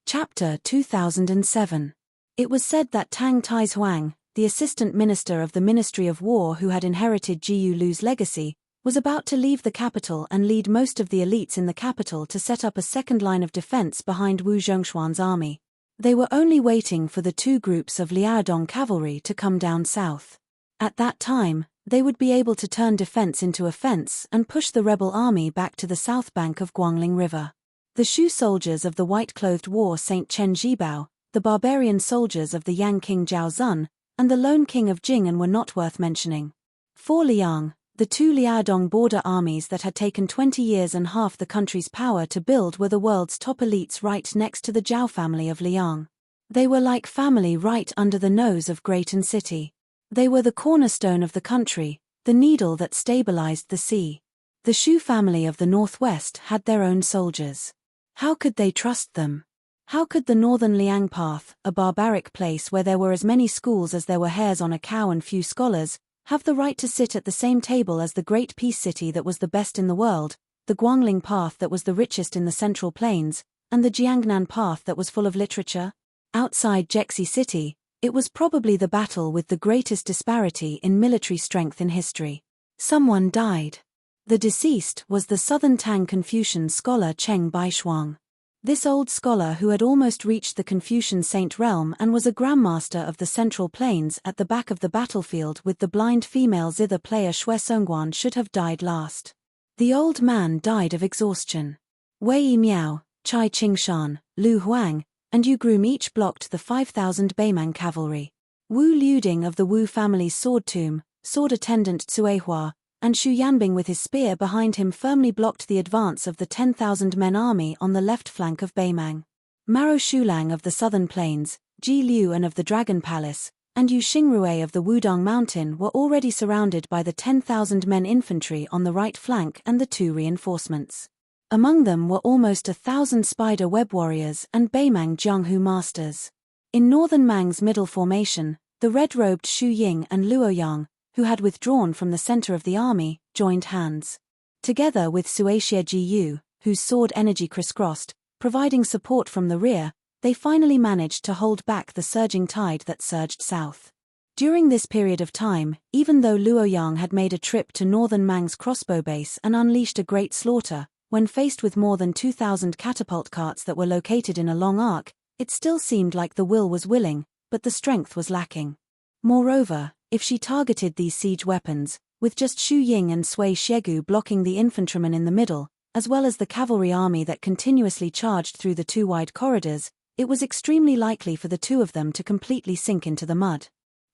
Chapter 2007. It was said that Tang Taihuang, the assistant minister of the Ministry of War who had inherited Jiyu Lu's legacy, was about to leave the capital and lead most of the elites in the capital to set up a second line of defense behind Wu Zhongshuan's army. They were only waiting for the two groups of Liaodong cavalry to come down south. At that time, they would be able to turn defense into offense and push the rebel army back to the south bank of Guangling River. The Shu soldiers of the white-clothed war Saint Chen Zhibao, the barbarian soldiers of the Yang King Zhao Zun, and the lone king of Jing'an were not worth mentioning. For Liang, the two Liaodong border armies that had taken 20 years and half the country's power to build were the world's top elites right next to the Zhao family of Liang. They were like family right under the nose of Greaton City. They were the cornerstone of the country, the needle that stabilized the sea. The Shu family of the northwest had their own soldiers. How could they trust them? How could the northern Liang Path, a barbaric place where there were as many schools as there were hairs on a cow and few scholars, have the right to sit at the same table as the great peace city that was the best in the world, the Guangling Path that was the richest in the Central Plains, and the Jiangnan Path that was full of literature? Outside Jexi City, it was probably the battle with the greatest disparity in military strength in history. Someone died. The deceased was the southern Tang Confucian scholar Cheng Baishuang. This old scholar who had almost reached the Confucian saint realm and was a grandmaster of the Central Plains at the back of the battlefield with the blind female zither player Xue Songguan should have died last. The old man died of exhaustion. Wei Yimiao, Chai Qingshan, Lu Huang, and Yu Groom each blocked the 5,000 Beimang cavalry. Wu Liuding of the Wu family's sword tomb, sword attendant Cui Hua, and Xu Yanbing with his spear behind him firmly blocked the advance of the 10,000-men army on the left flank of Beimang. Maro Shulang of the southern plains, Ji Liu of the Dragon Palace, and Yu Xingrui of the Wudong Mountain were already surrounded by the 10,000-men infantry on the right flank and the two reinforcements. Among them were almost 1,000 spider web warriors and Beimang Jianghu masters. In northern Mang's middle formation, the red-robed Xu Ying and Luoyang, who had withdrawn from the center of the army, joined hands. Together with Suaxie Jiyu, whose sword energy crisscrossed, providing support from the rear, they finally managed to hold back the surging tide that surged south. During this period of time, even though Luoyang had made a trip to northern Mang's crossbow base and unleashed a great slaughter, when faced with more than 2,000 catapult carts that were located in a long arc, it still seemed like the will was willing, but the strength was lacking. Moreover, if she targeted these siege weapons, with just Xu Ying and Sui Xiegu blocking the infantrymen in the middle, as well as the cavalry army that continuously charged through the two wide corridors, it was extremely likely for the two of them to completely sink into the mud.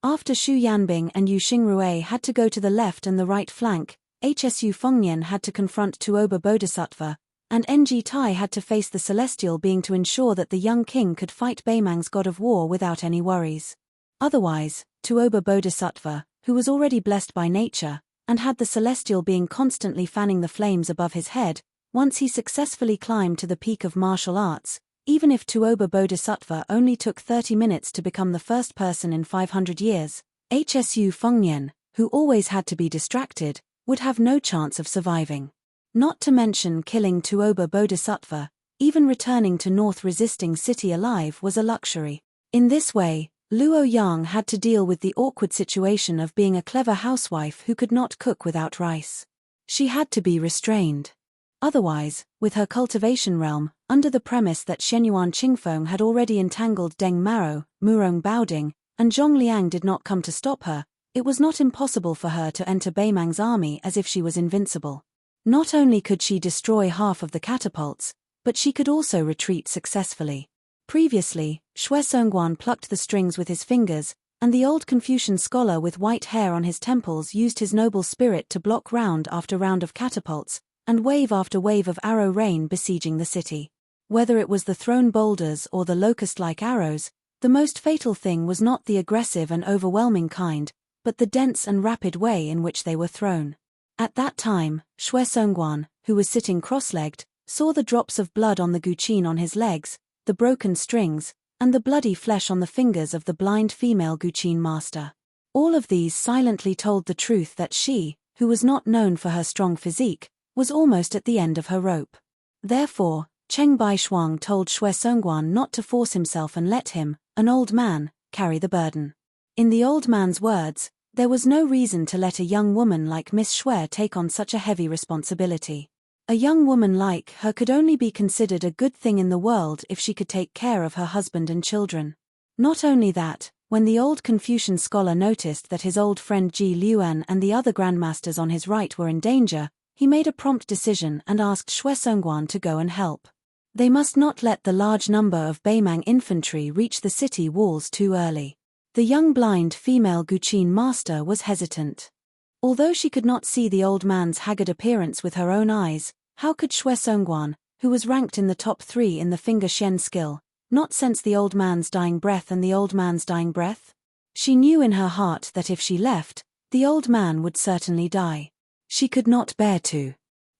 After Xu Yanbing and Yu Xingrui had to go to the left and the right flank, Hsu Fengnian had to confront Tuoba Bodhisattva, and Ng Tai had to face the celestial being to ensure that the young king could fight Beimang's god of war without any worries. Otherwise, Tuoba Bodhisattva, who was already blessed by nature, and had the celestial being constantly fanning the flames above his head, once he successfully climbed to the peak of martial arts, even if Tuoba Bodhisattva only took 30 minutes to become the first person in 500 years, Hsu Fengnian, who always had to be distracted, would have no chance of surviving. Not to mention killing Tuoba Bodhisattva, even returning to North resisting city alive was a luxury. In this way, Luo Yang had to deal with the awkward situation of being a clever housewife who could not cook without rice. She had to be restrained. Otherwise, with her cultivation realm, under the premise that Shenyuan Qingfeng had already entangled Deng Maro, Murong Baoding, and Zhong Liang did not come to stop her, it was not impossible for her to enter Beimang's army as if she was invincible. Not only could she destroy half of the catapults, but she could also retreat successfully. Previously, Xue Songguan plucked the strings with his fingers, and the old Confucian scholar with white hair on his temples used his noble spirit to block round after round of catapults, and wave after wave of arrow rain besieging the city. Whether it was the thrown boulders or the locust-like arrows, the most fatal thing was not the aggressive and overwhelming kind, but the dense and rapid way in which they were thrown. At that time, Xue Songguan, who was sitting cross-legged, saw the drops of blood on the guqin on his legs, the broken strings, and the bloody flesh on the fingers of the blind female guqin master. All of these silently told the truth that she, who was not known for her strong physique, was almost at the end of her rope. Therefore, Cheng Baishuang told Xue Songguan not to force himself and let him, an old man, carry the burden. In the old man's words, there was no reason to let a young woman like Miss Xue take on such a heavy responsibility. A young woman like her could only be considered a good thing in the world if she could take care of her husband and children. Not only that, when the old Confucian scholar noticed that his old friend Ji Luan and the other grandmasters on his right were in danger, he made a prompt decision and asked Xue Songguan to go and help. They must not let the large number of Beimang infantry reach the city walls too early. The young blind female Guqin master was hesitant. Although she could not see the old man's haggard appearance with her own eyes, how could Xue Songguan, who was ranked in the top 3 in the finger shen skill, not sense the old man's dying breath and the old man's dying breath? She knew in her heart that if she left, the old man would certainly die. She could not bear to.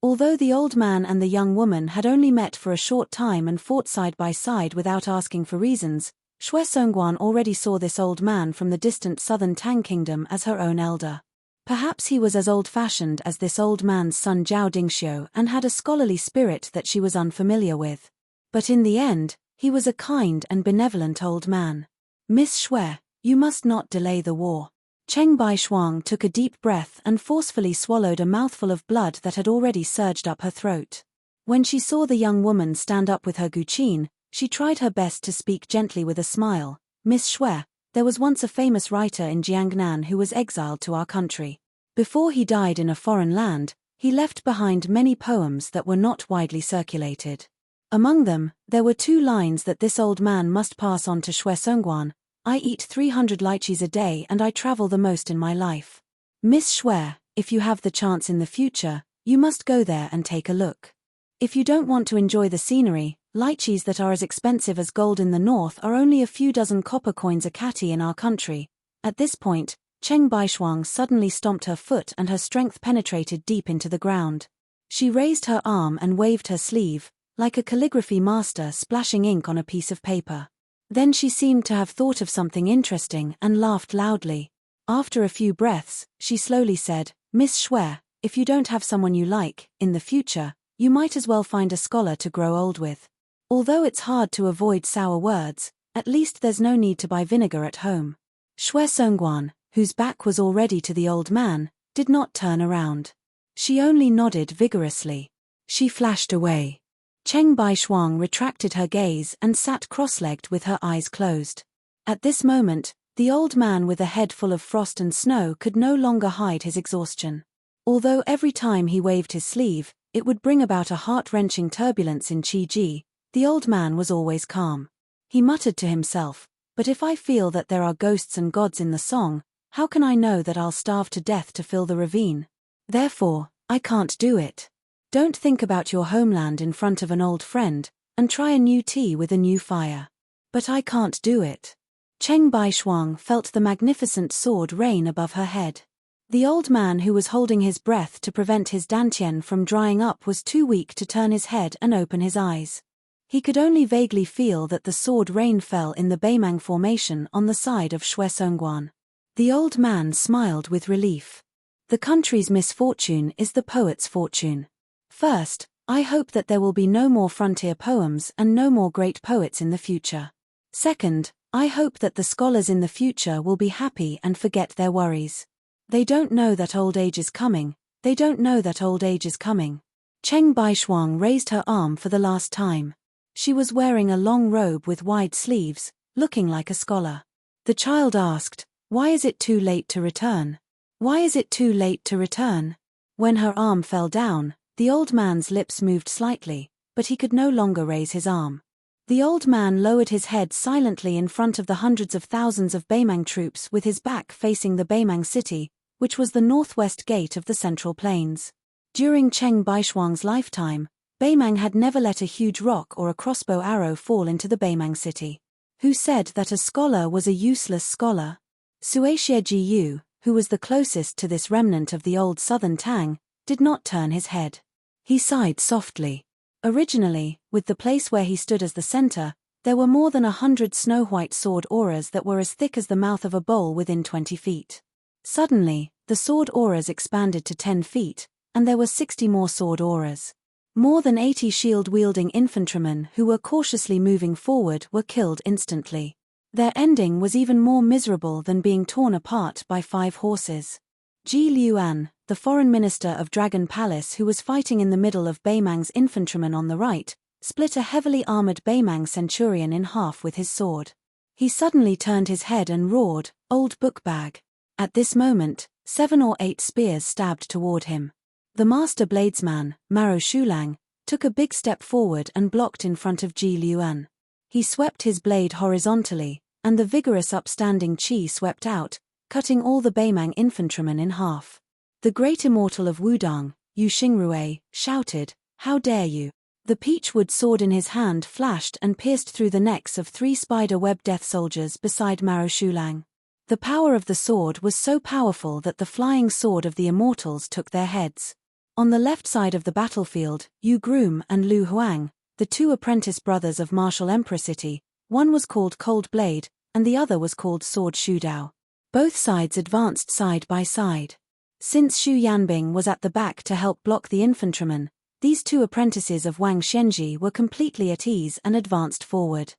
Although the old man and the young woman had only met for a short time and fought side by side without asking for reasons, Xue Songguan already saw this old man from the distant southern Tang kingdom as her own elder. Perhaps he was as old-fashioned as this old man's son Zhao Dingxiu and had a scholarly spirit that she was unfamiliar with. But in the end, he was a kind and benevolent old man. Miss Xue, you must not delay the war. Cheng Baishuang took a deep breath and forcefully swallowed a mouthful of blood that had already surged up her throat. When she saw the young woman stand up with her Guqin, she tried her best to speak gently with a smile. Miss Xue, there was once a famous writer in Jiangnan who was exiled to our country. Before he died in a foreign land, he left behind many poems that were not widely circulated. Among them, there were 2 lines that this old man must pass on to Xue Songguan. I eat 300 lychees a day and I travel the most in my life. Miss Xue, if you have the chance in the future, you must go there and take a look. If you don't want to enjoy the scenery, lychees that are as expensive as gold in the north are only a few dozen copper coins a catty in our country. At this point, Cheng Baishuang suddenly stomped her foot and her strength penetrated deep into the ground. She raised her arm and waved her sleeve, like a calligraphy master splashing ink on a piece of paper. Then she seemed to have thought of something interesting and laughed loudly. After a few breaths, she slowly said, Miss Xue, if you don't have someone you like, in the future, you might as well find a scholar to grow old with. Although it's hard to avoid sour words, at least there's no need to buy vinegar at home. Xue Songguan, whose back was already to the old man, did not turn around. She only nodded vigorously. She flashed away. Cheng Baishuang retracted her gaze and sat cross-legged with her eyes closed. At this moment, the old man with a head full of frost and snow could no longer hide his exhaustion. Although every time he waved his sleeve, it would bring about a heart-wrenching turbulence in Qi, the old man was always calm. He muttered to himself, but if I feel that there are ghosts and gods in the song, how can I know that I'll starve to death to fill the ravine? Therefore, I can't do it. Don't think about your homeland in front of an old friend, and try a new tea with a new fire. But I can't do it. Cheng Baishuang felt the magnificent sword rain above her head. The old man who was holding his breath to prevent his dantian from drying up was too weak to turn his head and open his eyes. He could only vaguely feel that the sword rain fell in the Beimang formation on the side of Xue Songguan. The old man smiled with relief. The country's misfortune is the poet's fortune. First, I hope that there will be no more frontier poems and no more great poets in the future. Second, I hope that the scholars in the future will be happy and forget their worries. They don't know that old age is coming. They don't know that old age is coming. Cheng Baishuang raised her arm for the last time. She was wearing a long robe with wide sleeves, looking like a scholar. The child asked, "Why is it too late to return? Why is it too late to return?" When her arm fell down, the old man's lips moved slightly, but he could no longer raise his arm. The old man lowered his head silently in front of the hundreds of thousands of Beimang troops with his back facing the Beimang city, which was the northwest gate of the Central Plains. During Cheng Baishuang's lifetime, Beimang had never let a huge rock or a crossbow arrow fall into the Beimang city. Who said that a scholar was a useless scholar? Suishie Jiyu, who was the closest to this remnant of the old southern Tang, did not turn his head. He sighed softly. Originally, with the place where he stood as the center, there were more than 100 snow-white sword auras that were as thick as the mouth of a bowl within 20 feet. Suddenly, the sword auras expanded to 10 feet, and there were 60 more sword auras. More than 80 shield-wielding infantrymen who were cautiously moving forward were killed instantly. Their ending was even more miserable than being torn apart by 5 horses. Ji Liuan, the foreign minister of Dragon Palace who was fighting in the middle of Beimang's infantrymen on the right, split a heavily armored Beimang centurion in half with his sword. He suddenly turned his head and roared, "Old bookbag." At this moment, 7 or 8 spears stabbed toward him. The master bladesman, Maro Shulang, took a big step forward and blocked in front of Ji Liuan. He swept his blade horizontally, and the vigorous upstanding qi swept out, cutting all the Beimang infantrymen in half. The great immortal of Wudang, Yu Xingrui, shouted, "How dare you!" The peachwood sword in his hand flashed and pierced through the necks of 3 spider-web death soldiers beside Maro Shulang. The power of the sword was so powerful that the flying sword of the immortals took their heads. On the left side of the battlefield, Yu Groom and Lu Huang, the 2 apprentice brothers of Martial Emperor City, one was called Cold Blade, and the other was called Sword Shudao. Both sides advanced side by side. Since Xu Yanbing was at the back to help block the infantrymen, these 2 apprentices of Wang Xianji were completely at ease and advanced forward.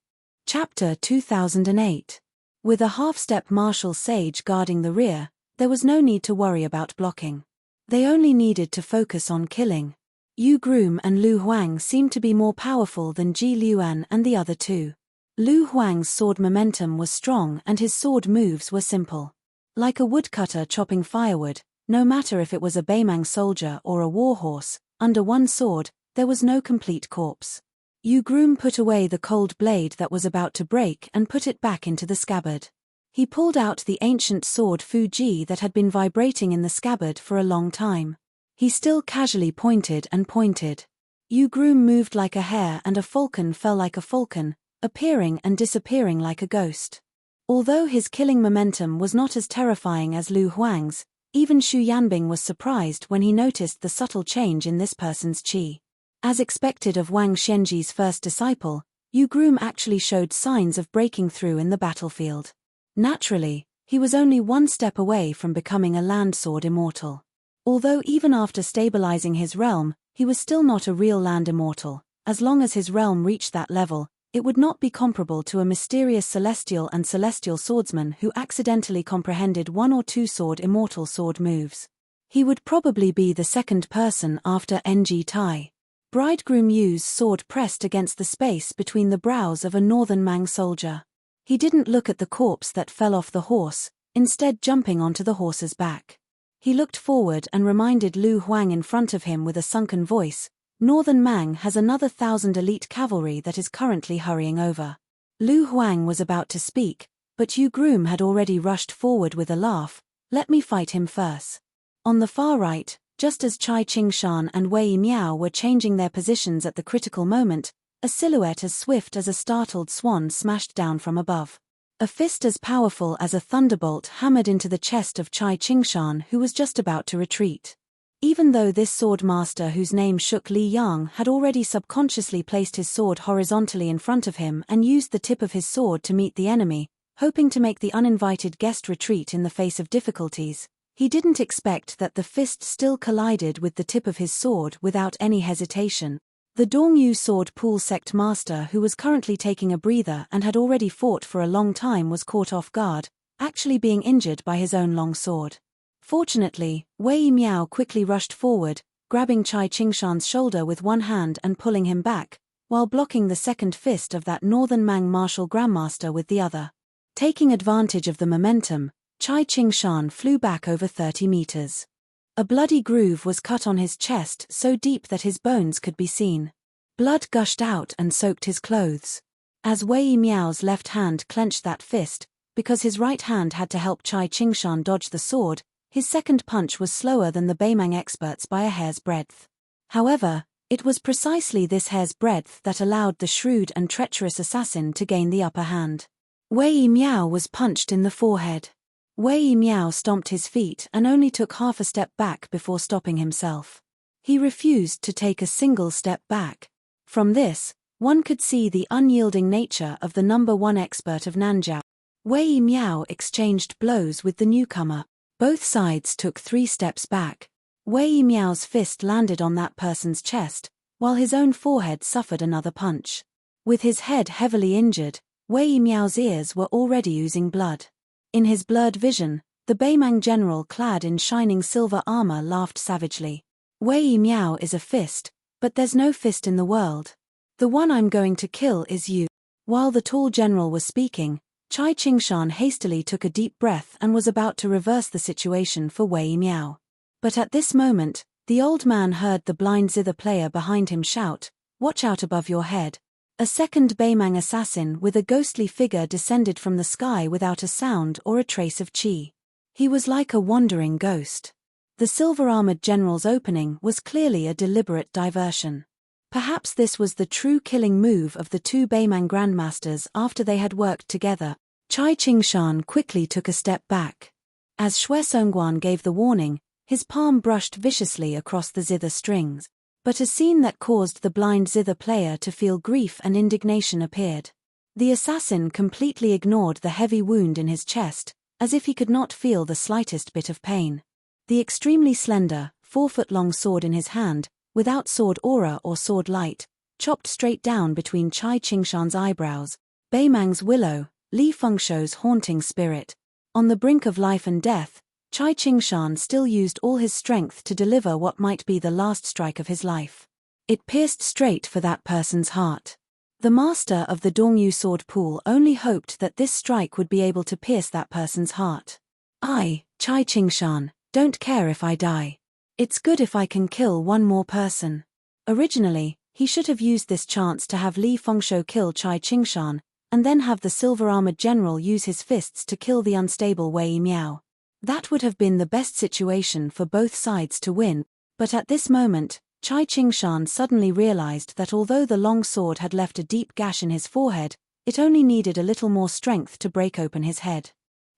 Chapter 2008. With a half-step martial sage guarding the rear, there was no need to worry about blocking. They only needed to focus on killing. Yu Groom and Lu Huang seemed to be more powerful than Ji Liuan and the other 2. Lu Huang's sword momentum was strong and his sword moves were simple. Like a woodcutter chopping firewood, no matter if it was a Beimang soldier or a warhorse, under one sword, there was no complete corpse. Yu Groom put away the cold blade that was about to break and put it back into the scabbard. He pulled out the ancient sword Fu Ji that had been vibrating in the scabbard for a long time. He still casually pointed and pointed. Yu Groom moved like a hare and a falcon fell like a falcon, appearing and disappearing like a ghost. Although his killing momentum was not as terrifying as Lu Huang's, even Xu Yanbing was surprised when he noticed the subtle change in this person's qi. As expected of Wang Xianji's first disciple, Yu Groom actually showed signs of breaking through in the battlefield. Naturally, he was only 1 step away from becoming a land sword immortal. Although even after stabilizing his realm, he was still not a real land immortal. As long as his realm reached that level, it would not be comparable to a mysterious celestial and celestial swordsman who accidentally comprehended 1 or 2 sword immortal sword moves. He would probably be the second person after Ng Tai. Bridegroom Yu's sword pressed against the space between the brows of a northern Mang soldier. He didn't look at the corpse that fell off the horse, instead jumping onto the horse's back. He looked forward and reminded Lu Huang in front of him with a sunken voice, "Northern Mang has another 1,000 elite cavalry that is currently hurrying over." Lu Huang was about to speak, but Yu Groom had already rushed forward with a laugh, "Let me fight him first." On the far right, just as Chai Qingshan and Wei Miao were changing their positions at the critical moment, a silhouette as swift as a startled swan smashed down from above. A fist as powerful as a thunderbolt hammered into the chest of Chai Qingshan, who was just about to retreat. Even though this sword master whose name shook Li Yang had already subconsciously placed his sword horizontally in front of him and used the tip of his sword to meet the enemy, hoping to make the uninvited guest retreat in the face of difficulties, he didn't expect that the fist still collided with the tip of his sword without any hesitation. The Dongyu sword pool sect master who was currently taking a breather and had already fought for a long time was caught off guard, actually being injured by his own long sword. Fortunately, Wei Miao quickly rushed forward, grabbing Chai Qingshan's shoulder with one hand and pulling him back, while blocking the second fist of that northern Mang martial grandmaster with the other. Taking advantage of the momentum, Chai Qingshan flew back over 30 meters. A bloody groove was cut on his chest so deep that his bones could be seen. Blood gushed out and soaked his clothes. As Wei Miao's left hand clenched that fist, because his right hand had to help Chai Qingshan dodge the sword, his second punch was slower than the Beimang experts by a hair's breadth. However, it was precisely this hair's breadth that allowed the shrewd and treacherous assassin to gain the upper hand. Wei Miao was punched in the forehead. Wei Miao stomped his feet and only took half a step back before stopping himself. He refused to take a single step back. From this, one could see the unyielding nature of the number 1 expert of Nanjiao. Wei Miao exchanged blows with the newcomer. Both sides took 3 steps back. Wei Miao's fist landed on that person's chest, while his own forehead suffered another punch. With his head heavily injured, Wei Miao's ears were already oozing blood. In his blurred vision, the Beimang general clad in shining silver armor laughed savagely. Wei Miao is a fist, but there's no fist in the world. The one I'm going to kill is you. While the tall general was speaking, Chai Qingshan hastily took a deep breath and was about to reverse the situation for Wei Miao. But at this moment, the old man heard the blind zither player behind him shout, "Watch out above your head." A second Beimang assassin with a ghostly figure descended from the sky without a sound or a trace of qi. He was like a wandering ghost. The silver-armored general's opening was clearly a deliberate diversion. Perhaps this was the true killing move of the two Beimang grandmasters after they had worked together. Chai Qingshan quickly took a step back. As Xue Songguan gave the warning, his palm brushed viciously across the zither strings. But a scene that caused the blind zither player to feel grief and indignation appeared. The assassin completely ignored the heavy wound in his chest, as if he could not feel the slightest bit of pain. The extremely slender, 4-foot-long sword in his hand, without sword aura or sword light, chopped straight down between Chai Qingshan's eyebrows. Beimang's willow, Li Fengshuo's haunting spirit. On the brink of life and death, Chai Qingshan still used all his strength to deliver what might be the last strike of his life. It pierced straight for that person's heart. The master of the Dongyu sword pool only hoped that this strike would be able to pierce that person's heart. I, Chai Qingshan, don't care if I die. It's good if I can kill one more person. Originally, he should have used this chance to have Li Fengshuo kill Chai Qingshan, and then have the silver-armored general use his fists to kill the unstable Wei Miao. That would have been the best situation for both sides to win, but at this moment, Chai Qingshan suddenly realized that although the long sword had left a deep gash in his forehead, it only needed a little more strength to break open his head.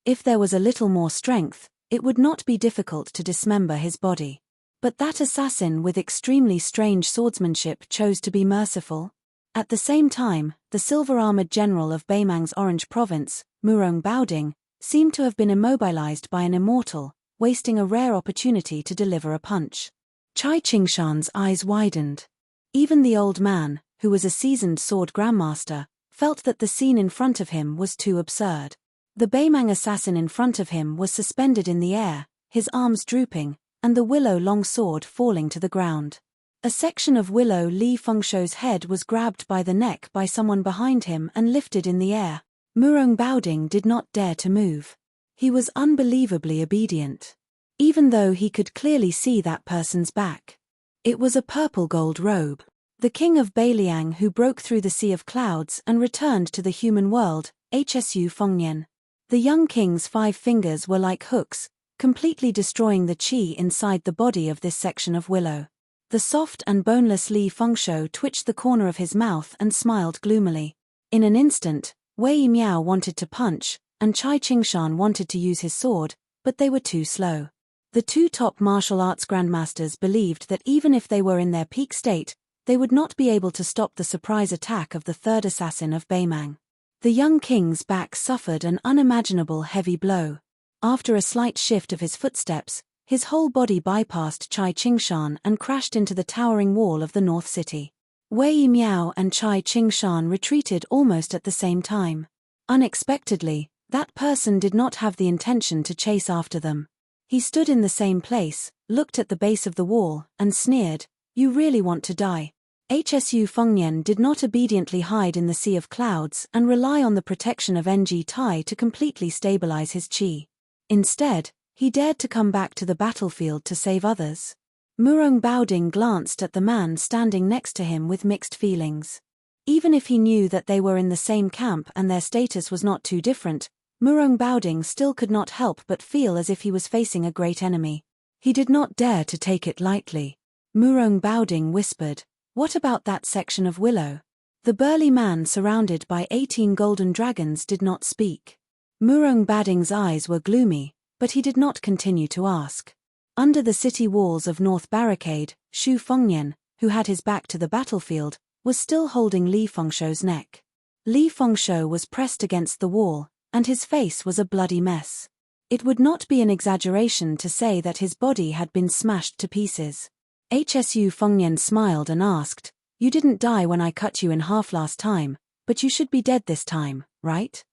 If there was a little more strength, it would not be difficult to dismember his body. But that assassin with extremely strange swordsmanship chose to be merciful. At the same time, the silver-armored general of Beimang's Orange Province, Murong Baoding, seemed to have been immobilized by an immortal, wasting a rare opportunity to deliver a punch. Chai Qingshan's eyes widened. Even the old man, who was a seasoned sword grandmaster, felt that the scene in front of him was too absurd. The Beimang assassin in front of him was suspended in the air, his arms drooping, and the willow long sword falling to the ground. A section of willow Li Fengshuo's head was grabbed by the neck by someone behind him and lifted in the air. Murong Baoding did not dare to move. He was unbelievably obedient. Even though he could clearly see that person's back. It was a purple-gold robe. The king of Beiliang who broke through the sea of clouds and returned to the human world, Hsu Fengnian. The young king's 5 fingers were like hooks, completely destroying the qi inside the body of this section of willow. The soft and boneless Li Fengshuo twitched the corner of his mouth and smiled gloomily. In an instant, Wei Miao wanted to punch, and Chai Qingshan wanted to use his sword, but they were too slow. The two top martial arts grandmasters believed that even if they were in their peak state, they would not be able to stop the surprise attack of the third assassin of Beimang. The young king's back suffered an unimaginable heavy blow. After a slight shift of his footsteps, his whole body bypassed Chai Qingshan and crashed into the towering wall of the North City. Wei Miao and Chai Qingshan retreated almost at the same time. Unexpectedly, that person did not have the intention to chase after them. He stood in the same place, looked at the base of the wall, and sneered, "You really want to die?" Hsu Fengnian did not obediently hide in the sea of clouds and rely on the protection of Ng Tai to completely stabilize his qi. Instead, he dared to come back to the battlefield to save others. Murong Baoding glanced at the man standing next to him with mixed feelings. Even if he knew that they were in the same camp and their status was not too different, Murong Baoding still could not help but feel as if he was facing a great enemy. He did not dare to take it lightly. Murong Baoding whispered, "What about that section of willow?" The burly man surrounded by 18 golden dragons did not speak. Murong Baoding's eyes were gloomy, but he did not continue to ask. Under the city walls of North Barricade, Xu Fengnian, who had his back to the battlefield, was still holding Li Fengshuo's neck. Li Fengshuo was pressed against the wall, and his face was a bloody mess. It would not be an exaggeration to say that his body had been smashed to pieces. Hsu Fengnian smiled and asked, You didn't die when I cut you in half last time, but you should be dead this time, right?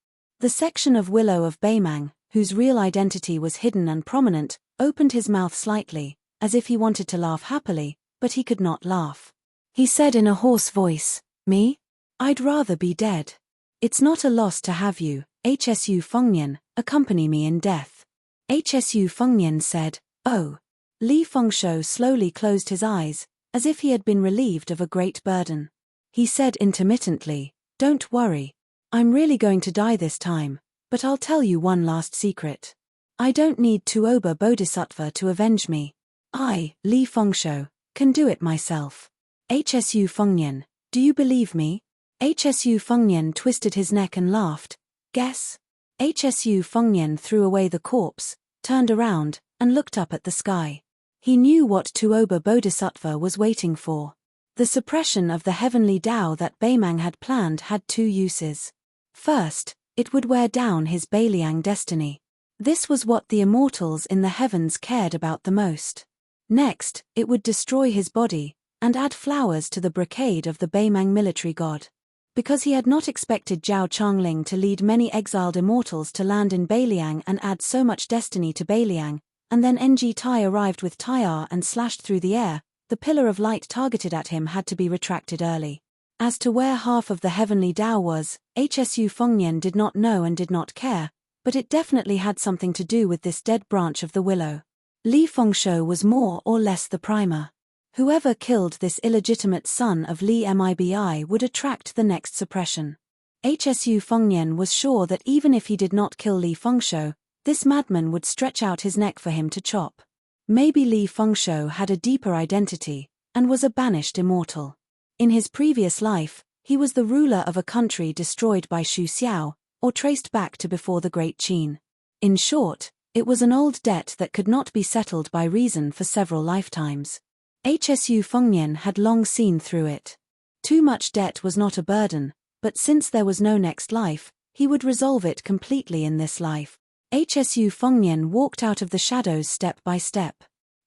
The section of Willow of Baemang, whose real identity was hidden and prominent, opened his mouth slightly, as if he wanted to laugh happily, but he could not laugh. He said in a hoarse voice, "Me? I'd rather be dead. It's not a loss to have you, Hsu Fengnian, accompany me in death." Hsu Fengnian said, "Oh." Li Fengshuo slowly closed his eyes, as if he had been relieved of a great burden. He said intermittently, "Don't worry. I'm really going to die this time, but I'll tell you one last secret. I don't need Tuoba Bodhisattva to avenge me. I, Li Fengshuo, can do it myself." Hsu Fengnian, do you believe me? Hsu Fengnian twisted his neck and laughed. Guess? Hsu Fengnian threw away the corpse, turned around, and looked up at the sky. He knew what Tuoba Bodhisattva was waiting for. The suppression of the heavenly Tao that Baemang had planned had two uses. First, it would wear down his Bailiang destiny. This was what the immortals in the heavens cared about the most. Next, it would destroy his body, and add flowers to the brocade of the Baemang military god. Because he had not expected Zhao Changling to lead many exiled immortals to land in Bailiang and add so much destiny to Bailiang, and then NG Tai arrived with Tai'ar and slashed through the air, the pillar of light targeted at him had to be retracted early. As to where half of the heavenly Tao was, Hsu Fengnian did not know and did not care, but it definitely had something to do with this dead branch of the willow. Li Fengshuo was more or less the primer. Whoever killed this illegitimate son of Li Mibi would attract the next suppression. Hsu Fengnian was sure that even if he did not kill Li Fengshuo, this madman would stretch out his neck for him to chop. Maybe Li Fengshuo had a deeper identity, and was a banished immortal. In his previous life, he was the ruler of a country destroyed by Xu Xiao, or traced back to before the Great Qin. In short, it was an old debt that could not be settled by reason for several lifetimes. Hsu Fengnian had long seen through it. Too much debt was not a burden, but since there was no next life, he would resolve it completely in this life. Hsu Fengnian walked out of the shadows step by step.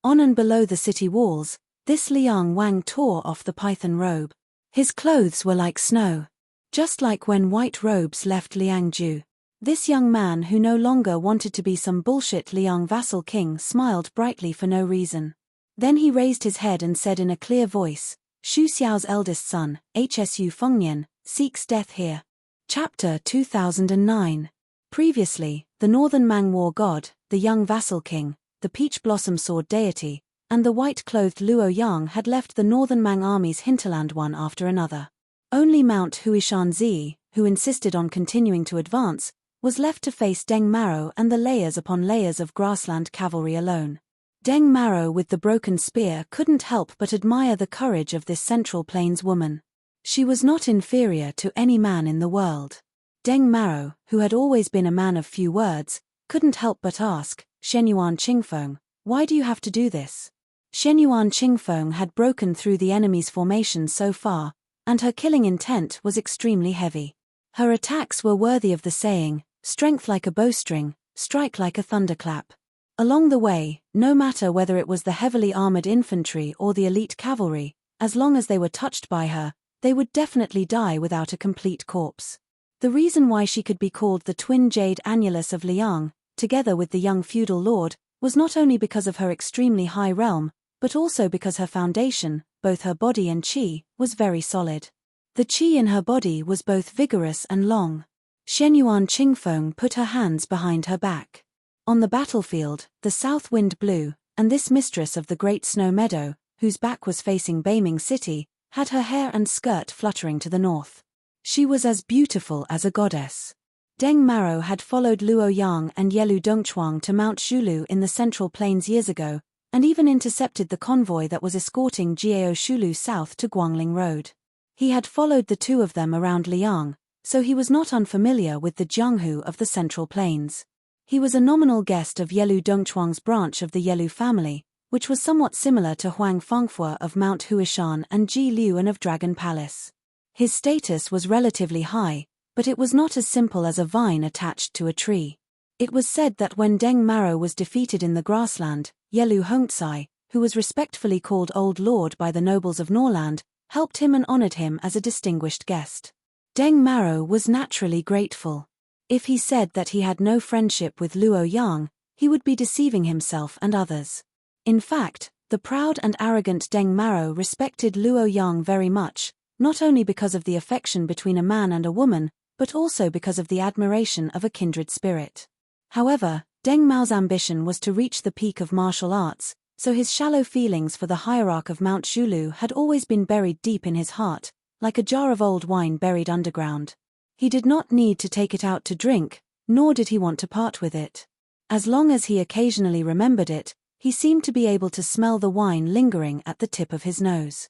On and below the city walls, this Liang Wang tore off the python robe. His clothes were like snow. Just like when white robes left Liangju. This young man who no longer wanted to be some bullshit Liang vassal king smiled brightly for no reason. Then he raised his head and said in a clear voice, "Xu Xiao's eldest son, Hsu Fengnian, seeks death here." Chapter 2009. Previously, the Northern Mang War god, the young vassal king, the peach blossom sword deity, and the white-clothed Luo Yang had left the Northern Mang armies hinterland one after another. Only Mount Huishan Zi, who insisted on continuing to advance, was left to face Deng Maro and the layers upon layers of grassland cavalry alone. Deng Maro with the broken spear couldn't help but admire the courage of this Central Plains woman. She was not inferior to any man in the world. Deng Maro, who had always been a man of few words, couldn't help but ask, "Shenyuan Qingfeng, why do you have to do this?" Shenyuan Qingfeng had broken through the enemy's formation so far, and her killing intent was extremely heavy. Her attacks were worthy of the saying, "Strength like a bowstring, strike like a thunderclap." Along the way, no matter whether it was the heavily armored infantry or the elite cavalry, as long as they were touched by her, they would definitely die without a complete corpse. The reason why she could be called the twin jade annulus of Liang, together with the young feudal lord, was not only because of her extremely high realm, but also because her foundation, both her body and qi, was very solid. The qi in her body was both vigorous and long. Shenyuan Qingfeng put her hands behind her back. On the battlefield, the south wind blew, and this mistress of the great snow meadow, whose back was facing Baeming City, had her hair and skirt fluttering to the north. She was as beautiful as a goddess. Deng Maro had followed Luo Yang and Yelu Dongchuang to Mount Shulu in the Central Plains years ago, and even intercepted the convoy that was escorting Jiao Shulu south to Guangling Road. He had followed the two of them around Liang, so he was not unfamiliar with the Jianghu of the Central Plains. He was a nominal guest of Yelu Dongchuang's branch of the Yelu family, which was somewhat similar to Huang Fengfua of Mount Huishan and Ji Liuan of Dragon Palace. His status was relatively high, but it was not as simple as a vine attached to a tree. It was said that when Deng Maro was defeated in the grassland, Yelu Hongzai, who was respectfully called Old Lord by the nobles of Norland, helped him and honored him as a distinguished guest. Deng Maro was naturally grateful. If he said that he had no friendship with Luo Yang, he would be deceiving himself and others. In fact, the proud and arrogant Deng Maro respected Luo Yang very much, not only because of the affection between a man and a woman, but also because of the admiration of a kindred spirit. However, Deng Mao's ambition was to reach the peak of martial arts, so his shallow feelings for the hierarch of Mount Zhulu had always been buried deep in his heart, like a jar of old wine buried underground. He did not need to take it out to drink, nor did he want to part with it. As long as he occasionally remembered it, he seemed to be able to smell the wine lingering at the tip of his nose.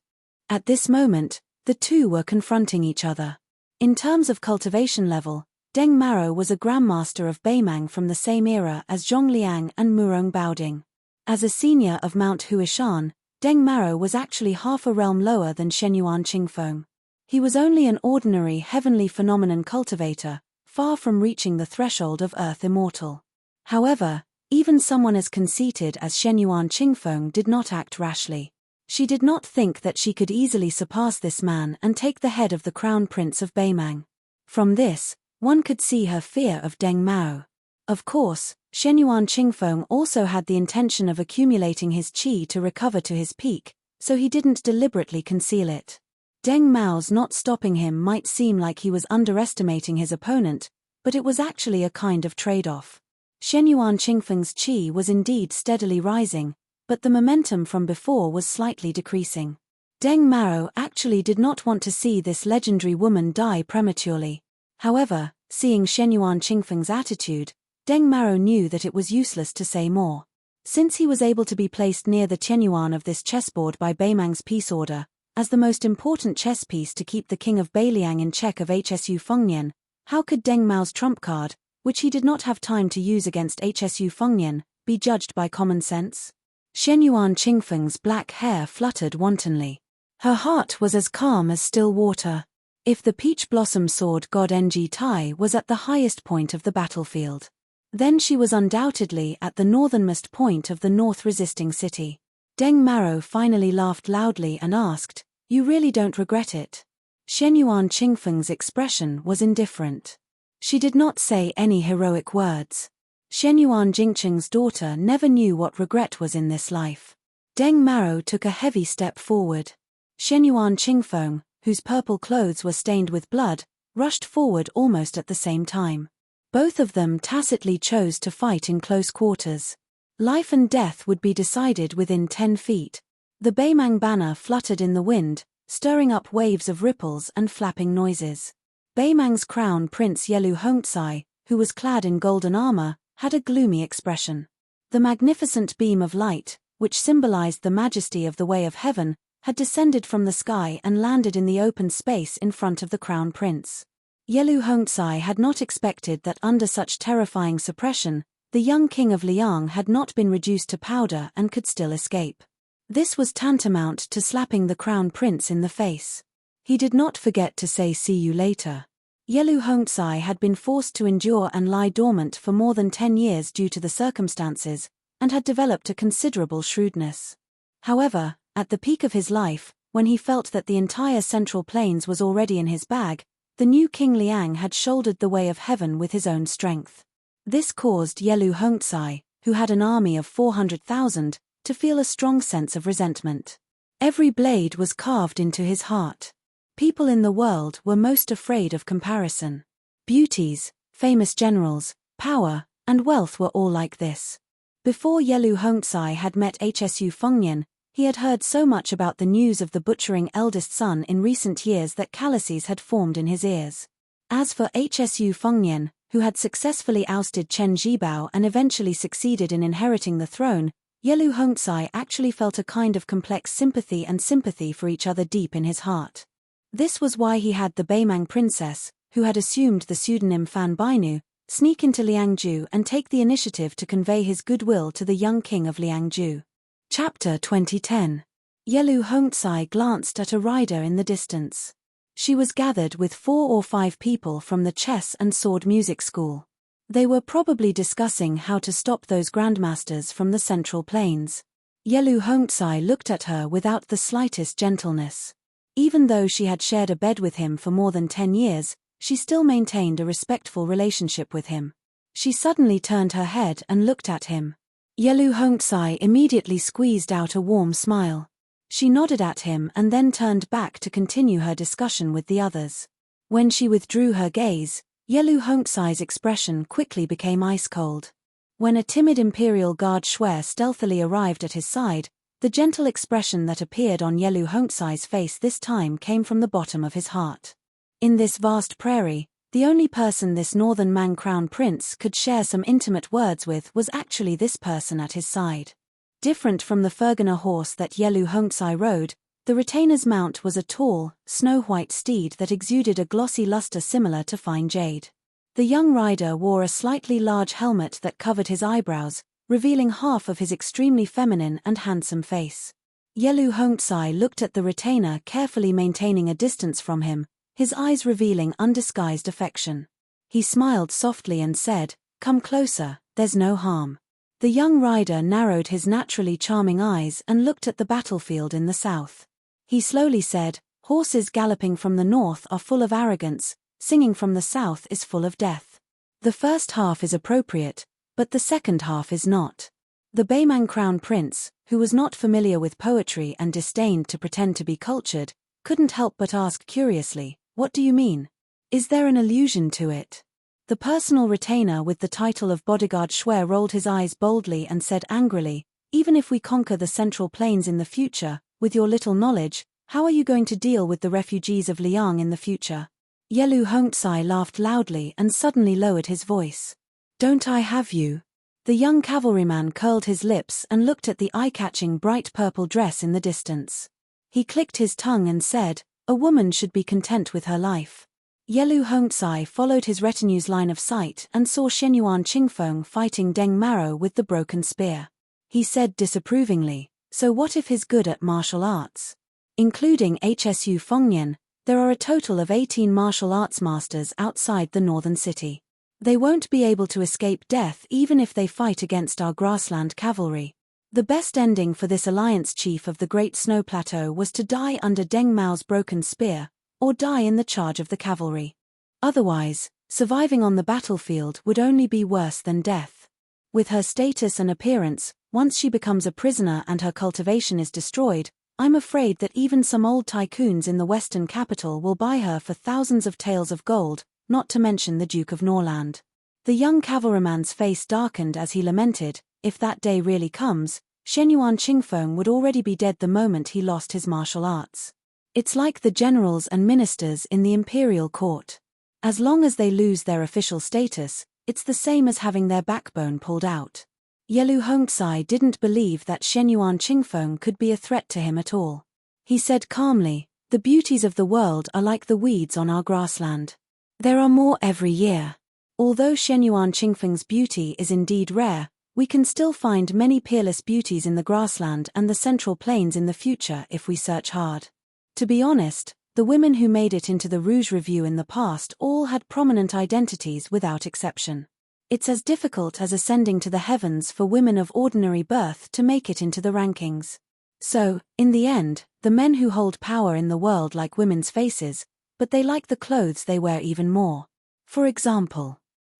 At this moment, the two were confronting each other. In terms of cultivation level, Deng Maro was a grandmaster of Beimang from the same era as Zhong Liang and Murong Baoding. As a senior of Mount Huishan, Deng Maro was actually half a realm lower than Shenyuan Qingfeng. He was only an ordinary heavenly phenomenon cultivator, far from reaching the threshold of Earth Immortal. However, even someone as conceited as Shenyuan Qingfeng did not act rashly. She did not think that she could easily surpass this man and take the head of the crown prince of Beimang. From this, one could see her fear of Deng Mao. Of course, Shenyuan Qingfeng also had the intention of accumulating his qi to recover to his peak, so he didn't deliberately conceal it. Deng Mao's not stopping him might seem like he was underestimating his opponent, but it was actually a kind of trade-off. Shenyuan Qingfeng's qi was indeed steadily rising, but the momentum from before was slightly decreasing. Deng Mao actually did not want to see this legendary woman die prematurely. However, seeing Shenyuan Qingfeng's attitude, Deng Mao knew that it was useless to say more. Since he was able to be placed near the Qianyuan of this chessboard by Beimang's peace order, as the most important chess piece to keep the king of Beiliang in check of Hsu Fengnian, how could Deng Mao's trump card, which he did not have time to use against Hsu Fengnian, be judged by common sense? Shenyuan Qingfeng's black hair fluttered wantonly. Her heart was as calm as still water. If the peach blossom sword god Ng Tai was at the highest point of the battlefield, then she was undoubtedly at the northernmost point of the north-resisting city. Deng Mao finally laughed loudly and asked, "You really don't regret it?" Shenyuan Qingfeng's expression was indifferent. She did not say any heroic words. Shenyuan Jingqing's daughter never knew what regret was in this life. Deng Mao took a heavy step forward. Shenyuan Qingfeng, whose purple clothes were stained with blood, rushed forward almost at the same time. Both of them tacitly chose to fight in close quarters. Life and death would be decided within 10 feet. The Beimang banner fluttered in the wind, stirring up waves of ripples and flapping noises. Beimang's crown prince Yelu Hongzai, who was clad in golden armor, had a gloomy expression. The magnificent beam of light, which symbolized the majesty of the way of heaven, had descended from the sky and landed in the open space in front of the crown prince. Yelu Hongzai had not expected that under such terrifying suppression, the young king of Liang had not been reduced to powder and could still escape. This was tantamount to slapping the crown prince in the face. He did not forget to say "see you later." Yelu Hongzai had been forced to endure and lie dormant for more than 10 years due to the circumstances, and had developed a considerable shrewdness. However, at the peak of his life, when he felt that the entire Central Plains was already in his bag, the new King Liang had shouldered the way of heaven with his own strength. This caused Yelu Hongzai, who had an army of 400,000, to feel a strong sense of resentment. Every blade was carved into his heart. People in the world were most afraid of comparison. Beauties, famous generals, power, and wealth were all like this. Before Yelu Hongzai had met Hsu Fengnian, he had heard so much about the news of the butchering eldest son in recent years that calluses had formed in his ears. As for Hsu Fengnian, who had successfully ousted Chen Zhibao and eventually succeeded in inheriting the throne, Yelu Hongzai actually felt a kind of complex sympathy for each other deep in his heart. This was why he had the Beimang princess, who had assumed the pseudonym Fan Bainu, sneak into Liangju and take the initiative to convey his goodwill to the young king of Liangju. Chapter 2010. Yelu Hongzai glanced at a rider in the distance. She was gathered with 4 or 5 people from the chess and sword music school. They were probably discussing how to stop those grandmasters from the Central Plains. Yelu Hongzai looked at her without the slightest gentleness. Even though she had shared a bed with him for more than 10 years, she still maintained a respectful relationship with him. She suddenly turned her head and looked at him. Yelu Hongzai immediately squeezed out a warm smile. She nodded at him and then turned back to continue her discussion with the others. When she withdrew her gaze, Yelu Hongzai's expression quickly became ice-cold. When a timid imperial guard Shui stealthily arrived at his side, the gentle expression that appeared on Yelu Hongzai's face this time came from the bottom of his heart. In this vast prairie, the only person this northern Mang Crown Prince could share some intimate words with was actually this person at his side. Different from the Fergana horse that Yelu Hongzai rode, the retainer's mount was a tall, snow-white steed that exuded a glossy luster similar to fine jade. The young rider wore a slightly large helmet that covered his eyebrows, revealing half of his extremely feminine and handsome face. Yelu Hongzai looked at the retainer, carefully maintaining a distance from him, his eyes revealing undisguised affection. He smiled softly and said, "Come closer, there's no harm." The young rider narrowed his naturally charming eyes and looked at the battlefield in the south. He slowly said, "Horses galloping from the north are full of arrogance, singing from the south is full of death. The first half is appropriate, but the second half is not." The Beimang Crown Prince, who was not familiar with poetry and disdained to pretend to be cultured, couldn't help but ask curiously, "What do you mean? Is there an allusion to it?" The personal retainer with the title of bodyguard Shui rolled his eyes boldly and said angrily, "Even if we conquer the Central Plains in the future, with your little knowledge, how are you going to deal with the refugees of Liang in the future?" Yelu Hongzai laughed loudly and suddenly lowered his voice. "Don't I have you?" The young cavalryman curled his lips and looked at the eye-catching bright purple dress in the distance. He clicked his tongue and said, "A woman should be content with her life." Yelu Hongzai followed his retinue's line of sight and saw Shenyuan Qingfeng fighting Deng Maro with the broken spear. He said disapprovingly, "So what if he's good at martial arts?" Including Hsu Fengnian, there are a total of 18 martial arts masters outside the northern city. They won't be able to escape death even if they fight against our grassland cavalry. The best ending for this alliance chief of the Great Snow Plateau was to die under Deng Mao's broken spear, or die in the charge of the cavalry. Otherwise, surviving on the battlefield would only be worse than death. With her status and appearance, once she becomes a prisoner and her cultivation is destroyed, I'm afraid that even some old tycoons in the western capital will buy her for thousands of taels of gold, not to mention the Duke of Norland. The young cavalryman's face darkened as he lamented, if that day really comes, Shenyuan Qingfeng would already be dead the moment he lost his martial arts. It's like the generals and ministers in the imperial court. As long as they lose their official status, it's the same as having their backbone pulled out. Yelu Hongzai didn't believe that Shenyuan Qingfeng could be a threat to him at all. He said calmly, "The beauties of the world are like the weeds on our grassland. There are more every year. Although Shenyuan Qingfeng's beauty is indeed rare, we can still find many peerless beauties in the grassland and the Central Plains in the future if we search hard." To be honest, the women who made it into the Rouge Review in the past all had prominent identities without exception. It's as difficult as ascending to the heavens for women of ordinary birth to make it into the rankings. So, in the end, the men who hold power in the world like women's faces, but they like the clothes they wear even more. For example,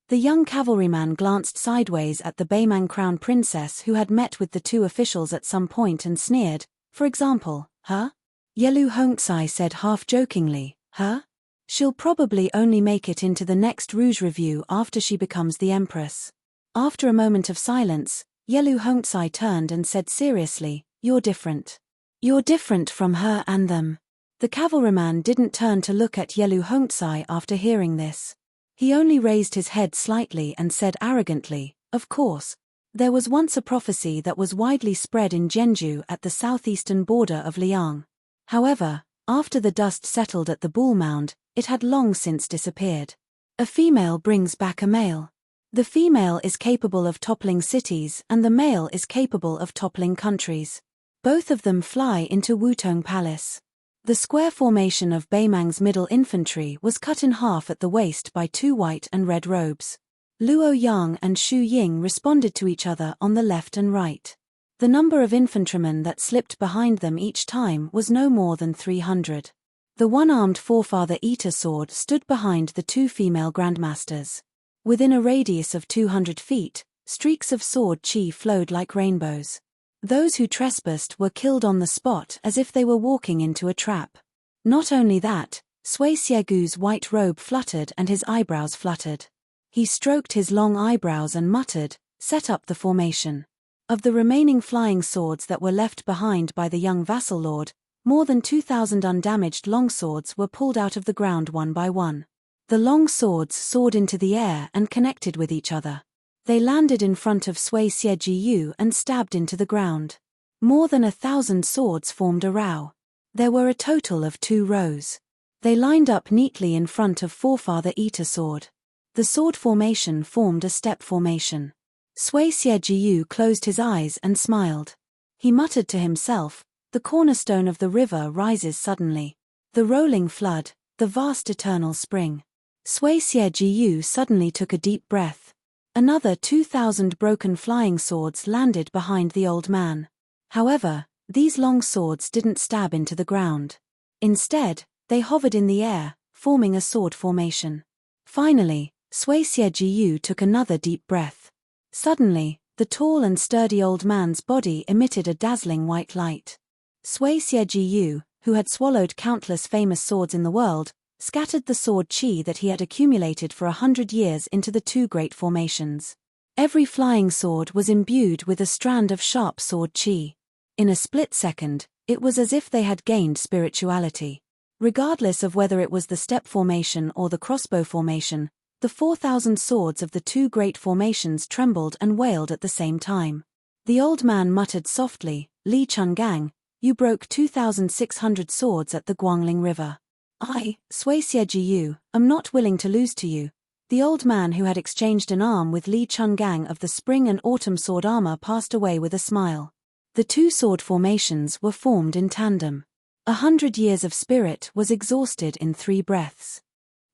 the young cavalryman glanced sideways at the Beimang Crown Princess who had met with the two officials at some point and sneered, "For example, huh?" Yelu Hongzai said half-jokingly, "Huh? She'll probably only make it into the next Rouge Review after she becomes the Empress." After a moment of silence, Yelu Hongzai turned and said seriously, "You're different. You're different from her and them." The cavalryman didn't turn to look at Yelu Hongzai after hearing this. He only raised his head slightly and said arrogantly, "Of course. There was once a prophecy that was widely spread in Zhenju at the southeastern border of Liang. However, after the dust settled at the Bull Mound, it had long since disappeared. A female brings back a male. The female is capable of toppling cities and the male is capable of toppling countries. Both of them fly into Wutong Palace." The square formation of Beimang's middle infantry was cut in half at the waist by two white and red robes. Luo Yang and Xu Ying responded to each other on the left and right. The number of infantrymen that slipped behind them each time was no more than 300. The one-armed Forefather Eater sword stood behind the two female grandmasters. Within a radius of 200 feet, streaks of sword chi flowed like rainbows. Those who trespassed were killed on the spot as if they were walking into a trap. Not only that, Sui Siegu's white robe fluttered and his eyebrows fluttered. He stroked his long eyebrows and muttered, "Set up the formation." Of the remaining flying swords that were left behind by the young vassal lord, more than 2,000 undamaged longswords were pulled out of the ground one by one. The long swords soared into the air and connected with each other. They landed in front of Sui Siegu and stabbed into the ground. More than 1,000 swords formed a row. There were a total of 2 rows. They lined up neatly in front of Forefather Eater sword. The sword formation formed a step formation. Sui Siegu closed his eyes and smiled. He muttered to himself, "The cornerstone of the river rises suddenly. The rolling flood, the vast eternal spring." Sui Siegu suddenly took a deep breath. Another 2,000 broken flying swords landed behind the old man. However, these long swords didn't stab into the ground. Instead, they hovered in the air, forming a sword formation. Finally, Sui Siegu took another deep breath. Suddenly, the tall and sturdy old man's body emitted a dazzling white light. Sui Siegu, who had swallowed countless famous swords in the world, scattered the sword chi that he had accumulated for 100 years into the 2 great formations. Every flying sword was imbued with a strand of sharp sword chi. In a split second, it was as if they had gained spirituality. Regardless of whether it was the step formation or the crossbow formation, the 4,000 swords of the 2 great formations trembled and wailed at the same time. The old man muttered softly, "Li Chungang, you broke 2,600 swords at the Guangling River. I, Sui Siegu, am not willing to lose to you." The old man who had exchanged an arm with Li Chungang of the spring and autumn sword armor passed away with a smile. The 2 sword formations were formed in tandem. 100 years of spirit was exhausted in 3 breaths.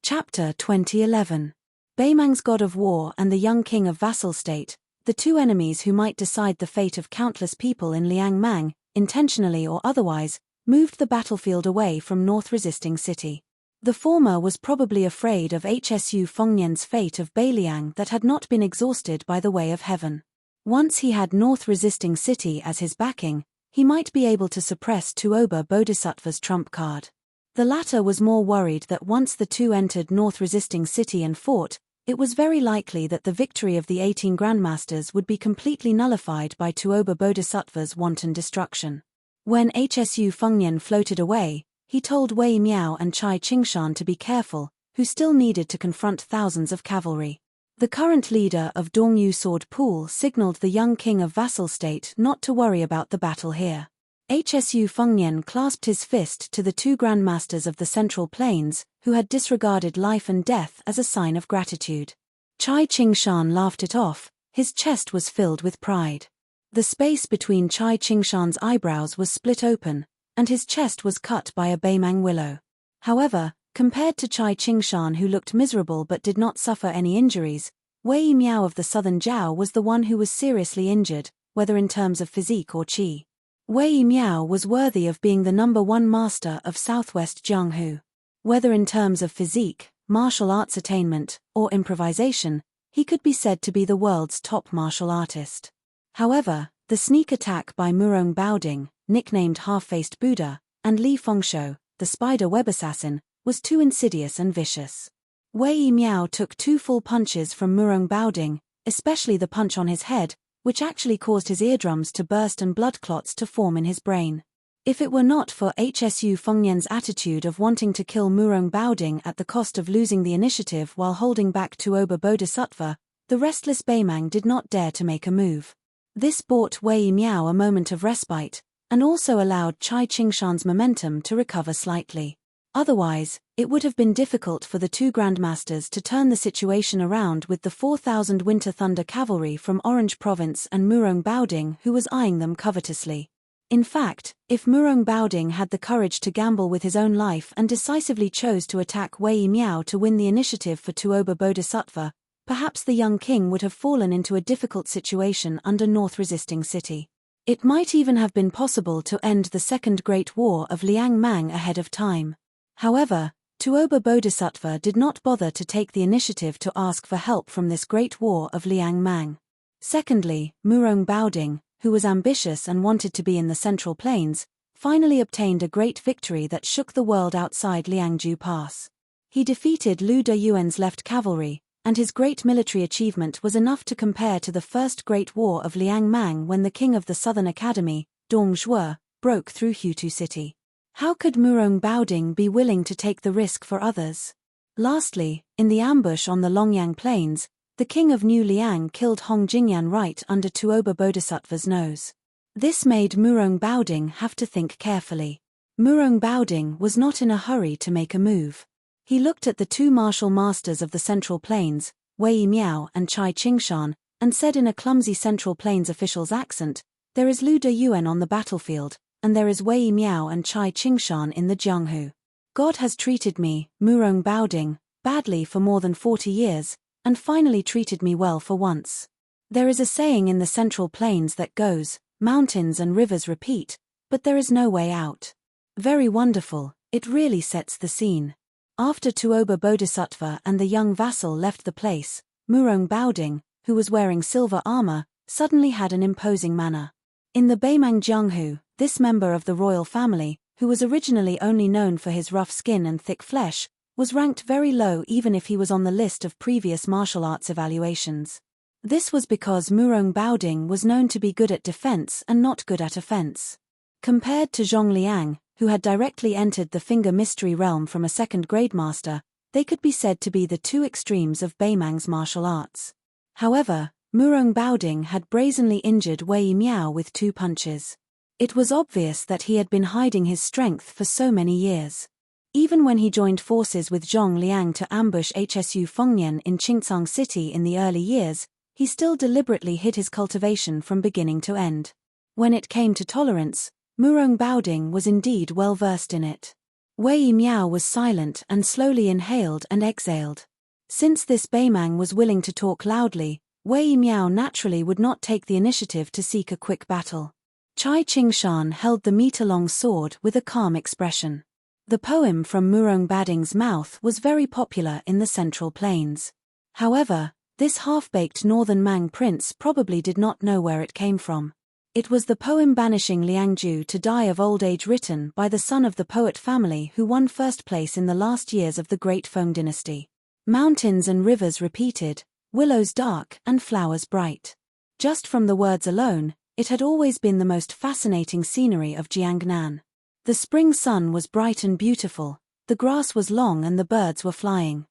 Chapter 2011. Beimang's god of war and the young king of vassal state, the 2 enemies who might decide the fate of countless people in Liangmang, intentionally or otherwise, moved the battlefield away from North Resisting City. The former was probably afraid of Hsu Fengnian's fate of Beiliang that had not been exhausted by the way of heaven. Once he had North Resisting City as his backing, he might be able to suppress Tuoba Bodhisattva's trump card. The latter was more worried that once the 2 entered North Resisting City and fought, it was very likely that the victory of the 18 grandmasters would be completely nullified by Tuoba Bodhisattva's wanton destruction. When Hsu Fengnian floated away, he told Wei Miao and Chai Qingshan to be careful, who still needed to confront thousands of cavalry. The current leader of Dongyu Sword Pool signaled the young king of vassal state not to worry about the battle here. Hsu Fengnian clasped his fist to the 2 grandmasters of the Central Plains, who had disregarded life and death as a sign of gratitude. Chai Qingshan laughed it off, his chest was filled with pride. The space between Chai Qingshan's eyebrows was split open, and his chest was cut by a Beimang willow. However, compared to Chai Qingshan, who looked miserable but did not suffer any injuries, Wei Miao of the Southern Jiao was the one who was seriously injured, whether in terms of physique or qi. Wei Miao was worthy of being the #1 master of Southwest Jianghu. Whether in terms of physique, martial arts attainment, or improvisation, he could be said to be the world's top martial artist. However, the sneak attack by Murong Baoding, nicknamed Half-Faced Buddha, and Li Fengshou, the spider web assassin, was too insidious and vicious. Wei Miao took 2 full punches from Murong Baoding, especially the punch on his head, which actually caused his eardrums to burst and blood clots to form in his brain. If it were not for Hsu Fengnian's attitude of wanting to kill Murong Baoding at the cost of losing the initiative while holding back Tuoba Bodhisattva, the restless Beimang did not dare to make a move. This bought Wei Miao a moment of respite, and also allowed Chai Qingshan's momentum to recover slightly. Otherwise, it would have been difficult for the 2 grandmasters to turn the situation around with the 4,000 Winter Thunder cavalry from Orange Province and Murong Baoding, who was eyeing them covetously. In fact, if Murong Baoding had the courage to gamble with his own life and decisively chose to attack Wei Miao to win the initiative for Tuoba Bodhisattva, perhaps the young king would have fallen into a difficult situation under North Resisting City. It might even have been possible to end the Second Great War of Liangmang ahead of time. However, Tuoba Bodhisattva did not bother to take the initiative to ask for help from this great war of Liang Mang. Secondly, Murong Baoding, who was ambitious and wanted to be in the Central Plains, finally obtained a great victory that shook the world outside Liangju Pass. He defeated Lu Deyuan's left cavalry, and his great military achievement was enough to compare to the First Great War of Liang Mang when the king of the Southern Academy, Dong Zhuo, broke through Hutu City. How could Murong Baoding be willing to take the risk for others? Lastly, in the ambush on the Longyang Plains, the king of New Liang killed Hong Jingyan right under Tuoba Bodhisattva's nose. This made Murong Baoding have to think carefully. Murong Baoding was not in a hurry to make a move. He looked at the two martial masters of the Central Plains, Wei Miao and Chai Qingshan, and said in a clumsy Central Plains official's accent, "There is Lu Deyuan on the battlefield, and there is Wei Miao and Chai Qingshan in the Jianghu. God has treated me, Murong Baoding, badly for more than 40 years, and finally treated me well for once. There is a saying in the Central Plains that goes, mountains and rivers repeat, but there is no way out." Very wonderful, it really sets the scene. After Tuoba Bodhisattva and the young vassal left the place, Murong Baoding, who was wearing silver armor, suddenly had an imposing manner. In the Beimang Jianghu, this member of the royal family, who was originally only known for his rough skin and thick flesh, was ranked very low even if he was on the list of previous martial arts evaluations. This was because Murong Baoding was known to be good at defense and not good at offense. Compared to Zhong Liang, who had directly entered the finger mystery realm from a second-grade master, they could be said to be the two extremes of Beimang's martial arts. However, Murong Baoding had brazenly injured Wei Miao with 2 punches. It was obvious that he had been hiding his strength for so many years. Even when he joined forces with Zhong Liang to ambush Hsu Fengnian in Qingcang City in the early years, he still deliberately hid his cultivation from beginning to end. When it came to tolerance, Murong Baoding was indeed well versed in it. Wei Miao was silent and slowly inhaled and exhaled. Since this Beimang was willing to talk loudly, Wei Miao naturally would not take the initiative to seek a quick battle. Chai Qingshan held the meter-long sword with a calm expression. The poem from Murong Baoding's mouth was very popular in the Central Plains. However, this half-baked northern Mang prince probably did not know where it came from. It was the poem banishing Liangju to die of old age written by the son of the poet family who won first place in the last years of the Great Feng dynasty. Mountains and rivers repeated, willows dark and flowers bright. Just from the words alone, it had always been the most fascinating scenery of Jiangnan. The spring sun was bright and beautiful, the grass was long and the birds were flying.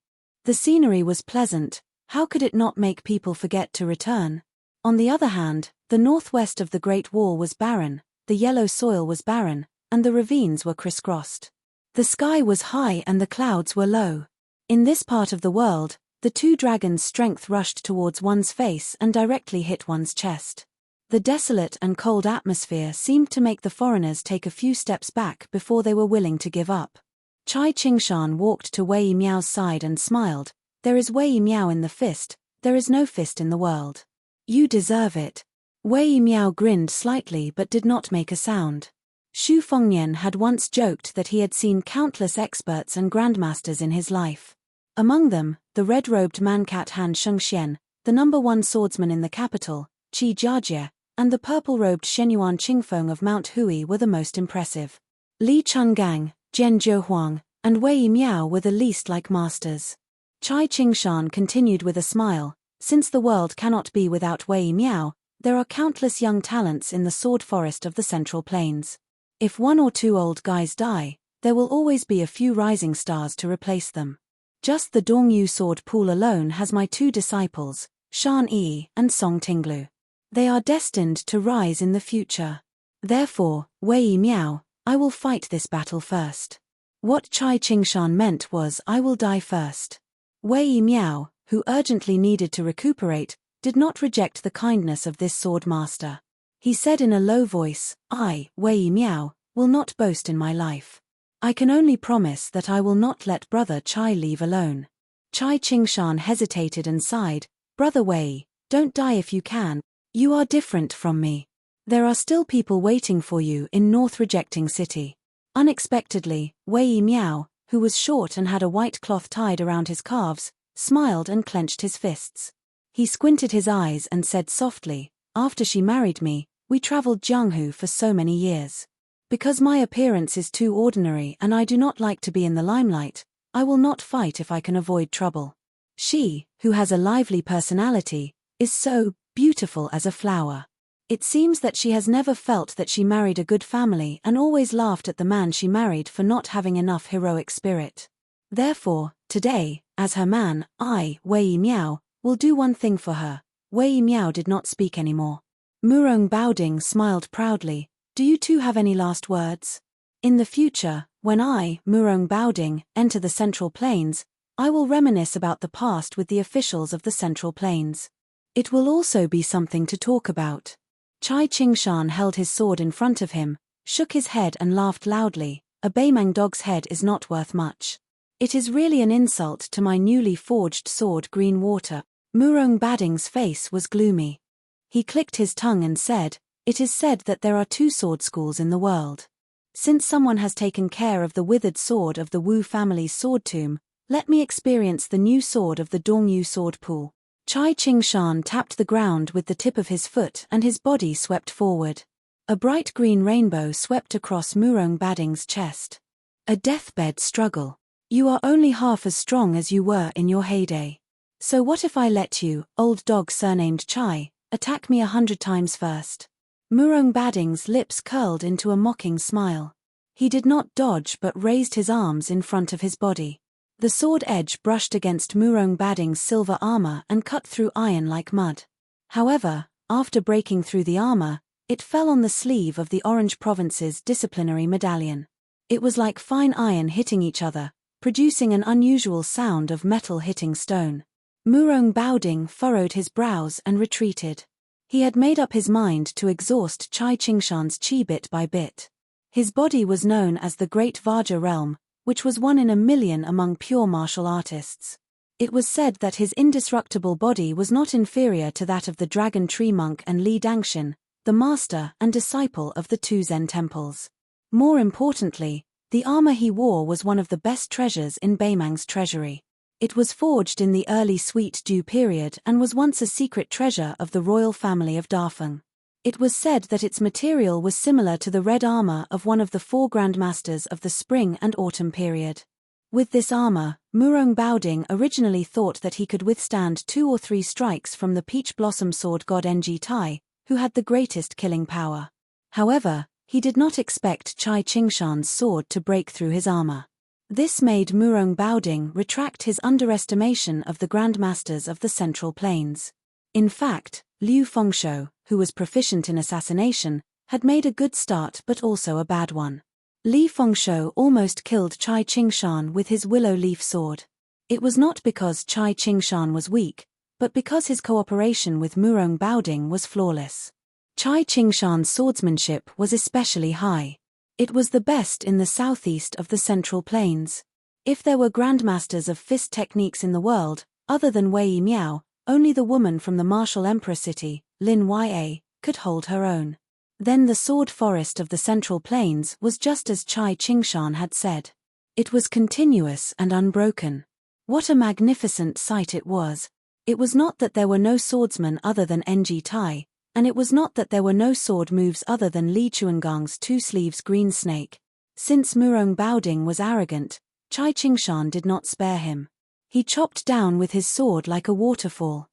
The scenery was pleasant, how could it not make people forget to return? On the other hand, the northwest of the Great Wall was barren, the yellow soil was barren, and the ravines were crisscrossed. The sky was high and the clouds were low. In this part of the world, the 2 dragons' strength rushed towards one's face and directly hit one's chest. The desolate and cold atmosphere seemed to make the foreigners take a few steps back before they were willing to give up. Chai Qingshan walked to Wei Miao's side and smiled. "There is Wei Miao in the fist, there is no fist in the world. You deserve it." Wei Miao grinned slightly but did not make a sound. Xu Fengnian had once joked that he had seen countless experts and grandmasters in his life. Among them, the red-robed Mankat Han Shengxian, the #1 swordsman in the capital, Qi Jiajie, and the purple-robed Shenyuan Qingfeng of Mount Hui were the most impressive. Li Chenggang, Jian Zhouhuang, and Wei Miao were the least like masters. Chai Qingshan continued with a smile, "Since the world cannot be without Wei Miao, there are countless young talents in the sword forest of the Central Plains. If 1 or 2 old guys die, there will always be a few rising stars to replace them. Just the Dongyu sword pool alone has my 2 disciples, Shan Yi and Song Tinglu. They are destined to rise in the future. Therefore, Wei Miao, I will fight this battle first." What Chai Qingshan meant was, "I will die first." Wei Miao, who urgently needed to recuperate, did not reject the kindness of this sword master. He said in a low voice, "I, Wei Miao, will not boast in my life. I can only promise that I will not let Brother Chai leave alone." Chai Qingshan hesitated and sighed, "Brother Wei, don't die if you can. You are different from me. There are still people waiting for you in North Rejecting City." Unexpectedly, Wei Miao, who was short and had a white cloth tied around his calves, smiled and clenched his fists. He squinted his eyes and said softly, "After she married me, we traveled Jianghu for so many years. Because my appearance is too ordinary and I do not like to be in the limelight, I will not fight if I can avoid trouble. She, who has a lively personality, is so beautiful as a flower. It seems that she has never felt that she married a good family and always laughed at the man she married for not having enough heroic spirit. Therefore, today, as her man, I, Wei Miao, will do one thing for her." Wei Miao did not speak anymore. Murong Baoding smiled proudly. "Do you two have any last words? In the future, when I, Murong Baoding, enter the Central Plains, I will reminisce about the past with the officials of the Central Plains. It will also be something to talk about." Chai Qingshan held his sword in front of him, shook his head and laughed loudly. "A Beimang dog's head is not worth much. It is really an insult to my newly forged sword Green Water." Murong Bading's face was gloomy. He clicked his tongue and said, "It is said that there are 2 sword schools in the world. Since someone has taken care of the withered sword of the Wu family's sword tomb, let me experience the new sword of the Dongyu sword pool." Chai Qingshan tapped the ground with the tip of his foot and his body swept forward. A bright green rainbow swept across Murong Bading's chest. "A deathbed struggle. You are only half as strong as you were in your heyday. So what if I let you, old dog surnamed Chai, attack me 100 times first?" Murong Bading's lips curled into a mocking smile. He did not dodge but raised his arms in front of his body. The sword edge brushed against Murong Bading's silver armor and cut through iron like mud. However, after breaking through the armor, it fell on the sleeve of the Orange Province's disciplinary medallion. It was like fine iron hitting each other, producing an unusual sound of metal hitting stone. Murong Baoding furrowed his brows and retreated. He had made up his mind to exhaust Chai Qingshan's chi bit by bit. His body was known as the Great Vajra Realm, which was 1 in a million among pure martial artists. It was said that his indestructible body was not inferior to that of the Dragon Tree Monk and Li Dangshan, the master and disciple of the 2 Zen temples. More importantly, the armor he wore was one of the best treasures in Beimang's treasury. It was forged in the early Sweet Dew period and was once a secret treasure of the royal family of Dafeng. It was said that its material was similar to the red armor of one of the 4 grandmasters of the spring and autumn period. With this armor, Murong Baoding originally thought that he could withstand 2 or 3 strikes from the peach blossom sword god Ng Tai, who had the greatest killing power. However, he did not expect Chai Qingshan's sword to break through his armor. This made Murong Baoding retract his underestimation of the grandmasters of the Central Plains. In fact, Liu Fengshuo, who was proficient in assassination, had made a good start but also a bad one. Li Fengshuo almost killed Chai Qingshan with his willow leaf sword. It was not because Chai Qingshan was weak, but because his cooperation with Murong Baoding was flawless. Chai Qingshan's swordsmanship was especially high. It was the best in the southeast of the Central Plains. If there were grandmasters of fist techniques in the world, other than Wei Miao, only the woman from the martial emperor city, Lin Ya, could hold her own. Then the sword forest of the Central Plains was just as Chai Qingshan had said. It was continuous and unbroken. What a magnificent sight it was. It was not that there were no swordsmen other than Ng Tai, and it was not that there were no sword moves other than Li Chuangang's 2 sleeves green snake. Since Murong Baoding was arrogant, Chai Qingshan did not spare him. He chopped down with his sword like a waterfall.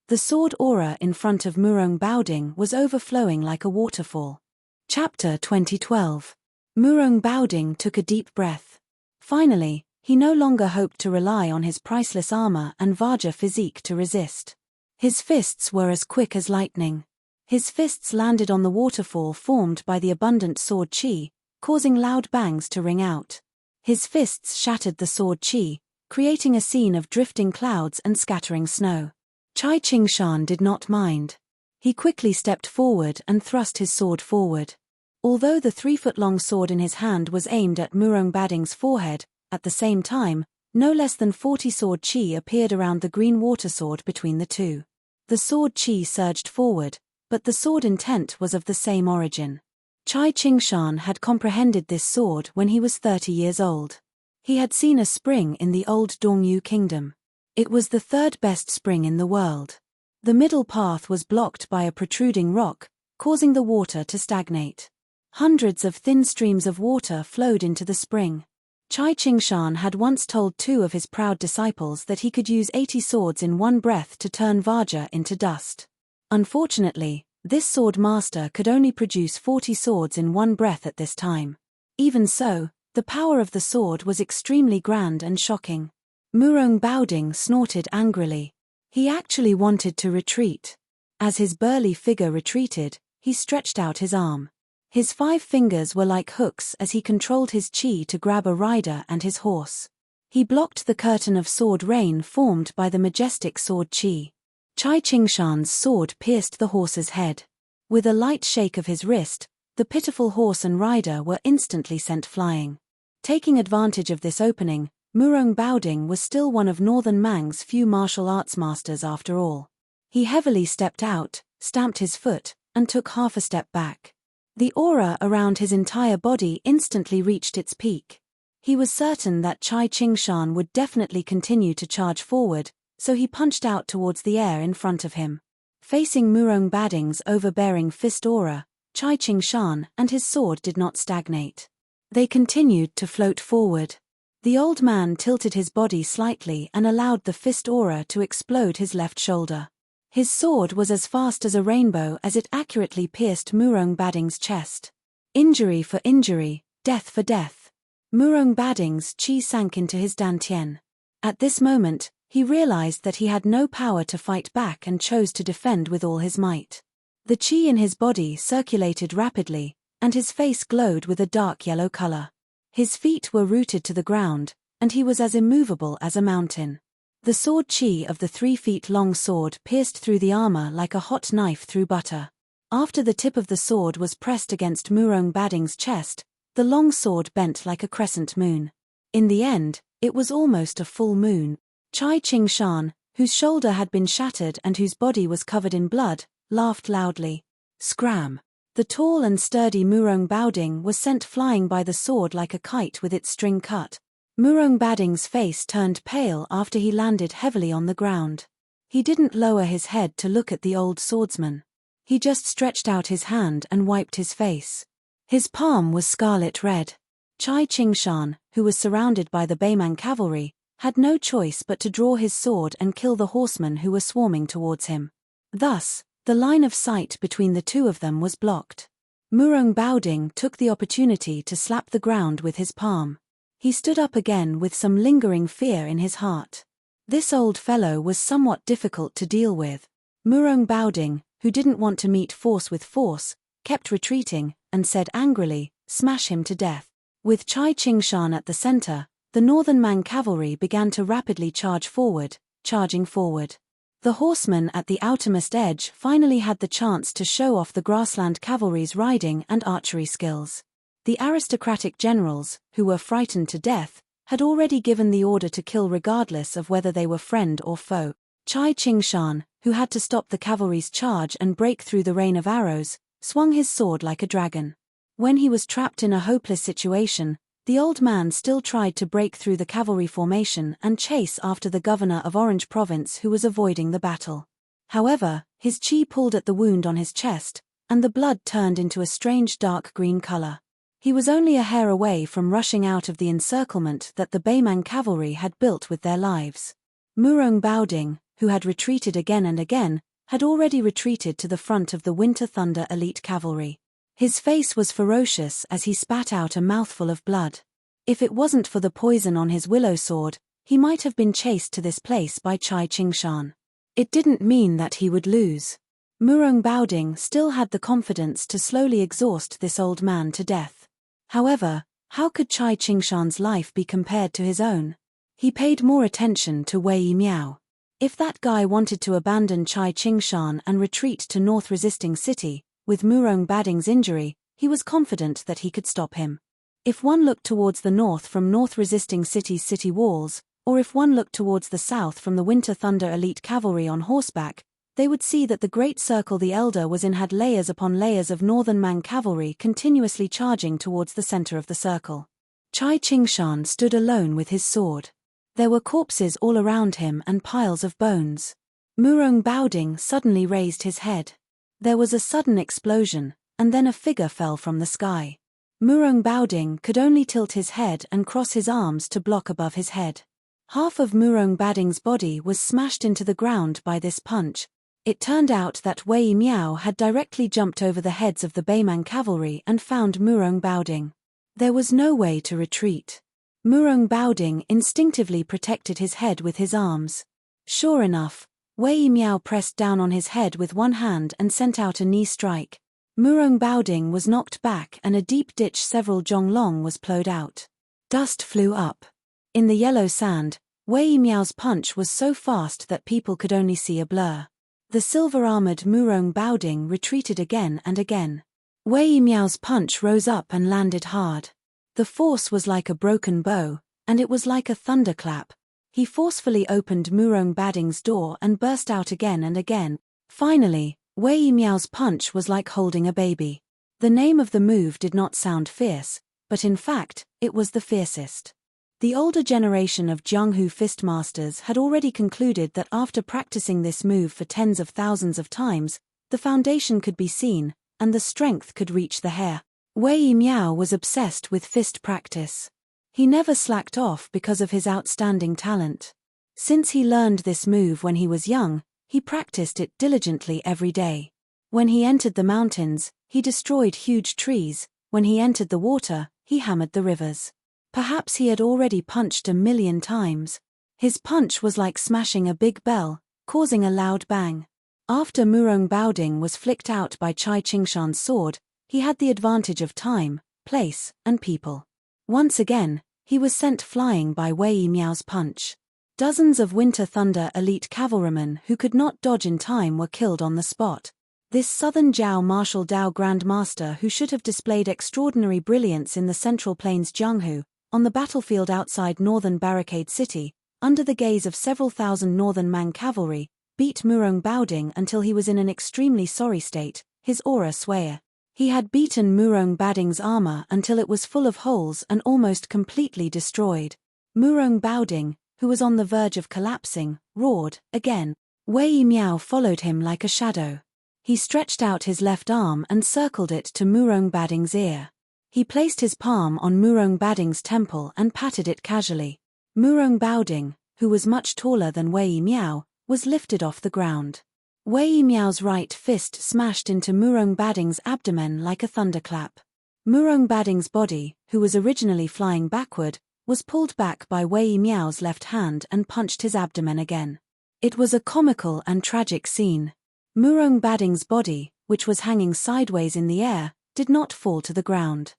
The sword aura in front of Murong Baoding was overflowing like a waterfall. Chapter 2012. Murong Baoding took a deep breath. Finally, he no longer hoped to rely on his priceless armor and Vajra physique to resist. His fists were as quick as lightning. His fists landed on the waterfall formed by the abundant sword chi, causing loud bangs to ring out. His fists shattered the sword chi, creating a scene of drifting clouds and scattering snow. Chai Qingshan did not mind. He quickly stepped forward and thrust his sword forward. Although the 3-foot-long sword in his hand was aimed at Murong Baoding's forehead, at the same time, no less than 40 sword chi appeared around the green water sword between the two. The sword chi surged forward, but the sword intent was of the same origin. Chai Qingshan had comprehended this sword when he was 30 years old. He had seen a spring in the old Dongyu kingdom. It was the third best spring in the world. The middle path was blocked by a protruding rock, causing the water to stagnate. Hundreds of thin streams of water flowed into the spring. Chai Qingshan had once told 2 of his proud disciples that he could use 80 swords in one breath to turn Vajra into dust. Unfortunately, this sword master could only produce 40 swords in one breath at this time. Even so, the power of the sword was extremely grand and shocking. Murong Baoding snorted angrily. He actually wanted to retreat. As his burly figure retreated, he stretched out his arm. His 5 fingers were like hooks as he controlled his chi to grab a rider and his horse. He blocked the curtain of sword rain formed by the majestic sword chi. Chai Qingshan's sword pierced the horse's head. With a light shake of his wrist, the pitiful horse and rider were instantly sent flying. Taking advantage of this opening, Murong Baoding was still one of Northern Mang's few martial arts masters after all. He heavily stepped out, stamped his foot, and took half a step back. The aura around his entire body instantly reached its peak. He was certain that Chai Qingshan would definitely continue to charge forward, so he punched out towards the air in front of him. Facing Murong Baoding's overbearing fist aura, Chai Qingshan and his sword did not stagnate. They continued to float forward. The old man tilted his body slightly and allowed the fist aura to explode his left shoulder. His sword was as fast as a rainbow as it accurately pierced Murong Baoding's chest. Injury for injury, death for death. Murong Baoding's chi sank into his dantian. At this moment, he realized that he had no power to fight back and chose to defend with all his might. The chi in his body circulated rapidly, and his face glowed with a dark yellow color. His feet were rooted to the ground, and he was as immovable as a mountain. The sword chi of the 3-feet-long sword pierced through the armor like a hot knife through butter. After the tip of the sword was pressed against Murong Baoding's chest, the long sword bent like a crescent moon. In the end, it was almost a full moon. Chai Qingshan, whose shoulder had been shattered and whose body was covered in blood, laughed loudly. Scram! The tall and sturdy Murong Baoding was sent flying by the sword like a kite with its string cut. Murong Baoding's face turned pale after he landed heavily on the ground. He didn't lower his head to look at the old swordsman. He just stretched out his hand and wiped his face. His palm was scarlet red. Chai Qingshan, who was surrounded by the Beimang cavalry, had no choice but to draw his sword and kill the horsemen who were swarming towards him. Thus, the line of sight between the two of them was blocked. Murong Baoding took the opportunity to slap the ground with his palm. He stood up again with some lingering fear in his heart. This old fellow was somewhat difficult to deal with. Murong Baoding, who didn't want to meet force with force, kept retreating, and said angrily, "Smash him to death." With Chai Qingshan at the center, the Northern Mang cavalry began to rapidly charge forward, charging forward. The horsemen at the outermost edge finally had the chance to show off the grassland cavalry's riding and archery skills. The aristocratic generals, who were frightened to death, had already given the order to kill regardless of whether they were friend or foe. Chai Qingshan, who had to stop the cavalry's charge and break through the rain of arrows, swung his sword like a dragon. When he was trapped in a hopeless situation, the old man still tried to break through the cavalry formation and chase after the governor of Orange Province who was avoiding the battle. However, his chi pulled at the wound on his chest, and the blood turned into a strange dark green color. He was only a hair away from rushing out of the encirclement that the Beimang cavalry had built with their lives. Murong Baoding, who had retreated again and again, had already retreated to the front of the Winter Thunder elite cavalry. His face was ferocious as he spat out a mouthful of blood. If it wasn't for the poison on his willow sword, he might have been chased to this place by Chai Qingshan. It didn't mean that he would lose. Murong Baoding still had the confidence to slowly exhaust this old man to death. However, how could Chai Qingshan's life be compared to his own? He paid more attention to Wei Miao. If that guy wanted to abandon Chai Qingshan and retreat to North Resisting City, with Murong Baoding's injury, he was confident that he could stop him. If one looked towards the north from North Resisting City's city walls, or if one looked towards the south from the Winter Thunder elite cavalry on horseback, they would see that the Great Circle the Elder was in had layers upon layers of Northern Mang cavalry continuously charging towards the center of the circle. Chai Qingshan stood alone with his sword. There were corpses all around him and piles of bones. Murong Baoding suddenly raised his head. There was a sudden explosion, and then a figure fell from the sky. Murong Baoding could only tilt his head and cross his arms to block above his head. Half of Murong Baoding's body was smashed into the ground by this punch. It turned out that Wei Miao had directly jumped over the heads of the Beimang cavalry and found Murong Baoding. There was no way to retreat. Murong Baoding instinctively protected his head with his arms. Sure enough, Wei Miao pressed down on his head with one hand and sent out a knee strike. Murong Baoding was knocked back and a deep ditch several zhonglong was plowed out. Dust flew up. In the yellow sand, Wei Miao's punch was so fast that people could only see a blur. The silver-armored Murong Baoding retreated again and again. Wei Miao's punch rose up and landed hard. The force was like a broken bow, and it was like a thunderclap. He forcefully opened Murong Baoding's door and burst out again and again. Finally, Wei Miao's punch was like holding a baby. The name of the move did not sound fierce, but in fact, it was the fiercest. The older generation of Jianghu fistmasters had already concluded that after practicing this move for tens of thousands of times, the foundation could be seen, and the strength could reach the hair. Wei Miao was obsessed with fist practice. He never slacked off because of his outstanding talent. Since he learned this move when he was young, he practiced it diligently every day. When he entered the mountains, he destroyed huge trees. When he entered the water, he hammered the rivers. Perhaps he had already punched 1,000,000 times. His punch was like smashing a big bell, causing a loud bang. After Murong Baoding was flicked out by Chai Qingshan's sword, he had the advantage of time, place, and people. Once again, he was sent flying by Wei Miao's punch. Dozens of Winter Thunder elite cavalrymen who could not dodge in time were killed on the spot. This southern Jiao Martial Dao Grandmaster, who should have displayed extraordinary brilliance in the Central Plains Jianghu, on the battlefield outside northern Barricade City, under the gaze of several thousand northern Mang cavalry, beat Murong Baoding until he was in an extremely sorry state, his aura swaying. He had beaten Murong Baoding's armor until it was full of holes and almost completely destroyed. Murong Baoding, who was on the verge of collapsing, roared again. Wei Miao followed him like a shadow. He stretched out his left arm and circled it to Murong Baoding's ear. He placed his palm on Murong Baoding's temple and patted it casually. Murong Baoding, who was much taller than Wei Miao, was lifted off the ground. Wei Miao's right fist smashed into Murong Baoding's abdomen like a thunderclap. Murong Baoding's body, who was originally flying backward, was pulled back by Wei Miao's left hand and punched his abdomen again. It was a comical and tragic scene. Murong Baoding's body, which was hanging sideways in the air, did not fall to the ground.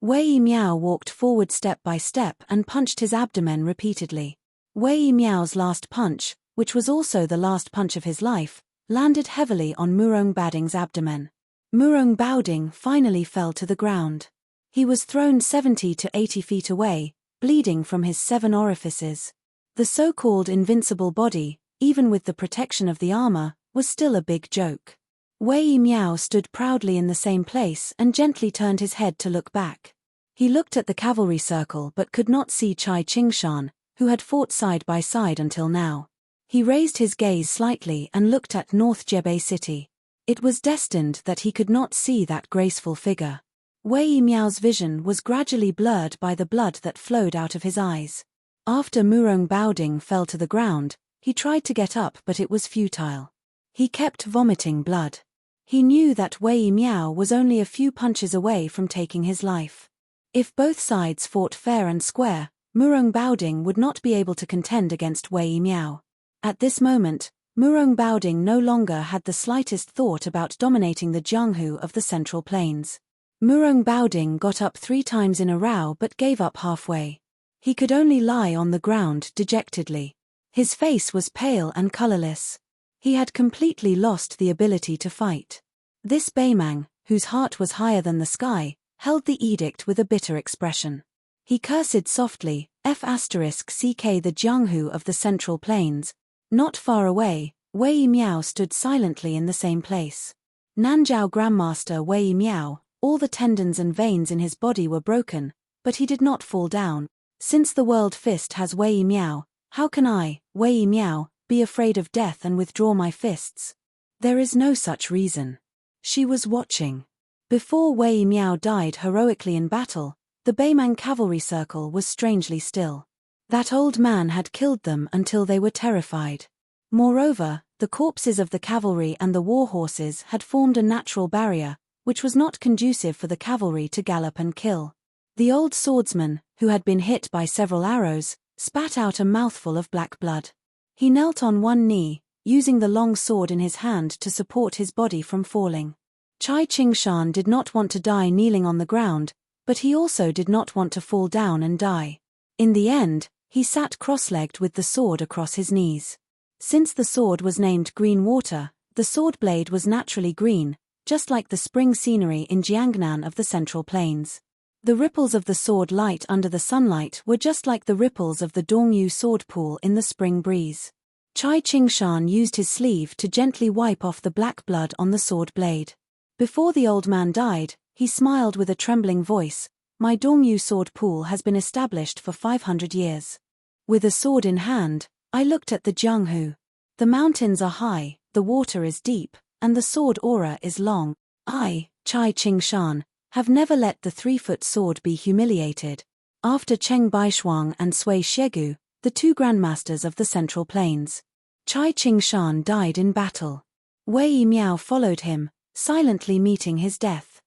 Wei Miao walked forward step by step and punched his abdomen repeatedly. Wei Miao's last punch, which was also the last punch of his life, landed heavily on Murong Baoding's abdomen. Murong Baoding finally fell to the ground. He was thrown 70 to 80 feet away, bleeding from his 7 orifices. The so-called invincible body, even with the protection of the armor, was still a big joke. Wei Miao stood proudly in the same place and gently turned his head to look back. He looked at the cavalry circle but could not see Chai Qingshan, who had fought side by side until now. He raised his gaze slightly and looked at North Jebei City. It was destined that he could not see that graceful figure. Wei Miao's vision was gradually blurred by the blood that flowed out of his eyes. After Murong Baoding fell to the ground, he tried to get up but it was futile. He kept vomiting blood. He knew that Wei Miao was only a few punches away from taking his life. If both sides fought fair and square, Murong Baoding would not be able to contend against Wei Miao. At this moment, Murong Baoding no longer had the slightest thought about dominating the Jianghu of the Central Plains. Murong Baoding got up 3 times in a row but gave up halfway. He could only lie on the ground dejectedly. His face was pale and colorless. He had completely lost the ability to fight. This Beimang, whose heart was higher than the sky, held the edict with a bitter expression. He cursed softly, *ck the Jianghu of the Central Plains. Not far away, Wei Miao stood silently in the same place. Nanjiao Grandmaster Wei Miao, all the tendons and veins in his body were broken, but he did not fall down. Since the world fist has Wei Miao, how can I, Wei Miao, be afraid of death and withdraw my fists? There is no such reason. She was watching. Before Wei Miao died heroically in battle, the Beimang cavalry circle was strangely still. That old man had killed them until they were terrified. Moreover, the corpses of the cavalry and the war horses had formed a natural barrier, which was not conducive for the cavalry to gallop and kill. The old swordsman, who had been hit by several arrows, spat out a mouthful of black blood. He knelt on one knee, using the long sword in his hand to support his body from falling. Chai Qingshan did not want to die kneeling on the ground, but he also did not want to fall down and die. In the end, he sat cross-legged with the sword across his knees. Since the sword was named Green Water, the sword blade was naturally green, just like the spring scenery in Jiangnan of the Central Plains. The ripples of the sword light under the sunlight were just like the ripples of the Dongyu sword pool in the spring breeze. Chai Qingshan used his sleeve to gently wipe off the black blood on the sword blade. Before the old man died, he smiled with a trembling voice, "My Dongyu sword pool has been established for 500 years. With a sword in hand, I looked at the Jianghu. The mountains are high, the water is deep, and the sword aura is long. I, Chai Qingshan, have never let the 3-foot sword be humiliated." After Cheng Baishuang and Sui Shegu, the 2 grandmasters of the Central Plains, Chai Qingshan died in battle. Wei Miao followed him, silently meeting his death.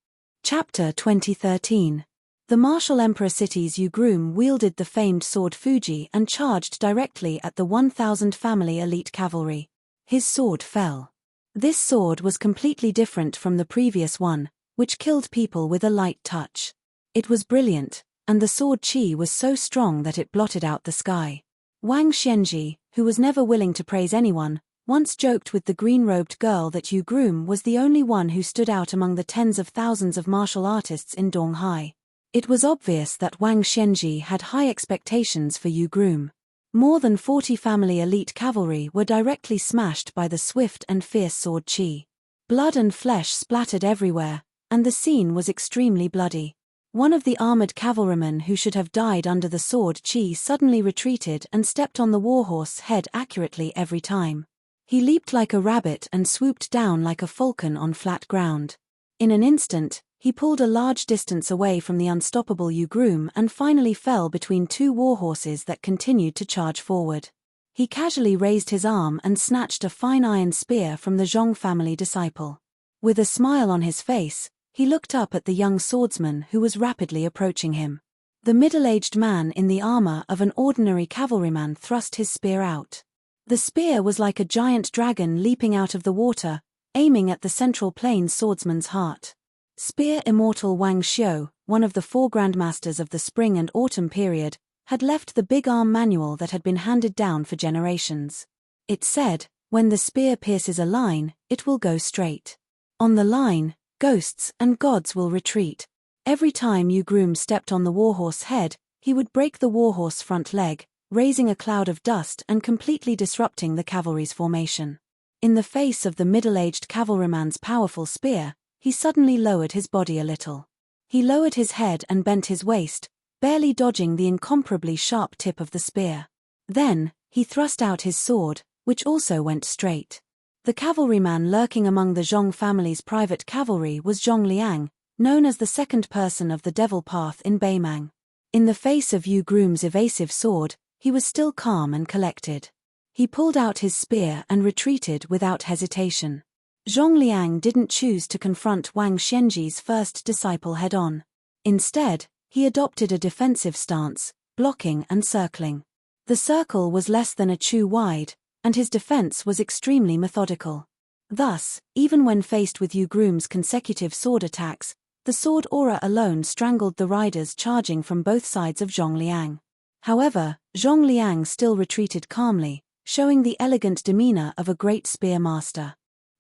Chapter 2013. The martial emperor city's Yu wielded the famed sword Fuji and charged directly at the 1,000 family elite cavalry. His sword fell. This sword was completely different from the previous one, which killed people with a light touch. It was brilliant, and the sword chi was so strong that it blotted out the sky. Wang Xianji, who was never willing to praise anyone, once joked with the green-robed girl that Yu was the only one who stood out among the tens of thousands of martial artists in Donghai. It was obvious that Wang Xianji had high expectations for Yu. More than 40 family elite cavalry were directly smashed by the swift and fierce sword chi. Blood and flesh splattered everywhere, and the scene was extremely bloody. One of the armored cavalrymen who should have died under the sword chi suddenly retreated and stepped on the warhorse head accurately every time. He leaped like a rabbit and swooped down like a falcon on flat ground. In an instant, he pulled a large distance away from the unstoppable Yu and finally fell between 2 warhorses that continued to charge forward. He casually raised his arm and snatched a fine iron spear from the Zhong family disciple. With a smile on his face, he looked up at the young swordsman who was rapidly approaching him. The middle-aged man in the armor of an ordinary cavalryman thrust his spear out. The spear was like a giant dragon leaping out of the water, aiming at the Central Plains swordsman's heart. Spear immortal Wang Xiu, one of the 4 grandmasters of the spring and autumn period, had left the big arm manual that had been handed down for generations. It said, "When the spear pierces a line, it will go straight. On the line, ghosts and gods will retreat." Every time Yu stepped on the warhorse head, he would break the warhorse front leg, raising a cloud of dust and completely disrupting the cavalry's formation. In the face of the middle-aged cavalryman's powerful spear, he suddenly lowered his body a little. He lowered his head and bent his waist, barely dodging the incomparably sharp tip of the spear. Then, he thrust out his sword, which also went straight. The cavalryman lurking among the Zhong family's private cavalry was Zhong Liang, known as the second person of the Devil Path in Beimang. In the face of Yu evasive sword, he was still calm and collected. He pulled out his spear and retreated without hesitation. Zhong Liang didn't choose to confront Wang Xianji's first disciple head-on. Instead, he adopted a defensive stance, blocking and circling. The circle was less than a chu wide, and his defense was extremely methodical. Thus, even when faced with Yu consecutive sword attacks, the sword aura alone strangled the riders charging from both sides of Zhong Liang. However, Zhong Liang still retreated calmly, showing the elegant demeanor of a great spear master.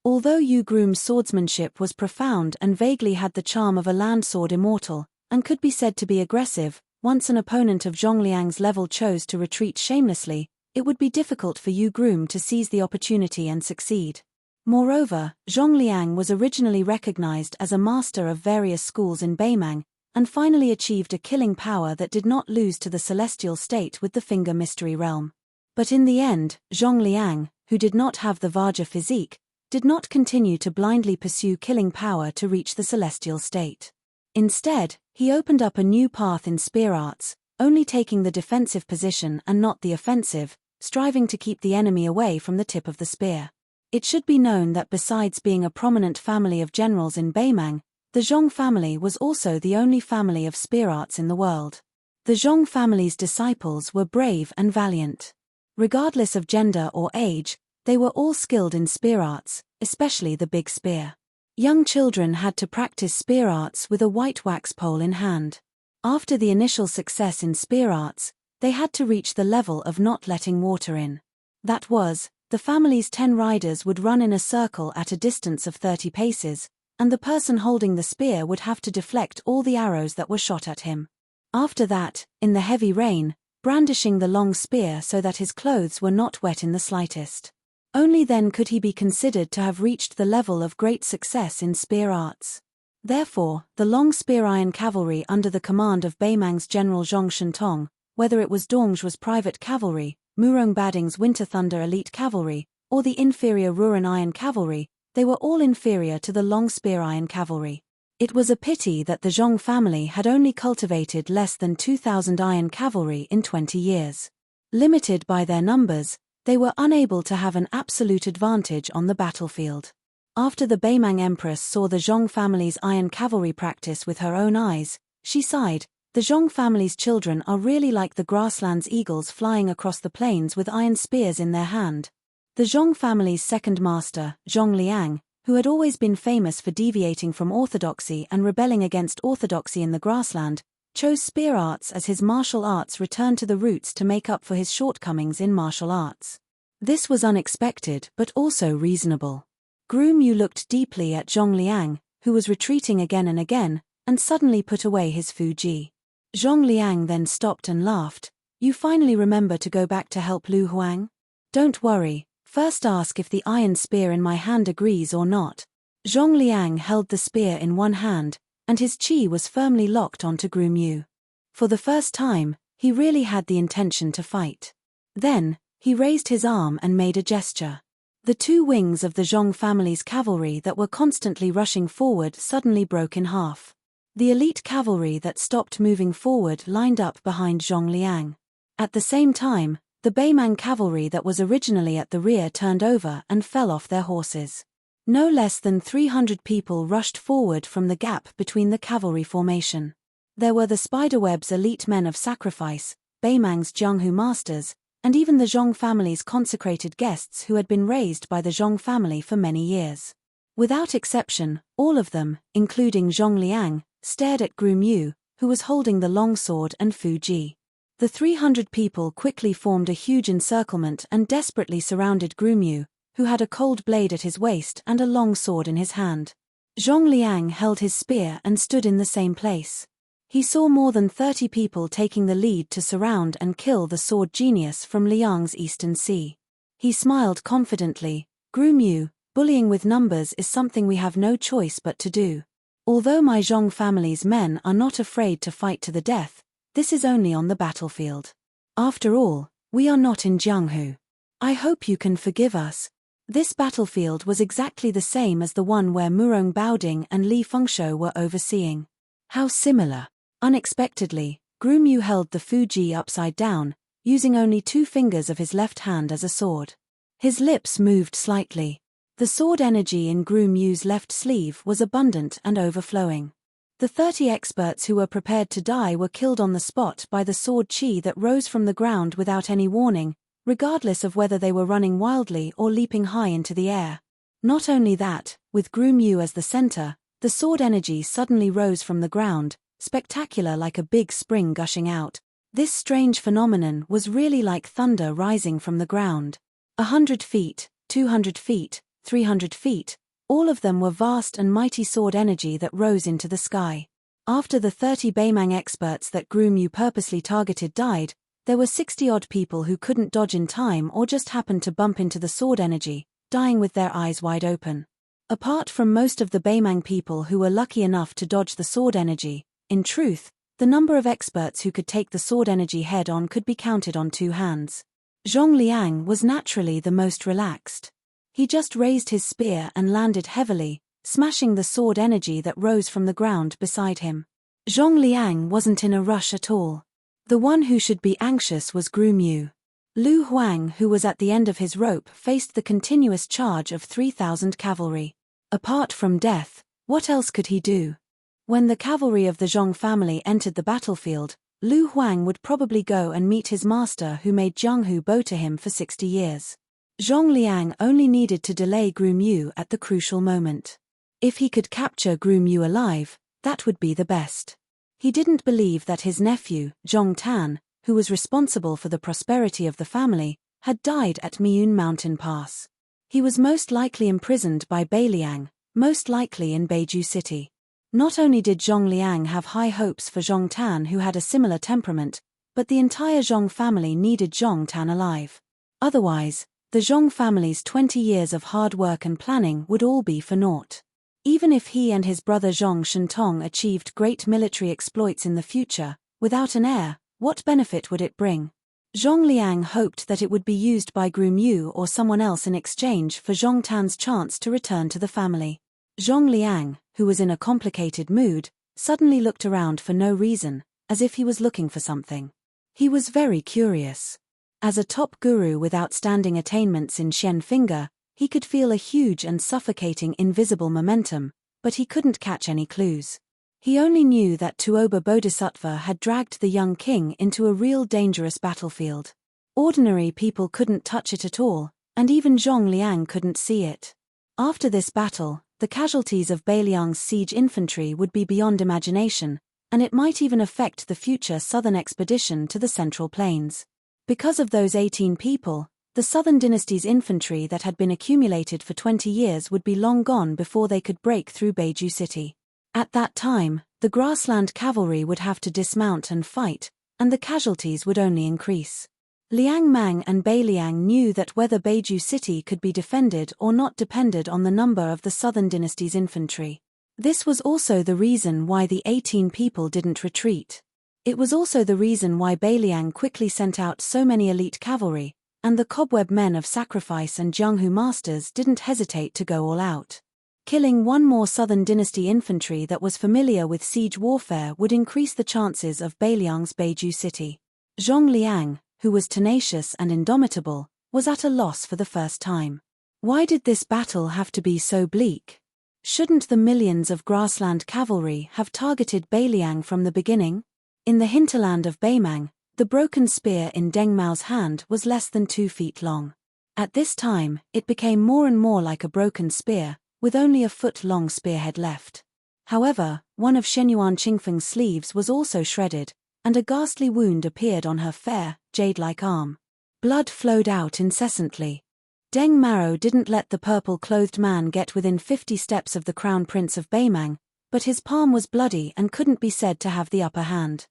Although Yu swordsmanship was profound and vaguely had the charm of a land sword immortal, and could be said to be aggressive, once an opponent of Zhong Liang's level chose to retreat shamelessly, it would be difficult for Yu to seize the opportunity and succeed. Moreover, Zhong Liang was originally recognized as a master of various schools in Beimang, and finally achieved a killing power that did not lose to the celestial state with the finger mystery realm. But in the end, Zhong Liang, who did not have the Vajra physique, did not continue to blindly pursue killing power to reach the celestial state. Instead, he opened up a new path in spear arts, only taking the defensive position and not the offensive, striving to keep the enemy away from the tip of the spear. It should be known that besides being a prominent family of generals in Beimang, the Zhong family was also the only family of spear arts in the world. The Zhong family's disciples were brave and valiant. Regardless of gender or age, they were all skilled in spear arts, especially the big spear. Young children had to practice spear arts with a white wax pole in hand. After the initial success in spear arts, they had to reach the level of not letting water in. That was, the family's 10 riders would run in a circle at a distance of 30 paces, and the person holding the spear would have to deflect all the arrows that were shot at him. After that, in the heavy rain, brandishing the long spear so that his clothes were not wet in the slightest. Only then could he be considered to have reached the level of great success in spear arts. Therefore, the long spear iron cavalry under the command of Beimang's general Zhong Shentong, whether it was Dongzhu's private cavalry, Murong Bading's Winter Thunder elite cavalry, or the inferior Ruran iron cavalry, they were all inferior to the long spear iron cavalry. It was a pity that the Zhong family had only cultivated less than 2,000 iron cavalry in 20 years. Limited by their numbers, they were unable to have an absolute advantage on the battlefield. After the Beimang Empress saw the Zhong family's iron cavalry practice with her own eyes, she sighed, "The Zhong family's children are really like the grassland's eagles flying across the plains with iron spears in their hand." The Zhong family's second master, Zhong Liang, who had always been famous for deviating from orthodoxy and rebelling against orthodoxy in the grassland, chose spear arts as his martial arts return to the roots to make up for his shortcomings in martial arts. This was unexpected but also reasonable. Groom Yu looked deeply at Zhong Liang, who was retreating again and again, and suddenly put away his Fuji. Zhong Liang then stopped and laughed. "You finally remember to go back to help Lu Huang? Don't worry, first ask if the iron spear in my hand agrees or not." Zhong Liang held the spear in one hand, and his chi was firmly locked onto Groom Yu. For the first time, he really had the intention to fight. Then, he raised his arm and made a gesture. The 2 wings of the Zhong family's cavalry that were constantly rushing forward suddenly broke in half. The elite cavalry that stopped moving forward lined up behind Zhong Liang. At the same time, the Beimang cavalry that was originally at the rear turned over and fell off their horses. No less than 300 people rushed forward from the gap between the cavalry formation. There were the Spiderweb's elite men of sacrifice, Beimang's Jianghu masters, and even the Zhong family's consecrated guests who had been raised by the Zhong family for many years. Without exception, all of them, including Zhong Liang, stared at Groom Yu, who was holding the long sword and Fuji. The 300 people quickly formed a huge encirclement and desperately surrounded Groom Yu, who had a cold blade at his waist and a long sword in his hand. Zhong Liang held his spear and stood in the same place. He saw more than 30 people taking the lead to surround and kill the sword genius from Liang's Eastern Sea. He smiled confidently. "Groom Yu, bullying with numbers is something we have no choice but to do. Although my Zhong family's men are not afraid to fight to the death, this is only on the battlefield. After all, we are not in Jianghu. I hope you can forgive us." This battlefield was exactly the same as the one where Murong Baoding and Li Fengshou were overseeing. How similar. Unexpectedly, Groom Yu held the Fuji upside down, using only 2 fingers of his left hand as a sword. His lips moved slightly. The sword energy in Groom Yu's left sleeve was abundant and overflowing. The 30 experts who were prepared to die were killed on the spot by the sword chi that rose from the ground without any warning, regardless of whether they were running wildly or leaping high into the air. Not only that, with Groom Yu as the center, the sword energy suddenly rose from the ground, spectacular like a big spring gushing out. This strange phenomenon was really like thunder rising from the ground. 100 feet, 200 feet, 300 feet, all of them were vast and mighty sword energy that rose into the sky. After the 30 Beimang experts that Groom Yu purposely targeted died, there were 60-odd people who couldn't dodge in time or just happened to bump into the sword energy, dying with their eyes wide open. Apart from most of the Beimang people who were lucky enough to dodge the sword energy, In truth, the number of experts who could take the sword energy head-on could be counted on two hands. Zhong Liang was naturally the most relaxed. He just raised his spear and landed heavily, smashing the sword energy that rose from the ground beside him. Zhong Liang wasn't in a rush at all. The one who should be anxious was Groom Yu. Lu Huang, who was at the end of his rope, faced the continuous charge of 3,000 cavalry. Apart from death, what else could he do? When the cavalry of the Zhong family entered the battlefield, Lu Huang would probably go and meet his master who made Jianghu bow to him for 60 years. Zhong Liang only needed to delay Groom Yu at the crucial moment. If he could capture Groom Yu alive, that would be the best. He didn't believe that his nephew, Zhong Tan, who was responsible for the prosperity of the family, had died at Miyun Mountain Pass. He was most likely imprisoned by Beiliang, most likely in Beiju City. Not only did Zhong Liang have high hopes for Zhong Tan, who had a similar temperament, but the entire Zhong family needed Zhong Tan alive. Otherwise, the Zhong family's 20 years of hard work and planning would all be for naught. Even if he and his brother Zhong Shentong achieved great military exploits in the future, without an heir, what benefit would it bring? Zhong Liang hoped that it would be used by Groom Yu or someone else in exchange for Zhong Tan's chance to return to the family. Zhong Liang, who was in a complicated mood, suddenly looked around for no reason, as if he was looking for something. He was very curious. As a top guru with outstanding attainments in Shen Finger, he could feel a huge and suffocating invisible momentum, but he couldn't catch any clues. He only knew that Tuoba Bodhisattva had dragged the young king into a real dangerous battlefield. Ordinary people couldn't touch it at all, and even Zhong Liang couldn't see it. After this battle, the casualties of Beiliang's siege infantry would be beyond imagination, and it might even affect the future southern expedition to the Central Plains. Because of those 18 people, the Southern Dynasty's infantry that had been accumulated for 20 years would be long gone before they could break through Beiju City. At that time, the grassland cavalry would have to dismount and fight, and the casualties would only increase. Liang Mang and Beiliang knew that whether Beiju City could be defended or not depended on the number of the Southern Dynasty's infantry. This was also the reason why the 18 people didn't retreat. It was also the reason why Beiliang quickly sent out so many elite cavalry, and the cobweb men of sacrifice and Jianghu masters didn't hesitate to go all out. Killing one more Southern Dynasty infantry that was familiar with siege warfare would increase the chances of Beiliang's Beiju City. Zhong Liang, who was tenacious and indomitable, was at a loss for the first time. Why did this battle have to be so bleak? Shouldn't the millions of grassland cavalry have targeted Beiliang from the beginning? In the hinterland of Beimang, the broken spear in Deng Mao's hand was less than 2 feet long. At this time, it became more and more like a broken spear, with only a foot-long spearhead left. However, one of Shenyuan Qingfeng's sleeves was also shredded, and a ghastly wound appeared on her fair, jade-like arm. Blood flowed out incessantly. Deng Mao didn't let the purple-clothed man get within 50 steps of the Crown Prince of Beimang, but his palm was bloody and couldn't be said to have the upper hand.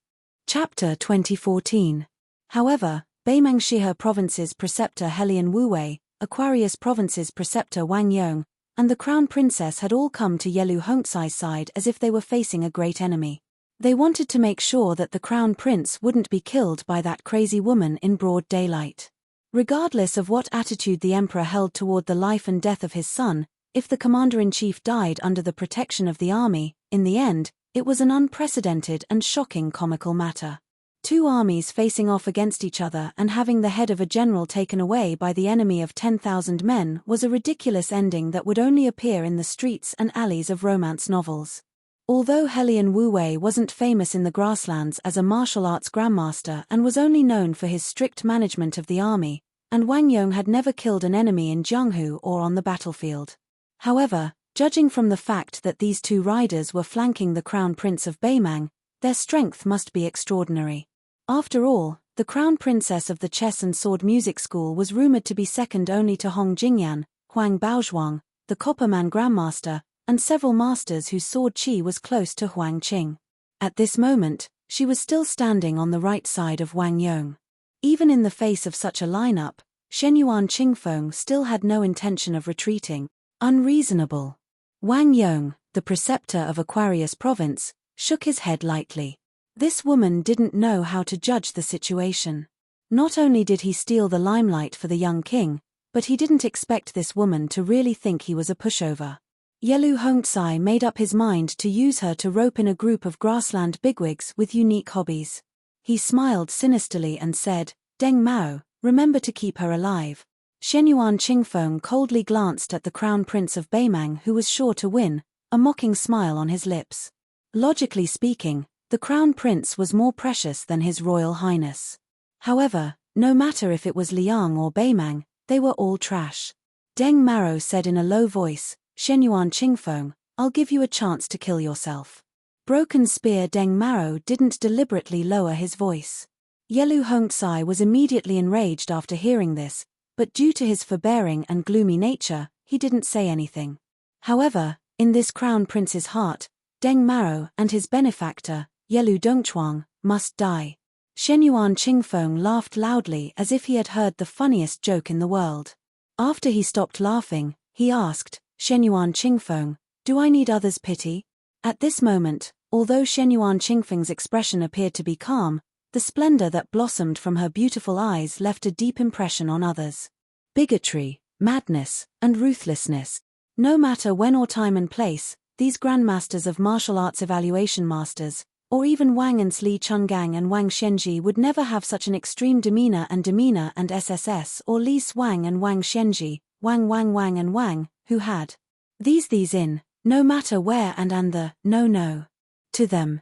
Chapter 2014. However, Beimang Shihe Province's preceptor Helian Wuwei, Aquarius Province's preceptor Wang Yong, and the Crown Princess had all come to Yelu Hongzai's side as if they were facing a great enemy. They wanted to make sure that the Crown Prince wouldn't be killed by that crazy woman in broad daylight. Regardless of what attitude the Emperor held toward the life and death of his son, if the Commander-in-Chief died under the protection of the army, in the end, it was an unprecedented and shocking comical matter. 2 armies facing off against each other and having the head of a general taken away by the enemy of 10,000 men was a ridiculous ending that would only appear in the streets and alleys of romance novels. Although Helian Wuwei wasn't famous in the grasslands as a martial arts grandmaster and was only known for his strict management of the army, and Wang Yong had never killed an enemy in Jianghu or on the battlefield. However, judging from the fact that these 2 riders were flanking the Crown Prince of Beimang, their strength must be extraordinary. After all, the Crown Princess of the Chess and Sword Music School was rumored to be second only to Hong Jingyan, Huang Baozhuang, the Copperman Grandmaster, and several masters whose sword chi was close to Huang Qing. At this moment, she was still standing on the right side of Wang Yong. Even in the face of such a lineup, Shenyuan Qingfeng still had no intention of retreating. Unreasonable. Wang Yong, the preceptor of Aquarius Province, shook his head lightly. This woman didn't know how to judge the situation. Not only did he steal the limelight for the young king, but he didn't expect this woman to really think he was a pushover. Yelu Hongzai made up his mind to use her to rope in a group of grassland bigwigs with unique hobbies. He smiled sinisterly and said, "Deng Mao, remember to keep her alive." Shenyuan Qingfeng coldly glanced at the crown prince of Beimang, who was sure to win, a mocking smile on his lips. Logically speaking, the crown prince was more precious than his royal highness. However, no matter if it was Liang or Beimang, they were all trash. Deng Maro said in a low voice, "Shenyuan Qingfeng, I'll give you a chance to kill yourself." Broken Spear Deng Maro didn't deliberately lower his voice. Yelu Hongzai was immediately enraged after hearing this, but due to his forbearing and gloomy nature, he didn't say anything. However, in this crown prince's heart, Deng Maro and his benefactor, Yelu Dongchuang, must die. Shenyuan Qingfeng laughed loudly as if he had heard the funniest joke in the world. After he stopped laughing, he asked, "Shenyuan Qingfeng, do I need others' pity?" At this moment, although Shenyuan Qingfeng's expression appeared to be calm, the splendor that blossomed from her beautiful eyes left a deep impression on others. Bigotry, madness, and ruthlessness. No matter when or time and place, these grandmasters of martial arts evaluation masters, or even Wang and Li Chungang and Wang Xianji would never have such an extreme demeanor and SSS or Li Swang and Wang Xianji, Wang and Wang, who had these in, no matter where and the, no. To them.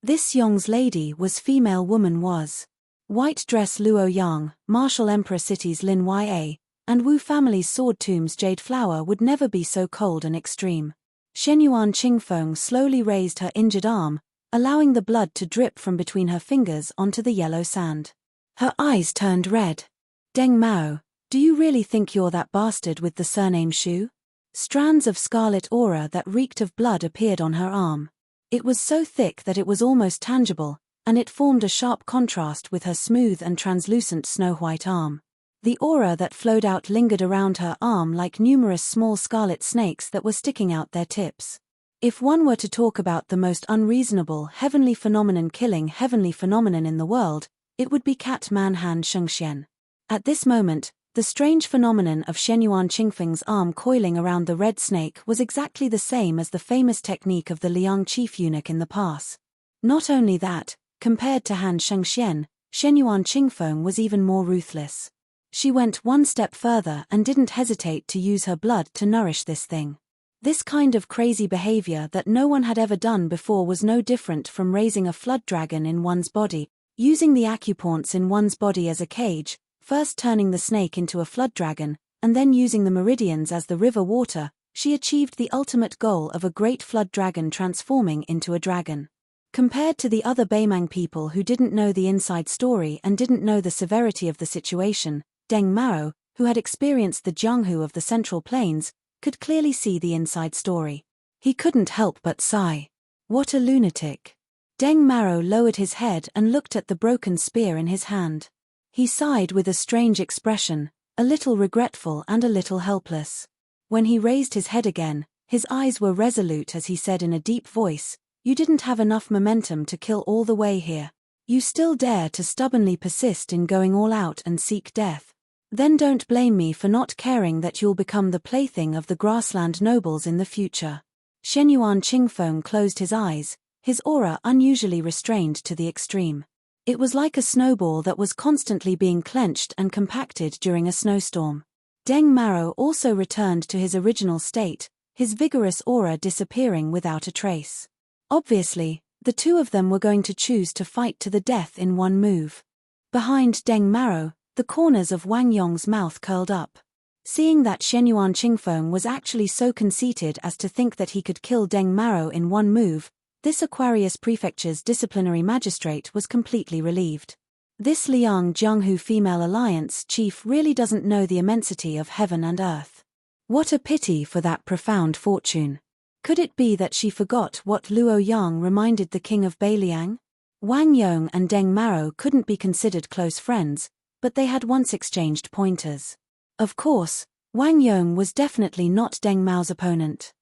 This Yong's lady was female woman was. White dress Luo Yang, martial emperor cities Lin Ya, and Wu family's sword tombs Jade Flower would never be so cold and extreme. Shenyuan Qingfeng slowly raised her injured arm, allowing the blood to drip from between her fingers onto the yellow sand. Her eyes turned red. "Deng Mao, do you really think you're that bastard with the surname Shu?" Strands of scarlet aura that reeked of blood appeared on her arm. It was so thick that it was almost tangible, and it formed a sharp contrast with her smooth and translucent snow-white arm. The aura that flowed out lingered around her arm like numerous small scarlet snakes that were sticking out their tips. If one were to talk about the most unreasonable heavenly phenomenon killing heavenly phenomenon in the world, it would be Cat Man Han Shengxian. At this moment, the strange phenomenon of Shenyuan Qingfeng's arm coiling around the red snake was exactly the same as the famous technique of the Liang chief eunuch in the past. Not only that, compared to Han Shengxian, Shenyuan Qingfeng was even more ruthless. She went one step further and didn't hesitate to use her blood to nourish this thing. This kind of crazy behavior that no one had ever done before was no different from raising a flood dragon in one's body, using the acupoints in one's body as a cage, first turning the snake into a flood dragon, and then using the meridians as the river water. She achieved the ultimate goal of a great flood dragon transforming into a dragon. Compared to the other Beimang people who didn't know the inside story and didn't know the severity of the situation, Deng Mao, who had experienced the Jianghu of the Central Plains, could clearly see the inside story. He couldn't help but sigh. What a lunatic. Deng Mao lowered his head and looked at the broken spear in his hand. He sighed with a strange expression, a little regretful and a little helpless. When he raised his head again, his eyes were resolute as he said in a deep voice, "You didn't have enough momentum to kill all the way here. You still dare to stubbornly persist in going all out and seek death. Then don't blame me for not caring that you'll become the plaything of the grassland nobles in the future." Shenyuan Qingfeng closed his eyes, his aura unusually restrained to the extreme. It was like a snowball that was constantly being clenched and compacted during a snowstorm. Deng Mao also returned to his original state, his vigorous aura disappearing without a trace. Obviously, the two of them were going to choose to fight to the death in one move. Behind Deng Mao, the corners of Wang Yong's mouth curled up. Seeing that Shenyuan Qingfeng was actually so conceited as to think that he could kill Deng Mao in one move, this Aquarius Prefecture's disciplinary magistrate was completely relieved. This Liang Jianghu female alliance chief really doesn't know the immensity of heaven and earth. What a pity for that profound fortune. Could it be that she forgot what Luo Yang reminded the king of Beiliang? Wang Yong and Deng Mao couldn't be considered close friends, but they had once exchanged pointers. Of course, Wang Yong was definitely not Deng Mao's opponent.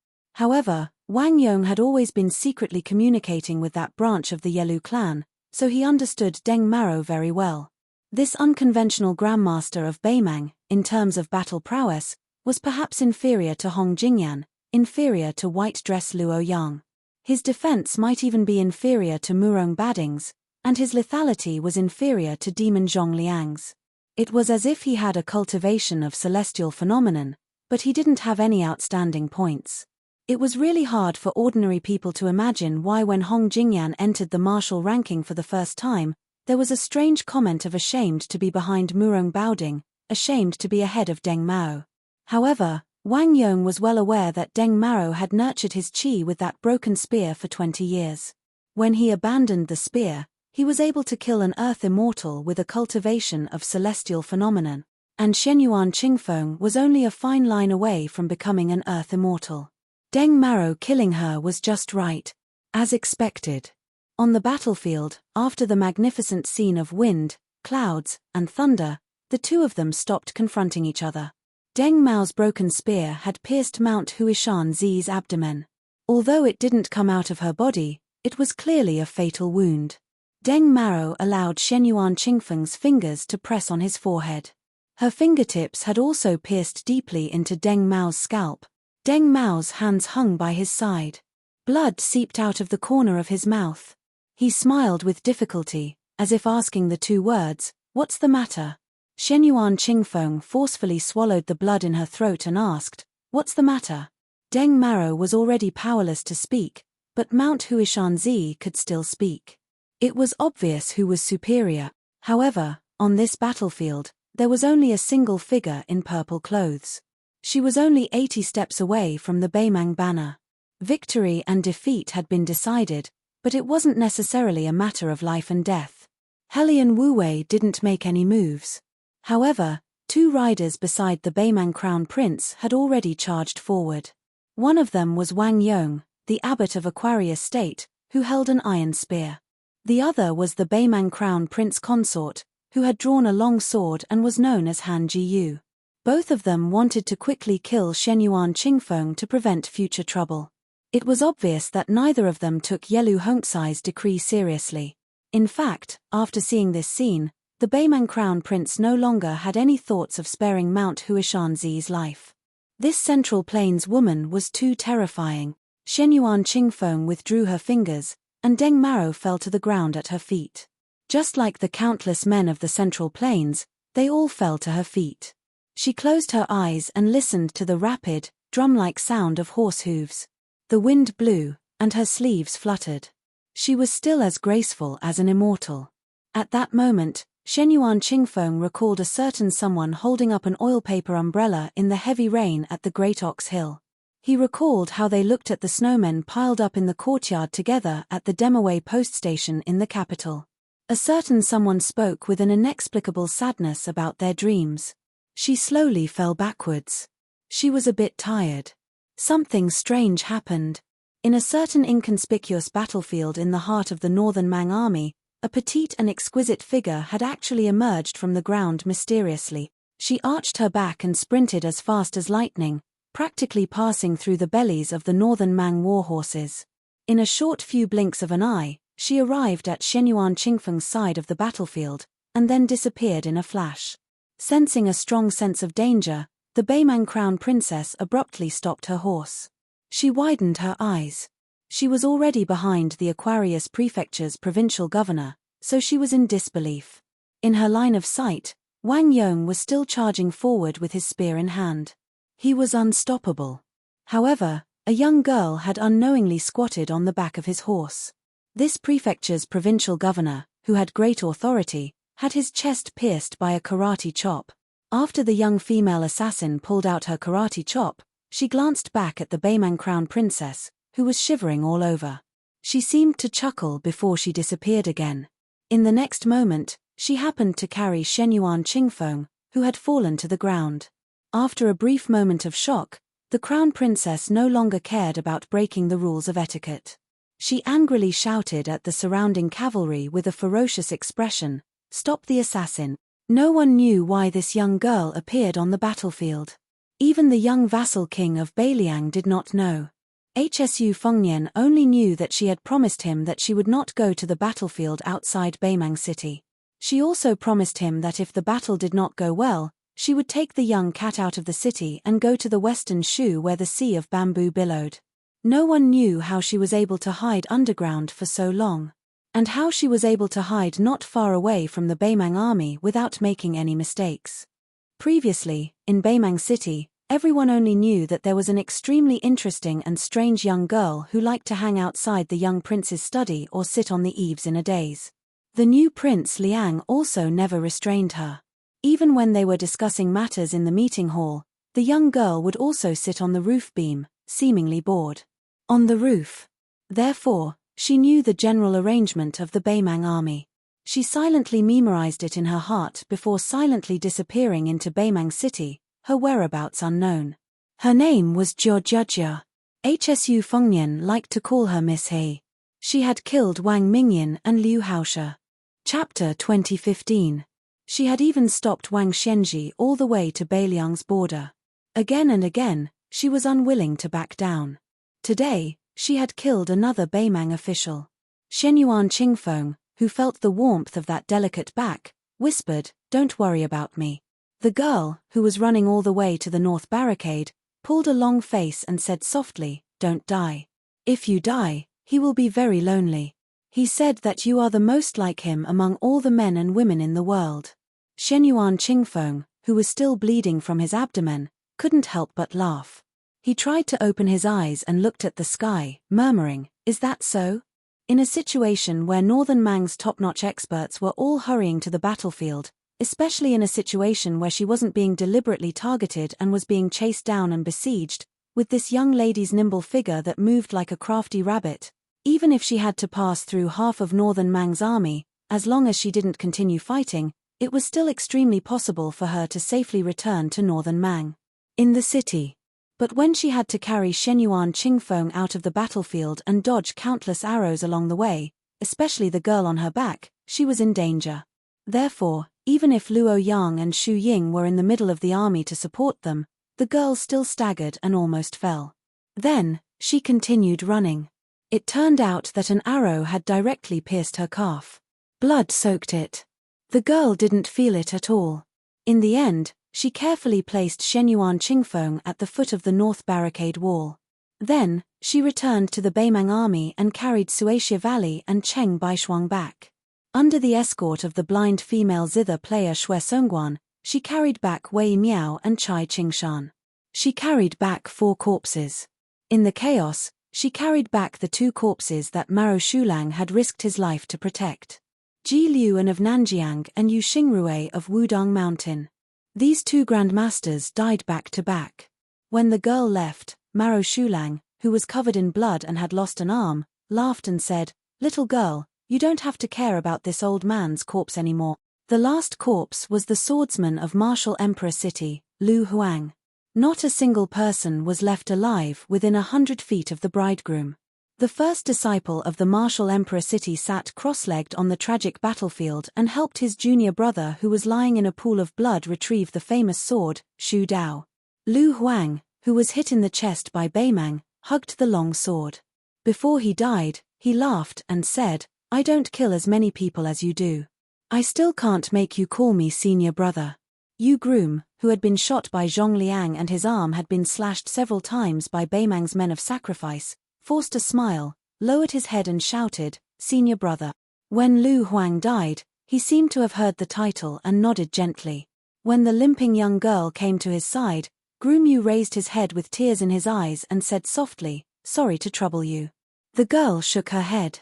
However, Wang Yong had always been secretly communicating with that branch of the Yelu clan, so he understood Deng Maro very well. This unconventional grandmaster of Beimang, in terms of battle prowess, was perhaps inferior to Hong Jingyan, inferior to white dress Luo Yang. His defense might even be inferior to Murong Bading's, and his lethality was inferior to Demon Zhong Liang's. It was as if he had a cultivation of celestial phenomenon, but he didn't have any outstanding points. It was really hard for ordinary people to imagine why when Hong Jingyan entered the martial ranking for the first time, there was a strange comment of ashamed to be behind Murong Baoding, ashamed to be ahead of Deng Mao. However, Wang Yong was well aware that Deng Maro had nurtured his qi with that broken spear for 20 years. When he abandoned the spear, he was able to kill an earth immortal with a cultivation of celestial phenomenon, and Shenyuan Qingfeng was only a fine line away from becoming an earth immortal. Deng Maro killing her was just right. As expected. On the battlefield, after the magnificent scene of wind, clouds, and thunder, the two of them stopped confronting each other. Deng Mao's broken spear had pierced Mount Huishan Zi's abdomen. Although it didn't come out of her body, it was clearly a fatal wound. Deng Maro allowed Shenyuan Qingfeng's fingers to press on his forehead. Her fingertips had also pierced deeply into Deng Mao's scalp. Deng Mao's hands hung by his side. Blood seeped out of the corner of his mouth. He smiled with difficulty, as if asking the two words, "What's the matter?" Shenyuan Qingfeng forcefully swallowed the blood in her throat and asked, "What's the matter?" Deng Maro was already powerless to speak, but Mount Huishan Zi could still speak. It was obvious who was superior. However, on this battlefield, there was only a single figure in purple clothes. She was only 80 steps away from the Beimang banner. Victory and defeat had been decided, but it wasn't necessarily a matter of life and death. Helian Wu-wei didn't make any moves. However, two riders beside the Beimang Crown Prince had already charged forward. One of them was Wang Yong, the abbot of Aquarius State, who held an iron spear. The other was the Beimang Crown Prince Consort, who had drawn a long sword and was known as Han Jiyu. Both of them wanted to quickly kill Shenyuan Qingfeng to prevent future trouble. It was obvious that neither of them took Yelu Hongzai's decree seriously. In fact, after seeing this scene, the Beimang Crown Prince no longer had any thoughts of sparing Mount Huishan Zi's life. This Central Plains woman was too terrifying. Shenyuan Qingfeng withdrew her fingers, and Deng Maro fell to the ground at her feet. Just like the countless men of the Central Plains, they all fell to her feet. She closed her eyes and listened to the rapid, drum-like sound of horse hooves. The wind blew, and her sleeves fluttered. She was still as graceful as an immortal. At that moment, Shenyuan Qingfeng recalled a certain someone holding up an oil paper umbrella in the heavy rain at the Great Ox Hill. He recalled how they looked at the snowmen piled up in the courtyard together at the Demaway post station in the capital. A certain someone spoke with an inexplicable sadness about their dreams. She slowly fell backwards. She was a bit tired. Something strange happened. In a certain inconspicuous battlefield in the heart of the Northern Mang army, a petite and exquisite figure had actually emerged from the ground mysteriously. She arched her back and sprinted as fast as lightning, practically passing through the bellies of the Northern Mang war horses. In a short few blinks of an eye, she arrived at Shenyuan Qingfeng's side of the battlefield, and then disappeared in a flash. Sensing a strong sense of danger, the Beimang Crown Princess abruptly stopped her horse. She widened her eyes. She was already behind the Aquarius Prefecture's provincial governor, so she was in disbelief. In her line of sight, Wang Yong was still charging forward with his spear in hand. He was unstoppable. However, a young girl had unknowingly squatted on the back of his horse. This prefecture's provincial governor, who had great authority, had his chest pierced by a karate chop. After the young female assassin pulled out her karate chop, she glanced back at the Beimang Crown Princess, who was shivering all over. She seemed to chuckle before she disappeared again. In the next moment, she happened to carry Shenyuan Qingfeng, who had fallen to the ground. After a brief moment of shock, the Crown Princess no longer cared about breaking the rules of etiquette. She angrily shouted at the surrounding cavalry with a ferocious expression, "Stop the assassin." No one knew why this young girl appeared on the battlefield. Even the young vassal king of Beiliang did not know. Hsu Fengnian only knew that she had promised him that she would not go to the battlefield outside Beimang City. She also promised him that if the battle did not go well, she would take the young cat out of the city and go to the western Shu where the sea of bamboo billowed. No one knew how she was able to hide underground for so long, and how she was able to hide not far away from the Beimang army without making any mistakes. Previously, in Beimang City, everyone only knew that there was an extremely interesting and strange young girl who liked to hang outside the young prince's study or sit on the eaves in a daze. The new Prince Liang also never restrained her. Even when they were discussing matters in the meeting hall, the young girl would also sit on the roof beam, seemingly bored. On the roof. Therefore, she knew the general arrangement of the Beimang army. She silently memorized it in her heart before silently disappearing into Beimang City, her whereabouts unknown. Her name was Jiao. Hsu Fengnian liked to call her Miss He. She had killed Wang Mingyan and Liu Haoshe. Chapter 2015. She had even stopped Wang Xianji all the way to Beiliang's border. Again and again, she was unwilling to back down. Today, she had killed another Beimang official. Shenyuan Qingfeng, who felt the warmth of that delicate back, whispered, "Don't worry about me." The girl, who was running all the way to the north barricade, pulled a long face and said softly, "Don't die. If you die, he will be very lonely. He said that you are the most like him among all the men and women in the world." Shenyuan Qingfeng, who was still bleeding from his abdomen, couldn't help but laugh. He tried to open his eyes and looked at the sky, murmuring, "Is that so?" In a situation where Northern Mang's top-notch experts were all hurrying to the battlefield, especially in a situation where she wasn't being deliberately targeted and was being chased down and besieged, with this young lady's nimble figure that moved like a crafty rabbit, even if she had to pass through half of Northern Mang's army, as long as she didn't continue fighting, it was still extremely possible for her to safely return to Northern Mang. In the city. But when she had to carry Shenyuan Qingfeng out of the battlefield and dodge countless arrows along the way, especially the girl on her back, she was in danger. Therefore, even if Luo Yang and Xu Ying were in the middle of the army to support them, the girl still staggered and almost fell. Then, she continued running. It turned out that an arrow had directly pierced her calf. Blood soaked it. The girl didn't feel it at all. In the end, she carefully placed Shenyuan Qingfeng at the foot of the north barricade wall. Then, she returned to the Beimang army and carried Suaxia Valley and Cheng Baishuang back. Under the escort of the blind female zither player Xue Songguan, she carried back Wei Miao and Chai Qingshan. She carried back 4 corpses. In the chaos, she carried back the 2 corpses that Maro Shulang had risked his life to protect. Ji Liuan of Nanjiang and Yu Xingrui of Wudong Mountain. These 2 grandmasters died back to back. When the girl left, Maro Shulang, who was covered in blood and had lost an arm, laughed and said, "Little girl, you don't have to care about this old man's corpse anymore." The last corpse was the swordsman of Martial Emperor City, Lu Huang. Not a single person was left alive within 100 feet of the bridegroom. The first disciple of the Martial Emperor City sat cross-legged on the tragic battlefield and helped his junior brother who was lying in a pool of blood retrieve the famous sword, Shu Dao. Lu Huang, who was hit in the chest by Beimang, hugged the long sword. Before he died, he laughed and said, "I don't kill as many people as you do. I still can't make you call me senior brother." Yu Groom, who had been shot by Zhong Liang and his arm had been slashed several times by Beimang's men of sacrifice, forced a smile, lowered his head and shouted, "Senior brother." When Lu Huang died, he seemed to have heard the title and nodded gently. When the limping young girl came to his side, Groom Yu raised his head with tears in his eyes and said softly, "Sorry to trouble you." The girl shook her head.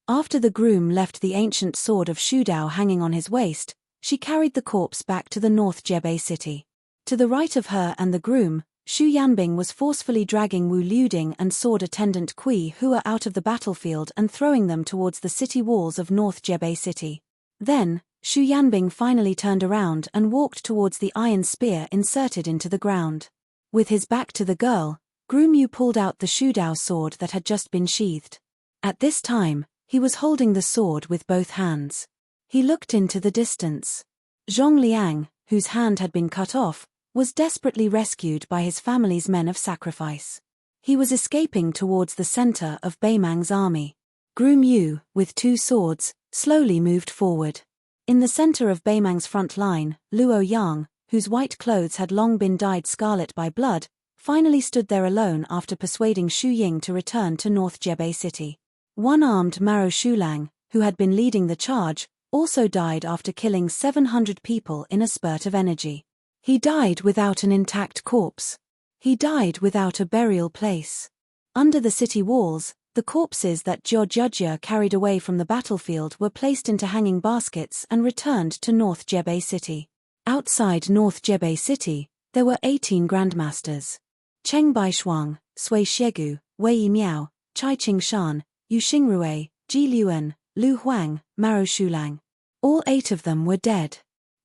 After the groom left the ancient sword of Shu Dao hanging on his waist, she carried the corpse back to the North Jebei city. To the right of her and the groom, Xu Yanbing was forcefully dragging Wu Liuding and sword attendant Kui Hua out of the battlefield and throwing them towards the city walls of North Jebei city. Then, Xu Yanbing finally turned around and walked towards the iron spear inserted into the ground. With his back to the girl, Groom Yu pulled out the Shu Dao sword that had just been sheathed. At this time, he was holding the sword with both hands. He looked into the distance. Zhong Liang, whose hand had been cut off, was desperately rescued by his family's men of sacrifice. He was escaping towards the center of Baimang's army. Groom Yu, with 2 swords, slowly moved forward. In the center of Baimang's front line, Luo Yang, whose white clothes had long been dyed scarlet by blood, finally stood there alone after persuading Xu Ying to return to North Jebei City. One-armed Maro Shulang, who had been leading the charge, also died after killing 700 people in a spurt of energy. He died without an intact corpse. He died without a burial place. Under the city walls, the corpses that Jiao Jia carried away from the battlefield were placed into hanging baskets and returned to North Jebei City. Outside North Jebei City, there were 18 grandmasters. Cheng Baishuang, Sui Xiegu, Wei Miao, Chai Qingshan, Yu Xingrui, Ji Liuan, Lu Huang, Maro Shulang. All 8 of them were dead.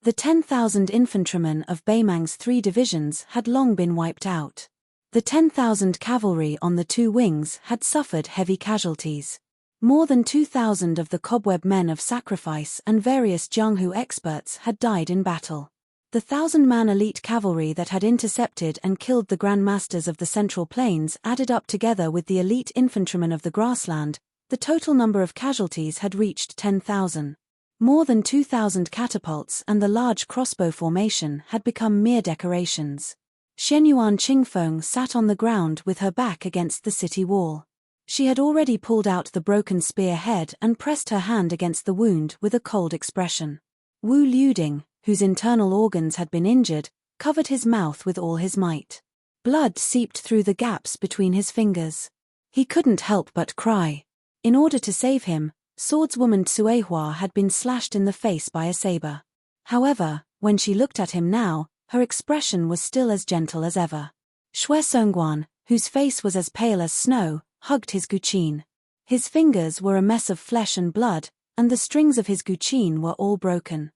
The 10,000 infantrymen of Baimang's 3 divisions had long been wiped out. The 10,000 cavalry on the 2 wings had suffered heavy casualties. More than 2,000 of the cobweb men of sacrifice and various Jianghu experts had died in battle. The 1,000-man elite cavalry that had intercepted and killed the grandmasters of the Central Plains added up together with the elite infantrymen of the grassland, the total number of casualties had reached 10,000. More than 2,000 catapults and the large crossbow formation had become mere decorations. Shenyuan Qingfeng sat on the ground with her back against the city wall. She had already pulled out the broken spear head and pressed her hand against the wound with a cold expression. Wu Liuding, whose internal organs had been injured, covered his mouth with all his might. Blood seeped through the gaps between his fingers. He couldn't help but cry. In order to save him, swordswoman Tsuehua had been slashed in the face by a saber. However, when she looked at him now, her expression was still as gentle as ever. Xue Songguan, whose face was as pale as snow, hugged his guqin. His fingers were a mess of flesh and blood, and the strings of his guqin were all broken.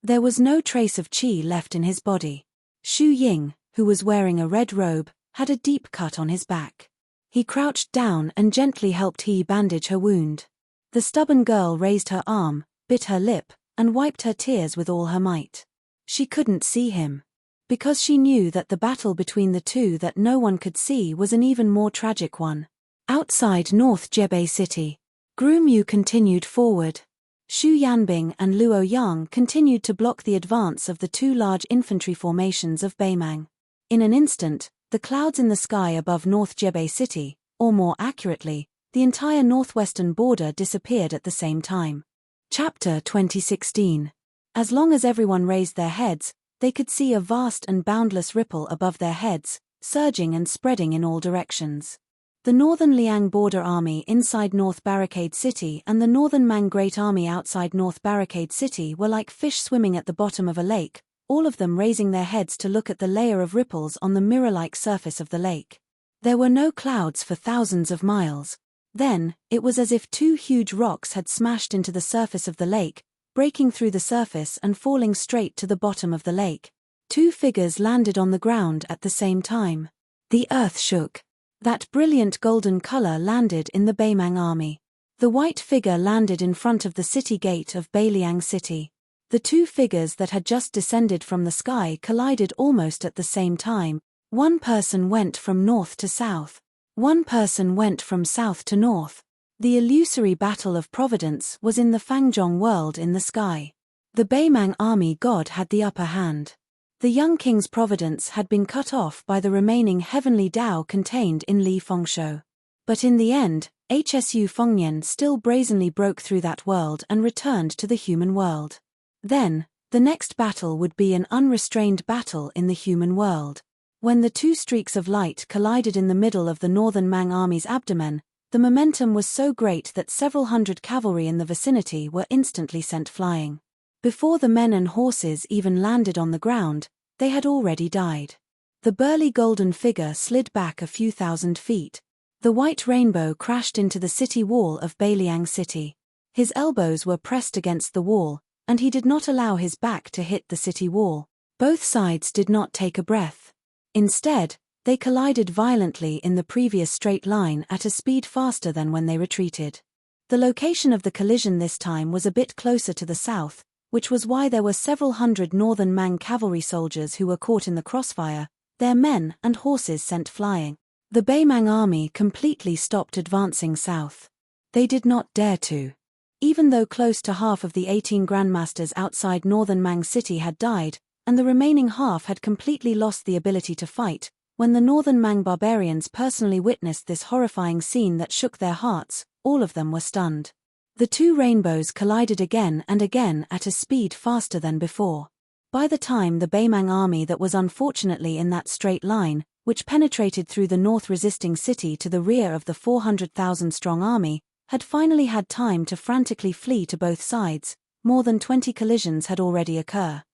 There was no trace of qi left in his body. Xu Ying, who was wearing a red robe, had a deep cut on his back. He crouched down and gently helped He bandage her wound. The stubborn girl raised her arm, bit her lip, and wiped her tears with all her might. She couldn't see him. Because she knew that the battle between the 2 that no one could see was an even more tragic one. Outside North Jebei City, Groom Yu continued forward. Xu Yanbing and Luo Yang continued to block the advance of the 2 large infantry formations of Baimang. In an instant, the clouds in the sky above North Jebei City, or more accurately, the entire northwestern border disappeared at the same time. Chapter 2016. As long as everyone raised their heads, they could see a vast and boundless ripple above their heads, surging and spreading in all directions. The Northern Liang Border Army inside North Barricade City and the Northern Mang Great Army outside North Barricade City were like fish swimming at the bottom of a lake, all of them raising their heads to look at the layer of ripples on the mirror-like surface of the lake. There were no clouds for thousands of miles. Then, it was as if 2 huge rocks had smashed into the surface of the lake, breaking through the surface and falling straight to the bottom of the lake. 2 figures landed on the ground at the same time. The earth shook. That brilliant golden color landed in the Baimang army. The white figure landed in front of the city gate of Beiliang City. The 2 figures that had just descended from the sky collided almost at the same time. One person went from north to south. One person went from south to north. The illusory battle of Providence was in the Fangjong world in the sky. The Baimang army god had the upper hand. The young king's providence had been cut off by the remaining heavenly Tao contained in Li Fengshou. But in the end, Hsu Fengnian still brazenly broke through that world and returned to the human world. Then, the next battle would be an unrestrained battle in the human world. When the 2 streaks of light collided in the middle of the Northern Mang army's abdomen, the momentum was so great that several hundred cavalry in the vicinity were instantly sent flying. Before the men and horses even landed on the ground, they had already died. The burly golden figure slid back a few thousand feet. The white rainbow crashed into the city wall of Beiliang City. His elbows were pressed against the wall, and he did not allow his back to hit the city wall. Both sides did not take a breath. Instead, they collided violently in the previous straight line at a speed faster than when they retreated. The location of the collision this time was a bit closer to the south, which was why there were several hundred Northern Mang cavalry soldiers who were caught in the crossfire, their men and horses sent flying. The Baimang army completely stopped advancing south. They did not dare to. Even though close to half of the 18 grandmasters outside northern Mang City had died, and the remaining half had completely lost the ability to fight, when the northern Mang barbarians personally witnessed this horrifying scene that shook their hearts, all of them were stunned. The two rainbows collided again and again at a speed faster than before. By the time the Baimang army that was unfortunately in that straight line, which penetrated through the north resisting city to the rear of the 400,000-strong army, had finally had time to frantically flee to both sides, more than 20 collisions had already occurred.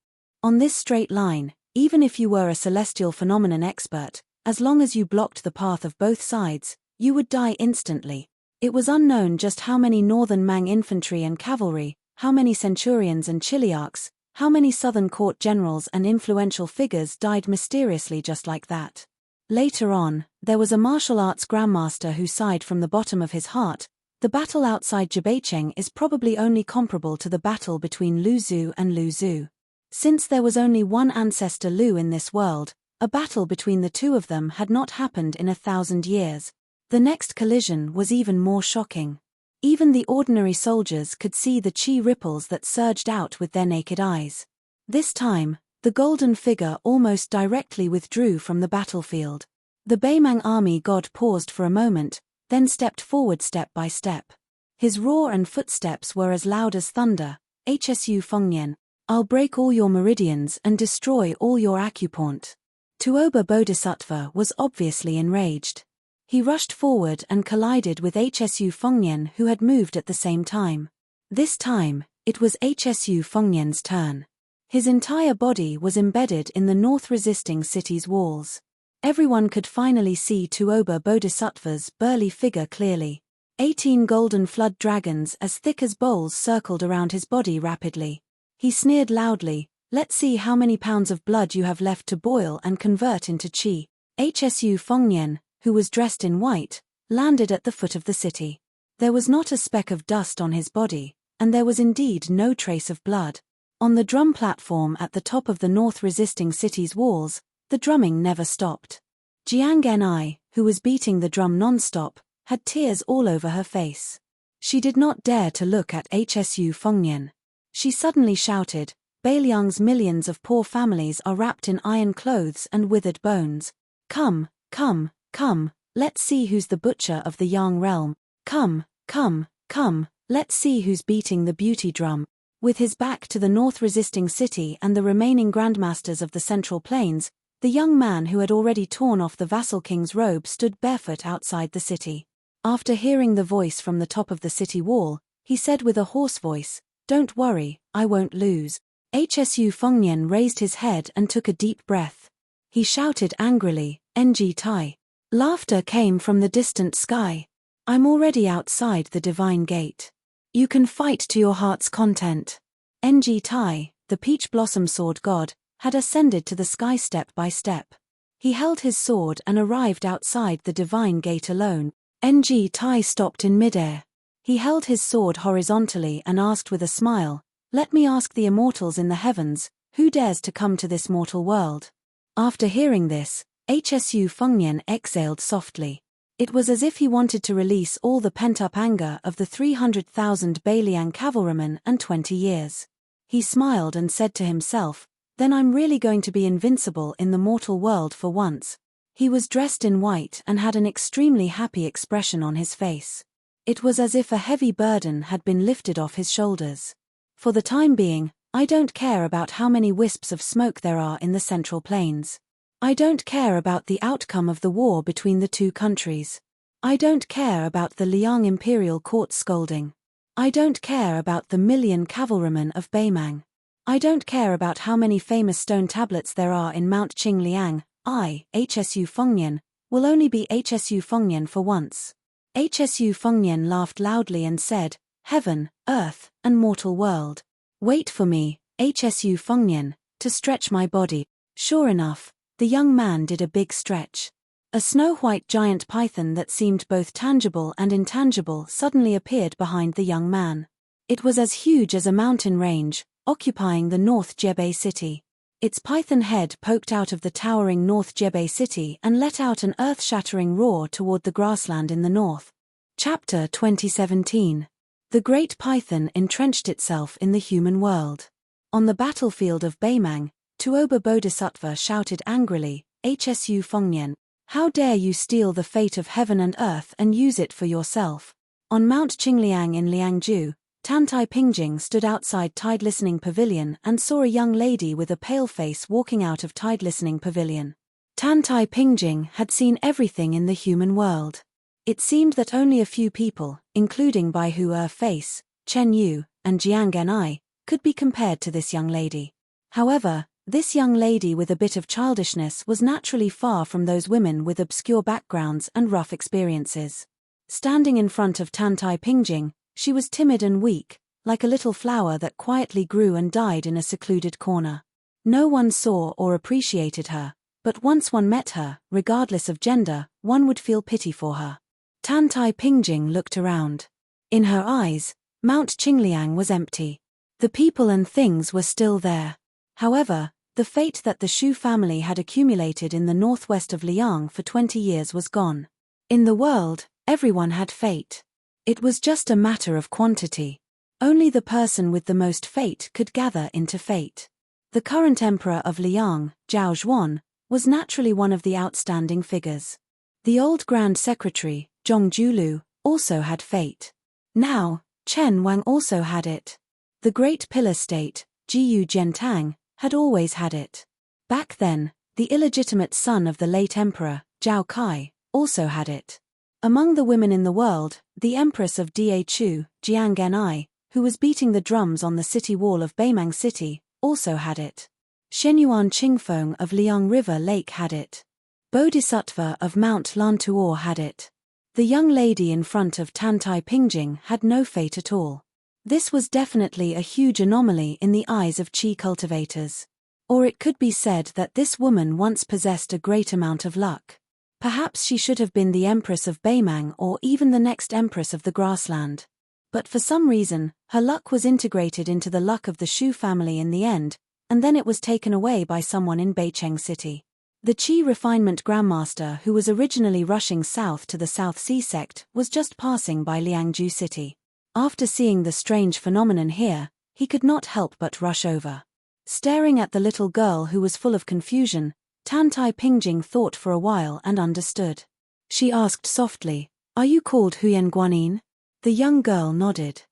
On this straight line, even if you were a celestial phenomenon expert, as long as you blocked the path of both sides, you would die instantly. It was unknown just how many northern Mang infantry and cavalry, how many centurions and chiliarchs, how many southern court generals and influential figures died mysteriously just like that. Later on, there was a martial arts grandmaster who sighed from the bottom of his heart. The battle outside Jebaicheng is probably only comparable to the battle between Lu Zhu and Lu Zhu. Since there was only one ancestor Lu in this world, a battle between the two of them had not happened in 1,000 years. The next collision was even more shocking. Even the ordinary soldiers could see the chi ripples that surged out with their naked eyes. This time, the golden figure almost directly withdrew from the battlefield. The Baimang army god paused for a moment, then stepped forward step by step. His roar and footsteps were as loud as thunder. Hsu Fengnian, I'll break all your meridians and destroy all your acupoint. Tuoba Bodhisattva was obviously enraged. He rushed forward and collided with Hsu Fengnian, who had moved at the same time. This time, it was Hsu Fengnian's turn. His entire body was embedded in the north-resisting city's walls. Everyone could finally see Tuoba Bodhisattva's burly figure clearly. 18 golden flood dragons as thick as bowls circled around his body rapidly. He sneered loudly, "Let's see how many pounds of blood you have left to boil and convert into chi." Hsu Fengnian, who was dressed in white, landed at the foot of the city. There was not a speck of dust on his body, and there was indeed no trace of blood. On the drum platform at the top of the north-resisting city's walls, the drumming never stopped. Jiang Ni, who was beating the drum non-stop, had tears all over her face. She did not dare to look at Hsu Fengnian. She suddenly shouted, "Bailiang's millions of poor families are wrapped in iron clothes and withered bones. Come, come, come, let's see who's the butcher of the Yang realm. Come, come, come, let's see who's beating the beauty drum." With his back to the north-resisting city and the remaining grandmasters of the Central Plains, the young man who had already torn off the vassal king's robe stood barefoot outside the city. After hearing the voice from the top of the city wall, he said with a hoarse voice, "Don't worry, I won't lose." Hsu Fengnian raised his head and took a deep breath. He shouted angrily, "Ng Tai." Laughter came from the distant sky. "I'm already outside the divine gate. You can fight to your heart's content." Ng Tai, the peach blossom sword god, had ascended to the sky step by step. He held his sword and arrived outside the divine gate alone. Ng Tai stopped in midair. He held his sword horizontally and asked with a smile, "Let me ask the immortals in the heavens, who dares to come to this mortal world?" After hearing this, Hsu Fengnian exhaled softly. It was as if he wanted to release all the pent-up anger of the 300,000 Bailiang cavalrymen and 20 years. He smiled and said to himself, "Then I'm really going to be invincible in the mortal world for once." He was dressed in white and had an extremely happy expression on his face. It was as if a heavy burden had been lifted off his shoulders. "For the time being, I don't care about how many wisps of smoke there are in the Central Plains. I don't care about the outcome of the war between the two countries. I don't care about the Liang imperial court scolding. I don't care about the million cavalrymen of Baimang. I don't care about how many famous stone tablets there are in Mount Qingliang. I, Hsu Fengnian, will only be Hsu Fengnian for once." Hsu Fengnian laughed loudly and said, "Heaven, earth, and mortal world. Wait for me, Hsu Fengnian, to stretch my body." Sure enough, the young man did a big stretch. A snow-white giant python that seemed both tangible and intangible suddenly appeared behind the young man. It was as huge as a mountain range, occupying the North Jebei city. Its python head poked out of the towering North Jebel city and let out an earth-shattering roar toward the grassland in the north. Chapter 2017. The Great Python entrenched itself in the human world. On the battlefield of Baimang, Tuoba Bodhisattva shouted angrily, "Hsu Fengnian, how dare you steal the fate of heaven and earth and use it for yourself?" On Mount Qingliang in Liangzhu, Tantai Pingjing stood outside Tide Listening Pavilion and saw a young lady with a pale face walking out of Tide Listening Pavilion. Tantai Pingjing had seen everything in the human world. It seemed that only a few people, including Bai Hu Face, Chen Yu, and Jiang Genai, could be compared to this young lady. However, this young lady with a bit of childishness was naturally far from those women with obscure backgrounds and rough experiences. Standing in front of Tantai Pingjing, she was timid and weak, like a little flower that quietly grew and died in a secluded corner. No one saw or appreciated her, but once one met her, regardless of gender, one would feel pity for her. Tantai Pingjing looked around. In her eyes, Mount Qingliang was empty. The people and things were still there. However, the fate that the Shu family had accumulated in the northwest of Liang for 20 years was gone. In the world, everyone had fate. It was just a matter of quantity. Only the person with the most fate could gather into fate. The current emperor of Liang, Zhao Zhuan, was naturally one of the outstanding figures. The old Grand Secretary, Zhong Julu, also had fate. Now, Chen Wang also had it. The Great Pillar State, Jiyu Zhentang, had always had it. Back then, the illegitimate son of the late emperor, Zhao Kai, also had it. Among the women in the world, the empress of Da Chu, Jiang Genai, who was beating the drums on the city wall of Baimang City, also had it. Shenyuan Qingfeng of Liang River Lake had it. Bodhisattva of Mount Lantuo had it. The young lady in front of Tantai Pingjing had no fate at all. This was definitely a huge anomaly in the eyes of Qi cultivators. Or it could be said that this woman once possessed a great amount of luck. Perhaps she should have been the Empress of Baimang or even the next Empress of the Grassland. But for some reason, her luck was integrated into the luck of the Shu family in the end, and then it was taken away by someone in Beicheng City. The Qi refinement grandmaster who was originally rushing south to the South Sea sect was just passing by Liangzhu City. After seeing the strange phenomenon here, he could not help but rush over. Staring at the little girl who was full of confusion, Tantai Pingjing thought for a while and understood. She asked softly, "Are you called Huyen Guanyin?" The young girl nodded.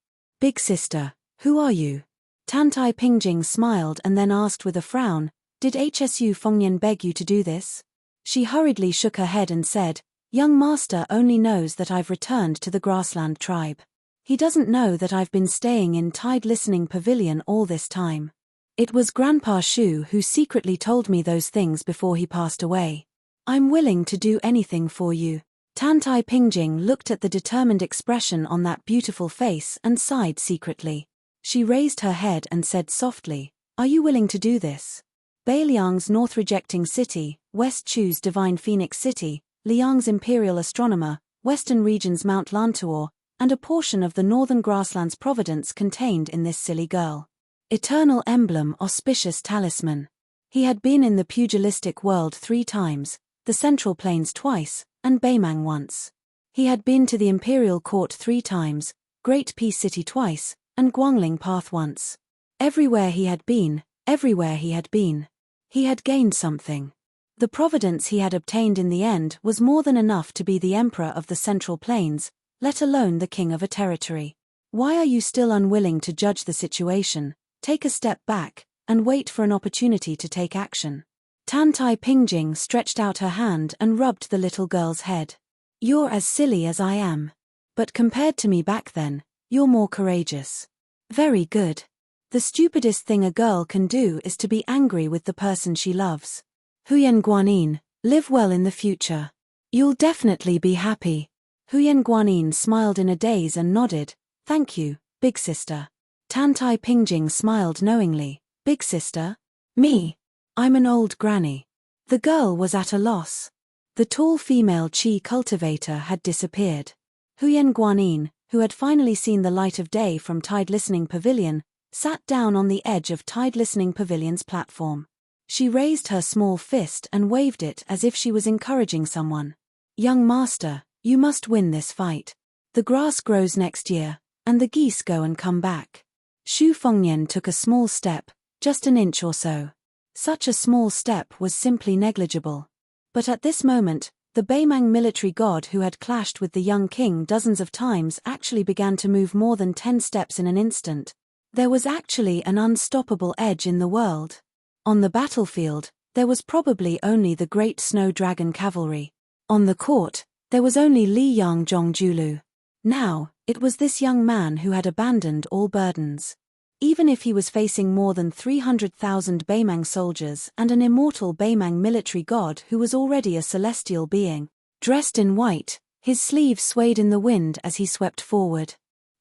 "Big sister, who are you?" Tantai Pingjing smiled and then asked with a frown, "Did Hsu Fengnian beg you to do this?" She hurriedly shook her head and said, "Young master only knows that I've returned to the Grassland tribe. He doesn't know that I've been staying in Tide Listening Pavilion all this time. It was Grandpa Shu who secretly told me those things before he passed away. I'm willing to do anything for you." Tantai Pingjing looked at the determined expression on that beautiful face and sighed secretly. She raised her head and said softly, "Are you willing to do this?" Beiliang's North Rejecting City, West Chu's Divine Phoenix City, Liang's Imperial Astronomer, Western Region's Mount Lantuo, and a portion of the Northern Grasslands Providence contained in this silly girl. Eternal emblem, auspicious talisman. He had been in the pugilistic world 3 times, the Central Plains twice, and Baimang once. He had been to the Imperial Court 3 times, Great Peace City twice, and Guangling Path once. Everywhere he had been, he had gained something. The providence he had obtained in the end was more than enough to be the emperor of the Central Plains, let alone the king of a territory. Why are you still unwilling to judge the situation, take a step back, and wait for an opportunity to take action? Tantai Pingjing stretched out her hand and rubbed the little girl's head. "You're as silly as I am. But compared to me back then, you're more courageous." "Very good. The stupidest thing a girl can do is to be angry with the person she loves. Huyen Guanyin, live well in the future. You'll definitely be happy." Huyen Guanyin smiled in a daze and nodded, "Thank you, big sister." Tantai Pingjing smiled knowingly. "Big sister? Me? I'm an old granny." The girl was at a loss. The tall female Qi cultivator had disappeared. Huyen Guanyin, who had finally seen the light of day from Tide Listening Pavilion, sat down on the edge of Tide Listening Pavilion's platform. She raised her small fist and waved it as if she was encouraging someone. Young master, you must win this fight. The grass grows next year, and the geese go and come back. Xu Fengnian took a small step, just an inch or so. Such a small step was simply negligible. But at this moment, the Beimang military god who had clashed with the young king dozens of times actually began to move more than 10 steps in an instant. There was actually an unstoppable edge in the world. On the battlefield, there was probably only the great snow dragon cavalry. On the court, there was only Li Yang Zhongjulu. Now, it was this young man who had abandoned all burdens. Even if he was facing more than 300,000 Beimang soldiers and an immortal Beimang military god who was already a celestial being, dressed in white, his sleeves swayed in the wind as he swept forward.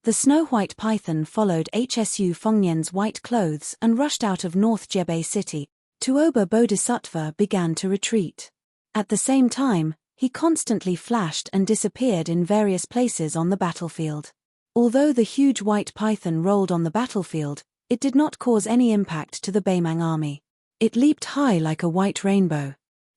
The snow-white python followed Hsu Fengnian's white clothes and rushed out of North Jebei City. Tuoba Bodhisattva began to retreat. At the same time, he constantly flashed and disappeared in various places on the battlefield. Although the huge white python rolled on the battlefield, it did not cause any impact to the Beimang army. It leaped high like a white rainbow.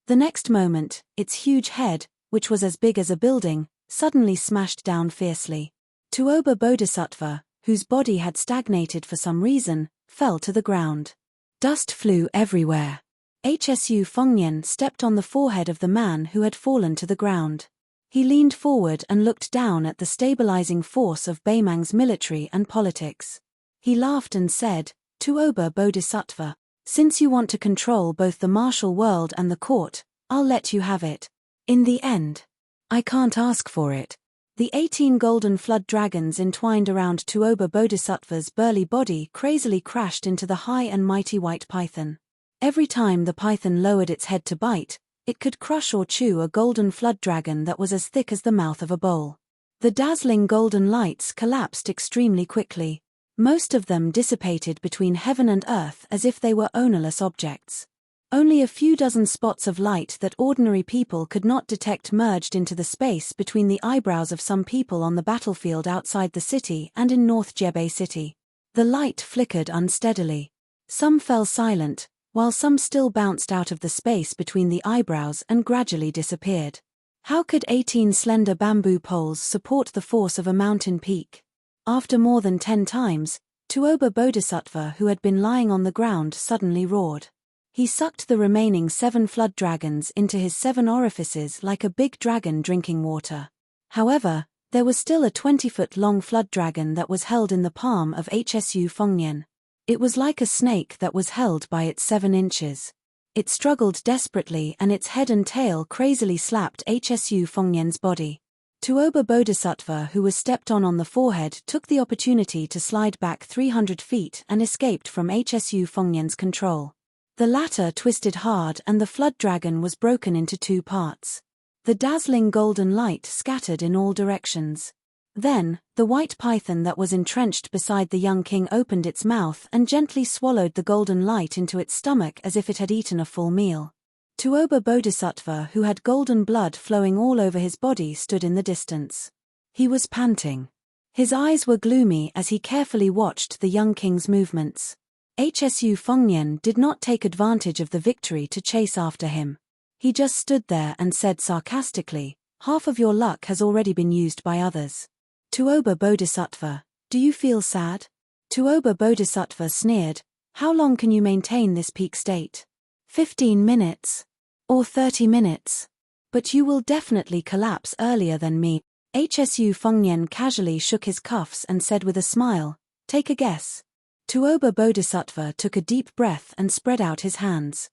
The next moment, its huge head, which was as big as a building, suddenly smashed down fiercely. Tuoba Bodhisattva, whose body had stagnated for some reason, fell to the ground. Dust flew everywhere. Hsu Fengnian stepped on the forehead of the man who had fallen to the ground. He leaned forward and looked down at the stabilizing force of Beimang's military and politics. He laughed and said, "Tuoba Bodhisattva, since you want to control both the martial world and the court, I'll let you have it. In the end, I can't ask for it." The 18 golden flood dragons entwined around Tuoba Bodhisattva's burly body crazily crashed into the high and mighty white python. Every time the python lowered its head to bite, it could crush or chew a golden flood dragon that was as thick as the mouth of a bowl. The dazzling golden lights collapsed extremely quickly. Most of them dissipated between heaven and earth as if they were ownerless objects. Only a few dozen spots of light that ordinary people could not detect merged into the space between the eyebrows of some people on the battlefield outside the city and in North Jebei City. The light flickered unsteadily. Some fell silent, while some still bounced out of the space between the eyebrows and gradually disappeared. How could 18 slender bamboo poles support the force of a mountain peak? After more than 10 times, Tuoba Bodhisattva, who had been lying on the ground, suddenly roared. He sucked the remaining 7 flood dragons into his 7 orifices like a big dragon drinking water. However, there was still a 20-foot-long flood dragon that was held in the palm of Hsu Fengnian. It was like a snake that was held by its 7 inches. It struggled desperately and its head and tail crazily slapped Hsu Fengnian's body. Tuoba Bodhisattva, who was stepped on the forehead, took the opportunity to slide back 300 feet and escaped from Hsu Fengnian's control. The latter twisted hard and the flood dragon was broken into 2 parts. The dazzling golden light scattered in all directions. Then, the white python that was entrenched beside the young king opened its mouth and gently swallowed the golden light into its stomach as if it had eaten a full meal. Tuoba Bodhisattva, who had golden blood flowing all over his body, stood in the distance. He was panting. His eyes were gloomy as he carefully watched the young king's movements. Hsu Fengnian did not take advantage of the victory to chase after him. He just stood there and said sarcastically, "Half of your luck has already been used by others." Tuoba Bodhisattva, do you feel sad? Tuoba Bodhisattva sneered, "How long can you maintain this peak state? 15 minutes? Or 30 minutes? But you will definitely collapse earlier than me." Hsu Fengnian casually shook his cuffs and said with a smile, "Take a guess." Tuoba Bodhisattva took a deep breath and spread out his hands.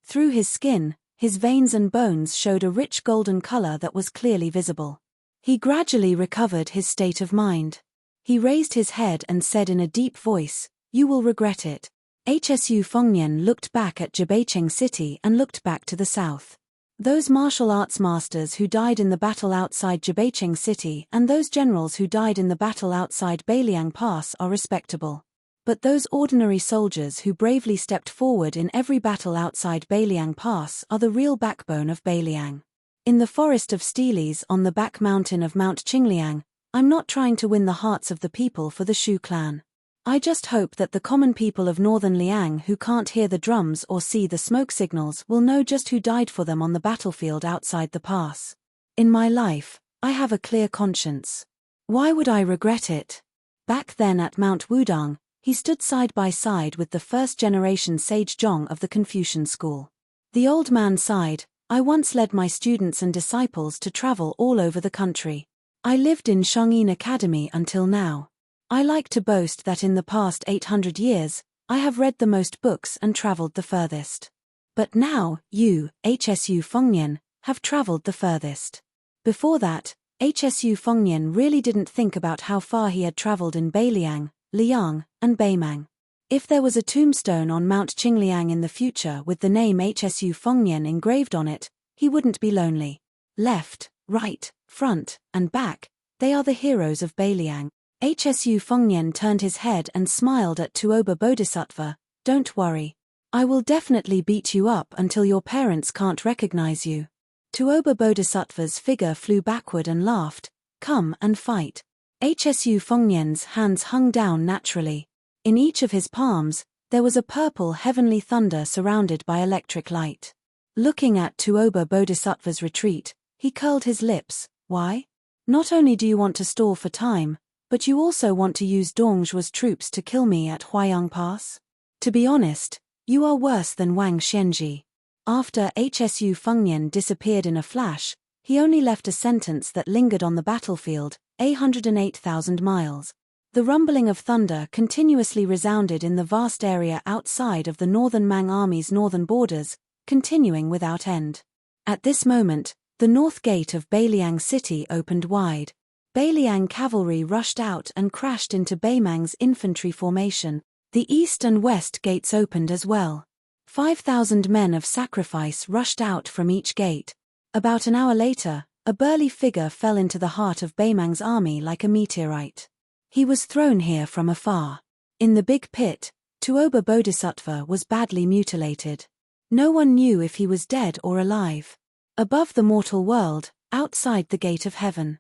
Through his skin, his veins and bones showed a rich golden color that was clearly visible. He gradually recovered his state of mind. He raised his head and said in a deep voice, "You will regret it." Hsu Fengnian looked back at Jebeicheng City and looked back to the south. Those martial arts masters who died in the battle outside Jebeicheng City and those generals who died in the battle outside Beiliang Pass are respectable. But those ordinary soldiers who bravely stepped forward in every battle outside Beiliang Pass are the real backbone of Beiliang. In the forest of Steles on the back mountain of Mount Qingliang, I'm not trying to win the hearts of the people for the Shu clan. I just hope that the common people of northern Liang who can't hear the drums or see the smoke signals will know just who died for them on the battlefield outside the pass. In my life, I have a clear conscience. Why would I regret it? Back then at Mount Wudang, he stood side by side with the first-generation sage Zhong of the Confucian school. The old man sighed, I once led my students and disciples to travel all over the country. I lived in Shangyin Academy until now. I like to boast that in the past 800 years, I have read the most books and traveled the furthest. But now, you, HSU Fengnian, have traveled the furthest. Before that, HSU Fengnian really didn't think about how far he had traveled in Beiliang, Liang, and Beimang. If there was a tombstone on Mount Qingliang in the future with the name HSU Fengnian engraved on it, he wouldn't be lonely. Left, right, front, and back, they are the heroes of Beiliang. HSU Fengnian turned his head and smiled at Tuoba Bodhisattva, don't worry. I will definitely beat you up until your parents can't recognize you. Tuoba Bodhisattva's figure flew backward and laughed, come and fight. HSU Fengnian's hands hung down naturally. In each of his palms, there was a purple heavenly thunder surrounded by electric light. Looking at Tuoba Bodhisattva's retreat, he curled his lips, why? Not only do you want to stall for time, but you also want to use Dongzhuo's troops to kill me at Huayang Pass? To be honest, you are worse than Wang Xianji. After HSU Fengnian disappeared in a flash, he only left a sentence that lingered on the battlefield, 108,000 miles. The rumbling of thunder continuously resounded in the vast area outside of the Northern Mang Army's northern borders, continuing without end. At this moment, the north gate of Beiliang city opened wide. Beiliang cavalry rushed out and crashed into Beimang's infantry formation. The east and west gates opened as well. 5,000 men of sacrifice rushed out from each gate. About an hour later, a burly figure fell into the heart of Beimang's army like a meteorite. He was thrown here from afar. In the big pit, Tuoba Bodhisattva was badly mutilated. No one knew if he was dead or alive. Above the mortal world, outside the gate of heaven,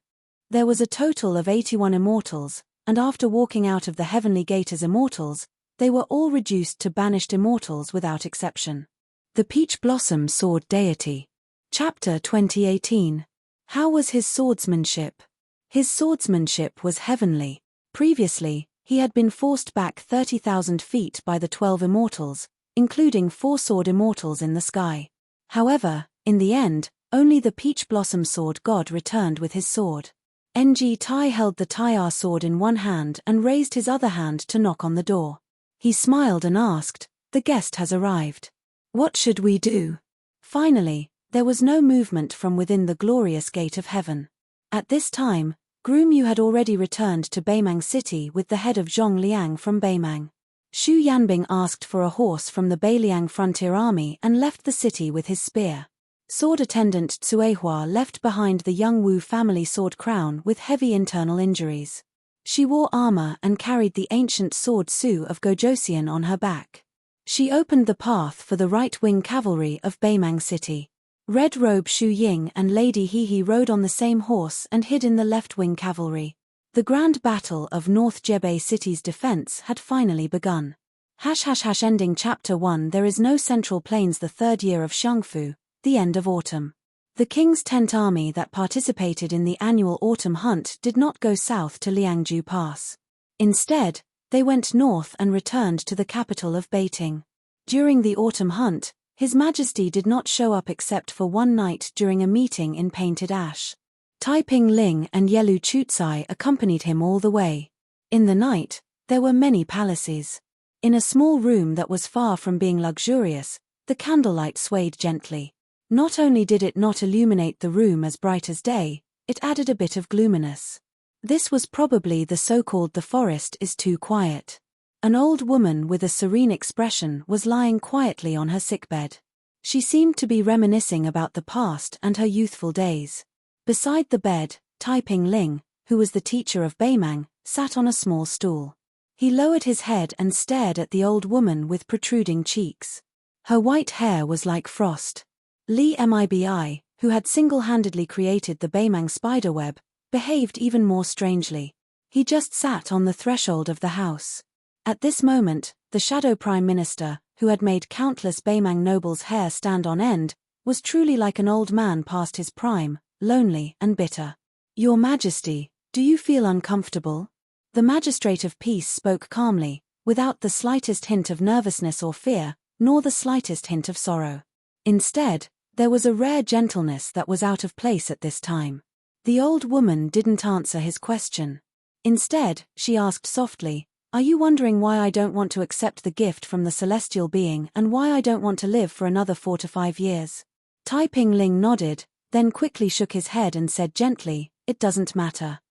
there was a total of 81 immortals, and after walking out of the heavenly gate as immortals, they were all reduced to banished immortals without exception. The Peach Blossom Sword Deity. Chapter 2018. How was his swordsmanship? His swordsmanship was heavenly. Previously, he had been forced back 30,000 feet by the 12 immortals, including 4 sword immortals in the sky. However, in the end, only the Peach Blossom Sword God returned with his sword. Ng Tai held the Tai'er sword in one hand and raised his other hand to knock on the door. He smiled and asked, the guest has arrived. What should we do? Finally, there was no movement from within the glorious gate of heaven. At this time, Groom Yu had already returned to Beimang city with the head of Zhong Liang from Beimang. Xu Yanbing asked for a horse from the Beiliang frontier army and left the city with his spear. Sword attendant Tsuehua left behind the young Wu family sword crown with heavy internal injuries. She wore armor and carried the ancient sword Su of Gojosian on her back. She opened the path for the right-wing cavalry of Beimang city. Red Robe Shu Ying and Lady He rode on the same horse and hid in the left-wing cavalry. The grand battle of North Jebei city's defense had finally begun. # ending Chapter 1. There is no Central Plains. The third year of Xiangfu, the end of autumn. The King's Tent Army that participated in the annual autumn hunt did not go south to Liangju Pass. Instead, they went north and returned to the capital of Beiting. During the autumn hunt, His Majesty did not show up except for one night during a meeting in Painted Ash. Taiping Ling and Yelu Chucai accompanied him all the way. In the night, there were many palaces. In a small room that was far from being luxurious, the candlelight swayed gently. Not only did it not illuminate the room as bright as day, it added a bit of gloominess. This was probably the so-called "the forest is too quiet." An old woman with a serene expression was lying quietly on her sickbed. She seemed to be reminiscing about the past and her youthful days. Beside the bed, Taiping Ling, who was the teacher of Beimang, sat on a small stool. He lowered his head and stared at the old woman with protruding cheeks. Her white hair was like frost. Li Mibi, who had single-handedly created the Beimang spiderweb, behaved even more strangely. He just sat on the threshold of the house. At this moment, the shadow prime minister, who had made countless Baemang nobles' hair stand on end, was truly like an old man past his prime, lonely and bitter. "Your Majesty, do you feel uncomfortable?" The magistrate of peace spoke calmly, without the slightest hint of nervousness or fear, nor the slightest hint of sorrow. Instead, there was a rare gentleness that was out of place at this time. The old woman didn't answer his question. Instead, she asked softly, "Are you wondering why I don't want to accept the gift from the celestial being and why I don't want to live for another 4 to 5 years? Tai Ping-ling nodded, then quickly shook his head and said gently, "It doesn't matter."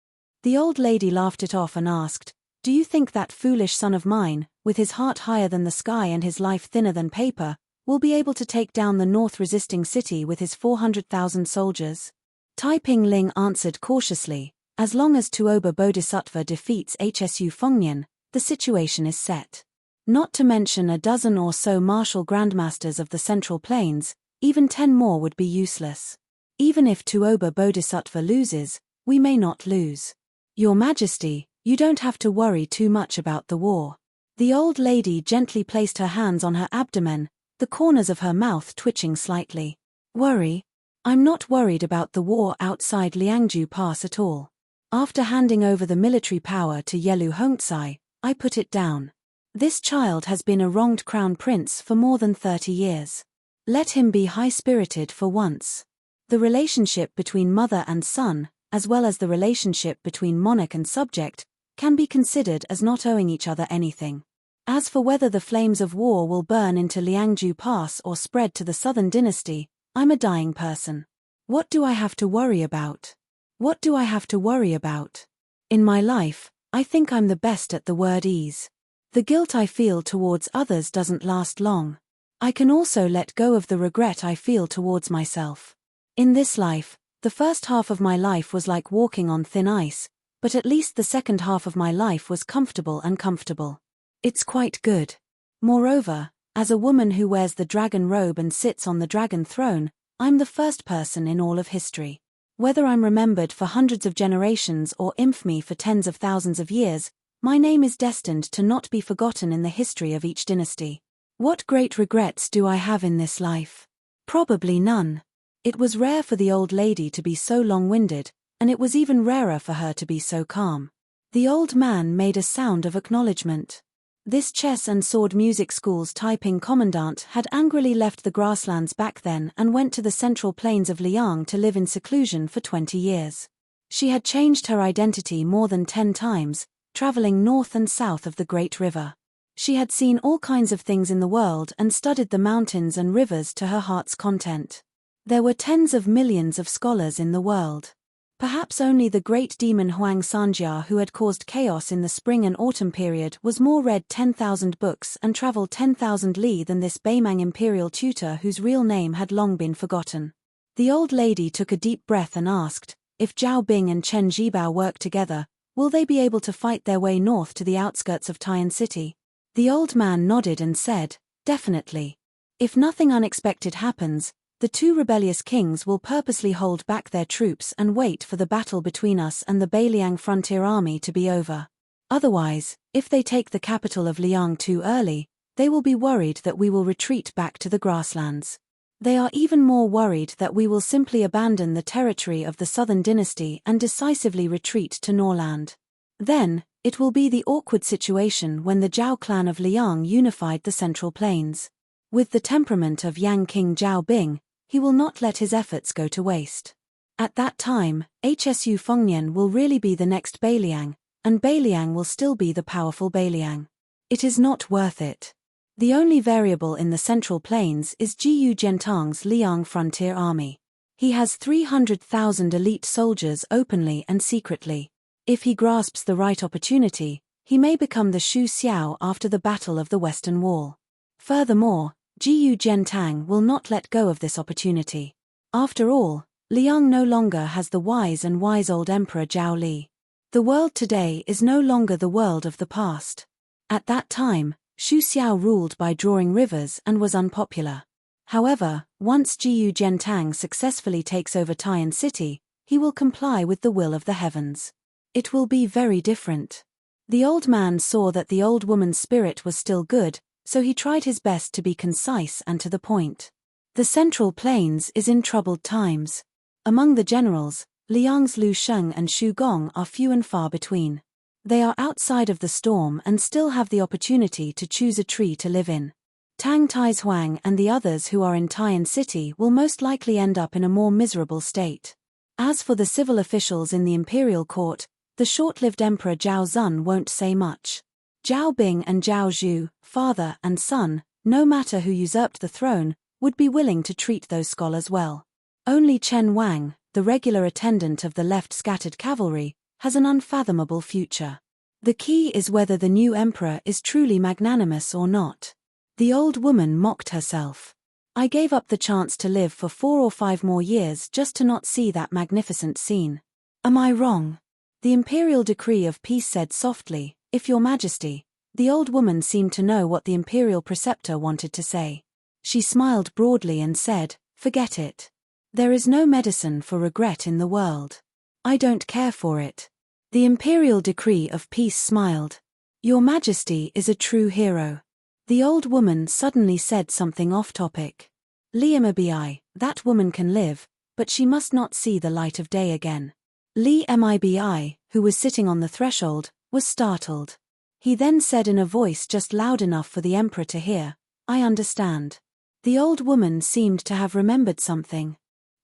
The old lady laughed it off and asked, "Do you think that foolish son of mine, with his heart higher than the sky and his life thinner than paper, will be able to take down the north resisting city with his 400,000 soldiers?" Tai Ping-ling answered cautiously, "As long as Tuoba Bodhisattva defeats Hsu Fengnian, the situation is set. Not to mention a dozen or so martial grandmasters of the Central Plains, even 10 more would be useless. Even if Tuoba Bodhisattva loses, we may not lose. Your Majesty, you don't have to worry too much about the war." The old lady gently placed her hands on her abdomen, the corners of her mouth twitching slightly. "Worry? I'm not worried about the war outside Liangju Pass at all. After handing over the military power to Yelu Hongzai, I put it down. This child has been a wronged crown prince for more than 30 years. Let him be high-spirited for once. The relationship between mother and son, as well as the relationship between monarch and subject, can be considered as not owing each other anything. As for whether the flames of war will burn into Liangju Pass or spread to the southern dynasty, I'm a dying person. What do I have to worry about? What do I have to worry about? In my life, I think I'm the best at the word ease. The guilt I feel towards others doesn't last long. I can also let go of the regret I feel towards myself. In this life, the first half of my life was like walking on thin ice, but at least the second half of my life was comfortable and comfortable. It's quite good. Moreover, as a woman who wears the dragon robe and sits on the dragon throne, I'm the first person in all of history. Whether I'm remembered for hundreds of generations or infamy for tens of thousands of years, my name is destined to not be forgotten in the history of each dynasty. What great regrets do I have in this life? Probably none. It was rare for the old lady to be so long-winded, and it was even rarer for her to be so calm. The old man made a sound of acknowledgement. This chess and sword music school's Taiping commandant had angrily left the grasslands back then and went to the central plains of Liang to live in seclusion for 20 years. She had changed her identity more than 10 times, traveling north and south of the Great River. She had seen all kinds of things in the world and studied the mountains and rivers to her heart's content. There were tens of millions of scholars in the world. Perhaps only the great demon Huang Sanjia, who had caused chaos in the spring and autumn period, was more read 10,000 books and traveled 10,000 li than this Baemang imperial tutor whose real name had long been forgotten. The old lady took a deep breath and asked, "If Zhao Bing and Chen Zhibao work together, will they be able to fight their way north to the outskirts of Tian City?" The old man nodded and said, "Definitely. If nothing unexpected happens, the 2 rebellious kings will purposely hold back their troops and wait for the battle between us and the Beiliang frontier army to be over. Otherwise, if they take the capital of Liang too early, they will be worried that we will retreat back to the grasslands. They are even more worried that we will simply abandon the territory of the southern dynasty and decisively retreat to Norland. Then, it will be the awkward situation when the Zhao clan of Liang unified the Central Plains. With the temperament of Yang King Zhao Bing, he will not let his efforts go to waste. At that time, Hsu Fengnian will really be the next Beiliang, and Beiliang will still be the powerful Beiliang. It is not worth it. The only variable in the Central Plains is Jiyu Jiantang's Liang frontier army. He has 300,000 elite soldiers openly and secretly. If he grasps the right opportunity, he may become the Shu Xiao after the Battle of the Western Wall. Furthermore, Jiyu Jiantang will not let go of this opportunity. After all, Liang no longer has the wise old Emperor Zhao Li. The world today is no longer the world of the past. At that time, Shu Xiao ruled by drawing rivers and was unpopular. However, once Jiyu Jiantang successfully takes over Tian City, he will comply with the will of the heavens. It will be very different. The old man saw that the old woman's spirit was still good, so he tried his best to be concise and to the point. The Central Plains is in troubled times. Among the generals, Liang's Lu Sheng and Xu Gong are few and far between. They are outside of the storm and still have the opportunity to choose a tree to live in. Tang Tai's Huang and the others who are in Taiyan City will most likely end up in a more miserable state. As for the civil officials in the imperial court, the short-lived Emperor Zhao Zun won't say much. Zhao Bing and Zhao Zhu, father and son, no matter who usurped the throne, would be willing to treat those scholars well. Only Chen Wang, the regular attendant of the left scattered cavalry, has an unfathomable future. The key is whether the new emperor is truly magnanimous or not. The old woman mocked herself. I gave up the chance to live for 4 or 5 more years just to not see that magnificent scene. Am I wrong? The imperial decree of peace said softly, "If your majesty." The old woman seemed to know what the imperial preceptor wanted to say. She smiled broadly and said, "Forget it. There is no medicine for regret in the world. I don't care for it." The imperial decree of peace smiled. "Your majesty is a true hero." The old woman suddenly said something off-topic. "Li Mibi, that woman can live, but she must not see the light of day again." Li Mibi, who was sitting on the threshold, was startled. He then said in a voice just loud enough for the emperor to hear, "I understand." The old woman seemed to have remembered something.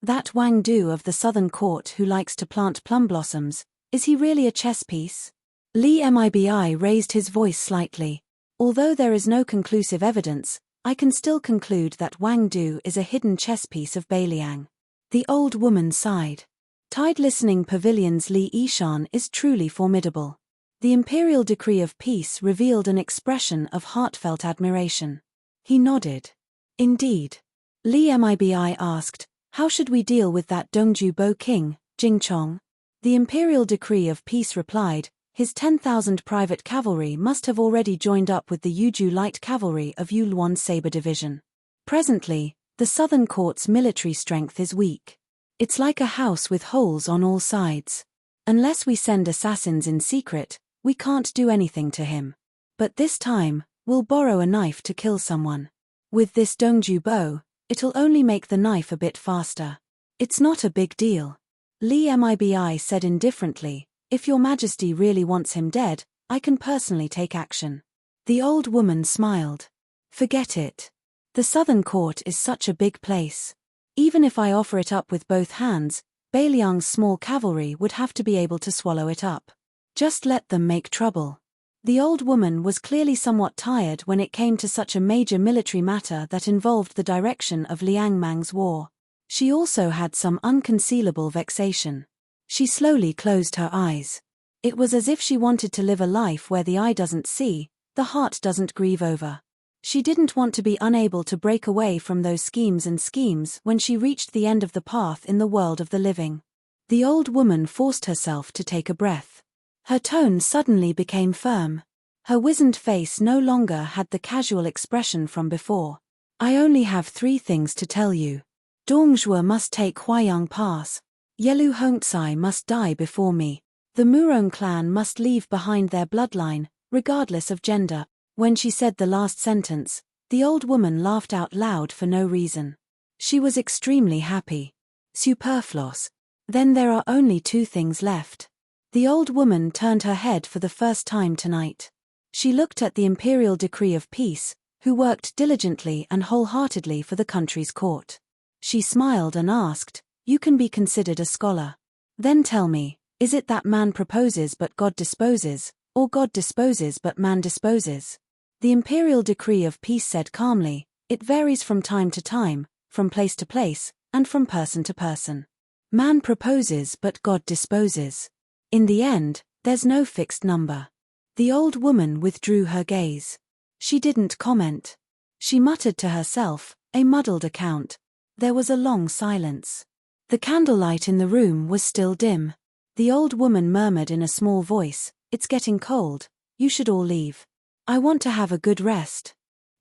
"That Wang Du of the southern court who likes to plant plum blossoms, is he really a chess piece?" Li Mibi raised his voice slightly. "Although there is no conclusive evidence, I can still conclude that Wang Du is a hidden chess piece of Beiliang." The old woman sighed. Tide Listening Pavilion's Li Yishan is truly formidable. The imperial decree of peace revealed an expression of heartfelt admiration. He nodded. "Indeed." Li Mibi asked, "How should we deal with that Dongju Bo King, Jing Chong?" The imperial decree of peace replied, "His 10,000 private cavalry must have already joined up with the Yuju light cavalry of Yuluan Saber Division. Presently, the southern court's military strength is weak. It's like a house with holes on all sides. Unless we send assassins in secret, we can't do anything to him. But this time, we'll borrow a knife to kill someone. With this Dongju bow, it'll only make the knife a bit faster. It's not a big deal." Li Mibi said indifferently, "If your majesty really wants him dead, I can personally take action." The old woman smiled. "Forget it. The southern court is such a big place. Even if I offer it up with both hands, Beiliang's small cavalry would have to be able to swallow it up. Just let them make trouble." The old woman was clearly somewhat tired when it came to such a major military matter that involved the direction of Liang Mang's war. She also had some unconcealable vexation. She slowly closed her eyes. It was as if she wanted to live a life where the eye doesn't see, the heart doesn't grieve over. She didn't want to be unable to break away from those schemes when she reached the end of the path in the world of the living. The old woman forced herself to take a breath. Her tone suddenly became firm. Her wizened face no longer had the casual expression from before. "I only have 3 things to tell you. Dongzhuo must take Huayang Pass. Yelu Hongcai must die before me. The Murong clan must leave behind their bloodline, regardless of gender." When she said the last sentence, the old woman laughed out loud for no reason. She was extremely happy. Superfluous. Then there are only 2 things left. The old woman turned her head for the first time tonight. She looked at the imperial decree of peace, who worked diligently and wholeheartedly for the country's court. She smiled and asked, "You can be considered a scholar. Then tell me, is it that man proposes but God disposes, or God disposes but man disposes?" The imperial decree of peace said calmly, "It varies from time to time, from place to place, and from person to person. Man proposes but God disposes. In the end, there's no fixed number." The old woman withdrew her gaze. She didn't comment. She muttered to herself, a muddled account. There was a long silence. The candlelight in the room was still dim. The old woman murmured in a small voice, "It's getting cold. You should all leave. I want to have a good rest."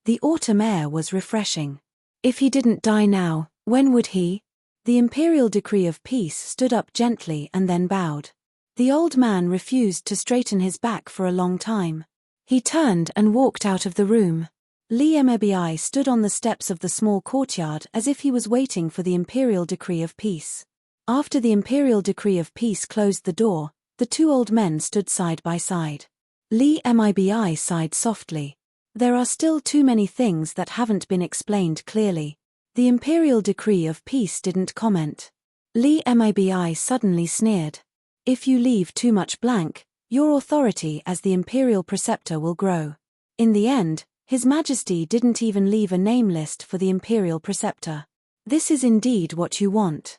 The autumn air was refreshing. If he didn't die now, when would he? The imperial decree of peace stood up gently and then bowed. The old man refused to straighten his back for a long time. He turned and walked out of the room. Li Emebi stood on the steps of the small courtyard as if he was waiting for the imperial decree of peace. After the imperial decree of peace closed the door, the two old men stood side by side. Li Mibi sighed softly. There are still too many things that haven't been explained clearly. The imperial decree of peace didn't comment. Li Mibi suddenly sneered. If you leave too much blank, your authority as the imperial preceptor will grow. In the end, His Majesty didn't even leave a name list for the imperial preceptor. This is indeed what you want.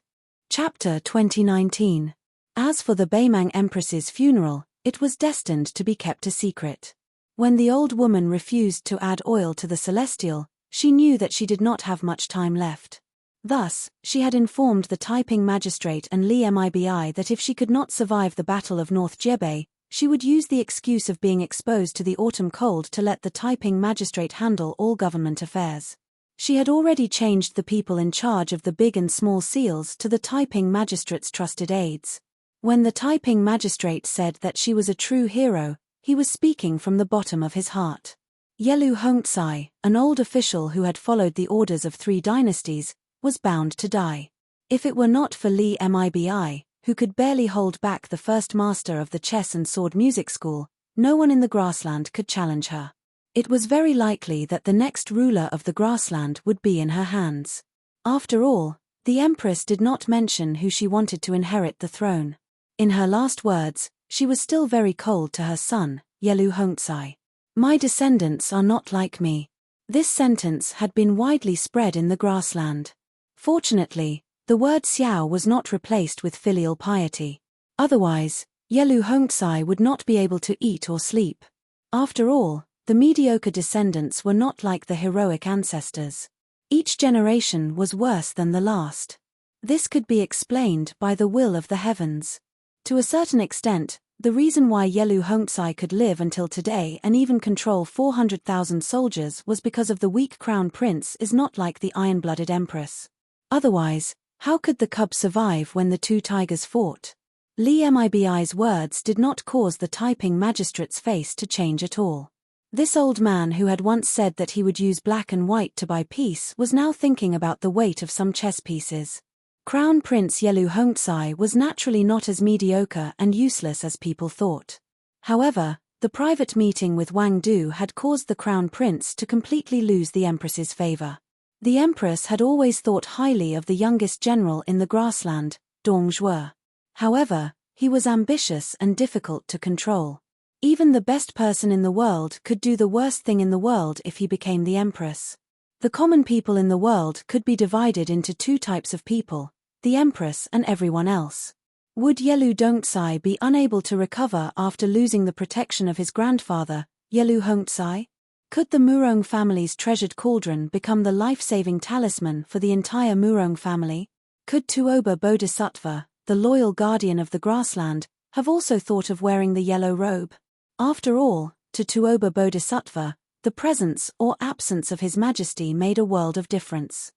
Chapter 2019. As for the Beimang Empress's funeral, it was destined to be kept a secret. When the old woman refused to add oil to the celestial, she knew that she did not have much time left. Thus, she had informed the Taiping magistrate and Li Mibi that if she could not survive the Battle of North Jebei, she would use the excuse of being exposed to the autumn cold to let the Taiping magistrate handle all government affairs. She had already changed the people in charge of the big and small seals to the Taiping magistrate's trusted aides. When the Taiping magistrate said that she was a true hero, he was speaking from the bottom of his heart. Yelu Hongzai, an old official who had followed the orders of 3 dynasties, was bound to die. If it were not for Li Mibi, who could barely hold back the first master of the chess and sword music school, no one in the grassland could challenge her. It was very likely that the next ruler of the grassland would be in her hands. After all, the Empress did not mention who she wanted to inherit the throne. In her last words, she was still very cold to her son, Yelu Hongzai. My descendants are not like me. This sentence had been widely spread in the grassland. Fortunately, the word xiao was not replaced with filial piety. Otherwise, Yelu Hongzai would not be able to eat or sleep. After all, the mediocre descendants were not like the heroic ancestors. Each generation was worse than the last. This could be explained by the will of the heavens. To a certain extent, the reason why Yelu Hongzai could live until today and even control 400,000 soldiers was because of the weak crown prince is not like the iron-blooded empress. Otherwise, how could the cub survive when the 2 tigers fought? Li Mibi's words did not cause the Taiping magistrate's face to change at all. This old man who had once said that he would use black and white to buy peace was now thinking about the weight of some chess pieces. Crown Prince Yelu Hongzai was naturally not as mediocre and useless as people thought. However, the private meeting with Wang Du had caused the Crown Prince to completely lose the Empress's favor. The Empress had always thought highly of the youngest general in the grassland, Dong Zhuo. However, he was ambitious and difficult to control. Even the best person in the world could do the worst thing in the world if he became the Empress. The common people in the world could be divided into 2 types of people, the Empress and everyone else. Would Yelu Hongzai be unable to recover after losing the protection of his grandfather, Yelu Hongzai? Could the Murong family's treasured cauldron become the life-saving talisman for the entire Murong family? Could Tuoba Bodhisattva, the loyal guardian of the grassland, have also thought of wearing the yellow robe? After all, to Tuoba Bodhisattva, the presence or absence of His Majesty made a world of difference.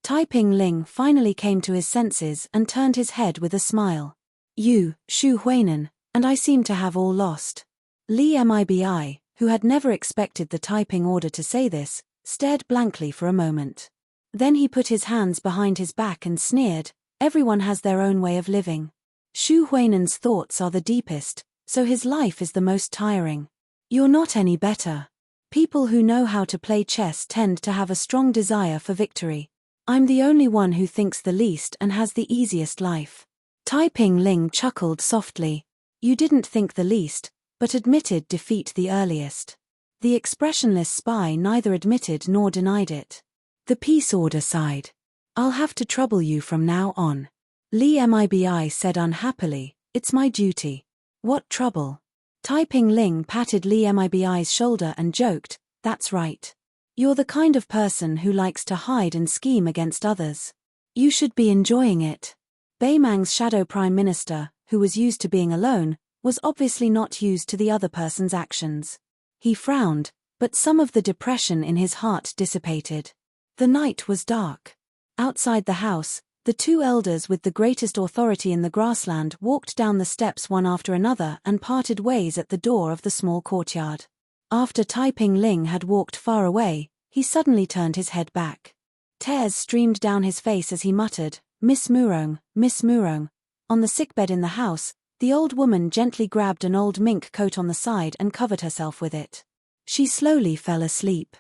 Taiping Ling finally came to his senses and turned his head with a smile. You, Xu Huainan, and I seem to have all lost. Li Mibi, who had never expected the Taiping order to say this, stared blankly for a moment. Then he put his hands behind his back and sneered, everyone has their own way of living. Xu Huainan's thoughts are the deepest, so his life is the most tiring. You're not any better. People who know how to play chess tend to have a strong desire for victory. I'm the only one who thinks the least and has the easiest life. Taiping Ling chuckled softly. You didn't think the least, but admitted defeat the earliest. The expressionless spy neither admitted nor denied it. The peace order sighed. I'll have to trouble you from now on. Li Mibi said unhappily, it's my duty. What trouble? Taiping Ling patted Li Mibi's shoulder and joked, that's right. You're the kind of person who likes to hide and scheme against others. You should be enjoying it. Beimang's shadow prime minister, who was used to being alone, was obviously not used to the other person's actions. He frowned, but some of the depression in his heart dissipated. The night was dark. Outside the house, The two elders with the greatest authority in the grassland walked down the steps one after another and parted ways at the door of the small courtyard. After Tai Ping Ling had walked far away, he suddenly turned his head back. Tears streamed down his face as he muttered, "Miss Murong, Miss Murong." On the sickbed in the house, the old woman gently grabbed an old mink coat on the side and covered herself with it. She slowly fell asleep.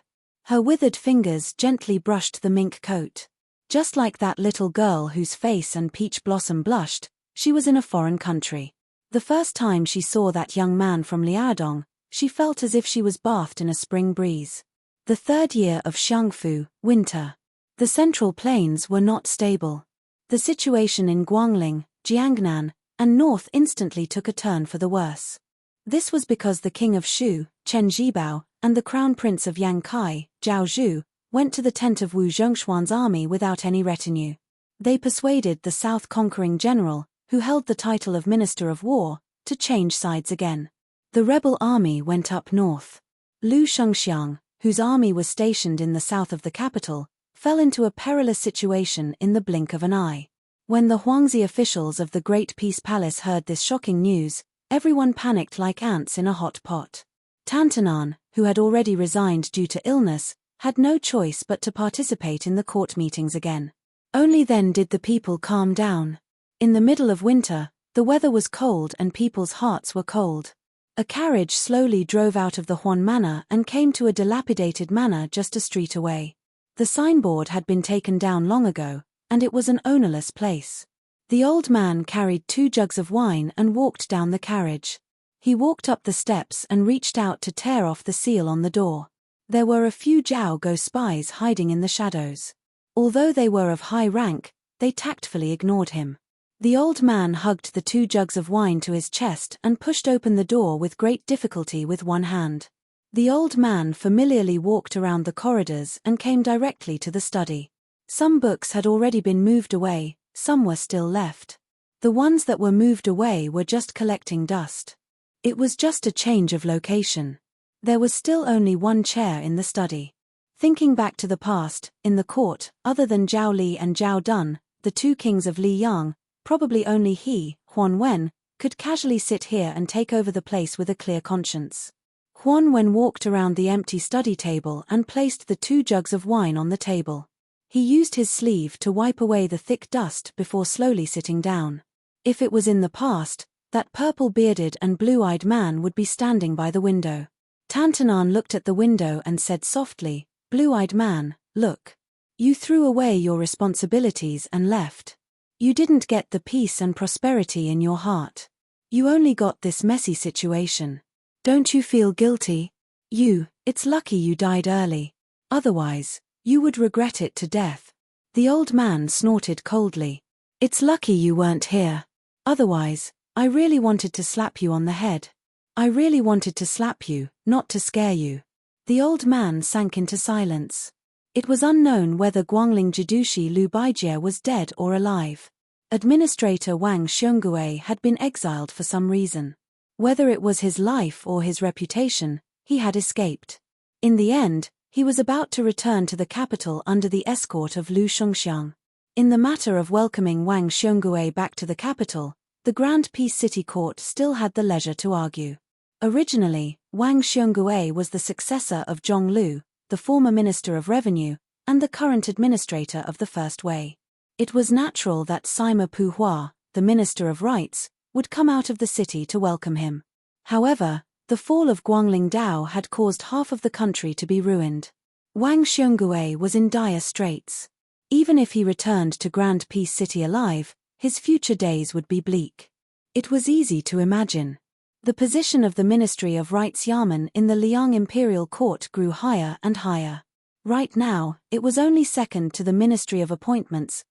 Her withered fingers gently brushed the mink coat. Just like that little girl whose face and peach blossom blushed, she was in a foreign country. The first time she saw that young man from Liaodong, she felt as if she was bathed in a spring breeze. The third year of Xiangfu, winter. The central plains were not stable. The situation in Guangling, Jiangnan, and north instantly took a turn for the worse. This was because the king of Shu, Chen Zhibao, and the crown prince of Yangkai, Zhao Zhu, went to the tent of Wu Zhongshuan's army without any retinue. They persuaded the south conquering general, who held the title of Minister of War, to change sides again. The rebel army went up north. Lu Shengxiang, whose army was stationed in the south of the capital, fell into a perilous situation in the blink of an eye. When the Huangzi officials of the Great Peace Palace heard this shocking news, everyone panicked like ants in a hot pot. Tantanan, who had already resigned due to illness, had no choice but to participate in the court meetings again. Only then did the people calm down. In the middle of winter, the weather was cold and people's hearts were cold. A carriage slowly drove out of the Huan Manor and came to a dilapidated manor just a street away. The signboard had been taken down long ago, and it was an ownerless place. The old man carried 2 jugs of wine and walked down the carriage. He walked up the steps and reached out to tear off the seal on the door. There were a few Zhao Go spies hiding in the shadows. Although they were of high rank, they tactfully ignored him. The old man hugged the 2 jugs of wine to his chest and pushed open the door with great difficulty with one hand. The old man familiarly walked around the corridors and came directly to the study. Some books had already been moved away, some were still left. The ones that were moved away were just collecting dust. It was just a change of location. There was still only one chair in the study. Thinking back to the past, in the court, other than Zhao Li and Zhao Dun, the 2 kings of Liyang, probably only he, Huan Wen, could casually sit here and take over the place with a clear conscience. Huan Wen walked around the empty study table and placed the 2 jugs of wine on the table. He used his sleeve to wipe away the thick dust before slowly sitting down. If it was in the past, that purple-bearded and blue-eyed man would be standing by the window. Tantanan looked at the window and said softly, "Blue-eyed man, look. You threw away your responsibilities and left. You didn't get the peace and prosperity in your heart. You only got this messy situation. Don't you feel guilty? It's lucky you died early. Otherwise, you would regret it to death." The old man snorted coldly. "It's lucky you weren't here. Otherwise, I really wanted to slap you on the head. I really wanted to slap you, not to scare you." The old man sank into silence. It was unknown whether Guangling Jidushi Lu Baijie was dead or alive. Administrator Wang Xiongui had been exiled for some reason. Whether it was his life or his reputation, he had escaped. In the end, he was about to return to the capital under the escort of Lu Shengxiang. In the matter of welcoming Wang Xiongui back to the capital, the Grand Peace City Court still had the leisure to argue. Originally, Wang Xiongui was the successor of Zhong Lu, the former Minister of Revenue, and the current administrator of the First Wei. It was natural that Sima Puhua, the Minister of Rights, would come out of the city to welcome him. However, the fall of Guangling Dao had caused half of the country to be ruined. Wang Xiongui was in dire straits. Even if he returned to Grand Peace City alive, his future days would be bleak. It was easy to imagine. The position of the Ministry of Rights Yamen in the Liang Imperial Court grew higher and higher. Right now, it was only second to the Ministry of Appointments,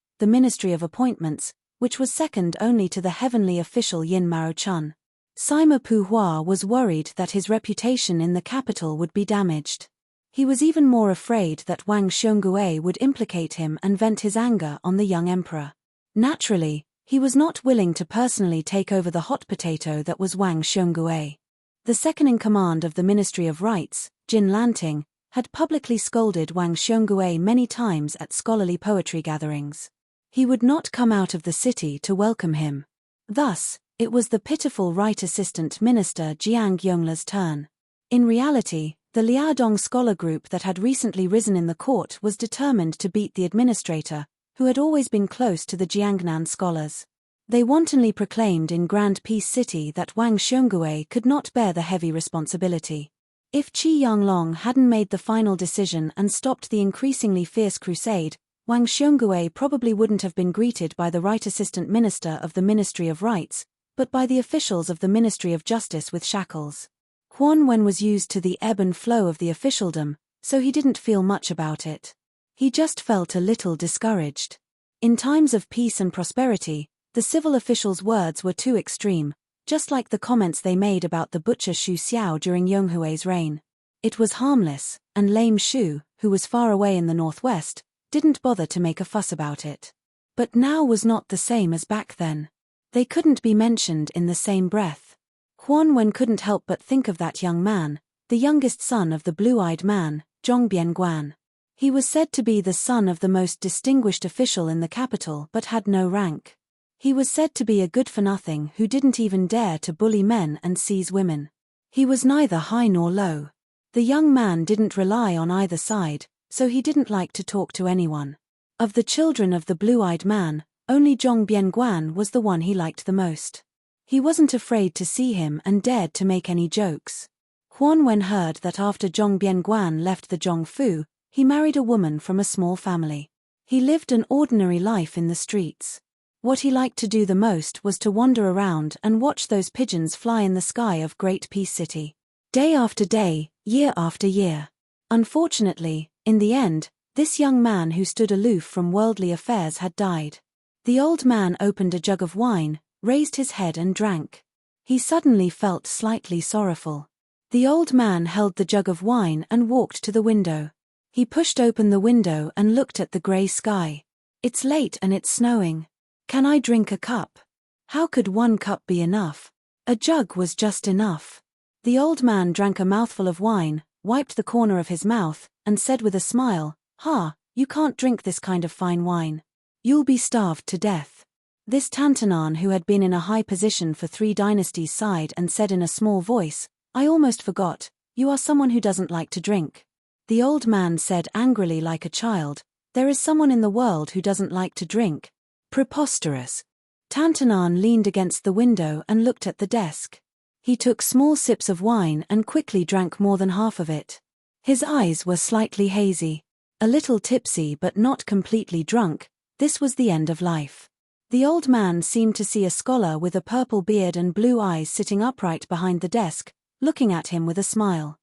which was second only to the heavenly official Yin Mao Chun. Sima Puhua was worried that his reputation in the capital would be damaged. He was even more afraid that Wang Xiongui would implicate him and vent his anger on the young emperor. Naturally, he was not willing to personally take over the hot potato that was Wang Xiongui. The second-in-command of the Ministry of Rights, Jin Lanting, had publicly scolded Wang Xiongui many times at scholarly poetry gatherings. He would not come out of the city to welcome him. Thus, it was the pitiful right assistant minister Jiang Yongla's turn. In reality, the Liaodong scholar group that had recently risen in the court was determined to beat the administrator, who had always been close to the Jiangnan scholars. They wantonly proclaimed in Grand Peace City that Wang Xiongui could not bear the heavy responsibility. If Qi Yanglong hadn't made the final decision and stopped the increasingly fierce crusade, Wang Xiongui probably wouldn't have been greeted by the right assistant minister of the Ministry of Rights, but by the officials of the Ministry of Justice with shackles. Huan Wen was used to the ebb and flow of the officialdom, so he didn't feel much about it. He just felt a little discouraged. In times of peace and prosperity, the civil officials' words were too extreme, just like the comments they made about the butcher Xu Xiao during Yonghui's reign. It was harmless, and lame Xu, who was far away in the northwest, didn't bother to make a fuss about it. But now was not the same as back then. They couldn't be mentioned in the same breath. Huan Wen couldn't help but think of that young man, the youngest son of the blue-eyed man, Zhong Bianguan. He was said to be the son of the most distinguished official in the capital but had no rank. He was said to be a good-for-nothing who didn't even dare to bully men and seize women. He was neither high nor low. The young man didn't rely on either side, so he didn't like to talk to anyone. Of the children of the blue-eyed man, only Zhong Bianguan was the one he liked the most. He wasn't afraid to see him and dared to make any jokes. Huan Wen heard that after Zhong Bianguan left the Zhongfu, he married a woman from a small family. He lived an ordinary life in the streets. What he liked to do the most was to wander around and watch those pigeons fly in the sky of Great Peace City. Day after day, year after year. Unfortunately, in the end, this young man who stood aloof from worldly affairs had died. The old man opened a jug of wine, raised his head and drank. He suddenly felt slightly sorrowful. The old man held the jug of wine and walked to the window. He pushed open the window and looked at the grey sky. It's late and it's snowing. Can I drink a cup? How could one cup be enough? A jug was just enough. The old man drank a mouthful of wine, wiped the corner of his mouth, and said with a smile, you can't drink this kind of fine wine. You'll be starved to death. This Tantanan, who had been in a high position for 3 dynasties, sighed and said in a small voice, I almost forgot, you are someone who doesn't like to drink. The old man said angrily like a child, there is someone in the world who doesn't like to drink. Preposterous. Tantanan leaned against the window and looked at the desk. He took small sips of wine and quickly drank more than half of it. His eyes were slightly hazy. A little tipsy but not completely drunk, this was the end of life. The old man seemed to see a scholar with a purple beard and blue eyes sitting upright behind the desk, looking at him with a smile.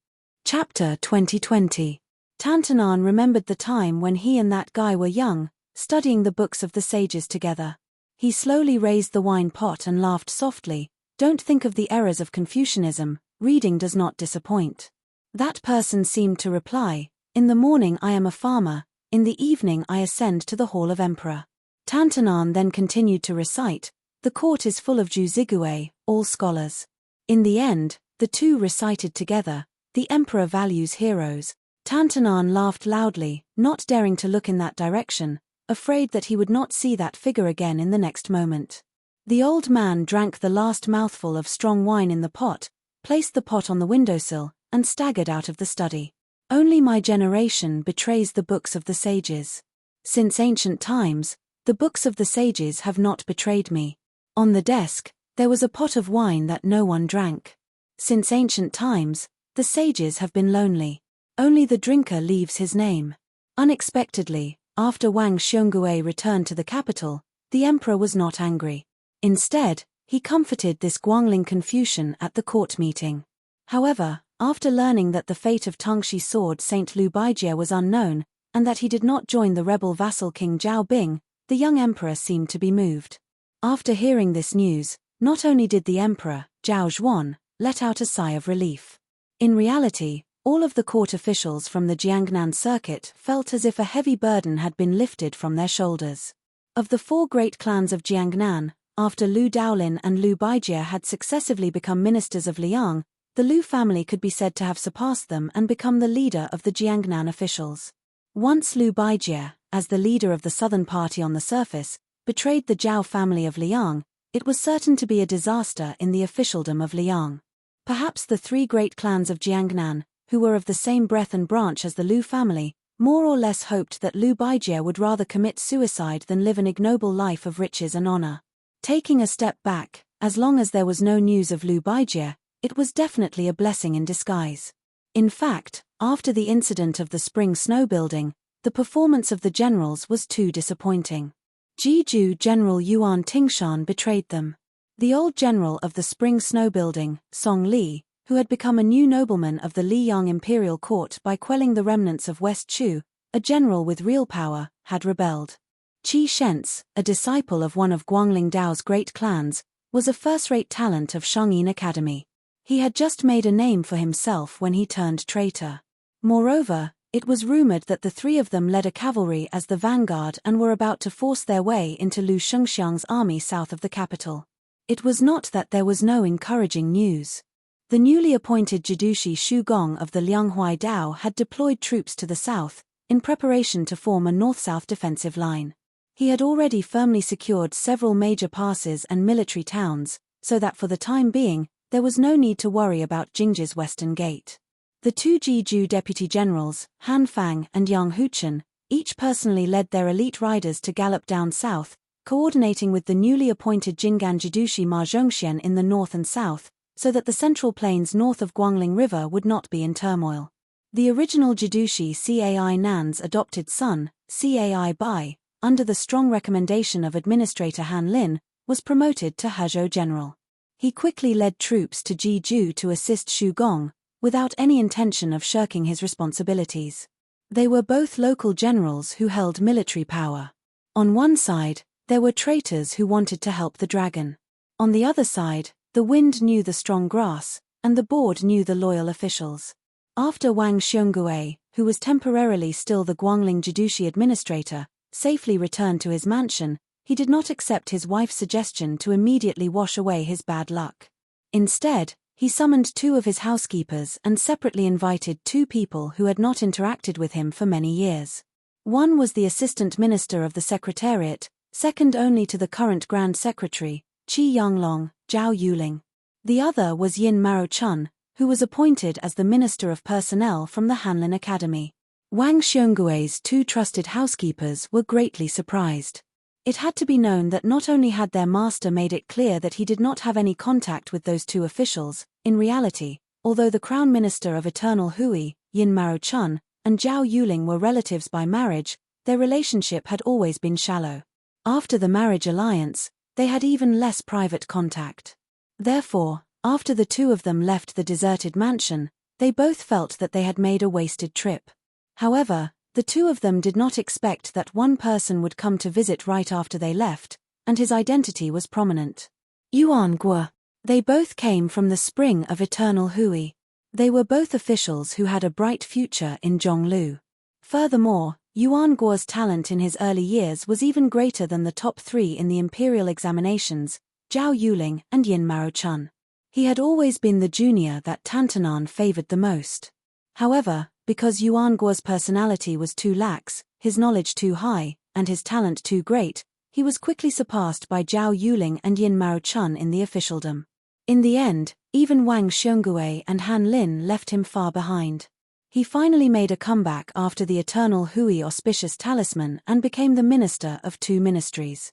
Chapter 2020. Tantanan remembered the time when he and that guy were young, studying the books of the sages together. He slowly raised the wine pot and laughed softly. Don't think of the errors of Confucianism, reading does not disappoint. That person seemed to reply, in the morning I am a farmer, in the evening I ascend to the hall of emperor. Tantanan then continued to recite, the court is full of Juzigue, all scholars. In the end, the two recited together, the emperor values heroes. Tantanan laughed loudly, not daring to look in that direction, afraid that he would not see that figure again in the next moment. The old man drank the last mouthful of strong wine in the pot, placed the pot on the windowsill, and staggered out of the study. Only my generation betrays the books of the sages. Since ancient times, the books of the sages have not betrayed me. On the desk, there was a pot of wine that no one drank. Since ancient times, the sages have been lonely. Only the drinker leaves his name. Unexpectedly, after Wang Xiongui returned to the capital, the emperor was not angry. Instead, he comforted this Guangling Confucian at the court meeting. However, after learning that the fate of Tangxi sword Saint Lu Baijie was unknown, and that he did not join the rebel vassal King Zhao Bing, the young emperor seemed to be moved. After hearing this news, not only did the emperor, Zhao Zhuan, let out a sigh of relief. In reality, all of the court officials from the Jiangnan circuit felt as if a heavy burden had been lifted from their shoulders. Of the 4 great clans of Jiangnan, after Lu Daolin and Lu Baijie had successively become ministers of Liang, the Lu family could be said to have surpassed them and become the leader of the Jiangnan officials. Once Lu Baijie, as the leader of the southern party on the surface, betrayed the Zhao family of Liang, it was certain to be a disaster in the officialdom of Liang. Perhaps the three great clans of Jiangnan, who were of the same breadth and branch as the Lu family, more or less hoped that Lu Baijie would rather commit suicide than live an ignoble life of riches and honor. Taking a step back, as long as there was no news of Lu Baijie, it was definitely a blessing in disguise. In fact, after the incident of the spring snow building, the performance of the generals was too disappointing. Jiju General Yuan Tingshan betrayed them. The old general of the spring snow building, Song Li, who had become a new nobleman of the Liyang imperial court by quelling the remnants of West Chu, a general with real power, had rebelled. Qi Shentz, a disciple of one of Guangling Dao's great clans, was a first-rate talent of Shangyin Academy. He had just made a name for himself when he turned traitor. Moreover, it was rumored that the three of them led a cavalry as the vanguard and were about to force their way into Lu Shengxiang's army south of the capital. It was not that there was no encouraging news. The newly appointed Jidushi Shu Gong of the Lianghuai Dao had deployed troops to the south, in preparation to form a north-south defensive line. He had already firmly secured several major passes and military towns, so that for the time being, there was no need to worry about Jingji's western gate. The two Jiju deputy generals, Han Fang and Yang Huchen, each personally led their elite riders to gallop down south, coordinating with the newly appointed Jinggan Jidushi Ma Zhongxian in the north and south, so that the central plains north of Guangling River would not be in turmoil. The original Jidushi Cai Nan's adopted son, Cai Bai, under the strong recommendation of Administrator Han Lin, was promoted to Hezhou General. He quickly led troops to Jiju to assist Shu Gong, without any intention of shirking his responsibilities. They were both local generals who held military power. On one side, there were traitors who wanted to help the dragon. On the other side, the wind knew the strong grass, and the board knew the loyal officials. After Wang Xiongui, who was temporarily still the Guangling Jidushi administrator, safely returned to his mansion, he did not accept his wife's suggestion to immediately wash away his bad luck. Instead, he summoned two of his housekeepers and separately invited two people who had not interacted with him for many years. One was the assistant minister of the secretariat, second only to the current Grand Secretary, Qi Yanglong, Zhao Yuling. The other was Yin Marochun, who was appointed as the Minister of Personnel from the Hanlin Academy. Wang Xionggui's two trusted housekeepers were greatly surprised. It had to be known that not only had their master made it clear that he did not have any contact with those two officials, in reality, although the Crown Minister of Eternal Hui, Yin Marochun, and Zhao Yuling were relatives by marriage, their relationship had always been shallow. After the marriage alliance, they had even less private contact. Therefore, after the two of them left the deserted mansion, they both felt that they had made a wasted trip. However, the two of them did not expect that one person would come to visit right after they left, and his identity was prominent. Yuan Guo. They both came from the spring of Eternal Hui. They were both officials who had a bright future in Zhonglu. Furthermore, Yuan Guo's talent in his early years was even greater than the top three in the imperial examinations, Zhao Yuling and Yin Marochun. He had always been the junior that Tantanan favored the most. However, because Yuan Guo's personality was too lax, his knowledge too high, and his talent too great, he was quickly surpassed by Zhao Yuling and Yin Marochun in the officialdom. In the end, even Wang Xiongui and Han Lin left him far behind. He finally made a comeback after the Eternal Hui auspicious talisman and became the minister of two ministries.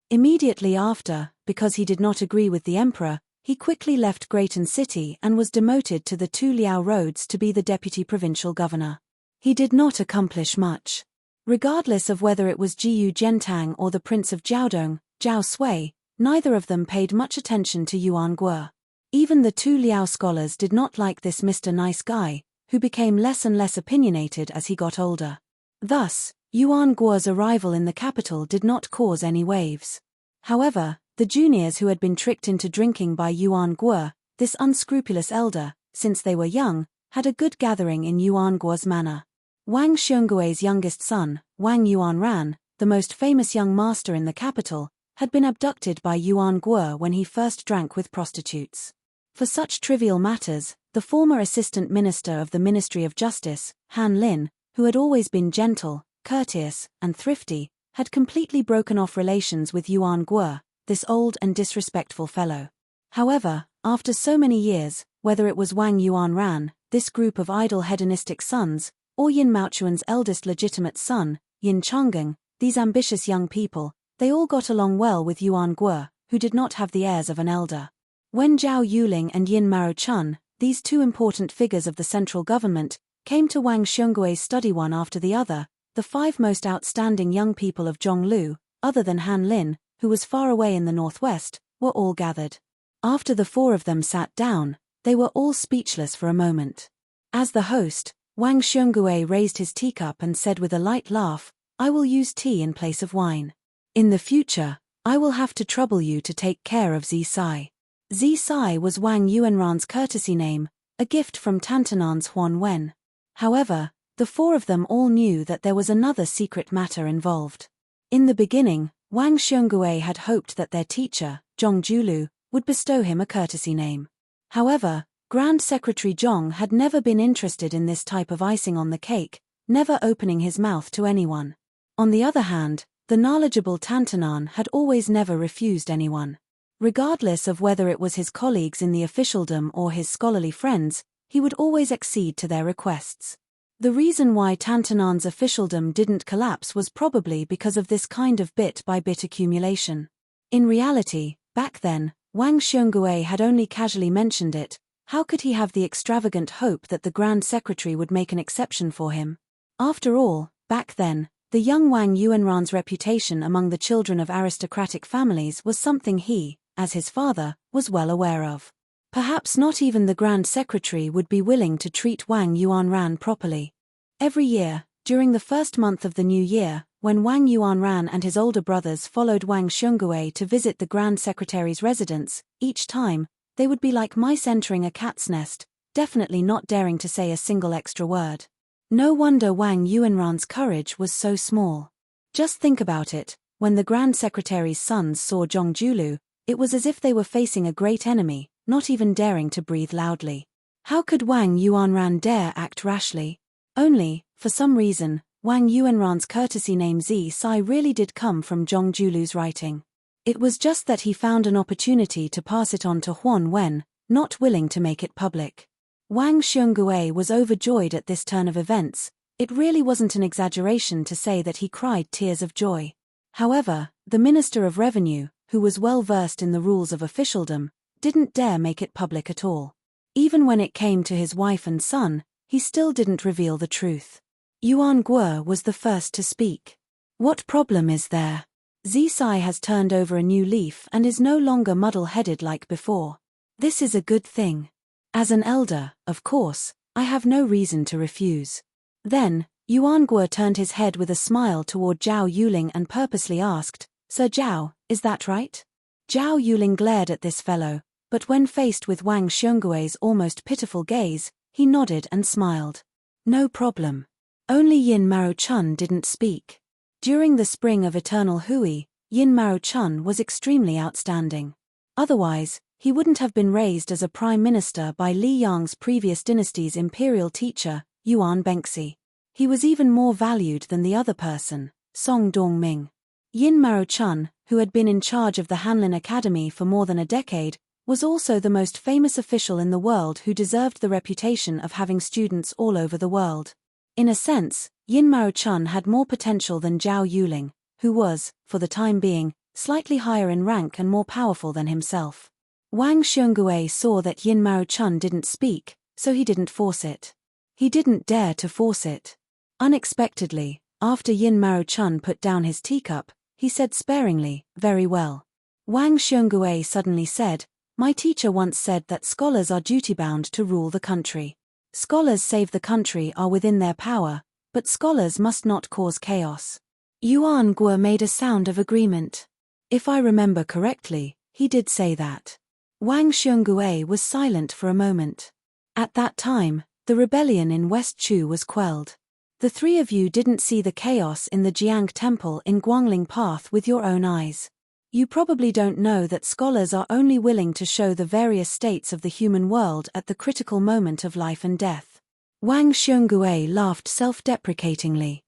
Immediately after, because he did not agree with the emperor, he quickly left Grayton City and was demoted to the Tu Liao roads to be the deputy provincial governor. He did not accomplish much. Regardless of whether it was Jiyu Zhentang or the Prince of Jiaodong, Zhao Sui, neither of them paid much attention to Yuan Guo. Even the Tu Liao scholars did not like this Mr. Nice Guy, who became less and less opinionated as he got older. Thus, Yuan Guo's arrival in the capital did not cause any waves. However, the juniors who had been tricked into drinking by Yuan Guo, this unscrupulous elder, since they were young, had a good gathering in Yuan Guo's manor. Wang Xionggui's youngest son, Wang Yuanran, the most famous young master in the capital, had been abducted by Yuan Guo when he first drank with prostitutes. For such trivial matters, the former assistant minister of the Ministry of Justice, Han Lin, who had always been gentle, courteous, and thrifty, had completely broken off relations with Yuan Guo, this old and disrespectful fellow. However, after so many years, whether it was Wang Yuanran, this group of idle hedonistic sons, or Yin Maochuan's eldest legitimate son, Yin Changgang, these ambitious young people, they all got along well with Yuan Guo, who did not have the airs of an elder. When Zhao Yuling and Yin Maochun, these two important figures of the central government, came to Wang Xionggui's study one after the other, the 5 most outstanding young people of Zhonglu, other than Han Lin, who was far away in the northwest, were all gathered. After the 4 of them sat down, they were all speechless for a moment. As the host, Wang Xiongui raised his teacup and said with a light laugh, "I will use tea in place of wine. In the future, I will have to trouble you to take care of Zi Sai." Zi Sai was Wang Yuanran's courtesy name, a gift from Tantanan's Huan Wen. However, the 4 of them all knew that there was another secret matter involved. In the beginning, Wang Xiongui had hoped that their teacher, Zhong Julu, would bestow him a courtesy name. However, Grand Secretary Zhong had never been interested in this type of icing on the cake, never opening his mouth to anyone. On the other hand, the knowledgeable Tantanan had always never refused anyone. Regardless of whether it was his colleagues in the officialdom or his scholarly friends, he would always accede to their requests. The reason why Tantanan's officialdom didn't collapse was probably because of this kind of bit-by-bit accumulation. In reality, back then, Wang Xiongui had only casually mentioned it. How could he have the extravagant hope that the Grand Secretary would make an exception for him? After all, back then, the young Wang Yuanran's reputation among the children of aristocratic families was something he, as his father, was well aware of. Perhaps not even the Grand Secretary would be willing to treat Wang Yuanran properly. Every year, during the first month of the new year, when Wang Yuanran and his older brothers followed Wang Xiongui to visit the Grand Secretary's residence, each time, they would be like mice entering a cat's nest, definitely not daring to say a single extra word. No wonder Wang Yuanran's courage was so small. Just think about it, when the Grand Secretary's sons saw Zhong Julu, it was as if they were facing a great enemy, not even daring to breathe loudly. How could Wang Yuanran dare act rashly? Only, for some reason, Wang Yuanran's courtesy name Zi Sai really did come from Zhong Julu's writing. It was just that he found an opportunity to pass it on to Huan Wen, not willing to make it public. Wang Xiongui was overjoyed at this turn of events. It really wasn't an exaggeration to say that he cried tears of joy. However, the Minister of Revenue, who was well versed in the rules of officialdom, didn't dare make it public at all. Even when it came to his wife and son, he still didn't reveal the truth. Yuan Guo was the first to speak. "What problem is there? Zi Sai has turned over a new leaf and is no longer muddle-headed like before. This is a good thing. As an elder, of course, I have no reason to refuse." Then, Yuan Guo turned his head with a smile toward Zhao Yuling and purposely asked, "Sir Zhao, is that right?" Zhao Yuling glared at this fellow, but when faced with Wang Xionggui's almost pitiful gaze, he nodded and smiled. No problem. Only Yin Maochun didn't speak. During the spring of Eternal Hui, Yin Maochun was extremely outstanding. Otherwise, he wouldn't have been raised as a prime minister by Li Yang's previous dynasty's imperial teacher, Yuan Bengxi. He was even more valued than the other person, Song Dongming. Yin Maochun, who had been in charge of the Hanlin Academy for more than a decade, was also the most famous official in the world who deserved the reputation of having students all over the world. In a sense, Yin Maochun had more potential than Zhao Yuling, who was, for the time being, slightly higher in rank and more powerful than himself. Wang Xiongui saw that Yin Maochun didn't speak, so he didn't force it. He didn't dare to force it. Unexpectedly, after Yin Maochun put down his teacup, he said sparingly, "Very well." Wang Xiongui suddenly said, "My teacher once said that scholars are duty-bound to rule the country. Scholars save the country are within their power, but scholars must not cause chaos." Yuan Guo made a sound of agreement. If I remember correctly, he did say that. Wang Xiongui was silent for a moment. At that time, the rebellion in West Chu was quelled. The 3 of you didn't see the chaos in the Jiang Temple in Guangling Path with your own eyes. You probably don't know that scholars are only willing to show the various states of the human world at the critical moment of life and death. Wang Xiongui laughed self-deprecatingly.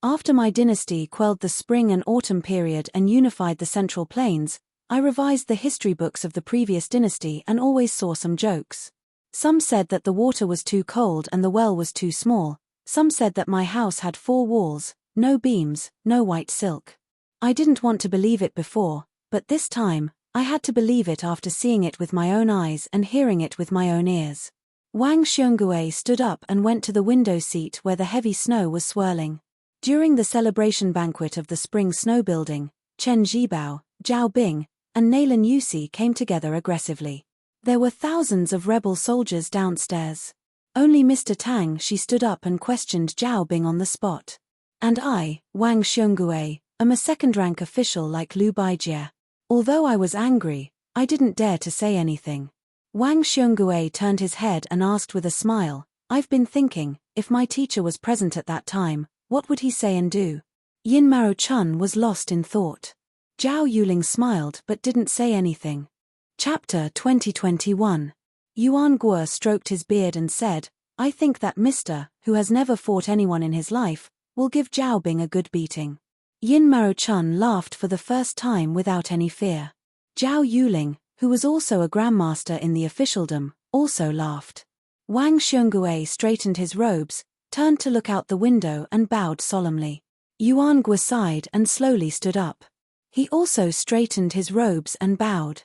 After my dynasty quelled the spring and autumn period and unified the Central Plains, I revised the history books of the previous dynasty and always saw some jokes. Some said that the water was too cold and the well was too small. Some said that my house had 4 walls, no beams, no white silk. I didn't want to believe it before, but this time, I had to believe it after seeing it with my own eyes and hearing it with my own ears. Wang Xiongui stood up and went to the window seat where the heavy snow was swirling. During the celebration banquet of the spring snow building, Chen Zhibao, Zhao Bing, and Nailan Yusi came together aggressively. There were thousands of rebel soldiers downstairs. Only Mr. Tang she stood up and questioned Zhao Bing on the spot. And I, Wang Xiongui, am a second-rank official like Liu Baijie. Although I was angry, I didn't dare to say anything. Wang Xiongui turned his head and asked with a smile, I've been thinking, if my teacher was present at that time, what would he say and do? Yin Maro Chun was lost in thought. Zhao Yuling smiled but didn't say anything. Chapter 2021. Yuan Guo stroked his beard and said, I think that Mr., who has never fought anyone in his life, will give Zhao Bing a good beating. Yin Maro Chun laughed for the first time without any fear. Zhao Yuling, who was also a grandmaster in the officialdom, also laughed. Wang Xiongui straightened his robes, turned to look out the window and bowed solemnly. Yuan Guo sighed and slowly stood up. He also straightened his robes and bowed.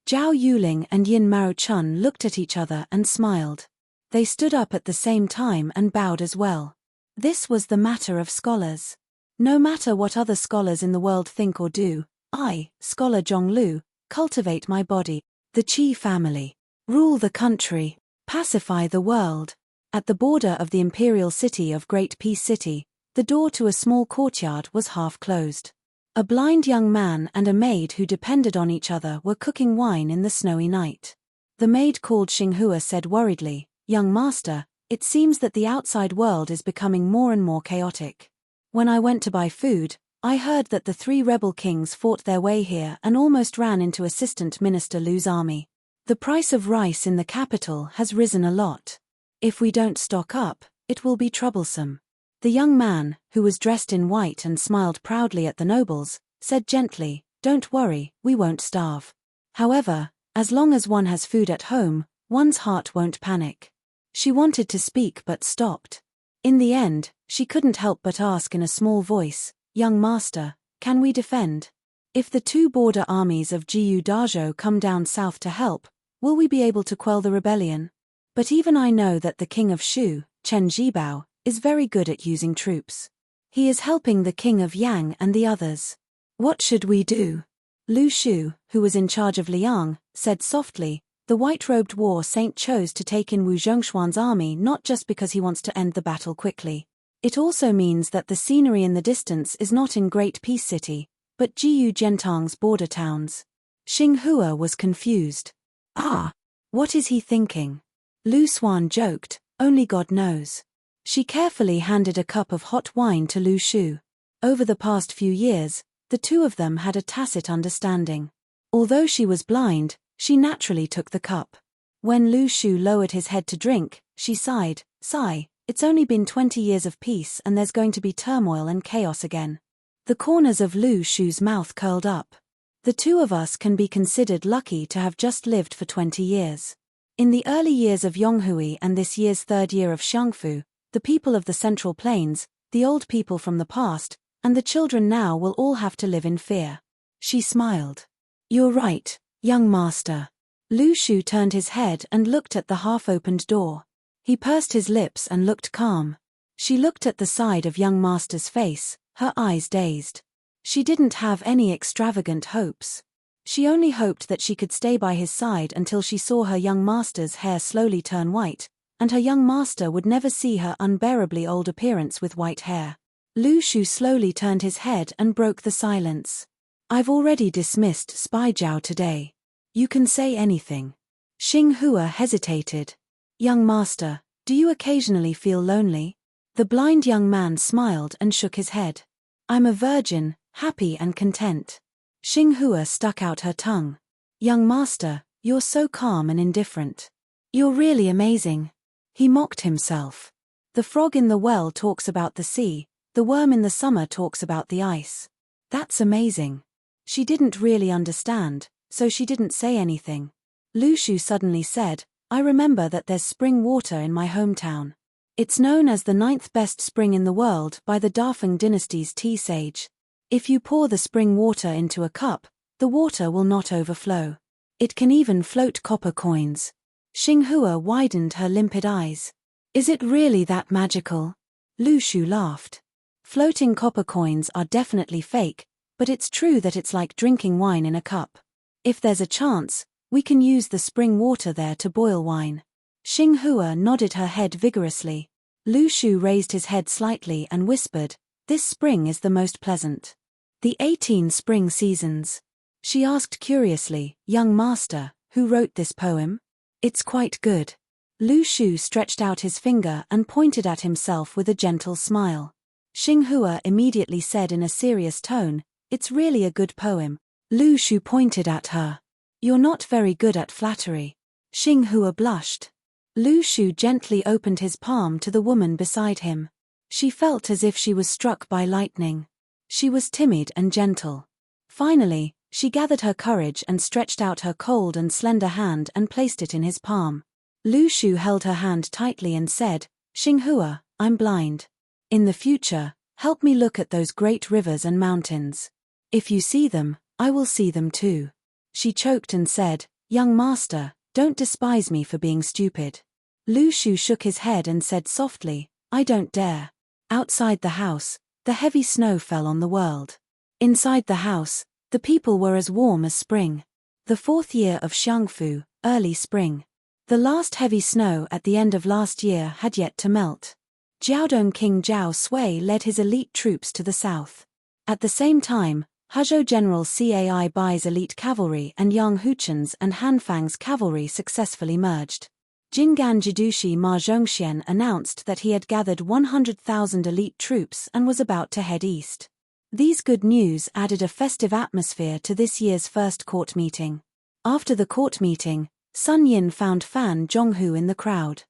Zhao Yuling and Yin Maro Chun looked at each other and smiled. They stood up at the same time and bowed as well. This was the matter of scholars. No matter what other scholars in the world think or do, I, Scholar Zhonglu, cultivate my body, the Qi family, rule the country, pacify the world. At the border of the imperial city of Great Peace City, the door to a small courtyard was half closed. A blind young man and a maid who depended on each other were cooking wine in the snowy night. The maid called Xinghua said worriedly, Young master, it seems that the outside world is becoming more and more chaotic. When I went to buy food, I heard that the 3 rebel kings fought their way here and almost ran into Assistant Minister Lu's army. The price of rice in the capital has risen a lot. If we don't stock up, it will be troublesome. The young man, who was dressed in white and smiled proudly at the nobles, said gently, Don't worry, we won't starve. However, as long as one has food at home, one's heart won't panic. She wanted to speak but stopped. In the end, she couldn't help but ask in a small voice, Young master, can we defend? If the 2 border armies of Jiyu Dajo come down south to help, will we be able to quell the rebellion? But even I know that the king of Shu, Chen Zhibao, is very good at using troops. He is helping the king of Yang and the others. What should we do? Lu Shu, who was in charge of Liang, said softly, the white-robed war saint chose to take in Wu Zhongshuan's army not just because he wants to end the battle quickly. It also means that the scenery in the distance is not in Great Peace City, but Jiyu Jiantang's border towns. Xinghua was confused. Ah! What is he thinking? Lu Xuan joked, only God knows. She carefully handed a cup of hot wine to Lu Shu. Over the past few years, the 2 of them had a tacit understanding. Although she was blind, she naturally took the cup. When Lu Shu lowered his head to drink, she sighed, Sigh, it's only been 20 years of peace and there's going to be turmoil and chaos again. The corners of Lu Shu's mouth curled up. The 2 of us can be considered lucky to have just lived for 20 years. In the early years of Yonghui and this year's 3rd year of Xiangfu, the people of the Central Plains, the old people from the past, and the children now will all have to live in fear. She smiled. You're right, young master. Lu Shu turned his head and looked at the half-opened door. He pursed his lips and looked calm. She looked at the side of young master's face, her eyes dazed. She didn't have any extravagant hopes. She only hoped that she could stay by his side until she saw her young master's hair slowly turn white, and her young master would never see her unbearably old appearance with white hair. Lu Shu slowly turned his head and broke the silence. I've already dismissed Spy Jiao today. You can say anything. Xinghua hesitated. Young master, do you occasionally feel lonely? The blind young man smiled and shook his head. I'm a virgin, happy and content. Xinghua stuck out her tongue. Young master, you're so calm and indifferent. You're really amazing. He mocked himself. The frog in the well talks about the sea, The worm in the summer talks about the ice. That's amazing. She didn't really understand, so she didn't say anything. Lu Shu suddenly said, I remember that there's spring water in my hometown. It's known as the 9th best spring in the world by the Dafeng dynasty's tea sage. If you pour the spring water into a cup, the water will not overflow. It can even float copper coins. Xinghua widened her limpid eyes. Is it really that magical? Lu Shu laughed. Floating copper coins are definitely fake, but it's true that it's like drinking wine in a cup. If there's a chance, we can use the spring water there to boil wine. Xinghua nodded her head vigorously. Lu Shu raised his head slightly and whispered, This spring is the most pleasant. The 18 spring seasons. She asked curiously, Young master, who wrote this poem? It's quite good. Lu Shu stretched out his finger and pointed at himself with a gentle smile. Xinghua immediately said in a serious tone, It's really a good poem. Lu Shu pointed at her. You're not very good at flattery. Xinghua blushed. Lu Shu gently opened his palm to the woman beside him. She felt as if she was struck by lightning. She was timid and gentle. Finally, she gathered her courage and stretched out her cold and slender hand and placed it in his palm. Lu Shu held her hand tightly and said, Xinghua, I'm blind. In the future, help me look at those great rivers and mountains. If you see them, I will see them too. She choked and said, Young master, don't despise me for being stupid. Lu Shu shook his head and said softly, I don't dare. Outside the house, the heavy snow fell on the world. Inside the house, the people were as warm as spring. The 4th year of Xiangfu, early spring. The last heavy snow at the end of last year had yet to melt. Jiaodong King Zhao Sui led his elite troops to the south. At the same time, Hezhou General Cai Bai's elite cavalry and Yang Huchen's and Han Fang's cavalry successfully merged. Jinggan Jidushi Ma Zhongxian announced that he had gathered 100,000 elite troops and was about to head east. These good news added a festive atmosphere to this year's first court meeting. After the court meeting, Sun Yin found Fan Zhonghu in the crowd.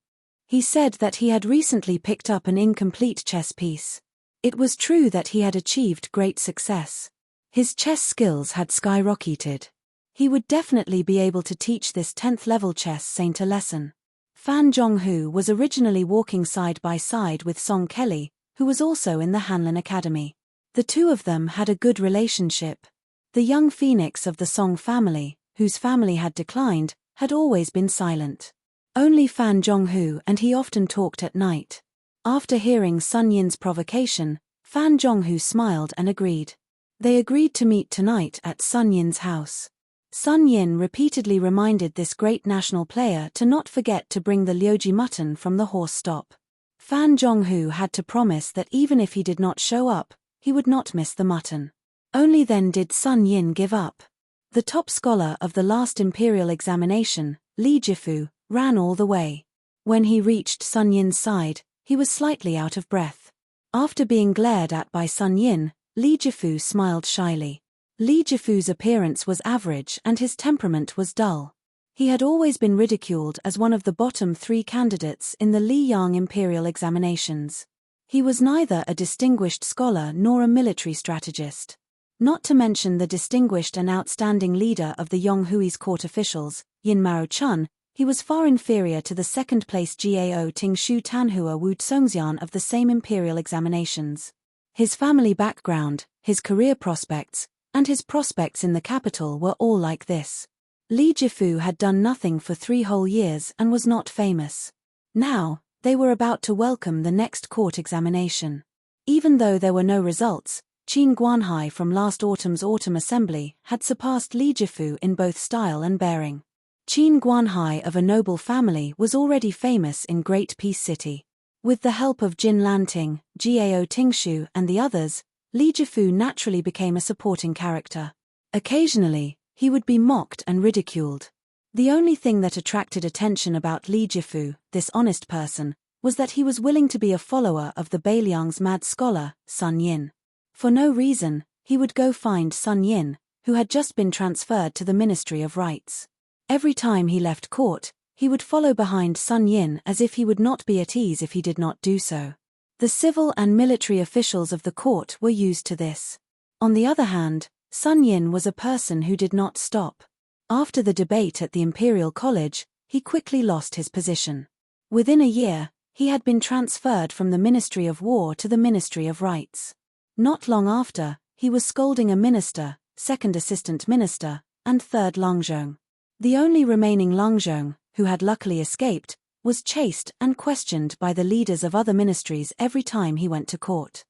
He said that he had recently picked up an incomplete chess piece. It was true that he had achieved great success. His chess skills had skyrocketed. He would definitely be able to teach this 10th level chess saint a lesson. Fan Zhonghu was originally walking side by side with Song Kelly, who was also in the Hanlin Academy. The two of them had a good relationship. The young phoenix of the Song family, whose family had declined, had always been silent. Only Fan Zhonghu and he often talked at night. After hearing Sun Yin's provocation, Fan Zhonghu smiled and agreed. They agreed to meet tonight at Sun Yin's house. Sun Yin repeatedly reminded this great national player to not forget to bring the liuji mutton from the horse stop. Fan Zhonghu had to promise that even if he did not show up, he would not miss the mutton. Only then did Sun Yin give up. The top scholar of the last imperial examination, Li Jifu, ran all the way. When he reached Sun Yin's side, he was slightly out of breath. After being glared at by Sun Yin, Li Jifu smiled shyly. Li Jifu's appearance was average and his temperament was dull. He had always been ridiculed as one of the bottom 3 candidates in the Liyang imperial examinations. He was neither a distinguished scholar nor a military strategist. Not to mention the distinguished and outstanding leader of the Yonghui's court officials, Yin Mao Chun, he was far inferior to the second-place Gao Tingshu Tanhua Wu Tsongxian of the same imperial examinations. His family background, his career prospects, and his prospects in the capital were all like this. Li Jifu had done nothing for 3 whole years and was not famous. Now, they were about to welcome the next court examination. Even though there were no results, Qin Guanhai from last autumn's autumn assembly had surpassed Li Jifu in both style and bearing. Qin Guanhai of a noble family was already famous in Great Peace City. With the help of Jin Lanting, Gao Tingshu and the others, Li Jifu naturally became a supporting character. Occasionally, he would be mocked and ridiculed. The only thing that attracted attention about Li Jifu, this honest person, was that he was willing to be a follower of the Beiliang's mad scholar, Sun Yin. For no reason, he would go find Sun Yin, who had just been transferred to the Ministry of Rites. Every time he left court, he would follow behind Sun Yin as if he would not be at ease if he did not do so. The civil and military officials of the court were used to this. On the other hand, Sun Yin was a person who did not stop. After the debate at the Imperial College, he quickly lost his position. Within a year, he had been transferred from the Ministry of War to the Ministry of Rights. Not long after, he was scolding a minister, second assistant minister, and third Longzhong. The only remaining Longzhong, who had luckily escaped, was chased and questioned by the leaders of other ministries every time he went to court.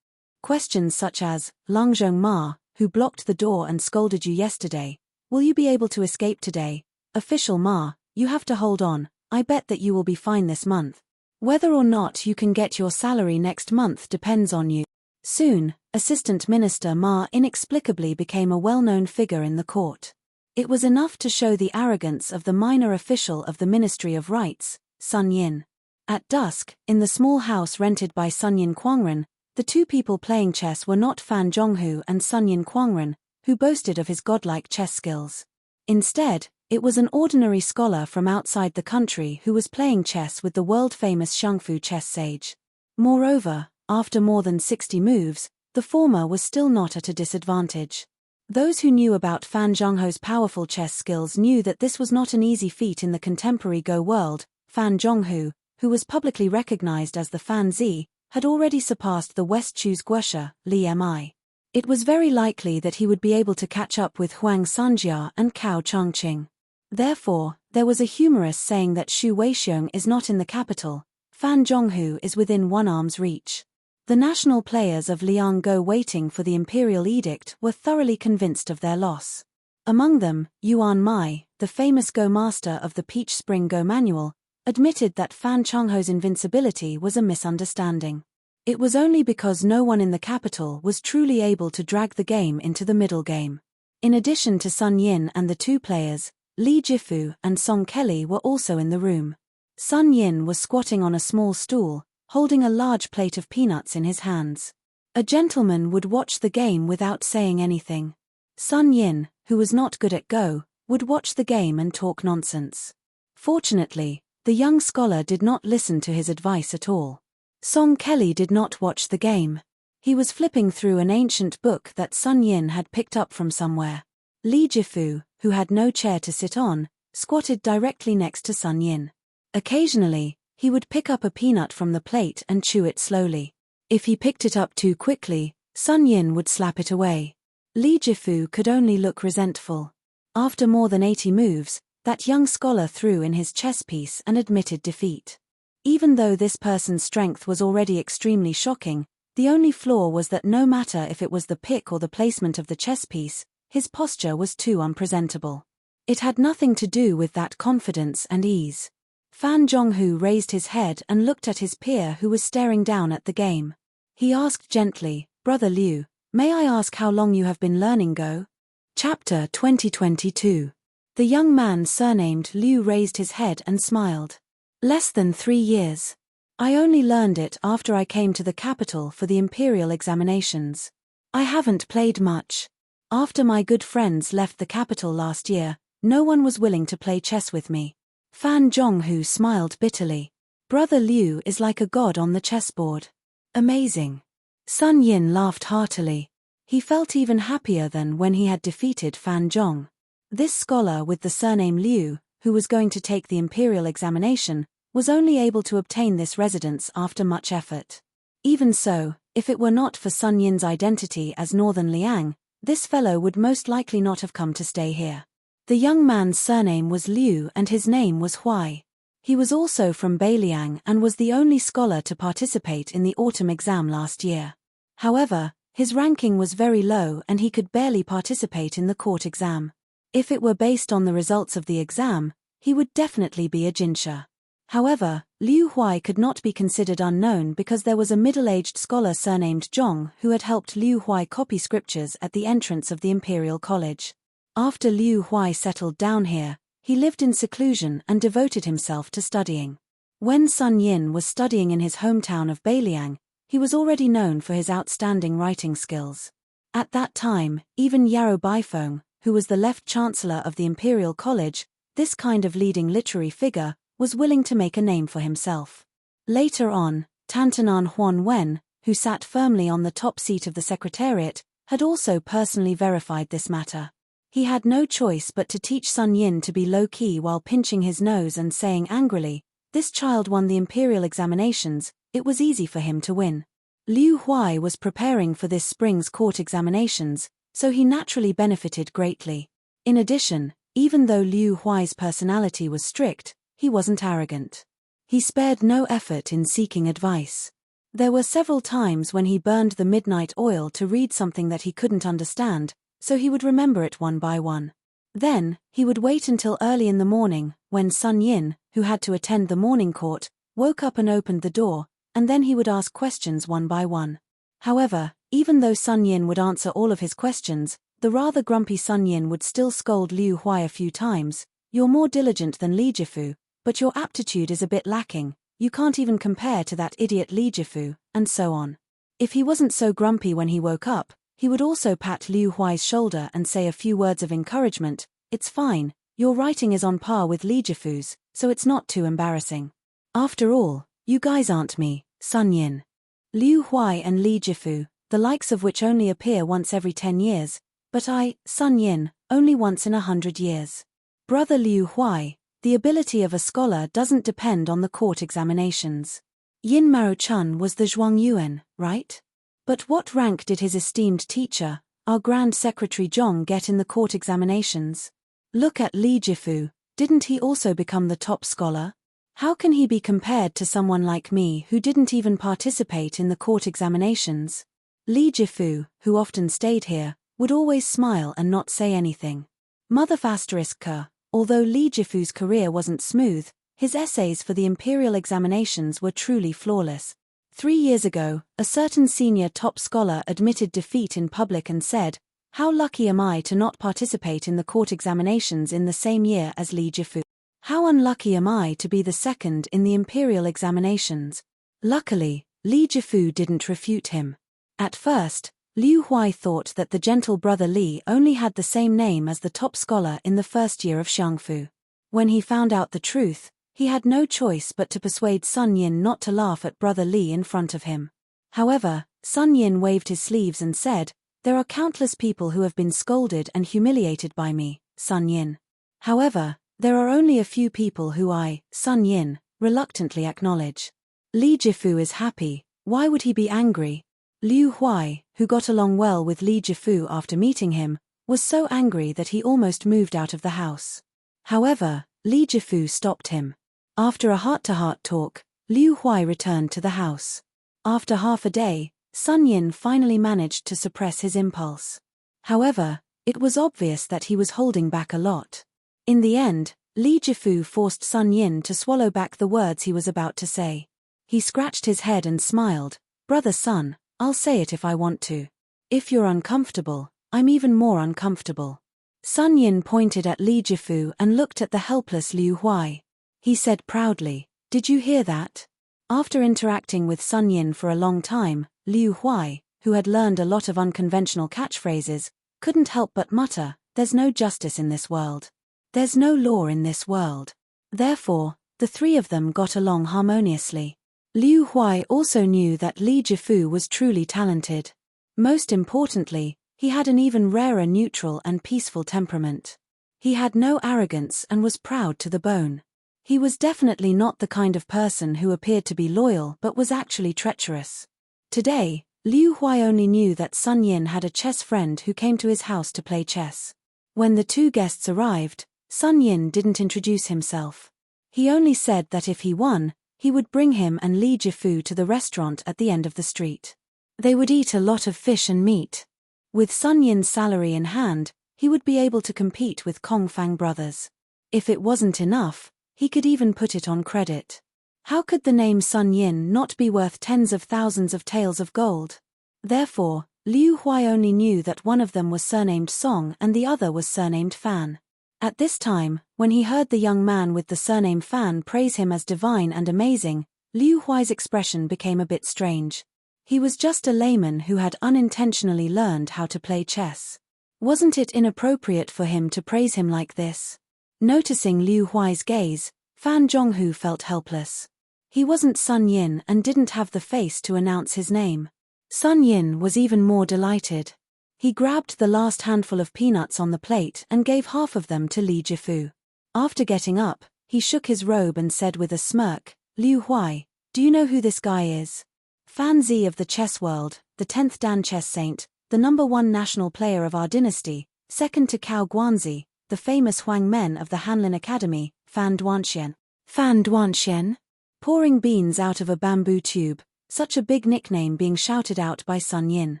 Questions such as, "Longzhong Ma, who blocked the door and scolded you yesterday, will you be able to escape today? Official Ma, you have to hold on, I bet that you will be fine this month. Whether or not you can get your salary next month depends on you." Soon, Assistant Minister Ma inexplicably became a well-known figure in the court. It was enough to show the arrogance of the minor official of the Ministry of Rights, Sun Yin. At dusk, in the small house rented by Sun Yin Quangren, the two people playing chess were not Fan Zhonghu and Sun Yin Quangren, who boasted of his godlike chess skills. Instead, it was an ordinary scholar from outside the country who was playing chess with the world-famous Shangfu chess sage. Moreover, after more than 60 moves, the former was still not at a disadvantage. Those who knew about Fan Zhonghu's powerful chess skills knew that this was not an easy feat in the contemporary Go world. Fan Zhonghu, who was publicly recognized as the Fan Zi, had already surpassed the West Chu's Guosha, Li Mi. It was very likely that he would be able to catch up with Huang Sanjia and Cao Chongqing. Therefore, there was a humorous saying that Shu Weixiong is not in the capital, Fan Zhonghu is within one arm's reach. The national players of Liang Go waiting for the imperial edict were thoroughly convinced of their loss. Among them, Yuan Mai, the famous Go master of the Peach Spring Go manual, admitted that Fan Zhonghu's invincibility was a misunderstanding. It was only because no one in the capital was truly able to drag the game into the middle game. In addition to Sun Yin and the two players, Li Jifu and Song Kelly were also in the room. Sun Yin was squatting on a small stool, holding a large plate of peanuts in his hands. A gentleman would watch the game without saying anything. Sun Yin, who was not good at Go, would watch the game and talk nonsense. Fortunately, the young scholar did not listen to his advice at all. Song Kelly did not watch the game. He was flipping through an ancient book that Sun Yin had picked up from somewhere. Li Jifu, who had no chair to sit on, squatted directly next to Sun Yin. Occasionally, he would pick up a peanut from the plate and chew it slowly. If he picked it up too quickly, Sun Yin would slap it away. Li Jifu could only look resentful. After more than 80 moves, that young scholar threw in his chess piece and admitted defeat. Even though this person's strength was already extremely shocking, the only flaw was that no matter if it was the pick or the placement of the chess piece, his posture was too unpresentable. It had nothing to do with that confidence and ease. Fan Zhonghu raised his head and looked at his peer who was staring down at the game. He asked gently, "Brother Liu, may I ask how long you have been learning Go?" Chapter 2022. The young man surnamed Liu raised his head and smiled. "Less than 3 years. I only learned it after I came to the capital for the imperial examinations. I haven't played much. After my good friends left the capital last year, no one was willing to play chess with me." Fan Zhonghu smiled bitterly. Brother Liu is like a god on the chessboard. Amazing. Sun Yin laughed heartily. He felt even happier than when he had defeated Fan Zhong. This scholar with the surname Liu, who was going to take the imperial examination, was only able to obtain this residence after much effort. Even so, if it were not for Sun Yin's identity as Northern Liang, this fellow would most likely not have come to stay here. The young man's surname was Liu and his name was Huai. He was also from Beiliang and was the only scholar to participate in the autumn exam last year. However, his ranking was very low and he could barely participate in the court exam. If it were based on the results of the exam, he would definitely be a jinsha. However, Liu Huai could not be considered unknown because there was a middle-aged scholar surnamed Zhong who had helped Liu Huai copy scriptures at the entrance of the Imperial College. After Liu Huai settled down here, he lived in seclusion and devoted himself to studying. When Sun Yin was studying in his hometown of Beiliang, he was already known for his outstanding writing skills. At that time, even Yarrow Baifeng, who was the left chancellor of the Imperial College, this kind of leading literary figure, was willing to make a name for himself. Later on, Tantanan Huan Wen, who sat firmly on the top seat of the secretariat, had also personally verified this matter. He had no choice but to teach Sun Yin to be low-key while pinching his nose and saying angrily, "This child won the imperial examinations, it was easy for him to win." Liu Huai was preparing for this spring's court examinations, so he naturally benefited greatly. In addition, even though Liu Huai's personality was strict, he wasn't arrogant. He spared no effort in seeking advice. There were several times when he burned the midnight oil to read something that he couldn't understand, so he would remember it one by one. Then, he would wait until early in the morning, when Sun Yin, who had to attend the morning court, woke up and opened the door, and then he would ask questions one by one. However, even though Sun Yin would answer all of his questions, the rather grumpy Sun Yin would still scold Liu Huai a few times. "You're more diligent than Li Jifu, but your aptitude is a bit lacking, you can't even compare to that idiot Li Jifu," and so on. If he wasn't so grumpy when he woke up, he would also pat Liu Huai's shoulder and say a few words of encouragement. "It's fine, your writing is on par with Li Jifu's, so it's not too embarrassing. After all, you guys aren't me, Sun Yin. Liu Huai and Li Jifu, the likes of which only appear once every 10 years, but I, Sun Yin, only once in 100 years. Brother Liu Huai, the ability of a scholar doesn't depend on the court examinations. Yin Mao Chun was the Zhuang Yuan, right? But what rank did his esteemed teacher, our Grand Secretary Zhong, get in the court examinations? Look at Li Jifu, didn't he also become the top scholar? How can he be compared to someone like me who didn't even participate in the court examinations?" Li Jifu, who often stayed here, would always smile and not say anything. Mother **K, although Li Jifu's career wasn't smooth, his essays for the imperial examinations were truly flawless. 3 years ago, a certain senior top scholar admitted defeat in public and said, "How lucky am I to not participate in the court examinations in the same year as Li Jifu? How unlucky am I to be the second in the imperial examinations?" Luckily, Li Jifu didn't refute him. At first, Liu Huai thought that the gentle brother Li only had the same name as the top scholar in the first year of Xiangfu. When he found out the truth, he had no choice but to persuade Sun Yin not to laugh at brother Li in front of him. However, Sun Yin waved his sleeves and said, "There are countless people who have been scolded and humiliated by me, Sun Yin. However, there are only a few people who I, Sun Yin, reluctantly acknowledge. Li Jifu is happy, why would he be angry?" Liu Huai, who got along well with Li Jifu after meeting him, was so angry that he almost moved out of the house. However, Li Jifu stopped him. After a heart-to-heart talk, Liu Huai returned to the house. After half a day, Sun Yin finally managed to suppress his impulse. However, it was obvious that he was holding back a lot. In the end, Li Jifu forced Sun Yin to swallow back the words he was about to say. He scratched his head and smiled, "Brother Sun, I'll say it if I want to. If you're uncomfortable, I'm even more uncomfortable." Sun Yin pointed at Li Jifu and looked at the helpless Liu Huai. He said proudly, "Did you hear that?" After interacting with Sun Yin for a long time, Liu Huai, who had learned a lot of unconventional catchphrases, couldn't help but mutter, "There's no justice in this world. There's no law in this world." Therefore, the three of them got along harmoniously. Liu Huai also knew that Li Jifu was truly talented. Most importantly, he had an even rarer neutral and peaceful temperament. He had no arrogance and was proud to the bone. He was definitely not the kind of person who appeared to be loyal but was actually treacherous. Today, Liu Huai only knew that Sun Yin had a chess friend who came to his house to play chess. When the two guests arrived, Sun Yin didn't introduce himself. He only said that if he won, he would bring him and Li Jifu to the restaurant at the end of the street. They would eat a lot of fish and meat. With Sun Yin's salary in hand, he would be able to compete with Kong Fang brothers. If it wasn't enough, he could even put it on credit. How could the name Sun Yin not be worth tens of thousands of taels of gold? Therefore, Liu Huai only knew that one of them was surnamed Song and the other was surnamed Fan. At this time, when he heard the young man with the surname Fan praise him as divine and amazing, Liu Huai's expression became a bit strange. He was just a layman who had unintentionally learned how to play chess. Wasn't it inappropriate for him to praise him like this? Noticing Liu Huai's gaze, Fan Zhonghu felt helpless. He wasn't Sun Yin and didn't have the face to announce his name. Sun Yin was even more delighted. He grabbed the last handful of peanuts on the plate and gave half of them to Li Jifu. After getting up, he shook his robe and said with a smirk, "Liu Huai, do you know who this guy is? Fan Zi of the chess world, the 10th Dan chess saint, the #1 national player of our dynasty, second to Cao Guanzi, the famous Huang Men of the Hanlin Academy, Fan Duanxian." Fan Duanxian? Pouring beans out of a bamboo tube, such a big nickname being shouted out by Sun Yin.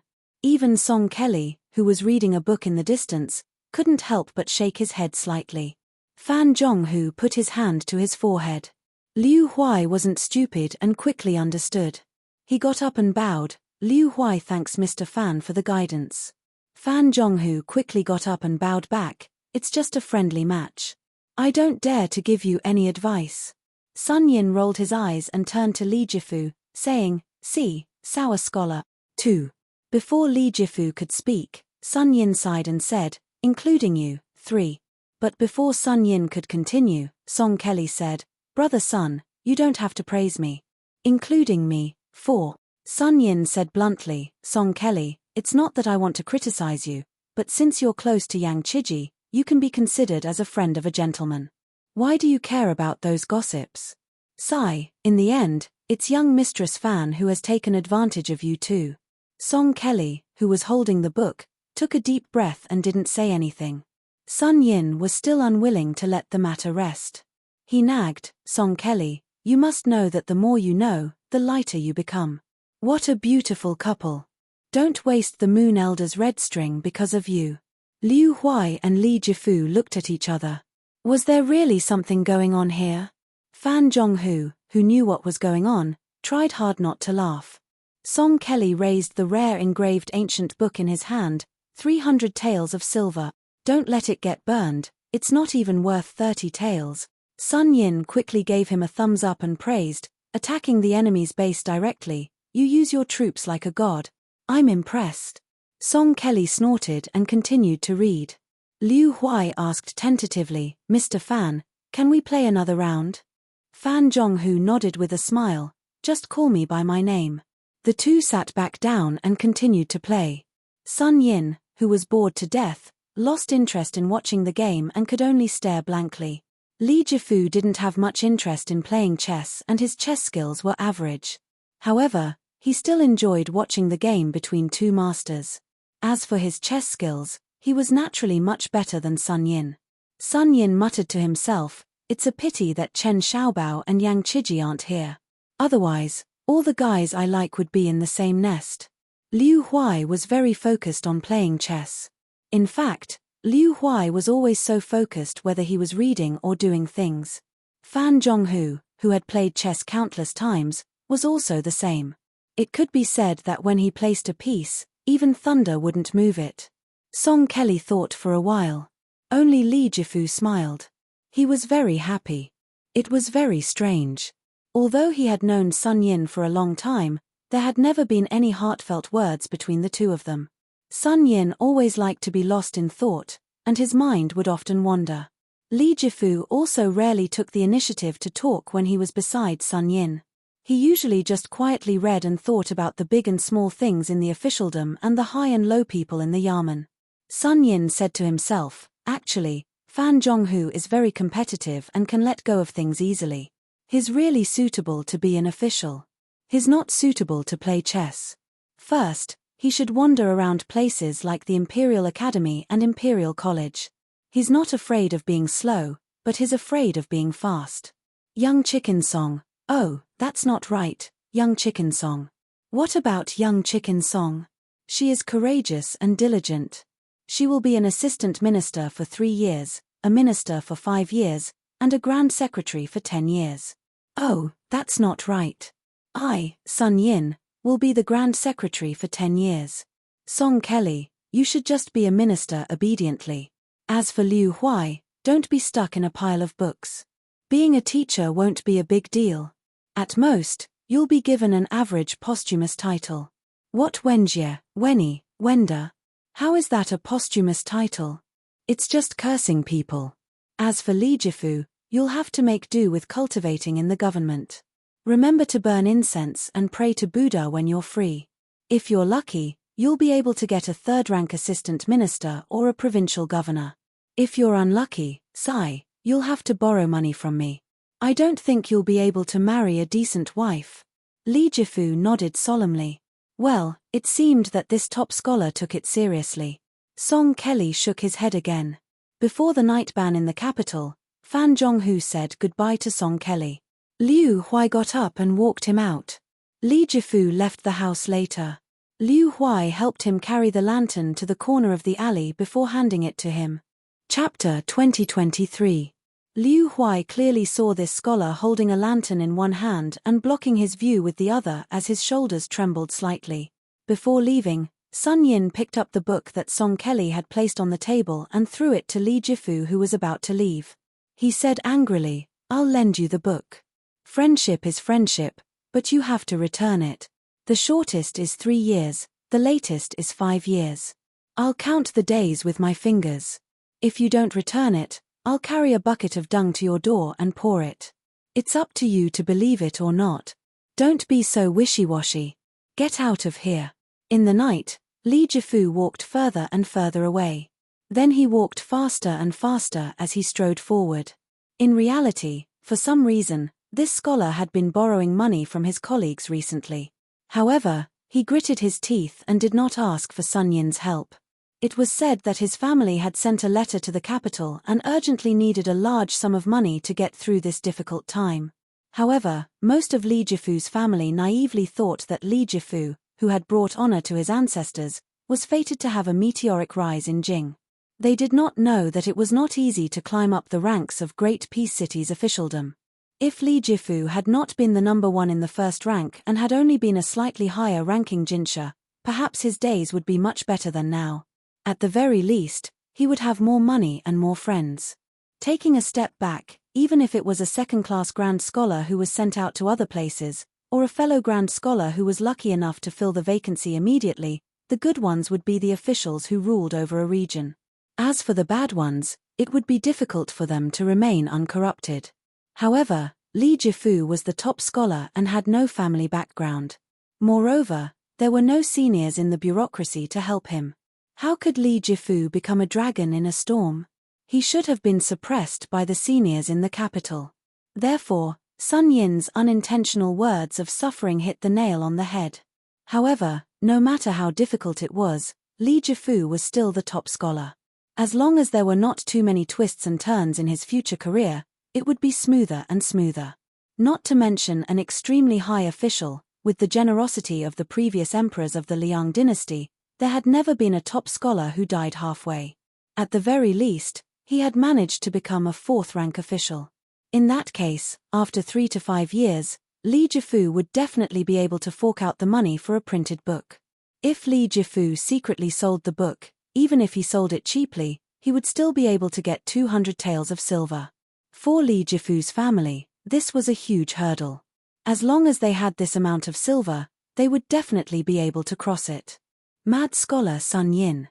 Even Song Kelly, who was reading a book in the distance, couldn't help but shake his head slightly. Fan Zhonghu put his hand to his forehead. Liu Huai wasn't stupid and quickly understood. He got up and bowed. "Liu Huai thanks Mr. Fan for the guidance." Fan Zhonghu quickly got up and bowed back. "It's just a friendly match. I don't dare to give you any advice." Sun Yin rolled his eyes and turned to Li Jifu, saying, "See, sour scholar." 2. Before Li Jifu could speak, Sun Yin sighed and said, "Including you." 3. But before Sun Yin could continue, Song Kelly said, "Brother Sun, you don't have to praise me. Including me." 4. Sun Yin said bluntly, "Song Kelly, it's not that I want to criticize you, but since you're close to Yang Chiji, you can be considered as a friend of a gentleman. Why do you care about those gossips? Sigh, in the end, it's young Mistress Fan who has taken advantage of you too." Song Kelly, who was holding the book, took a deep breath and didn't say anything. Sun Yin was still unwilling to let the matter rest. He nagged, "Song Kelly, you must know that the more you know, the lighter you become. What a beautiful couple. Don't waste the Moon Elder's red string because of you." Liu Huai and Li Jifu looked at each other. Was there really something going on here? Fan Zhonghu, who knew what was going on, tried hard not to laugh. Song Kelly raised the rare engraved ancient book in his hand, 300 taels of silver. "Don't let it get burned, it's not even worth 30 taels. Sun Yin quickly gave him a thumbs up and praised, "Attacking the enemy's base directly, you use your troops like a god. I'm impressed." Song Kelly snorted and continued to read. Liu Huai asked tentatively, "Mr. Fan, can we play another round?" Fan Zhonghu nodded with a smile, "Just call me by my name." The two sat back down and continued to play. Sun Yin, who was bored to death, lost interest in watching the game and could only stare blankly. Li Jifu didn't have much interest in playing chess and his chess skills were average. However, he still enjoyed watching the game between two masters. As for his chess skills, he was naturally much better than Sun Yin. Sun Yin muttered to himself, "It's a pity that Chen Xiaobao and Yang Chiji aren't here. Otherwise, all the guys I like would be in the same nest." Liu Huai was very focused on playing chess. In fact, Liu Huai was always so focused whether he was reading or doing things. Fan Zhonghu, who had played chess countless times, was also the same. It could be said that when he placed a piece, even thunder wouldn't move it. Song Kelly thought for a while. Only Li Jifu smiled. He was very happy. It was very strange. Although he had known Sun Yin for a long time, there had never been any heartfelt words between the two of them. Sun Yin always liked to be lost in thought, and his mind would often wander. Li Jifu also rarely took the initiative to talk when he was beside Sun Yin. He usually just quietly read and thought about the big and small things in the officialdom and the high and low people in the yamen. Sun Yin said to himself, "Actually, Fan Zhonghu is very competitive and can let go of things easily. He's really suitable to be an official. He's not suitable to play chess. First, he should wander around places like the Imperial Academy and Imperial College. He's not afraid of being slow, but he's afraid of being fast. Young Chicken Song. Oh, that's not right, Young Chicken Song. What about Young Chicken Song? She is courageous and diligent. She will be an assistant minister for 3 years, a minister for 5 years, and a grand secretary for 10 years. Oh, that's not right. I, Sun Yin, will be the grand secretary for 10 years. Song Kelly, you should just be a minister obediently. As for Liu Huai, don't be stuck in a pile of books. Being a teacher won't be a big deal. At most, you'll be given an average posthumous title. What Wenjie, Weni, Wenda? How is that a posthumous title? It's just cursing people. As for Li Jifu, you'll have to make do with cultivating in the government. Remember to burn incense and pray to Buddha when you're free. If you're lucky, you'll be able to get a third-rank assistant minister or a provincial governor. If you're unlucky, sigh, you'll have to borrow money from me. I don't think you'll be able to marry a decent wife. Li Jifu nodded solemnly. Well, it seemed that this top scholar took it seriously. Song Kelly shook his head again. Before the night ban in the capital, Fan Zhonghu said goodbye to Song Kelly. Liu Huai got up and walked him out. Li Jifu left the house later. Liu Huai helped him carry the lantern to the corner of the alley before handing it to him. Chapter 2023. Liu Huai clearly saw this scholar holding a lantern in one hand and blocking his view with the other as his shoulders trembled slightly. Before leaving, Sun Yin picked up the book that Song Kelly had placed on the table and threw it to Li Jifu, who was about to leave. He said angrily, "I'll lend you the book. Friendship is friendship, but you have to return it. The shortest is 3 years, the latest is 5 years. I'll count the days with my fingers. If you don't return it, I'll carry a bucket of dung to your door and pour it. It's up to you to believe it or not. Don't be so wishy-washy. Get out of here." In the night, Li Jifu walked further and further away. Then he walked faster and faster as he strode forward. In reality, for some reason, this scholar had been borrowing money from his colleagues recently. However, he gritted his teeth and did not ask for Sun Yin's help. It was said that his family had sent a letter to the capital and urgently needed a large sum of money to get through this difficult time. However, most of Li Jifu's family naively thought that Li Jifu, who had brought honor to his ancestors, was fated to have a meteoric rise in Jing. They did not know that it was not easy to climb up the ranks of Great Peace City's officialdom. If Li Jifu had not been the number one in the first rank and had only been a slightly higher ranking Jinsha, perhaps his days would be much better than now. At the very least, he would have more money and more friends. Taking a step back, even if it was a second-class Grand Scholar who was sent out to other places, or a fellow Grand Scholar who was lucky enough to fill the vacancy immediately, the good ones would be the officials who ruled over a region. As for the bad ones, it would be difficult for them to remain uncorrupted. However, Li Jifu was the top scholar and had no family background. Moreover, there were no seniors in the bureaucracy to help him. How could Li Jifu become a dragon in a storm? He should have been suppressed by the seniors in the capital. Therefore, Sun Yin's unintentional words of suffering hit the nail on the head. However, no matter how difficult it was, Li Jifu was still the top scholar. As long as there were not too many twists and turns in his future career, it would be smoother and smoother. Not to mention an extremely high official, with the generosity of the previous emperors of the Liang dynasty, there had never been a top scholar who died halfway. At the very least, he had managed to become a fourth-rank official. In that case, after 3 to 5 years, Li Jifu would definitely be able to fork out the money for a printed book. If Li Jifu secretly sold the book, even if he sold it cheaply, he would still be able to get 200 taels of silver. For Li Jifu's family, this was a huge hurdle. As long as they had this amount of silver, they would definitely be able to cross it. Mad scholar Sun Yin.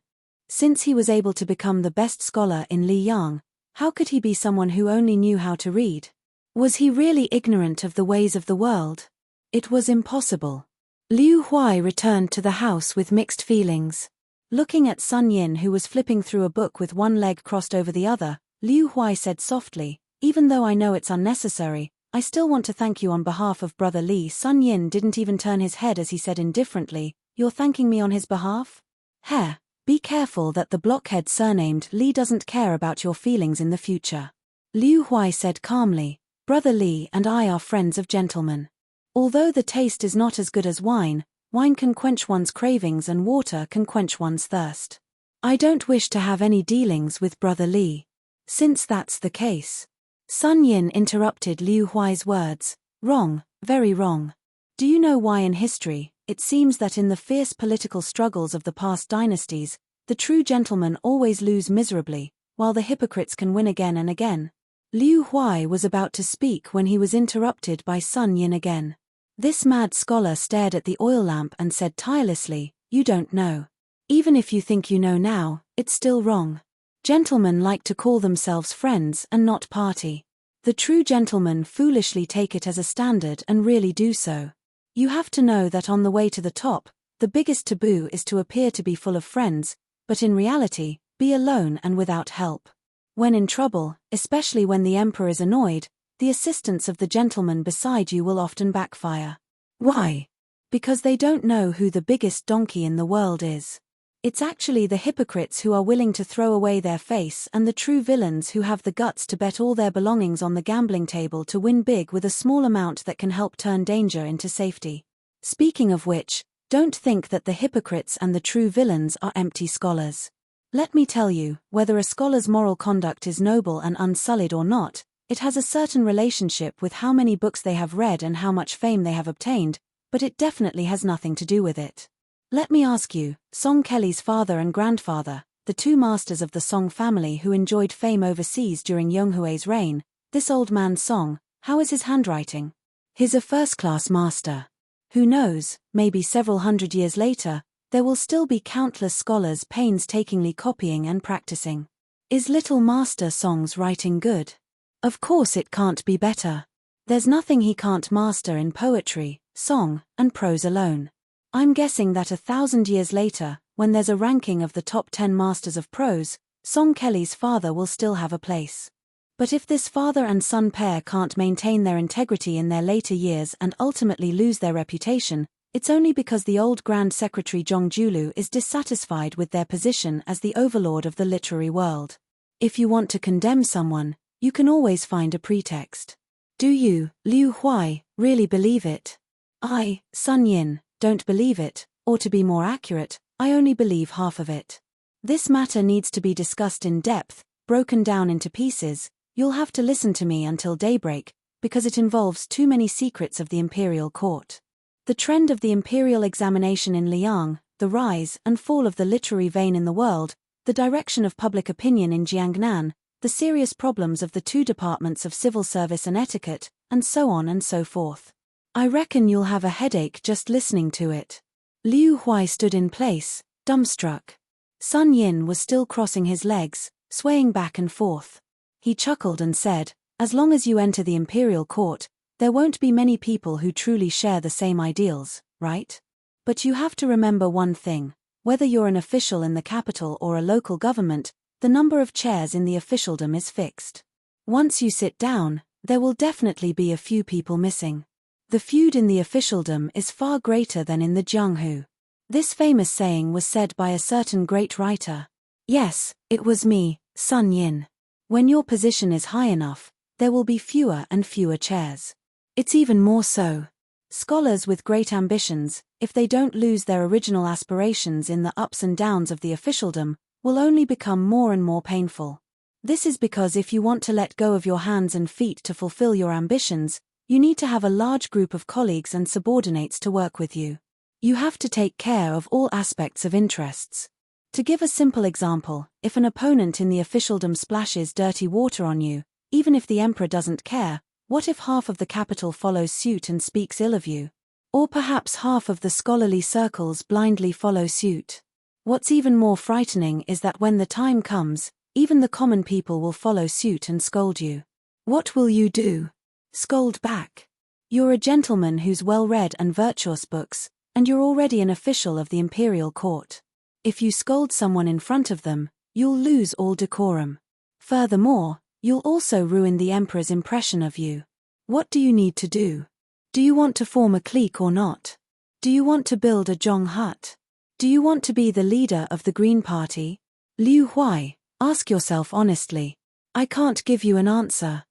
Since he was able to become the best scholar in Liyang, how could he be someone who only knew how to read? Was he really ignorant of the ways of the world? It was impossible. Liu Huai returned to the house with mixed feelings. Looking at Sun Yin, who was flipping through a book with one leg crossed over the other, Liu Huai said softly, "Even though I know it's unnecessary, I still want to thank you on behalf of Brother Li." Sun Yin didn't even turn his head as he said indifferently, "You're thanking me on his behalf? Heh, be careful that the blockhead surnamed Li doesn't care about your feelings in the future." Liu Huai said calmly, "Brother Li and I are friends of gentlemen. Although the taste is not as good as wine, wine can quench one's cravings and water can quench one's thirst. I don't wish to have any dealings with Brother Li." Since that's the case. Sun Yin interrupted Liu Huai's words, "Wrong, very wrong. Do you know why in history, it seems that in the fierce political struggles of the past dynasties, the true gentlemen always lose miserably, while the hypocrites can win again and again?" Liu Huai was about to speak when he was interrupted by Sun Yin again. This mad scholar stared at the oil lamp and said tirelessly, "You don't know. Even if you think you know now, it's still wrong. Gentlemen like to call themselves friends and not party. The true gentlemen foolishly take it as a standard and really do so. You have to know that on the way to the top, the biggest taboo is to appear to be full of friends, but in reality, be alone and without help. When in trouble, especially when the emperor is annoyed, the assistance of the gentleman beside you will often backfire. Why? Because they don't know who the biggest donkey in the world is. It's actually the hypocrites who are willing to throw away their face and the true villains who have the guts to bet all their belongings on the gambling table to win big with a small amount that can help turn danger into safety. Speaking of which, don't think that the hypocrites and the true villains are empty scholars. Let me tell you, whether a scholar's moral conduct is noble and unsullied or not, it has a certain relationship with how many books they have read and how much fame they have obtained, but it definitely has nothing to do with it. Let me ask you, Song Kelly's father and grandfather, the two masters of the Song family who enjoyed fame overseas during Yonghui's reign, this old man Song, how is his handwriting? He's a first-class master. Who knows, maybe several hundred years later, there will still be countless scholars painstakingly copying and practicing. Is little Master Song's writing good? Of course it can't be better. There's nothing he can't master in poetry, song, and prose alone. I'm guessing that 1,000 years later, when there's a ranking of the top 10 masters of prose, Song Kelly's father will still have a place. But if this father and son pair can't maintain their integrity in their later years and ultimately lose their reputation, it's only because the old Grand Secretary Jongjulu is dissatisfied with their position as the overlord of the literary world. If you want to condemn someone, you can always find a pretext. Do you, Liu Huai, really believe it? I, Sun Yin, don't believe it, or to be more accurate, I only believe half of it. This matter needs to be discussed in depth, broken down into pieces. You'll have to listen to me until daybreak, because it involves too many secrets of the imperial court. The trend of the imperial examination in Liang, the rise and fall of the literary vein in the world, the direction of public opinion in Jiangnan, the serious problems of the two departments of civil service and etiquette, and so on and so forth. I reckon you'll have a headache just listening to it. Liu Huai stood in place, dumbstruck. Sun Yin was still crossing his legs, swaying back and forth. He chuckled and said, as long as you enter the imperial court, there won't be many people who truly share the same ideals, right? But you have to remember one thing, whether you're an official in the capital or a local government, the number of chairs in the officialdom is fixed. Once you sit down, there will definitely be a few people missing. The feud in the officialdom is far greater than in the Jianghu. This famous saying was said by a certain great writer. Yes, it was me, Sun Yin. When your position is high enough, there will be fewer and fewer chairs. It's even more so. Scholars with great ambitions, if they don't lose their original aspirations in the ups and downs of the officialdom, will only become more and more painful. This is because if you want to let go of your hands and feet to fulfill your ambitions, you need to have a large group of colleagues and subordinates to work with you. You have to take care of all aspects of interests. To give a simple example, if an opponent in the officialdom splashes dirty water on you, even if the emperor doesn't care, what if half of the capital follows suit and speaks ill of you? Or perhaps half of the scholarly circles blindly follow suit. What's even more frightening is that when the time comes, even the common people will follow suit and scold you. What will you do? Scold back. You're a gentleman who's well-read and virtuous books, and you're already an official of the imperial court. If you scold someone in front of them, you'll lose all decorum. Furthermore, you'll also ruin the emperor's impression of you. What do you need to do? Do you want to form a clique or not? Do you want to build a Zhong hut? Do you want to be the leader of the Green Party? Liu Huai, ask yourself honestly. I can't give you an answer.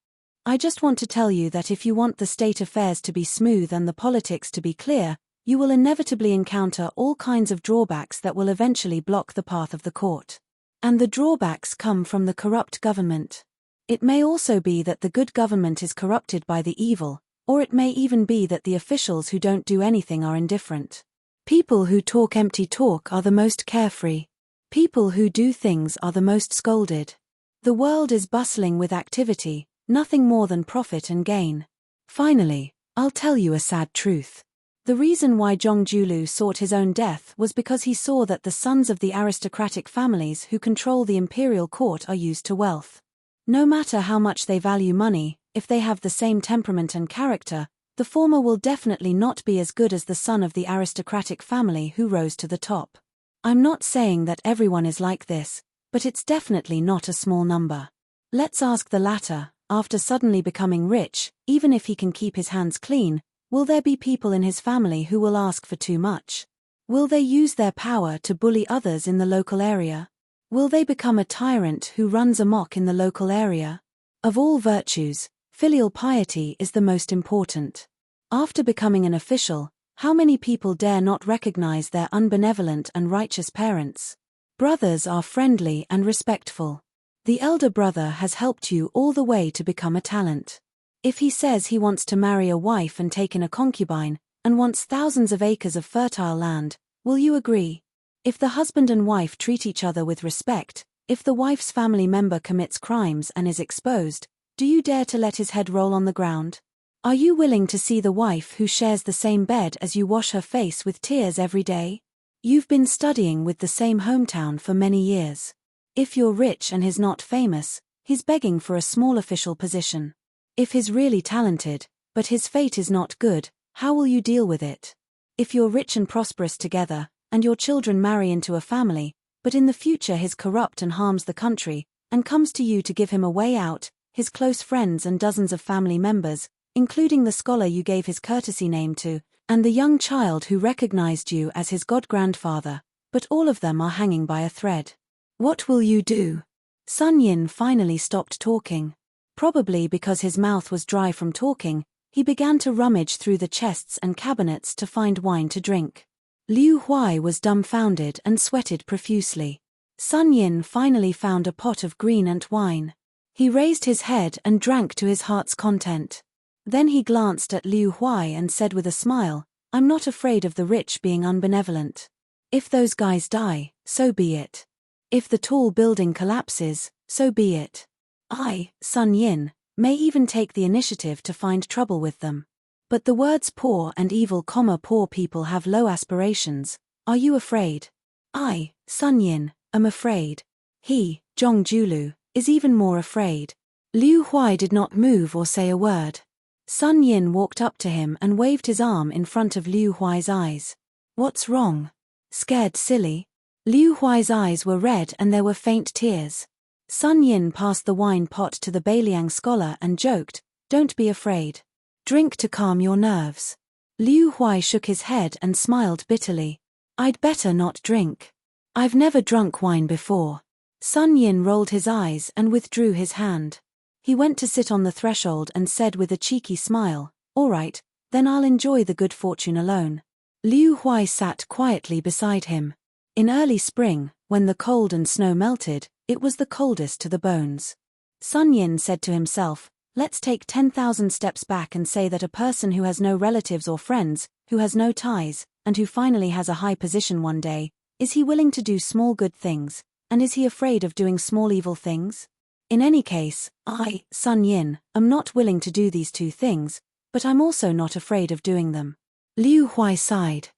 I just want to tell you that if you want the state affairs to be smooth and the politics to be clear, you will inevitably encounter all kinds of drawbacks that will eventually block the path of the court. And the drawbacks come from the corrupt government. It may also be that the good government is corrupted by the evil, or it may even be that the officials who don't do anything are indifferent. People who talk empty talk are the most carefree. People who do things are the most scolded. The world is bustling with activity, nothing more than profit and gain. Finally, I'll tell you a sad truth. The reason why Jongjulu sought his own death was because he saw that the sons of the aristocratic families who control the imperial court are used to wealth. No matter how much they value money, if they have the same temperament and character, the former will definitely not be as good as the son of the aristocratic family who rose to the top. I'm not saying that everyone is like this, but it's definitely not a small number. Let's ask the latter, after suddenly becoming rich, even if he can keep his hands clean, will there be people in his family who will ask for too much? Will they use their power to bully others in the local area? Will they become a tyrant who runs amok in the local area? Of all virtues, filial piety is the most important. After becoming an official, how many people dare not recognize their unbenevolent and righteous parents? Brothers are friendly and respectful. The elder brother has helped you all the way to become a talent. If he says he wants to marry a wife and take in a concubine, and wants thousands of acres of fertile land, will you agree? If the husband and wife treat each other with respect, if the wife's family member commits crimes and is exposed, do you dare to let his head roll on the ground? Are you willing to see the wife who shares the same bed as you wash her face with tears every day? You've been studying with the same hometown for many years. If you're rich and he's not famous, he's begging for a small official position. If he's really talented, but his fate is not good, how will you deal with it? If you're rich and prosperous together, and your children marry into a family, but in the future he's corrupt and harms the country, and comes to you to give him a way out, his close friends and dozens of family members, including the scholar you gave his courtesy name to, and the young child who recognized you as his god-grandfather, but all of them are hanging by a thread. What will you do? Sun Yin finally stopped talking. Probably because his mouth was dry from talking, he began to rummage through the chests and cabinets to find wine to drink. Liu Huai was dumbfounded and sweated profusely. Sun Yin finally found a pot of green ant wine. He raised his head and drank to his heart's content. Then he glanced at Liu Huai and said with a smile, "I'm not afraid of the rich being unbenevolent. If those guys die, so be it. If the tall building collapses, so be it. I, Sun Yin, may even take the initiative to find trouble with them. But the words poor and evil, poor people have low aspirations. Are you afraid? I, Sun Yin, am afraid. He, Zhong Julu, is even more afraid." Liu Huai did not move or say a word. Sun Yin walked up to him and waved his arm in front of Liu Huai's eyes. "What's wrong? Scared silly?" Liu Huai's eyes were red and there were faint tears. Sun Yin passed the wine pot to the Beiliang scholar and joked, "Don't be afraid. Drink to calm your nerves." Liu Huai shook his head and smiled bitterly. "I'd better not drink. I've never drunk wine before." Sun Yin rolled his eyes and withdrew his hand. He went to sit on the threshold and said with a cheeky smile, "All right, then I'll enjoy the good fortune alone." Liu Huai sat quietly beside him. In early spring, when the cold and snow melted, it was the coldest to the bones. Sun Yin said to himself, "Let's take 10,000 steps back and say that a person who has no relatives or friends, who has no ties, and who finally has a high position one day, is he willing to do small good things, and is he afraid of doing small evil things? In any case, I, Sun Yin, am not willing to do these two things, but I'm also not afraid of doing them." Liu Huai sighed.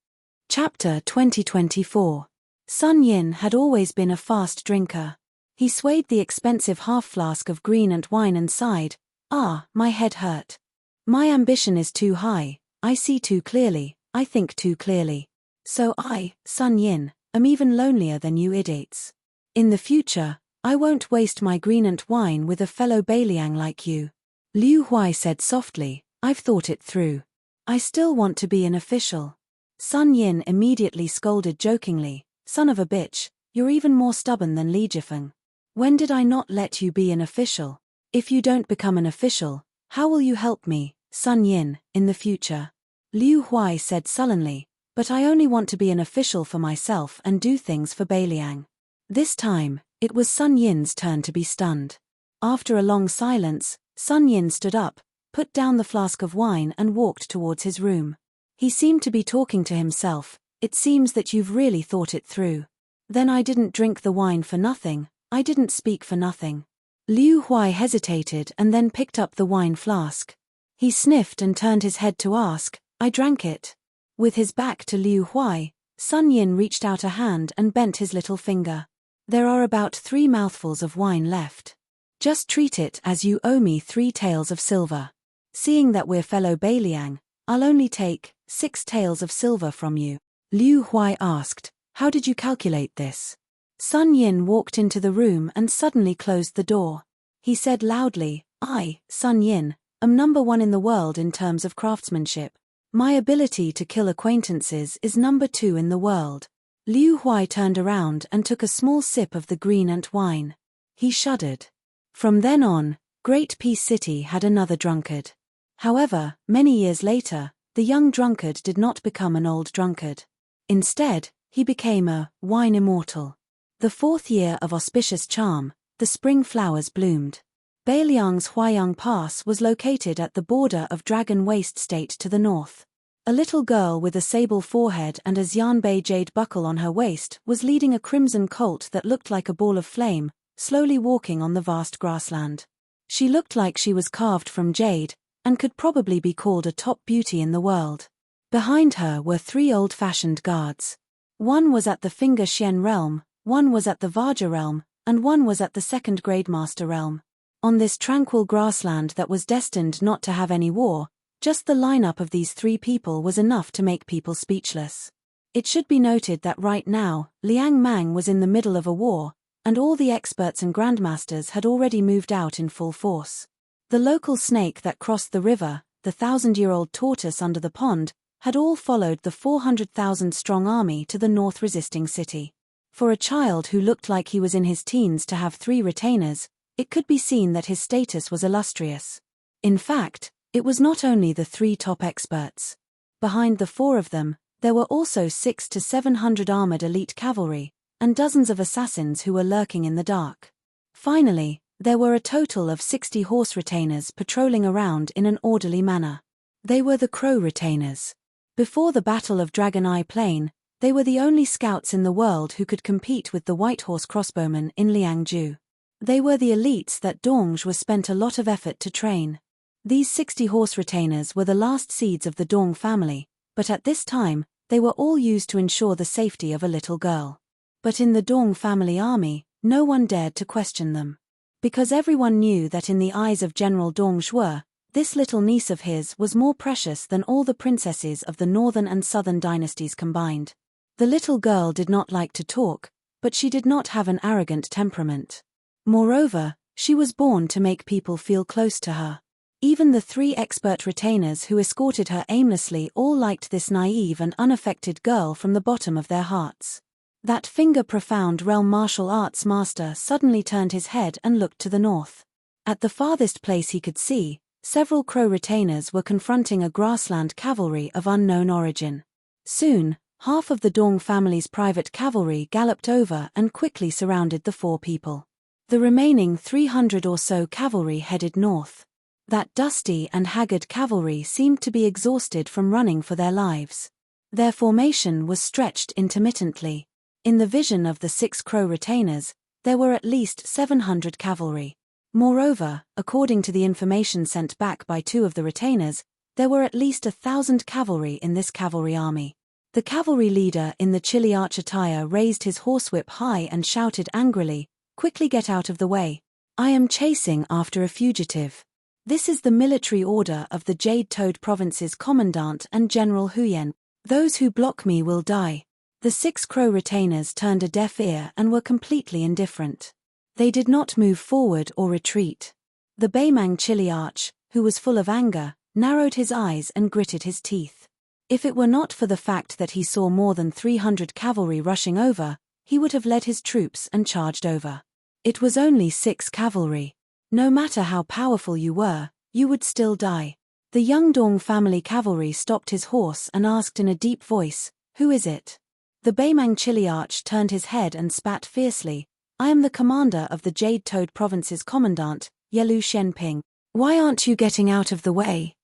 Chapter 2024. Sun Yin had always been a fast drinker. He swayed the expensive half-flask of green ant wine and sighed, "Ah, my head hurt. My ambition is too high, I see too clearly, I think too clearly. So I, Sun Yin, am even lonelier than you idiots. In the future, I won't waste my green ant wine with a fellow Beiliang like you." Liu Huai said softly, "I've thought it through. I still want to be an official." Sun Yin immediately scolded jokingly, "Son of a bitch, you're even more stubborn than Li Jifeng. When did I not let you be an official? If you don't become an official, how will you help me, Sun Yin, in the future?" Liu Huai said sullenly, "But I only want to be an official for myself and do things for Beiliang." This time, it was Sun Yin's turn to be stunned. After a long silence, Sun Yin stood up, put down the flask of wine and walked towards his room. He seemed to be talking to himself. "It seems that you've really thought it through. Then I didn't drink the wine for nothing, I didn't speak for nothing." Liu Huai hesitated and then picked up the wine flask. He sniffed and turned his head to ask, "I drank it." With his back to Liu Huai, Sun Yin reached out a hand and bent his little finger. "There are about 3 mouthfuls of wine left. Just treat it as you owe me 3 taels of silver. Seeing that we're fellow Beiliang, I'll only take 6 taels of silver from you. Liu Huai asked, how did you calculate this? Sun Yin walked into the room and suddenly closed the door. He said loudly, I, Sun Yin, am number 1 in the world in terms of craftsmanship. My ability to kill acquaintances is number 2 in the world. Liu Huai turned around and took a small sip of the green ant wine. He shuddered. From then on, Great Peace City had another drunkard. However, many years later, the young drunkard did not become an old drunkard. Instead, he became a wine immortal. The 4th year of auspicious charm, the spring flowers bloomed. Beiliang's Huayang Pass was located at the border of Dragon Waste State to the north. A little girl with a sable forehead and a Xianbei jade buckle on her waist was leading a crimson colt that looked like a ball of flame, slowly walking on the vast grassland. She looked like she was carved from jade, and could probably be called a top beauty in the world. Behind her were 3 old-fashioned guards. One was at the Finger Xian realm, one was at the Vaja realm, and one was at the 2nd Grademaster realm. On this tranquil grassland that was destined not to have any war, just the lineup of these 3 people was enough to make people speechless. It should be noted that right now, Liang Mang was in the middle of a war, and all the experts and grandmasters had already moved out in full force. The local snake that crossed the river, the 1,000-year-old tortoise under the pond, had all followed the 400,000-strong army to the north resisting city. For a child who looked like he was in his teens to have 3 retainers, it could be seen that his status was illustrious. In fact, it was not only the 3 top experts. Behind the 4 of them, there were also 600 to 700 armored elite cavalry, and dozens of assassins who were lurking in the dark. Finally, there were a total of 60 horse retainers patrolling around in an orderly manner. They were the Crow retainers. Before the Battle of Dragon Eye Plain, they were the only scouts in the world who could compete with the White Horse crossbowmen in Liangzhu. They were the elites that Dongzhi was spent a lot of effort to train. These 60 horse retainers were the last seeds of the Dong family, but at this time, they were all used to ensure the safety of a little girl. But in the Dong family army, no one dared to question them. Because everyone knew that in the eyes of General Dong Zhuo, this little niece of his was more precious than all the princesses of the northern and southern dynasties combined. The little girl did not like to talk, but she did not have an arrogant temperament. Moreover, she was born to make people feel close to her. Even the 3 expert retainers who escorted her aimlessly all liked this naive and unaffected girl from the bottom of their hearts. That finger-profound realm martial arts master suddenly turned his head and looked to the north. At the farthest place he could see, several Crow retainers were confronting a grassland cavalry of unknown origin. Soon, half of the Dong family's private cavalry galloped over and quickly surrounded the 4 people. The remaining 300 or so cavalry headed north. That dusty and haggard cavalry seemed to be exhausted from running for their lives. Their formation was stretched intermittently. In the vision of the 6 Crow retainers, there were at least 700 cavalry. Moreover, according to the information sent back by 2 of the retainers, there were at least 1,000 cavalry in this cavalry army. The cavalry leader in the chili arch attire raised his horsewhip high and shouted angrily, "Quickly get out of the way. I am chasing after a fugitive. This is the military order of the Jade-Toed Province's Commandant and General Huyen. Those who block me will die." The 6 Crow retainers turned a deaf ear and were completely indifferent. They did not move forward or retreat. The Beimang chili arch, who was full of anger, narrowed his eyes and gritted his teeth. If it were not for the fact that he saw more than 300 cavalry rushing over, he would have led his troops and charged over. It was only 6 cavalry. No matter how powerful you were, you would still die. The young Dong family cavalry stopped his horse and asked in a deep voice, "Who is it?" The Beimang chili arch turned his head and spat fiercely, "I am the commander of the Jade-Toed Province's commandant, Yelu Shenping. Why aren't you getting out of the way?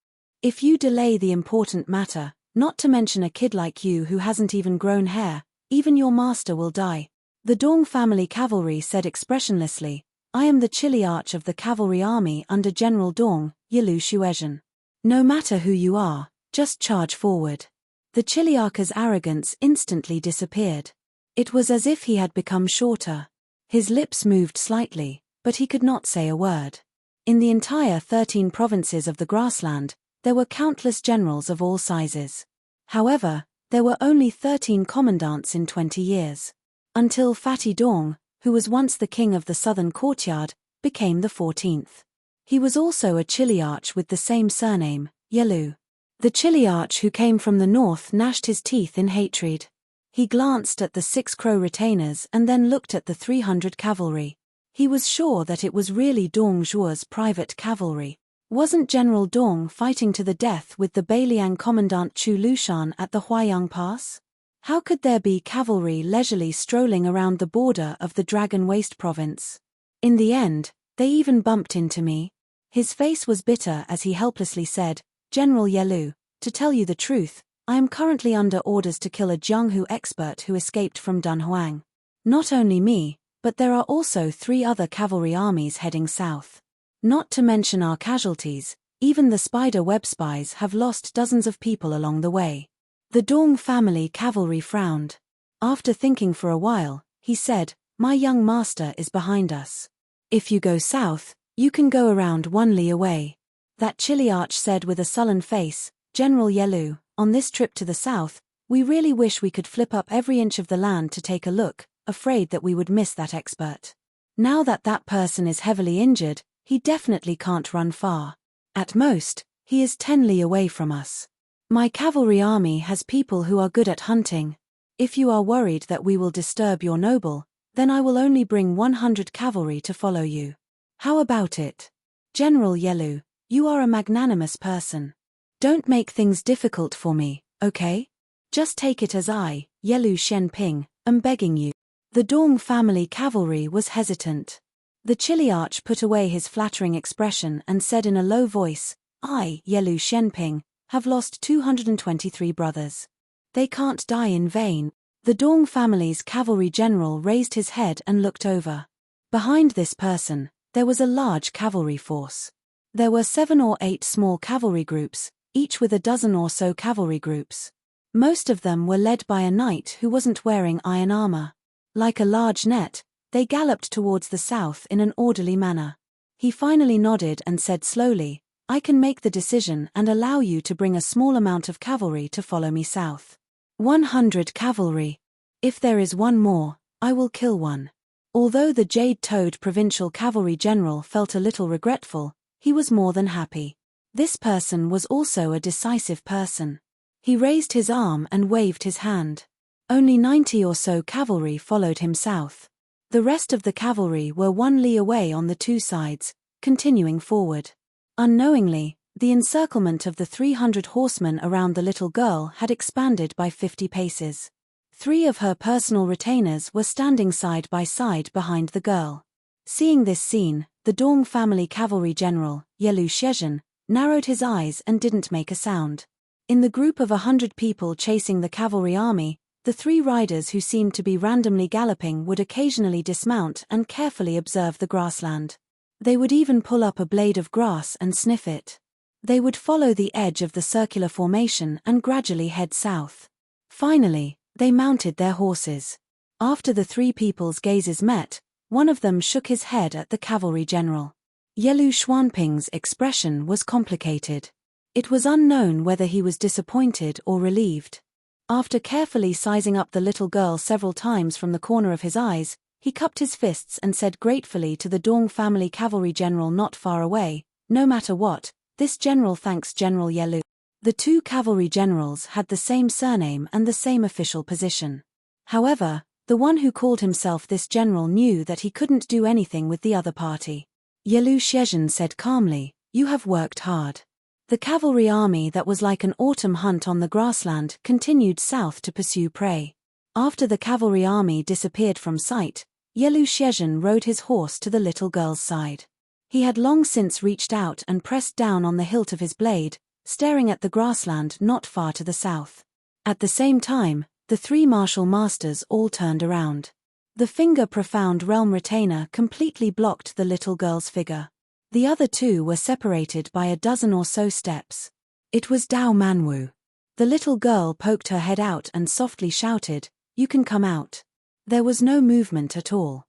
If you delay the important matter, not to mention a kid like you who hasn't even grown hair, even your master will die." The Dong family cavalry said expressionlessly, "I am the chili arch of the cavalry army under General Dong, Yelu Shuezhen. No matter who you are, just charge forward." The chiliarch's arrogance instantly disappeared. It was as if he had become shorter. His lips moved slightly, but he could not say a word. In the entire 13 provinces of the grassland, there were countless generals of all sizes. However, there were only 13 commandants in 20 years. Until Fatty Dong, who was once the king of the southern courtyard, became the 14th. He was also a Chiliarch with the same surname, Yelu. The Chiliarch who came from the north gnashed his teeth in hatred. He glanced at the 6 crow retainers and then looked at the 300 cavalry. He was sure that it was really Dong Zhuo's private cavalry. Wasn't General Dong fighting to the death with the Beiliang commandant Chu Lushan at the Huayang Pass? How could there be cavalry leisurely strolling around the border of the Dragon Waste province? In the end, they even bumped into me. His face was bitter as he helplessly said, General Yelu, to tell you the truth, I am currently under orders to kill a Jianghu expert who escaped from Dunhuang. Not only me, but there are also 3 other cavalry armies heading south. Not to mention our casualties, even the spider web spies have lost dozens of people along the way. The Dong family cavalry frowned. After thinking for a while, he said, My young master is behind us. If you go south, you can go around 1 li away. That Chiliarch said with a sullen face, General Yelu, on this trip to the south, we really wish we could flip up every inch of the land to take a look, afraid that we would miss that expert. Now that that person is heavily injured, he definitely can't run far. At most, he is 10 li away from us. My cavalry army has people who are good at hunting. If you are worried that we will disturb your noble, then I will only bring 100 cavalry to follow you. How about it? General Yelu, you are a magnanimous person. Don't make things difficult for me, okay? Just take it as I, Yelu Shenping, am begging you. The Dong family cavalry was hesitant. The Chiliarch put away his flattering expression and said in a low voice, I, Yelu Shenping, have lost 223 brothers. They can't die in vain. The Dong family's cavalry general raised his head and looked over. Behind this person, there was a large cavalry force. There were 7 or 8 small cavalry groups, each with a dozen or so cavalry groups. Most of them were led by a knight who wasn't wearing iron armor. Like a large net, they galloped towards the south in an orderly manner. He finally nodded and said slowly, I can make the decision and allow you to bring a small amount of cavalry to follow me south. 100 cavalry. If there is one more, I will kill one. Although the Jade-Toed provincial cavalry general felt a little regretful, he was more than happy. This person was also a decisive person. He raised his arm and waved his hand. Only 90 or so cavalry followed him south. The rest of the cavalry were 1 li away on the 2 sides, continuing forward. Unknowingly, the encirclement of the 300 horsemen around the little girl had expanded by 50 paces. 3 of her personal retainers were standing side by side behind the girl. Seeing this scene, the Dong family cavalry general, Yelu Shezhen, narrowed his eyes and didn't make a sound. In the group of 100 people chasing the cavalry army, the 3 riders who seemed to be randomly galloping would occasionally dismount and carefully observe the grassland. They would even pull up a blade of grass and sniff it. They would follow the edge of the circular formation and gradually head south. Finally, they mounted their horses. After the 3 people's gazes met, one of them shook his head at the cavalry general. Yelu Xuanping's expression was complicated. It was unknown whether he was disappointed or relieved. After carefully sizing up the little girl several times from the corner of his eyes, he cupped his fists and said gratefully to the Dong family cavalry general not far away, no matter what, this general thanks General Yelu. The 2 cavalry generals had the same surname and the same official position. However, the one who called himself this general knew that he couldn't do anything with the other party. Yelu Shezhen said calmly, You have worked hard. The cavalry army that was like an autumn hunt on the grassland continued south to pursue prey. After the cavalry army disappeared from sight, Yelu Shezhen rode his horse to the little girl's side. He had long since reached out and pressed down on the hilt of his blade, staring at the grassland not far to the south. At the same time, the 3 martial masters all turned around. The finger-profound realm retainer completely blocked the little girl's figure. The other 2 were separated by a dozen or so steps. It was Dao Manwu. The little girl poked her head out and softly shouted, You can come out. There was no movement at all.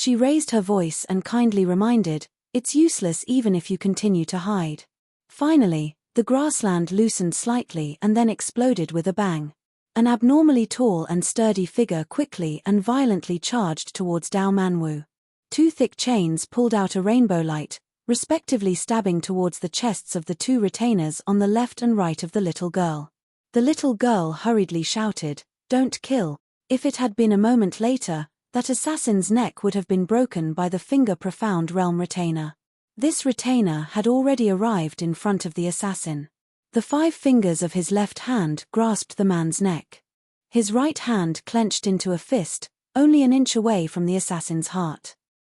She raised her voice and kindly reminded, "It's useless even if you continue to hide." Finally, the grassland loosened slightly and then exploded with a bang. An abnormally tall and sturdy figure quickly and violently charged towards Dao Manwu. Two thick chains pulled out a rainbow light, respectively stabbing towards the chests of the two retainers on the left and right of the little girl. The little girl hurriedly shouted, "Don't kill." If it had been a moment later, that assassin's neck would have been broken by the finger-profound realm retainer. This retainer had already arrived in front of the assassin. The 5 fingers of his left hand grasped the man's neck. His right hand clenched into a fist, only an inch away from the assassin's heart.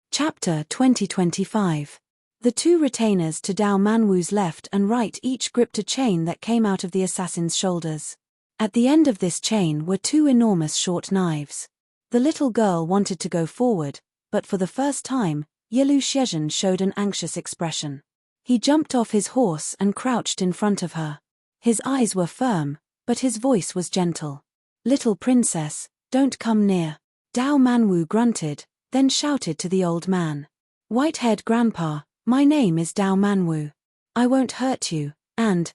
Chapter 2025. The two retainers to Dao Manwu's left and right each gripped a chain that came out of the assassin's shoulders. At the end of this chain were 2 enormous short knives. The little girl wanted to go forward, but for the first time, Yelu Shezhen showed an anxious expression. He jumped off his horse and crouched in front of her. His eyes were firm, but his voice was gentle. "Little princess, don't come near." Dao Manwu grunted, then shouted to the old man. "White-haired grandpa, my name is Dao Manwu. I won't hurt you, and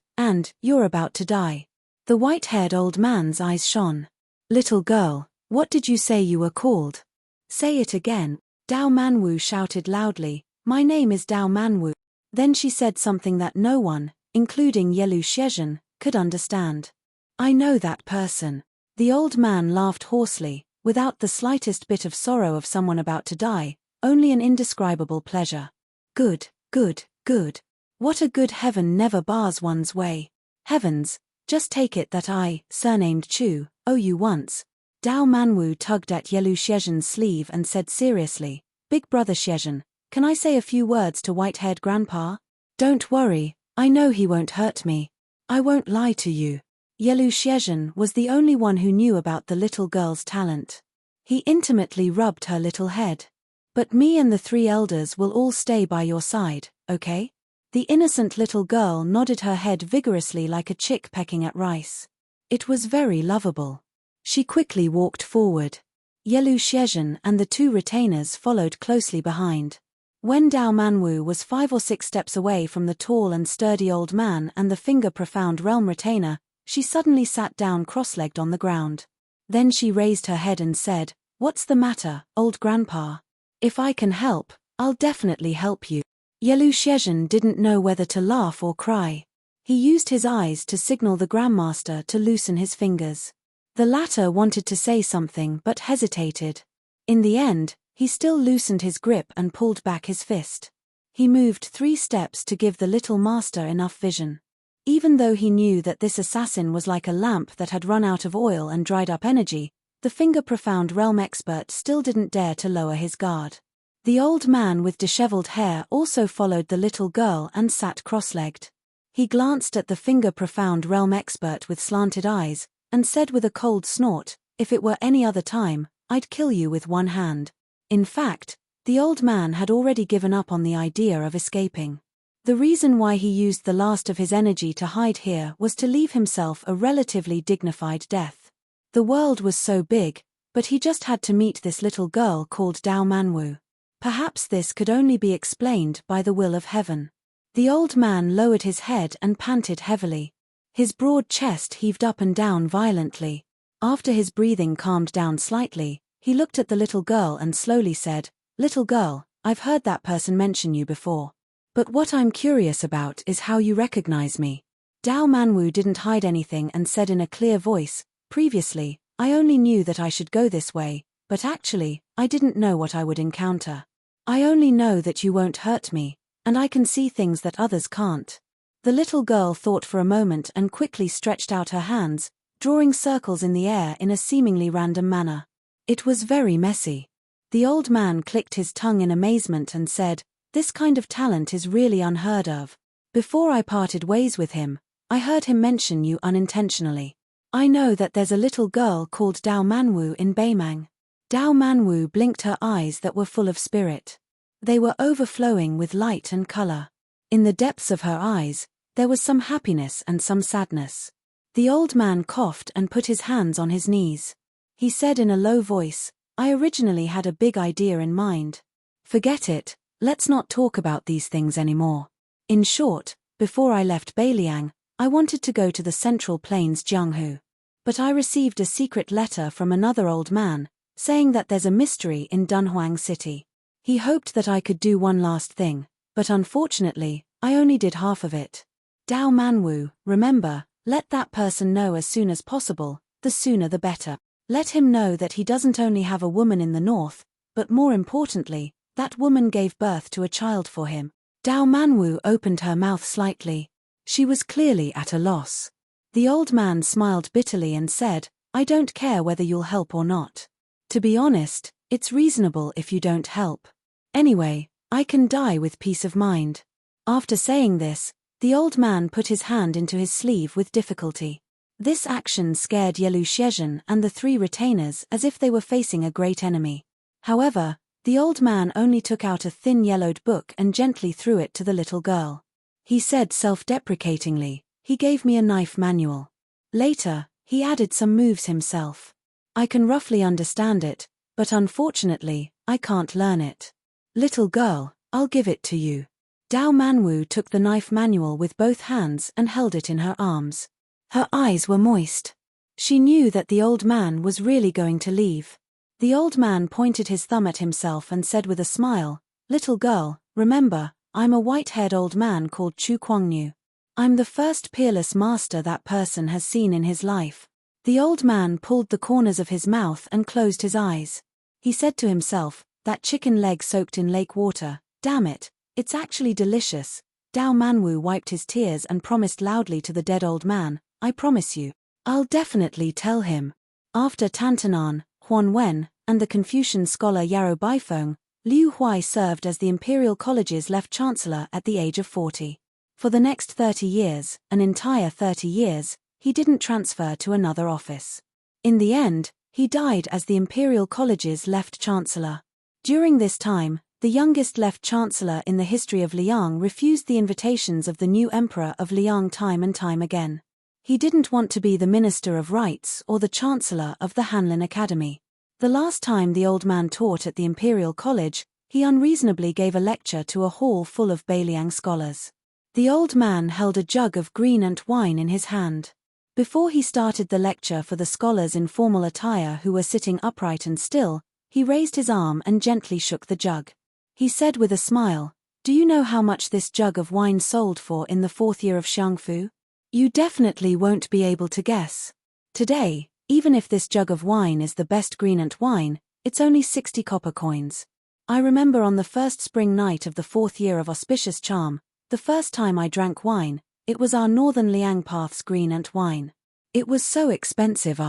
you're about to die." The white-haired old man's eyes shone. "Little girl, what did you say you were called?" "Say it again." Dao Manwu shouted loudly, "My name is Dao Manwu." Then she said something that no one, including Yelu Shezhen, could understand. "I know that person." The old man laughed hoarsely, without the slightest bit of sorrow of someone about to die, only an indescribable pleasure. "Good, good, good. What a good heaven never bars one's way. Heavens, just take it that I, surnamed Chu, owe you once." Dao Manwu tugged at Yelu Shezhen's sleeve and said seriously, "Big brother Shezhen, can I say a few words to white-haired grandpa?" "Don't worry, I know he won't hurt me. I won't lie to you." Yelu Shezhen was the only one who knew about the little girl's talent. He intimately rubbed her little head. "But me and the 3 elders will all stay by your side, okay?" The innocent little girl nodded her head vigorously like a chick pecking at rice. It was very lovable. She quickly walked forward. Yelu Shezhen and the 2 retainers followed closely behind. When Dao Manwu was 5 or 6 steps away from the tall and sturdy old man and the finger-profound realm retainer, she suddenly sat down cross-legged on the ground. Then she raised her head and said, "What's the matter, old grandpa? If I can help, I'll definitely help you." Yelu Shezhen didn't know whether to laugh or cry. He used his eyes to signal the Grandmaster to loosen his fingers. The latter wanted to say something but hesitated. In the end, he still loosened his grip and pulled back his fist. He moved 3 steps to give the little master enough vision. Even though he knew that this assassin was like a lamp that had run out of oil and dried up energy, the finger-profound realm expert still didn't dare to lower his guard. The old man with disheveled hair also followed the little girl and sat cross-legged. He glanced at the finger-profound realm expert with slanted eyes, and said with a cold snort, "If it were any other time, I'd kill you with one hand." In fact, the old man had already given up on the idea of escaping. The reason why he used the last of his energy to hide here was to leave himself a relatively dignified death. The world was so big, but he just had to meet this little girl called Dao Manwu. Perhaps this could only be explained by the will of heaven. The old man lowered his head and panted heavily. His broad chest heaved up and down violently. After his breathing calmed down slightly, he looked at the little girl and slowly said, "Little girl, I've heard that person mention you before. But what I'm curious about is how you recognize me." Dao Manwu didn't hide anything and said in a clear voice, "Previously, I only knew that I should go this way, but actually, I didn't know what I would encounter. I only know that you won't hurt me, and I can see things that others can't." The little girl thought for a moment and quickly stretched out her hands, drawing circles in the air in a seemingly random manner. It was very messy. The old man clicked his tongue in amazement and said, "This kind of talent is really unheard of. Before I parted ways with him, I heard him mention you unintentionally. I know that there's a little girl called Dao Manwu in Beimang." Dao Manwu blinked her eyes that were full of spirit. They were overflowing with light and color. In the depths of her eyes, there was some happiness and some sadness. The old man coughed and put his hands on his knees. He said in a low voice, I originally had a big idea in mind. Forget it, let's not talk about these things anymore. In short, before I left Beiliang, I wanted to go to the Central Plains Jianghu. But I received a secret letter from another old man, saying that there's a mystery in Dunhuang City. He hoped that I could do one last thing, but unfortunately, I only did half of it. Dao Manwu, remember, let that person know as soon as possible, the sooner the better. Let him know that he doesn't only have a woman in the north, but more importantly, that woman gave birth to a child for him. Dao Manwu opened her mouth slightly. She was clearly at a loss. The old man smiled bitterly and said, I don't care whether you'll help or not. To be honest, it's reasonable if you don't help. Anyway, I can die with peace of mind. After saying this, the old man put his hand into his sleeve with difficulty. This action scared Yelu Shezhen and the 3 retainers as if they were facing a great enemy. However, the old man only took out a thin yellowed book and gently threw it to the little girl. He said self-deprecatingly, he gave me a knife manual. Later, he added some moves himself. I can roughly understand it, but unfortunately, I can't learn it. Little girl, I'll give it to you. Dao Manwu took the knife manual with both hands and held it in her arms. Her eyes were moist. She knew that the old man was really going to leave. The old man pointed his thumb at himself and said with a smile, Little girl, remember, I'm a white-haired old man called Chu Kuangnu. I'm the first peerless master that person has seen in his life. The old man pulled the corners of his mouth and closed his eyes. He said to himself, that chicken leg soaked in lake water, damn it, it's actually delicious. Dao Manwu wiped his tears and promised loudly to the dead old man, I promise you, I'll definitely tell him. After Tantanan, Huan Wen, and the Confucian scholar Yarrow Baifeng, Liu Huai served as the Imperial College's left chancellor at the age of 40. For the next 30 years, an entire 30 years, he didn't transfer to another office. In the end, he died as the Imperial College's left chancellor. During this time, the youngest left chancellor in the history of Liang refused the invitations of the new emperor of Liang time and time again. He didn't want to be the Minister of Rites or the Chancellor of the Hanlin Academy. The last time the old man taught at the Imperial College, he unreasonably gave a lecture to a hall full of Beiliang scholars. The old man held a jug of green ant wine in his hand. Before he started the lecture for the scholars in formal attire who were sitting upright and still, he raised his arm and gently shook the jug. He said with a smile, Do you know how much this jug of wine sold for in the 4th year of Xiangfu? You definitely won't be able to guess. Today, even if this jug of wine is the best green ant wine, it's only 60 copper coins. I remember on the first spring night of the 4th year of auspicious charm, the first time I drank wine, it was our northern Liang Path's green ant wine. It was so expensive.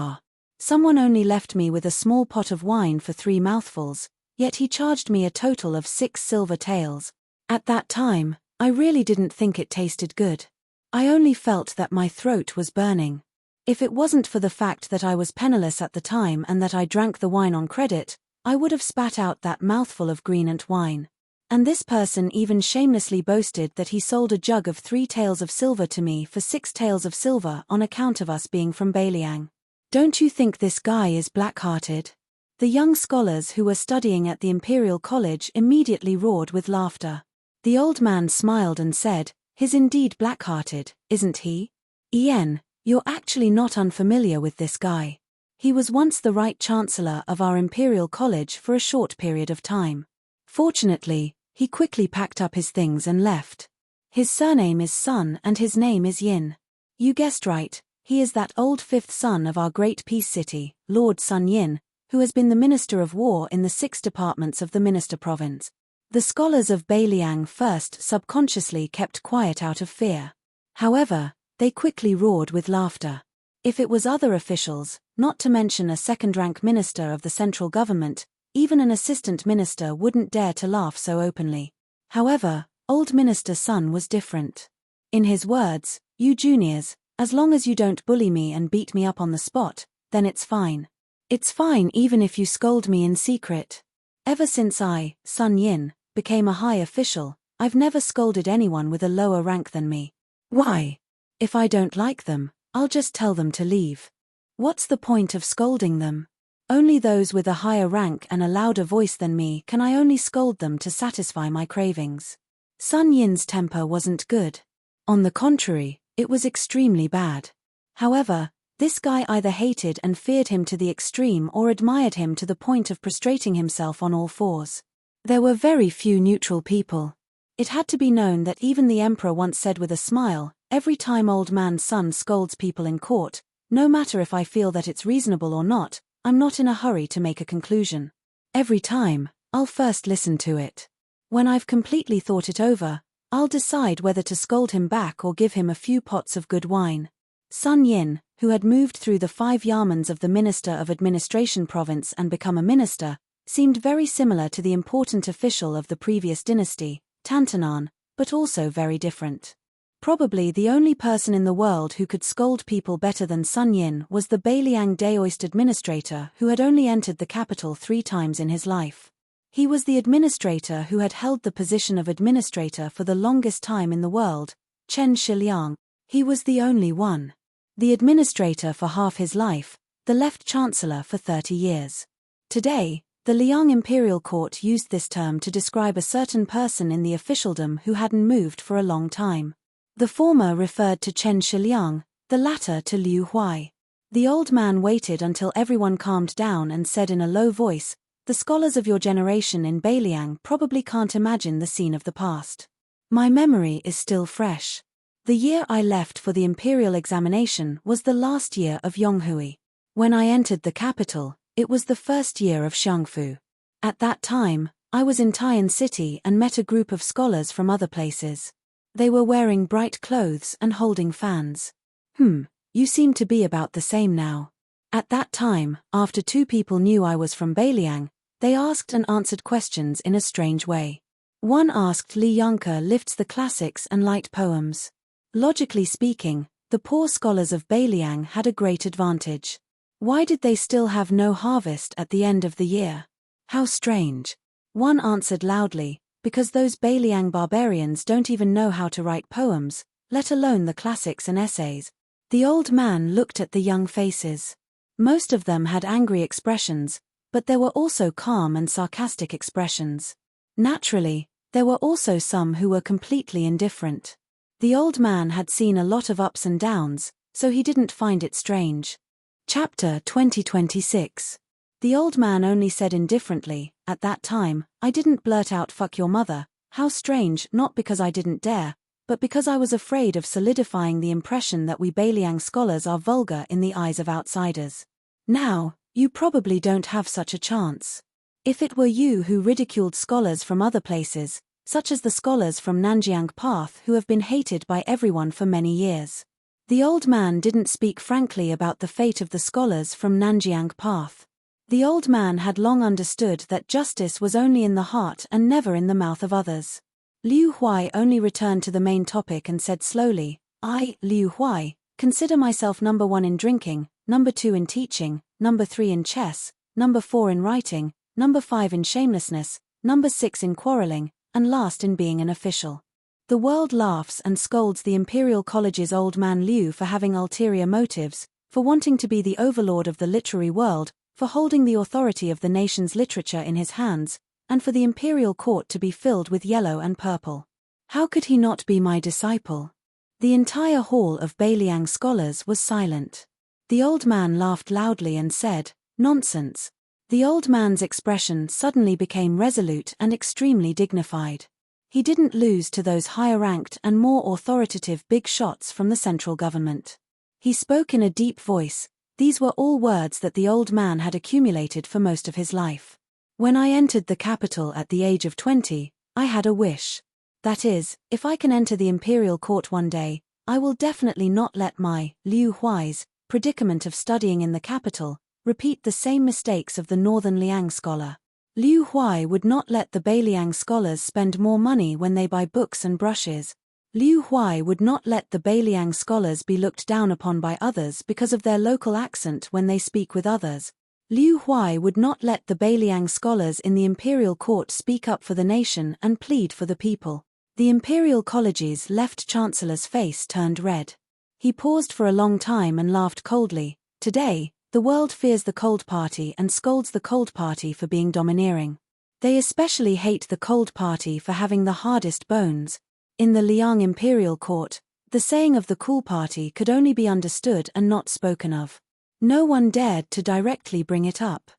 Someone only left me with a small pot of wine for 3 mouthfuls, yet he charged me a total of 6 silver taels. At that time, I really didn't think it tasted good. I only felt that my throat was burning. If it wasn't for the fact that I was penniless at the time and that I drank the wine on credit, I would have spat out that mouthful of green ant wine. And this person even shamelessly boasted that he sold a jug of 3 taels of silver to me for 6 taels of silver on account of us being from Beiliang. Don't you think this guy is black-hearted? The young scholars who were studying at the Imperial College immediately roared with laughter. The old man smiled and said, He's indeed black-hearted, isn't he? Ian, you're actually not unfamiliar with this guy. He was once the right chancellor of our Imperial College for a short period of time. Fortunately, he quickly packed up his things and left. His surname is Sun and his name is Yin. You guessed right, he is that old 5th son of our great peace city, Lord Sun Yin, who has been the Minister of War in the 6 departments of the Minister Province. The scholars of Beiliang first subconsciously kept quiet out of fear. However, they quickly roared with laughter. If it was other officials, not to mention a second-rank minister of the central government, even an assistant minister wouldn't dare to laugh so openly. However, old Minister Sun was different. In his words, You juniors, as long as you don't bully me and beat me up on the spot, then it's fine. It's fine even if you scold me in secret. Ever since I, Sun Yin, became a high official, I've never scolded anyone with a lower rank than me. Why? If I don't like them, I'll just tell them to leave. What's the point of scolding them? Only those with a higher rank and a louder voice than me can I only scold them to satisfy my cravings. Sun Yin's temper wasn't good. On the contrary, it was extremely bad. However, this guy either hated and feared him to the extreme or admired him to the point of prostrating himself on all fours. There were very few neutral people. It had to be known that even the emperor once said with a smile, "Every time old man Sun scolds people in court, no matter if I feel that it's reasonable or not, I'm not in a hurry to make a conclusion. Every time, I'll first listen to it. When I've completely thought it over, I'll decide whether to scold him back or give him a few pots of good wine." Sun Yin, who had moved through the 5 yamans of the Minister of Administration province and become a minister, seemed very similar to the important official of the previous dynasty, Tantanan, but also very different. Probably the only person in the world who could scold people better than Sun Yin was the Beiliang Daoist administrator who had only entered the capital 3 times in his life. He was the administrator who had held the position of administrator for the longest time in the world, Chen Shiliang. He was the only one. The administrator for half his life, the left chancellor for 30 years. Today, the Liang Imperial Court used this term to describe a certain person in the officialdom who hadn't moved for a long time. The former referred to Chen Shiliang, the latter to Liu Huai. The old man waited until everyone calmed down and said in a low voice, "The scholars of your generation in Beiliang probably can't imagine the scene of the past. My memory is still fresh. The year I left for the imperial examination was the last year of Yonghui. When I entered the capital, it was the first year of Xiangfu. At that time, I was in Taiyan City and met a group of scholars from other places. They were wearing bright clothes and holding fans. You seem to be about the same now. At that time, after 2 people knew I was from Beiliang, they asked and answered questions in a strange way. One asked Li Yonke lifts the classics and light poems. Logically speaking, the poor scholars of Beiliang had a great advantage. Why did they still have no harvest at the end of the year? How strange. One answered loudly, "Because those Beiliang barbarians don't even know how to write poems, let alone the classics and essays." The old man looked at the young faces. Most of them had angry expressions, but there were also calm and sarcastic expressions. Naturally, there were also some who were completely indifferent. The old man had seen a lot of ups and downs, so he didn't find it strange. Chapter 2026. The old man only said indifferently, "At that time, I didn't blurt out 'fuck your mother.' How strange, not because I didn't dare, but because I was afraid of solidifying the impression that we Beiliang scholars are vulgar in the eyes of outsiders. Now, you probably don't have such a chance. If it were you who ridiculed scholars from other places, such as the scholars from Nanjiang Path who have been hated by everyone for many years." The old man didn't speak frankly about the fate of the scholars from Nanjiang Path. The old man had long understood that justice was only in the heart and never in the mouth of others. Liu Huai only returned to the main topic and said slowly, "I, Liu Huai, consider myself number 1 in drinking, number 2 in teaching, number 3 in chess, number 4 in writing, number 5 in shamelessness, number 6 in quarreling, and last in being an official." The world laughs and scolds the Imperial College's old man Liu for having ulterior motives, for wanting to be the overlord of the literary world, for holding the authority of the nation's literature in his hands, and for the imperial court to be filled with yellow and purple. How could he not be my disciple? The entire hall of Beiliang scholars was silent. The old man laughed loudly and said, "Nonsense." The old man's expression suddenly became resolute and extremely dignified. He didn't lose to those higher-ranked and more authoritative big shots from the central government. He spoke in a deep voice. These were all words that the old man had accumulated for most of his life. "When I entered the capital at the age of 20, I had a wish. That is, if I can enter the imperial court one day, I will definitely not let my, Liu Huai's, predicament of studying in the capital, repeat the same mistakes of the northern Liang scholar. Liu Huai would not let the Beiliang scholars spend more money when they buy books and brushes. Liu Huai would not let the Beiliang scholars be looked down upon by others because of their local accent when they speak with others. Liu Huai would not let the Beiliang scholars in the imperial court speak up for the nation and plead for the people." The imperial college's left chancellor's face turned red. He paused for a long time and laughed coldly. "Today, The world fears the Cold Party and scolds the Cold Party for being domineering. They especially hate the Cold Party for having the hardest bones. In the Liang imperial court, the saying of the Cool Party could only be understood and not spoken of. No one dared to directly bring it up.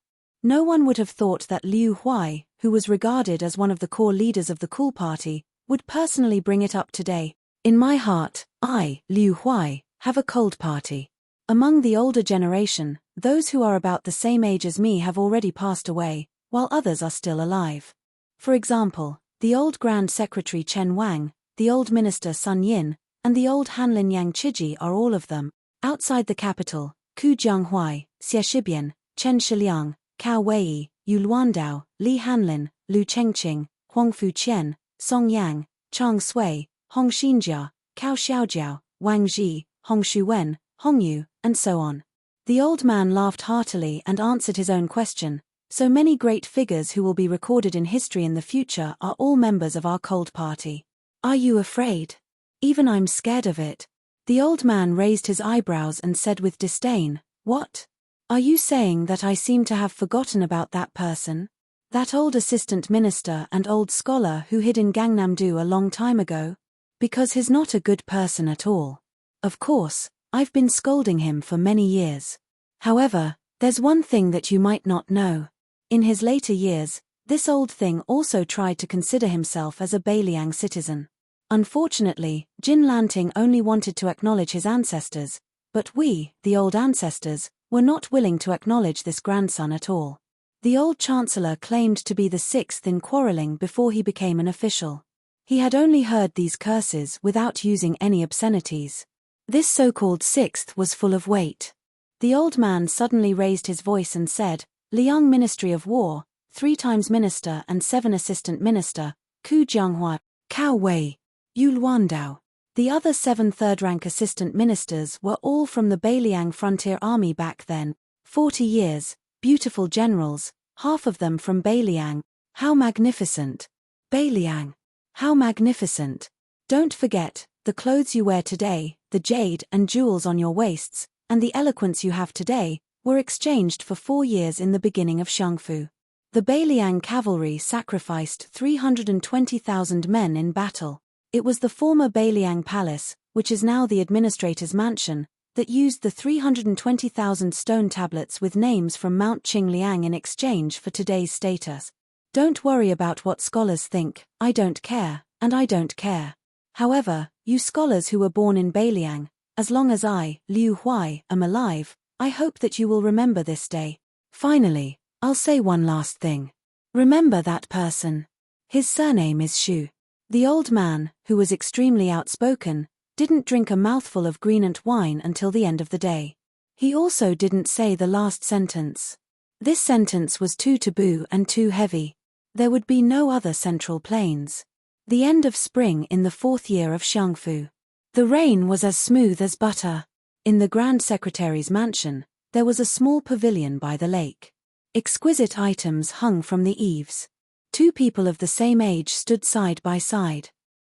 No one would have thought that Liu Huai, who was regarded as one of the core leaders of the Cool Party, would personally bring it up today. In my heart, I, Liu Huai, have a Cold Party. Among the older generation, those who are about the same age as me have already passed away, while others are still alive. For example, the old Grand Secretary Chen Wang, the old Minister Sun Yin, and the old Hanlin Yang Chiji are all of them. Outside the capital, Ku Jianghuai, Xie Shibian, Chen Shiliang, Cao Wei, Yu Luandao, Li Hanlin, Lu Chengqing, Huang Fuqian, Song Yang, Chang Sui, Hong Xinjia, Cao Xiaojiao, Wang Ji, Hong Shuwen, Hong Yu, and so on. The old man laughed heartily and answered his own question. So many great figures who will be recorded in history in the future are all members of our Cold Party. Are you afraid? Even I'm scared of it. The old man raised his eyebrows and said with disdain, "What? Are you saying that I seem to have forgotten about that person? That old assistant minister and old scholar who hid in Gangnam-do a long time ago? Because he's not a good person at all. Of course, I've been scolding him for many years. However, there's one thing that you might not know. In his later years, this old thing also tried to consider himself as a Beiliang citizen. Unfortunately, Jin Lanting only wanted to acknowledge his ancestors, but we, the old ancestors, were not willing to acknowledge this grandson at all. The old chancellor claimed to be the sixth in quarreling before he became an official. He had only heard these curses without using any obscenities. This so-called sixth was full of weight. The old man suddenly raised his voice and said, "Liang Ministry of War, 3 times minister and 7 assistant minister, Ku Jianghua, Cao Wei, Yu Luandao." The other 7 third-rank assistant ministers were all from the Beiliang Frontier Army back then. 40 years, beautiful generals, half of them from Beiliang. How magnificent! Beiliang! How magnificent! Don't forget, the clothes you wear today, the jade and jewels on your waists, and the eloquence you have today, were exchanged for 4 years in the beginning of Shangfu. The Beiliang cavalry sacrificed 320,000 men in battle. It was the former Beiliang Palace, which is now the administrator's mansion, that used the 320,000 stone tablets with names from Mount Qingliang in exchange for today's status. Don't worry about what scholars think, I don't care, and I don't care. However, you scholars who were born in Beiliang, as long as I, Liu Huai, am alive, I hope that you will remember this day. Finally, I'll say one last thing. Remember that person. His surname is Shu. The old man, who was extremely outspoken, didn't drink a mouthful of greenant wine until the end of the day. He also didn't say the last sentence. This sentence was too taboo and too heavy. There would be no other central plains. The end of spring in the 4th year of Shangfu. The rain was as smooth as butter. In the Grand Secretary's mansion, there was a small pavilion by the lake. Exquisite items hung from the eaves. 2 people of the same age stood side by side.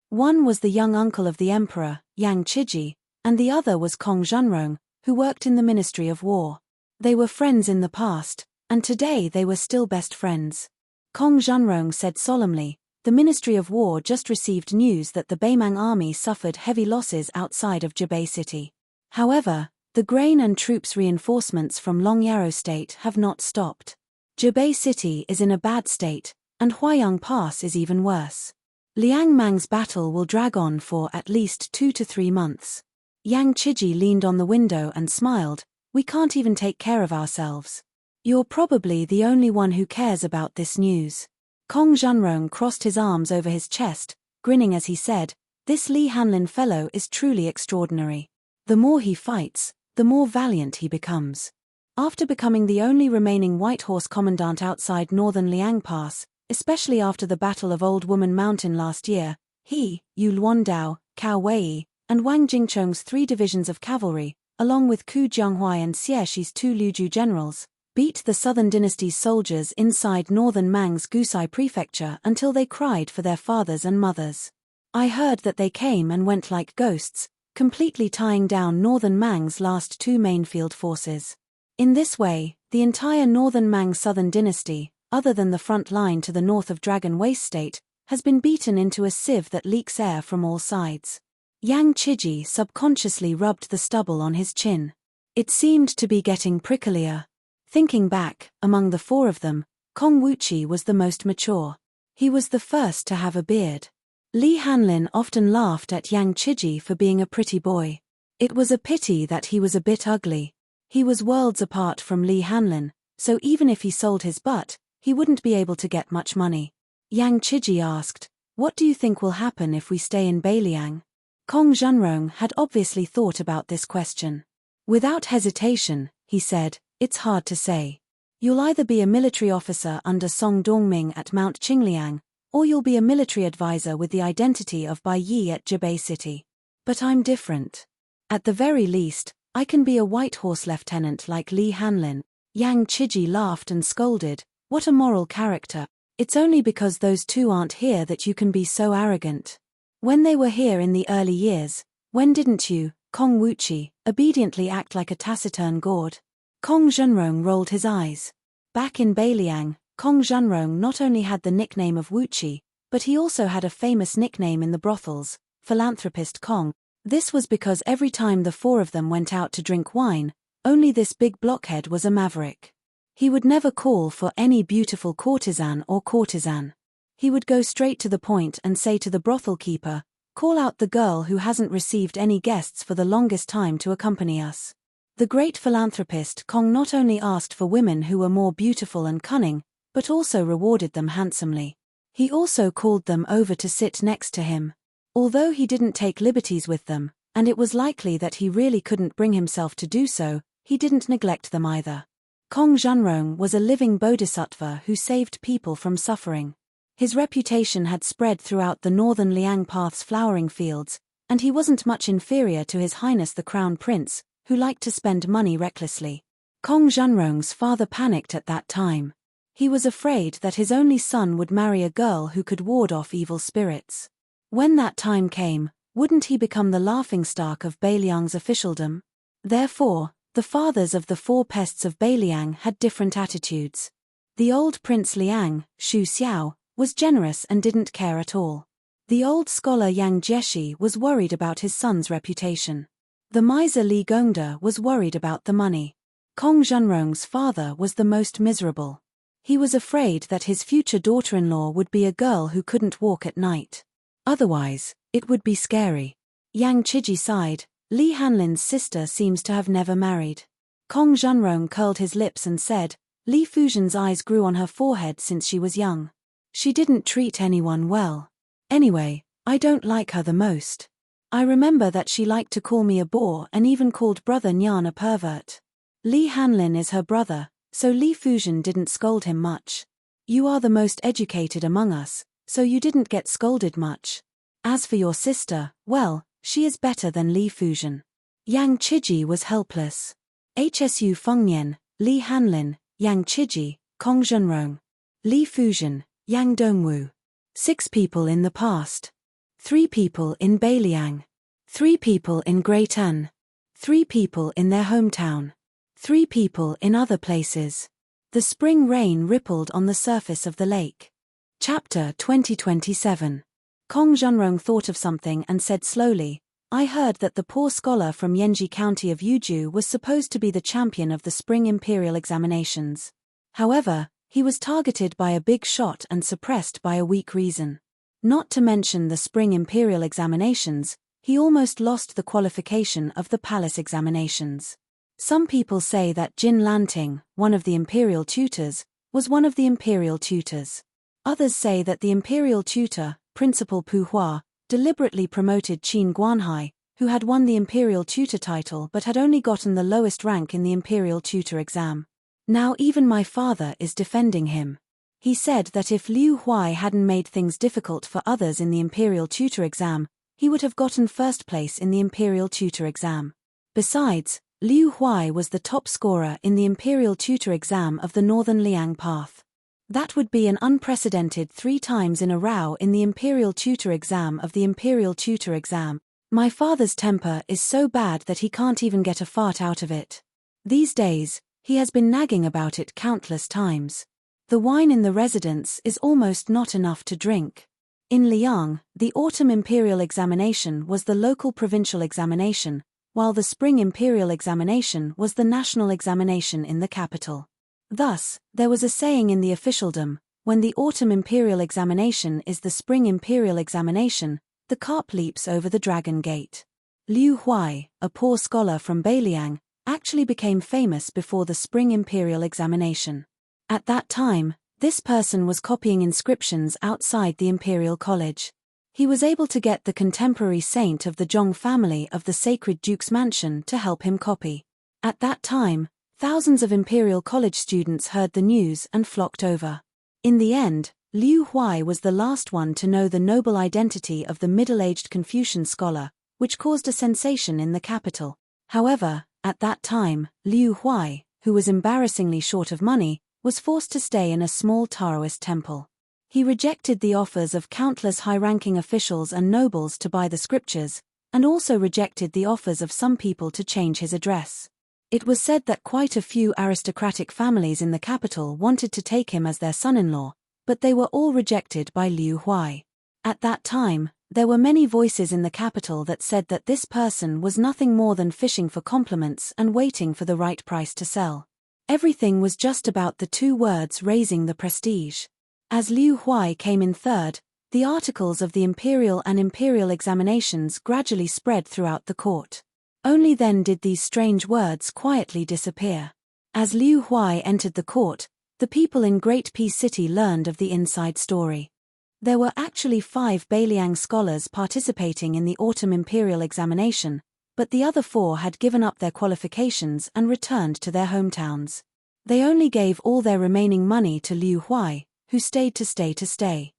One was the young uncle of the emperor, Yang Chiji, and the other was Kong Zhenrong, who worked in the Ministry of War. They were friends in the past, and today they were still best friends. Kong Zhenrong said solemnly, "The Ministry of War just received news that the Beimang army suffered heavy losses outside of Jebei City. However, the grain and troops reinforcements from Longyaro State have not stopped. Jebei City is in a bad state, and Huayang Pass is even worse. Liang Mang's battle will drag on for at least 2 to 3 months." Yang Chiji leaned on the window and smiled, "We can't even take care of ourselves. You're probably the only one who cares about this news." Kong Zhenrong crossed his arms over his chest, grinning as he said, "This Li Hanlin fellow is truly extraordinary. The more he fights, the more valiant he becomes." After becoming the only remaining White Horse commandant outside northern Liang Pass, especially after the Battle of Old Woman Mountain last year, he, Yu Luandao, Cao Wei, and Wang Jingchong's 3 divisions of cavalry, along with Ku Jianghuai and Xie Shi's 2 Liuju generals, beat the Southern Dynasty's soldiers inside northern Mang's Gusai prefecture until they cried for their fathers and mothers. I heard that they came and went like ghosts, completely tying down northern Mang's last 2 main field forces. In this way, the entire northern Mang southern dynasty, other than the front line to the north of Dragon Waste State, has been beaten into a sieve that leaks air from all sides. Yang Chiji subconsciously rubbed the stubble on his chin. It seemed to be getting pricklier. Thinking back, among the four of them, Kong Wuchi was the most mature. He was the first to have a beard. Li Hanlin often laughed at Yang Chiji for being a pretty boy. It was a pity that he was a bit ugly. He was worlds apart from Li Hanlin, so even if he sold his butt, he wouldn't be able to get much money. Yang Chiji asked, "What do you think will happen if we stay in Beiliang?" Kong Zhenrong had obviously thought about this question. Without hesitation, he said, "It's hard to say. You'll either be a military officer under Song Dongming at Mount Qingliang, or you'll be a military advisor with the identity of Bai Yi at Jebei City. But I'm different. At the very least, I can be a white horse lieutenant like Li Hanlin." Yang Chiji laughed and scolded, "What a moral character. It's only because those two aren't here that you can be so arrogant. When they were here in the early years, when didn't you, Kong Wuchi, obediently act like a taciturn gourd?" Kong Zhenrong rolled his eyes. Back in Beiliang, Kong Zhenrong not only had the nickname of Wuchi, but he also had a famous nickname in the brothels, Philanthropist Kong. This was because every time the four of them went out to drink wine, only this big blockhead was a maverick. He would never call for any beautiful courtesan or courtesan. He would go straight to the point and say to the brothel keeper, "Call out the girl who hasn't received any guests for the longest time to accompany us." The great philanthropist Kong not only asked for women who were more beautiful and cunning, but also rewarded them handsomely. He also called them over to sit next to him. Although he didn't take liberties with them, and it was likely that he really couldn't bring himself to do so, he didn't neglect them either. Kong Zhenrong was a living bodhisattva who saved people from suffering. His reputation had spread throughout the northern Liang Path's flowering fields, and he wasn't much inferior to His Highness the Crown Prince, who liked to spend money recklessly. Kong Zhenrong's father panicked at that time. He was afraid that his only son would marry a girl who could ward off evil spirits. When that time came, wouldn't he become the laughingstock of Beiliang's officialdom? Therefore, the fathers of the four pests of Beiliang had different attitudes. The old Prince Liang, Xu Xiao, was generous and didn't care at all. The old scholar Yang Jieshi was worried about his son's reputation. The miser Li Gongda was worried about the money. Kong Zhenrong's father was the most miserable. He was afraid that his future daughter-in-law would be a girl who couldn't walk at night. Otherwise, it would be scary. Yang Chiji sighed. Li Hanlin's sister seems to have never married. Kong Zhenrong curled his lips and said, "Li Fujian's eyes grew on her forehead since she was young. She didn't treat anyone well. Anyway, I don't like her the most. I remember that she liked to call me a bore and even called brother Nyan a pervert. Li Hanlin is her brother, so Li Fujian didn't scold him much. You are the most educated among us, so you didn't get scolded much. As for your sister, well, she is better than Li Fujian." Yang Chiji was helpless. Hsu Fengnian, Li Hanlin, Yang Chiji, Kong Zhenrong. Li Fujian, Yang Dongwu. 6 people in the past. 3 people in Beiliang. 3 people in Great An. 3 people in their hometown. 3 people in other places. The spring rain rippled on the surface of the lake. Chapter 2027. Kong Zhenrong thought of something and said slowly, "I heard that the poor scholar from Yanji County of Yuju was supposed to be the champion of the spring imperial examinations. However, he was targeted by a big shot and suppressed by a weak reason. Not to mention the spring imperial examinations, he almost lost the qualification of the palace examinations. Some people say that Jin Lanting, one of the imperial tutors, was one of the imperial tutors. Others say that the imperial tutor, Principal Pu Hua, deliberately promoted Qin Guanhai, who had won the imperial tutor title but had only gotten the lowest rank in the imperial tutor exam. Now even my father is defending him. He said that if Liu Huai hadn't made things difficult for others in the imperial tutor exam, he would have gotten first place in the imperial tutor exam. Besides, Liu Huai was the top scorer in the imperial tutor exam of the Northern Liang Path. That would be an unprecedented 3 times in a row in the imperial tutor exam of the imperial tutor exam. My father's temper is so bad that he can't even get a fart out of it. These days, He has been nagging about it countless times. The wine in the residence is almost not enough to drink. In Liang, the autumn imperial examination was the local provincial examination, while the spring imperial examination was the national examination in the capital. Thus, there was a saying in the officialdom, when the autumn imperial examination is the spring imperial examination, the carp leaps over the dragon gate. Liu Huai, a poor scholar from Beiliang, actually became famous before the spring imperial examination. At that time, this person was copying inscriptions outside the imperial college. He was able to get the contemporary saint of the Zhong family of the sacred duke's mansion to help him copy. At that time, thousands of imperial college students heard the news and flocked over. In the end, Liu Huai was the last one to know the noble identity of the middle-aged Confucian scholar, which caused a sensation in the capital. However, at that time, Liu Huai, who was embarrassingly short of money, was forced to stay in a small Taoist temple. He rejected the offers of countless high-ranking officials and nobles to buy the scriptures, and also rejected the offers of some people to change his address. It was said that quite a few aristocratic families in the capital wanted to take him as their son-in-law, but they were all rejected by Liu Huai. At that time, there were many voices in the capital that said that this person was nothing more than fishing for compliments and waiting for the right price to sell. Everything was just about the two words raising the prestige. As Liu Huai came in third, the articles of the imperial and imperial examinations gradually spread throughout the court. Only then did these strange words quietly disappear. As Liu Huai entered the court, the people in Great Peace City learned of the inside story. There were actually 5 Beiliang scholars participating in the autumn imperial examination, but the other 4 had given up their qualifications and returned to their hometowns. They only gave all their remaining money to Liu Huai, who stayed to stay.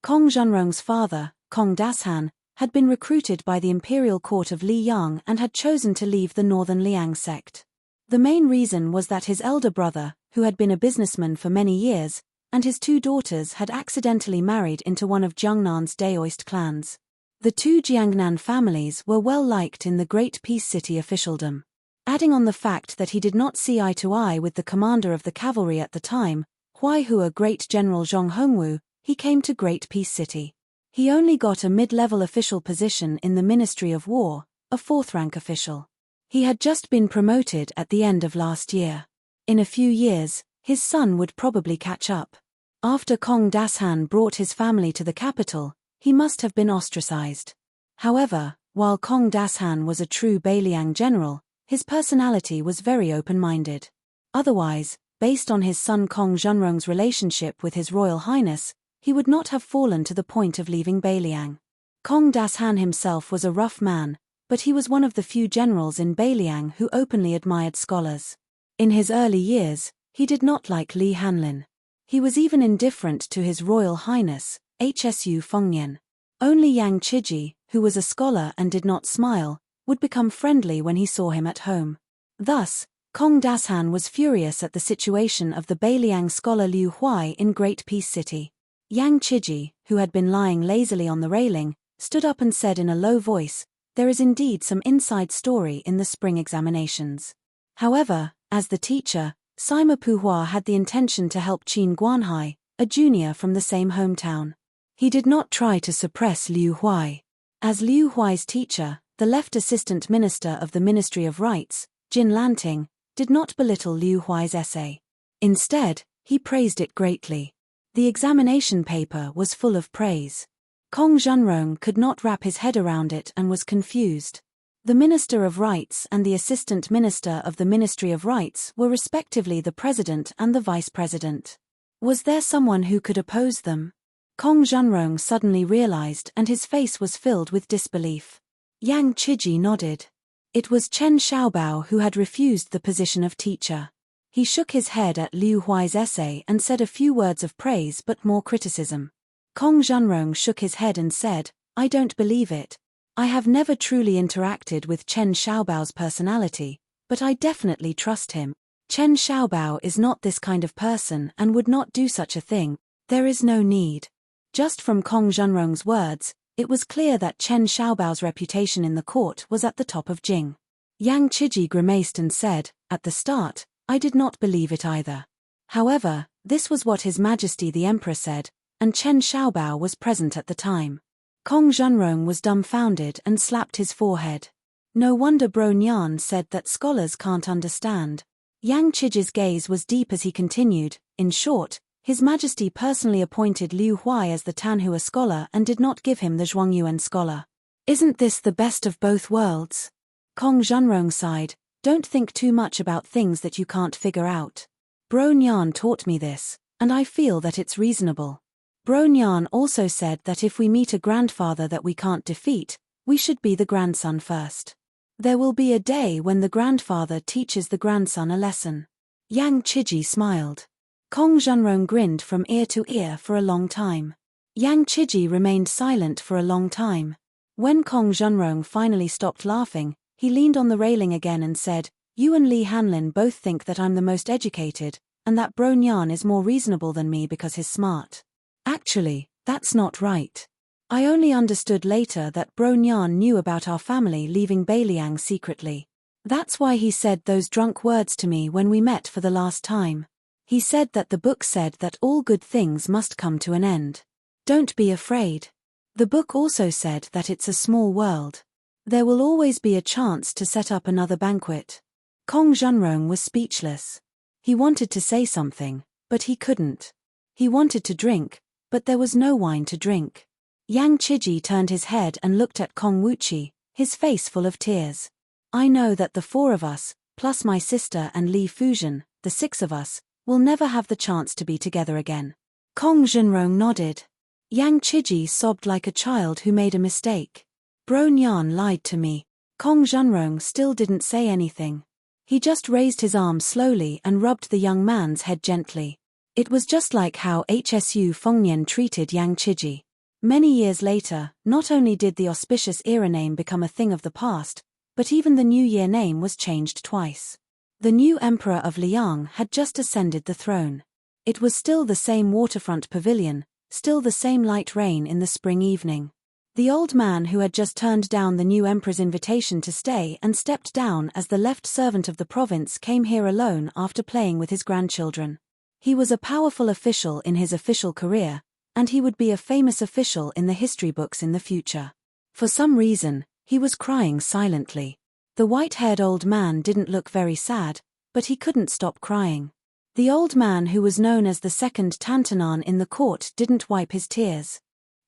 Kong Zhenrong's father, Kong Dashan, had been recruited by the imperial court of Liyang and had chosen to leave the northern Liang sect. The main reason was that his elder brother, who had been a businessman for many years, and his 2 daughters had accidentally married into one of Jiangnan's Daoist clans. The 2 Jiangnan families were well liked in the Great Peace City officialdom. Adding on the fact that he did not see eye to eye with the commander of the cavalry at the time, Huaihua Great General Zhong Hongwu, he came to Great Peace City. He only got a mid-level official position in the Ministry of War, a 4th-rank official. He had just been promoted at the end of last year. In a few years, his son would probably catch up. After Kong Dashan brought his family to the capital, he must have been ostracized. However, while Kong Dashan was a true Beiliang general, his personality was very open-minded. Otherwise, based on his son Kong Zhenrong's relationship with His Royal Highness, he would not have fallen to the point of leaving Beiliang. Kong Dashan himself was a rough man, but he was one of the few generals in Beiliang who openly admired scholars. In his early years, he did not like Li Hanlin. He was even indifferent to His Royal Highness, Hsu Fengnian. Only Yang Chiji, who was a scholar and did not smile, would become friendly when he saw him at home. Thus, Kong Dashan was furious at the situation of the Beiliang scholar Liu Huai in Great Peace City. Yang Chiji, who had been lying lazily on the railing, stood up and said in a low voice, "There is indeed some inside story in the spring examinations." However, as the teacher, Sima Puhua had the intention to help Qin Guanhai, a junior from the same hometown. He did not try to suppress Liu Huai. As Liu Huai's teacher, the left assistant minister of the Ministry of Rights, Jin Lanting, did not belittle Liu Huai's essay. Instead, he praised it greatly. The examination paper was full of praise. Kong Zhenrong could not wrap his head around it and was confused. The Minister of Rights and the Assistant Minister of the Ministry of Rights were respectively the President and the Vice President. Was there someone who could oppose them? Kong Zhenrong suddenly realized and his face was filled with disbelief. Yang Chiji nodded. It was Chen Xiaobao who had refused the position of teacher. He shook his head at Liu Huai's essay and said a few words of praise but more criticism. Kong Zhenrong shook his head and said, "I don't believe it. I have never truly interacted with Chen Xiaobao's personality, but I definitely trust him. Chen Xiaobao is not this kind of person and would not do such a thing. There is no need." Just from Kong Zhenrong's words, it was clear that Chen Xiaobao's reputation in the court was at the top of Jing. Yang Chiji grimaced and said, "At the start, I did not believe it either. However, this was what His Majesty the Emperor said, and Chen Xiaobao was present at the time." Kong Zhenrong was dumbfounded and slapped his forehead. No wonder Bro Nyan said that scholars can't understand. Yang Chiji's gaze was deep as he continued, "In short, His Majesty personally appointed Liu Huai as the Tanhua scholar and did not give him the Zhuangyuan scholar. Isn't this the best of both worlds?" Kong Zhenrong sighed, "Don't think too much about things that you can't figure out. Bro Nyan taught me this, and I feel that it's reasonable. Bro Nyan also said that if we meet a grandfather that we can't defeat, we should be the grandson first. There will be a day when the grandfather teaches the grandson a lesson." Yang Chiji smiled. Kong Zhenrong grinned from ear to ear for a long time. Yang Chiji remained silent for a long time. When Kong Zhenrong finally stopped laughing, he leaned on the railing again and said, "You and Li Hanlin both think that I'm the most educated, and that Bro Nyan is more reasonable than me because he's smart. Actually, that's not right. I only understood later that Bro Nyan knew about our family leaving Beiliang secretly. That's why he said those drunk words to me when we met for the last time. He said that the book said that all good things must come to an end. Don't be afraid. The book also said that it's a small world. There will always be a chance to set up another banquet." Kong Zhenrong was speechless. He wanted to say something, but he couldn't. He wanted to drink, but there was no wine to drink. Yang Chiji turned his head and looked at Kong Wuqi, his face full of tears. "I know that the four of us, plus my sister and Li Fuzhen, the six of us, will never have the chance to be together again." Kong Zhenrong nodded. Yang Chiji sobbed like a child who made a mistake. "Bro Nyan lied to me." Kong Zhenrong still didn't say anything. He just raised his arm slowly and rubbed the young man's head gently. It was just like how Hsu Fengnian treated Yang Chiji. Many years later, not only did the auspicious era name become a thing of the past, but even the New Year name was changed twice. The new emperor of Liang had just ascended the throne. It was still the same waterfront pavilion, still the same light rain in the spring evening. The old man who had just turned down the new emperor's invitation to stay and stepped down as the left servant of the province came here alone after playing with his grandchildren. He was a powerful official in his official career, and he would be a famous official in the history books in the future. For some reason, he was crying silently. The white-haired old man didn't look very sad, but he couldn't stop crying. The old man who was known as the second Tantanan in the court didn't wipe his tears.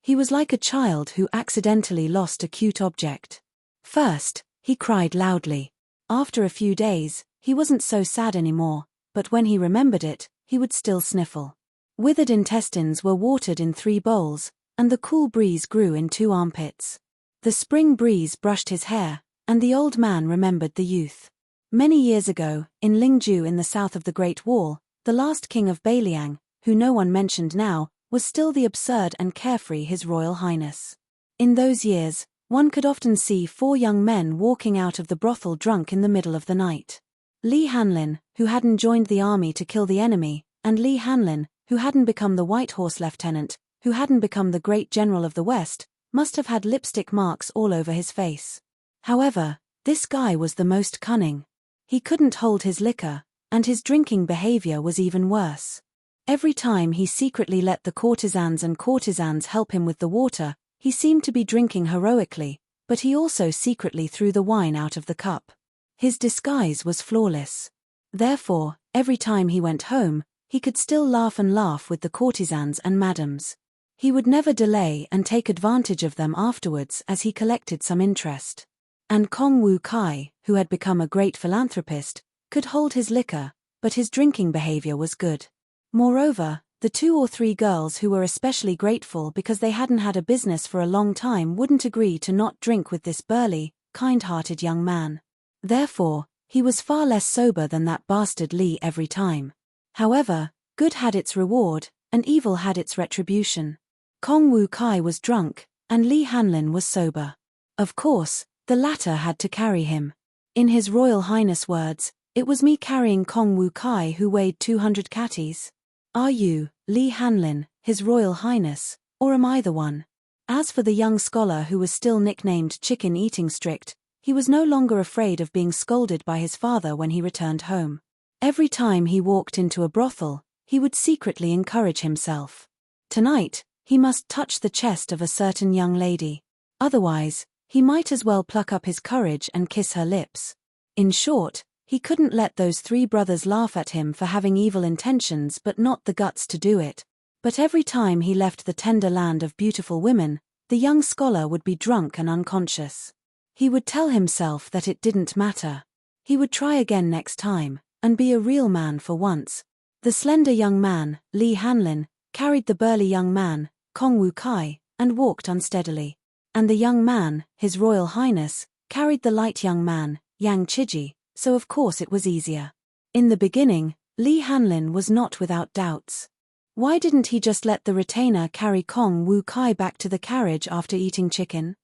He was like a child who accidentally lost a cute object. First, he cried loudly. After a few days, he wasn't so sad anymore, but when he remembered it, he would still sniffle. Withered intestines were watered in 3 bowls, and the cool breeze grew in 2 armpits. The spring breeze brushed his hair, and the old man remembered the youth. Many years ago, in Lingju in the south of the Great Wall, the last king of Beiliang, who no one mentioned now, was still the absurd and carefree His Royal Highness. In those years, one could often see 4 young men walking out of the brothel drunk in the middle of the night. Li Hanlin, who hadn't joined the army to kill the enemy, and Li Hanlin, who hadn't become the White Horse Lieutenant, who hadn't become the great general of the West, must have had lipstick marks all over his face. However, this guy was the most cunning. He couldn't hold his liquor, and his drinking behavior was even worse. Every time he secretly let the courtesans help him with the water, he seemed to be drinking heroically, but he also secretly threw the wine out of the cup. His disguise was flawless. Therefore, every time he went home, he could still laugh with the courtesans and madams. He would never delay and take advantage of them afterwards as he collected some interest. And Kong Wu Kai, who had become a great philanthropist, could hold his liquor, but his drinking behavior was good. Moreover, the 2 or 3 girls who were especially grateful because they hadn't had a business for a long time wouldn't agree to not drink with this burly, kind-hearted young man. Therefore, he was far less sober than that bastard Li every time. However, good had its reward, and evil had its retribution. Kong Wu Kai was drunk, and Li Hanlin was sober. Of course, the latter had to carry him. In His Royal Highness' words, "It was me carrying Kong Wu Kai who weighed 200 catties. Are you, Li Hanlin, His Royal Highness, or am I the one?" As for the young scholar who was still nicknamed Chicken Eating Strict, He was no longer afraid of being scolded by his father when he returned home. Every time he walked into a brothel, he would secretly encourage himself. Tonight, he must touch the chest of a certain young lady. Otherwise, he might as well pluck up his courage and kiss her lips. In short, he couldn't let those three brothers laugh at him for having evil intentions but not the guts to do it. But every time he left the tender land of beautiful women, the young scholar would be drunk and unconscious. He would tell himself that it didn't matter. He would try again next time, and be a real man for once. The slender young man, Li Hanlin, carried the burly young man, Kong Wu Kai, and walked unsteadily. And the young man, His Royal Highness, carried the light young man, Yang Chiji, so of course it was easier. In the beginning, Li Hanlin was not without doubts. Why didn't he just let the retainer carry Kong Wu Kai back to the carriage after eating chicken?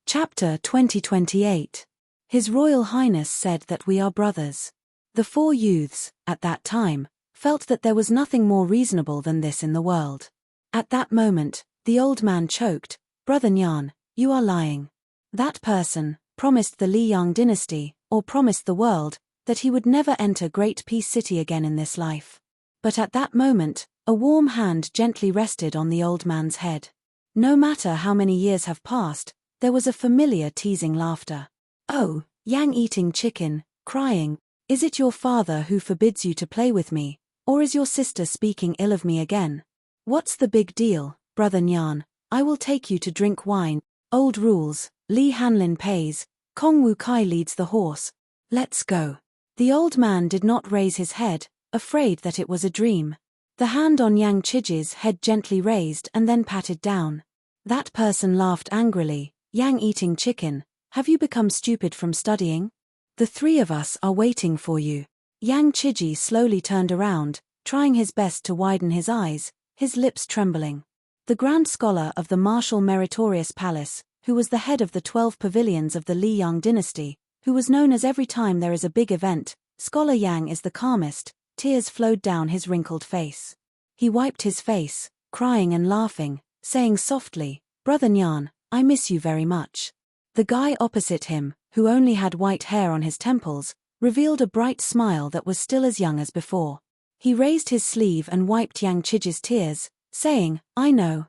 Chapter 2028. His Royal Highness said that we are brothers. The four youths, at that time, felt that there was nothing more reasonable than this in the world. At that moment, the old man choked, "Brother Nyan, you are lying. That person promised the Li Yang dynasty, or promised the world, that he would never enter Great Peace City again in this life." But at that moment, a warm hand gently rested on the old man's head. No matter how many years have passed, there was a familiar teasing laughter. "Oh, Yang eating chicken, crying, is it your father who forbids you to play with me, or is your sister speaking ill of me again? What's the big deal, Brother Nyan? I will take you to drink wine. Old rules, Li Hanlin pays, Kong Wu Kai leads the horse. Let's go." The old man did not raise his head, afraid that it was a dream. The hand on Yang Chiji's head gently raised and then patted down. That person laughed angrily. "Yang eating chicken, have you become stupid from studying? The three of us are waiting for you." Yang Chiji slowly turned around, trying his best to widen his eyes, his lips trembling. The Grand Scholar of the Martial Meritorious Palace, who was the head of the 12 pavilions of the Li Yang dynasty, who was known as every time there is a big event, Scholar Yang is the calmest, tears flowed down his wrinkled face. He wiped his face, crying and laughing, saying softly, "Brother Nyan, I miss you very much." The guy opposite him, who only had white hair on his temples, revealed a bright smile that was still as young as before. He raised his sleeve and wiped Yang Chiji's tears, saying, I know.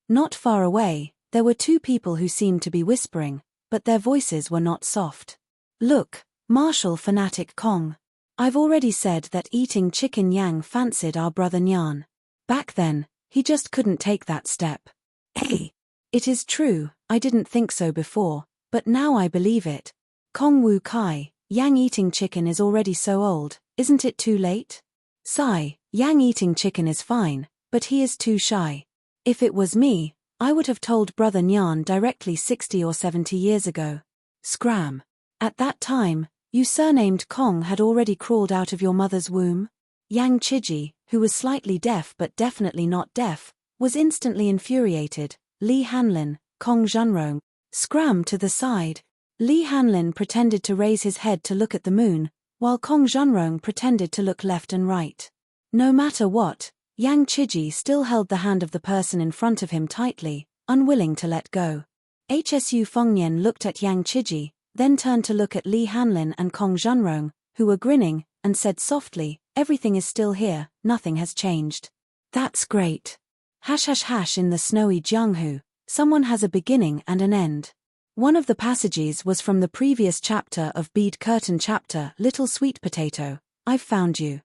Not far away, there were two people who seemed to be whispering, but their voices were not soft. "Look, martial fanatic Kong. I've already said that eating chicken Yang fancied our brother Nyan. Back then, he just couldn't take that step. Hey, it is true, I didn't think so before, but now I believe it. Kong Wu Kai, Yang eating chicken is already so old, isn't it too late? Sigh, Yang eating chicken is fine, but he is too shy. If it was me, I would have told brother Nyan directly 60 or 70 years ago. Scram. At that time, you surnamed Kong had already crawled out of your mother's womb?" Yang Chiji, who was slightly deaf but definitely not deaf, was instantly infuriated. "Li Hanlin, Kong Zhenrong, scram to the side." Li Hanlin pretended to raise his head to look at the moon, while Kong Zhenrong pretended to look left and right. No matter what, Yang Chiji still held the hand of the person in front of him tightly, unwilling to let go. Hsu Fengnian looked at Yang Chiji, then turned to look at Li Hanlin and Kong Zhenrong, who were grinning, and said softly, "Everything is still here, nothing has changed." "That's great. Hash hash hash in the snowy Jianghu, someone has a beginning and an end." One of the passages was from the previous chapter of Bead Curtain chapter, Little Sweet Potato, I've Found You.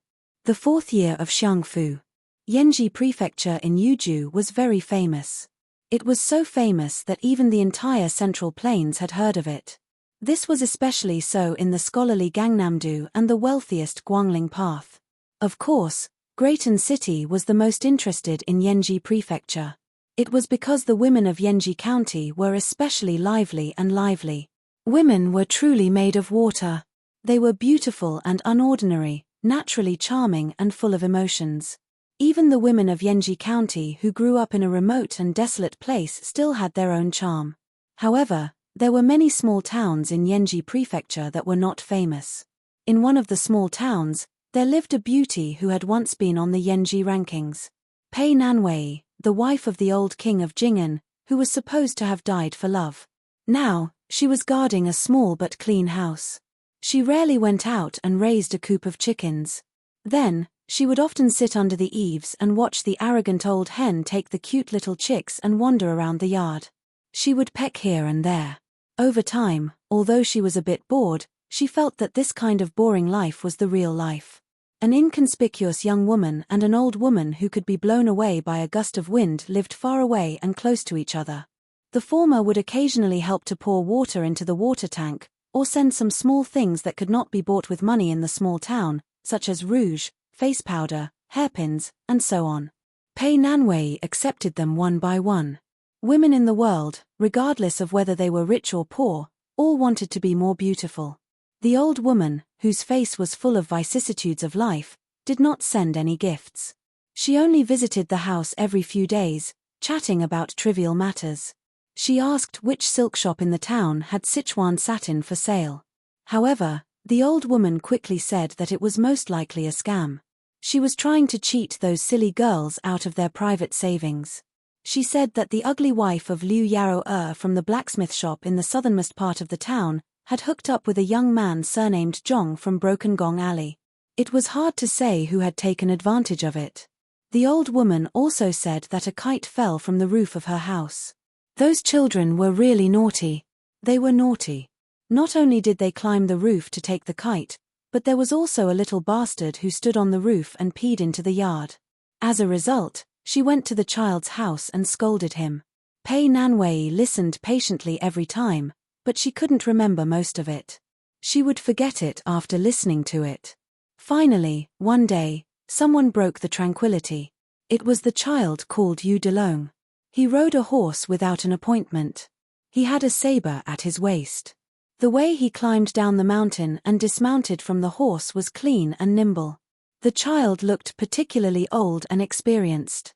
The 4th year of Xiangfu. Yanji Prefecture in Yuju was very famous. It was so famous that even the entire Central Plains had heard of it. This was especially so in the scholarly Gangnam-do and the wealthiest Guangling Path. Of course, Grayton City was the most interested in Yanji Prefecture. It was because the women of Yanji County were especially lively. Women were truly made of water. They were beautiful and unordinary, naturally charming and full of emotions. Even the women of Yanji County who grew up in a remote and desolate place still had their own charm. However, there were many small towns in Yanji Prefecture that were not famous. In one of the small towns, there lived a beauty who had once been on the Yanji rankings. Pei Nanwei, the wife of the old king of Jing'an, who was supposed to have died for love. Now, She was guarding a small but clean house. She rarely went out and raised a coop of chickens. Then, she would often sit under the eaves and watch the arrogant old hen take the cute little chicks and wander around the yard. She would peck here and there. Over time, although she was a bit bored, she felt that this kind of boring life was the real life. An inconspicuous young woman and an old woman who could be blown away by a gust of wind lived far away and close to each other. The former would occasionally help to pour water into the water tank, or send some small things that could not be bought with money in the small town, such as rouge, face powder, hairpins, and so on. Pei Nanwei accepted them one by one. Women in the world, regardless of whether they were rich or poor, all wanted to be more beautiful. The old woman, whose face was full of vicissitudes of life, did not send any gifts. She only visited the house every few days, chatting about trivial matters. She asked which silk shop in the town had Sichuan satin for sale. However, the old woman quickly said that it was most likely a scam. She was trying to cheat those silly girls out of their private savings. She said that the ugly wife of Liu Yarou from the blacksmith shop in the southernmost part of the town had hooked up with a young man surnamed Zhong from Broken Gong Alley. It was hard to say who had taken advantage of it. The old woman also said that a kite fell from the roof of her house. Those children were really naughty. They were naughty. Not only did they climb the roof to take the kite, but there was also a little bastard who stood on the roof and peed into the yard. As a result, she went to the child's house and scolded him. Pei Nanwei listened patiently every time, but she couldn't remember most of it. She would forget it after listening to it. Finally, one day, someone broke the tranquility. It was the child called Yu Delong. He rode a horse without an appointment. He had a saber at his waist. The way he climbed down the mountain and dismounted from the horse was clean and nimble. The child looked particularly old and experienced.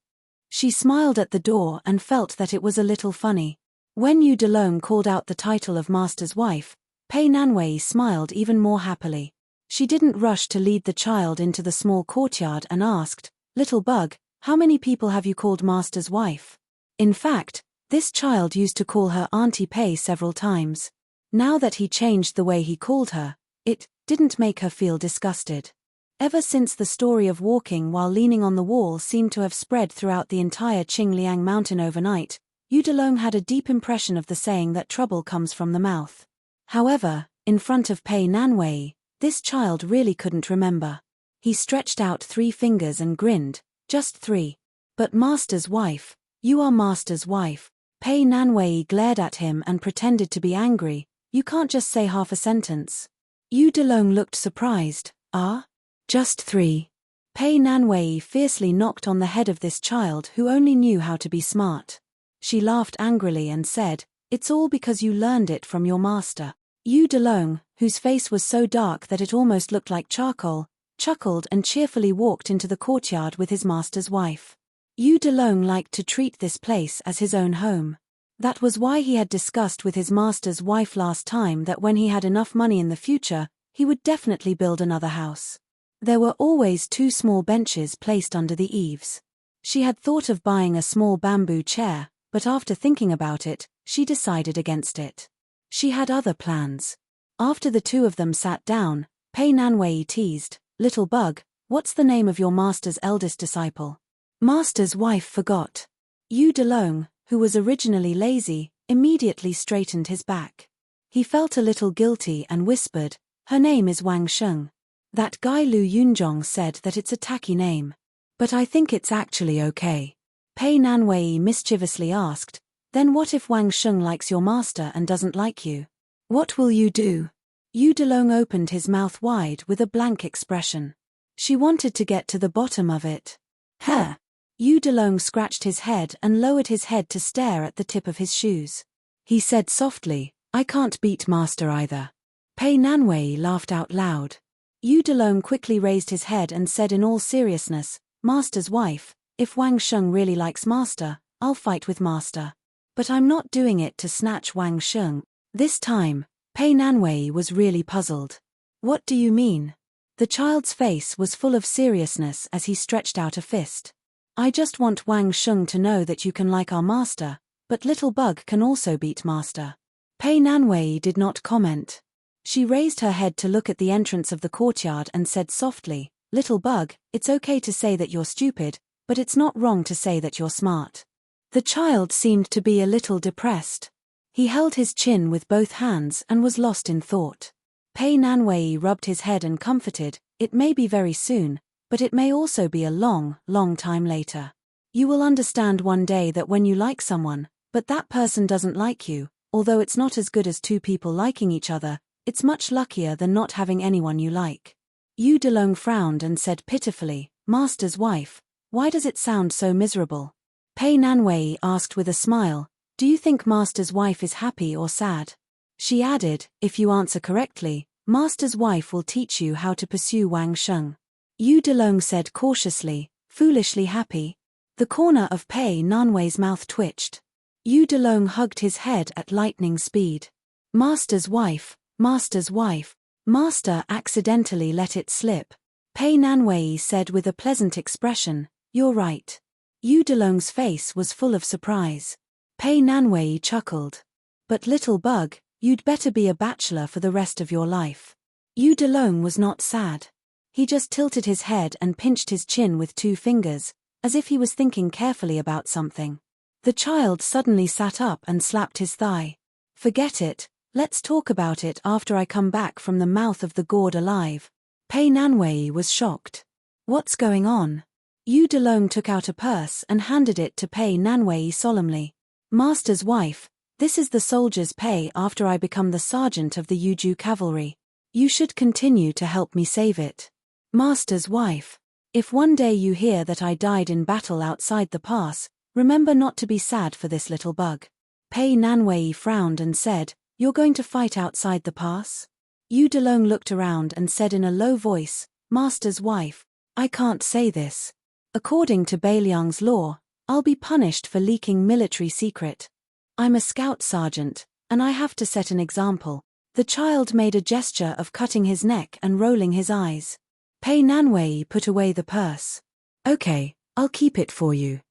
She smiled at the door and felt that it was a little funny. When Yu Delong called out the title of master's wife, Pei Nanwei smiled even more happily. She didn't rush to lead the child into the small courtyard and asked, "Little bug, how many people have you called master's wife?" In fact, this child used to call her Auntie Pei several times. Now that he changed the way he called her, it didn't make her feel disgusted. Ever since the story of walking while leaning on the wall seemed to have spread throughout the entire Qingliang mountain overnight, Yu Delong had a deep impression of the saying that trouble comes from the mouth. However, in front of Pei Nanwei, this child really couldn't remember. He stretched out 3 fingers and grinned, just 3. "But master's wife, you are master's wife." Pei Nanwei glared at him and pretended to be angry. "You can't just say half a sentence." Yu Delong looked surprised. "Ah? Just 3. Pei Nanwei fiercely knocked on the head of this child who only knew how to be smart. She laughed angrily and said, "It's all because you learned it from your master." Yu Delong, whose face was so dark that it almost looked like charcoal, chuckled and cheerfully walked into the courtyard with his master's wife. Yu Delong liked to treat this place as his own home. That was why he had discussed with his master's wife last time that when he had enough money in the future, he would definitely build another house. There were always 2 small benches placed under the eaves. She had thought of buying a small bamboo chair, but after thinking about it, she decided against it. She had other plans. After the 2 of them sat down, Pei Nanwei teased, "Little bug, what's the name of your master's eldest disciple?" Master's wife forgot. Yu Delong, who was originally lazy, immediately straightened his back. He felt a little guilty and whispered, "Her name is Wang Sheng." That guy Lu Yunzhong said that it's a tacky name. "But I think it's actually okay." Pei Nanwei mischievously asked, "Then what if Wang Sheng likes your master and doesn't like you? What will you do?" Yu Delong opened his mouth wide with a blank expression. She wanted to get to the bottom of it. "Huh." Yu Delong scratched his head and lowered his head to stare at the tip of his shoes. He said softly, "I can't beat master either." Pei Nanwei laughed out loud. Yu Delong quickly raised his head and said in all seriousness, "Master's wife, if Wang Sheng really likes master, I'll fight with master. But I'm not doing it to snatch Wang Sheng." This time, Pei Nanwei was really puzzled. "What do you mean?" The child's face was full of seriousness as he stretched out a fist. "I just want Wang Sheng to know that you can like our master, but little bug can also beat master." Pei Nanwei did not comment. She raised her head to look at the entrance of the courtyard and said softly, "Little bug, it's okay to say that you're stupid, but it's not wrong to say that you're smart." The child seemed to be a little depressed. He held his chin with both hands and was lost in thought. Pei Nanwei rubbed his head and comforted, "It may be very soon, but it may also be a long, long time later. You will understand one day that when you like someone, but that person doesn't like you, although it's not as good as two people liking each other, it's much luckier than not having anyone you like." Yu Delong frowned and said pitifully, "Master's wife, why does it sound so miserable?" Pei Nanwei asked with a smile, "Do you think Master's wife is happy or sad?" She added, "If you answer correctly, Master's wife will teach you how to pursue Wang Sheng." Yu Delong said cautiously, "Foolishly happy?" The corner of Pei Nanwei's mouth twitched. Yu Delong hugged his head at lightning speed. "Master's wife, Master's wife." Master accidentally let it slip. Pei Nanwei said with a pleasant expression, "You're right." Yu Delong's face was full of surprise. Pei Nanwei chuckled. "But little bug, you'd better be a bachelor for the rest of your life." Yu Delong was not sad. He just tilted his head and pinched his chin with 2 fingers, as if he was thinking carefully about something. The child suddenly sat up and slapped his thigh. "Forget it, let's talk about it after I come back from the mouth of the gourd alive." Pei Nanwei was shocked. "What's going on?" Yu Delong took out a purse and handed it to Pei Nanwei solemnly. "Master's wife, this is the soldier's pay after I become the sergeant of the Yuju cavalry. You should continue to help me save it." "Master's wife, if one day you hear that I died in battle outside the pass, remember not to be sad for this little bug." Pei Nanwei frowned and said, "You're going to fight outside the pass?" Yu Delong looked around and said in a low voice, "Master's wife, I can't say this. According to Beiliang's law, I'll be punished for leaking military secret. I'm a scout sergeant, and I have to set an example." The child made a gesture of cutting his neck and rolling his eyes. Pei Nanwei put away the purse. "Okay, I'll keep it for you."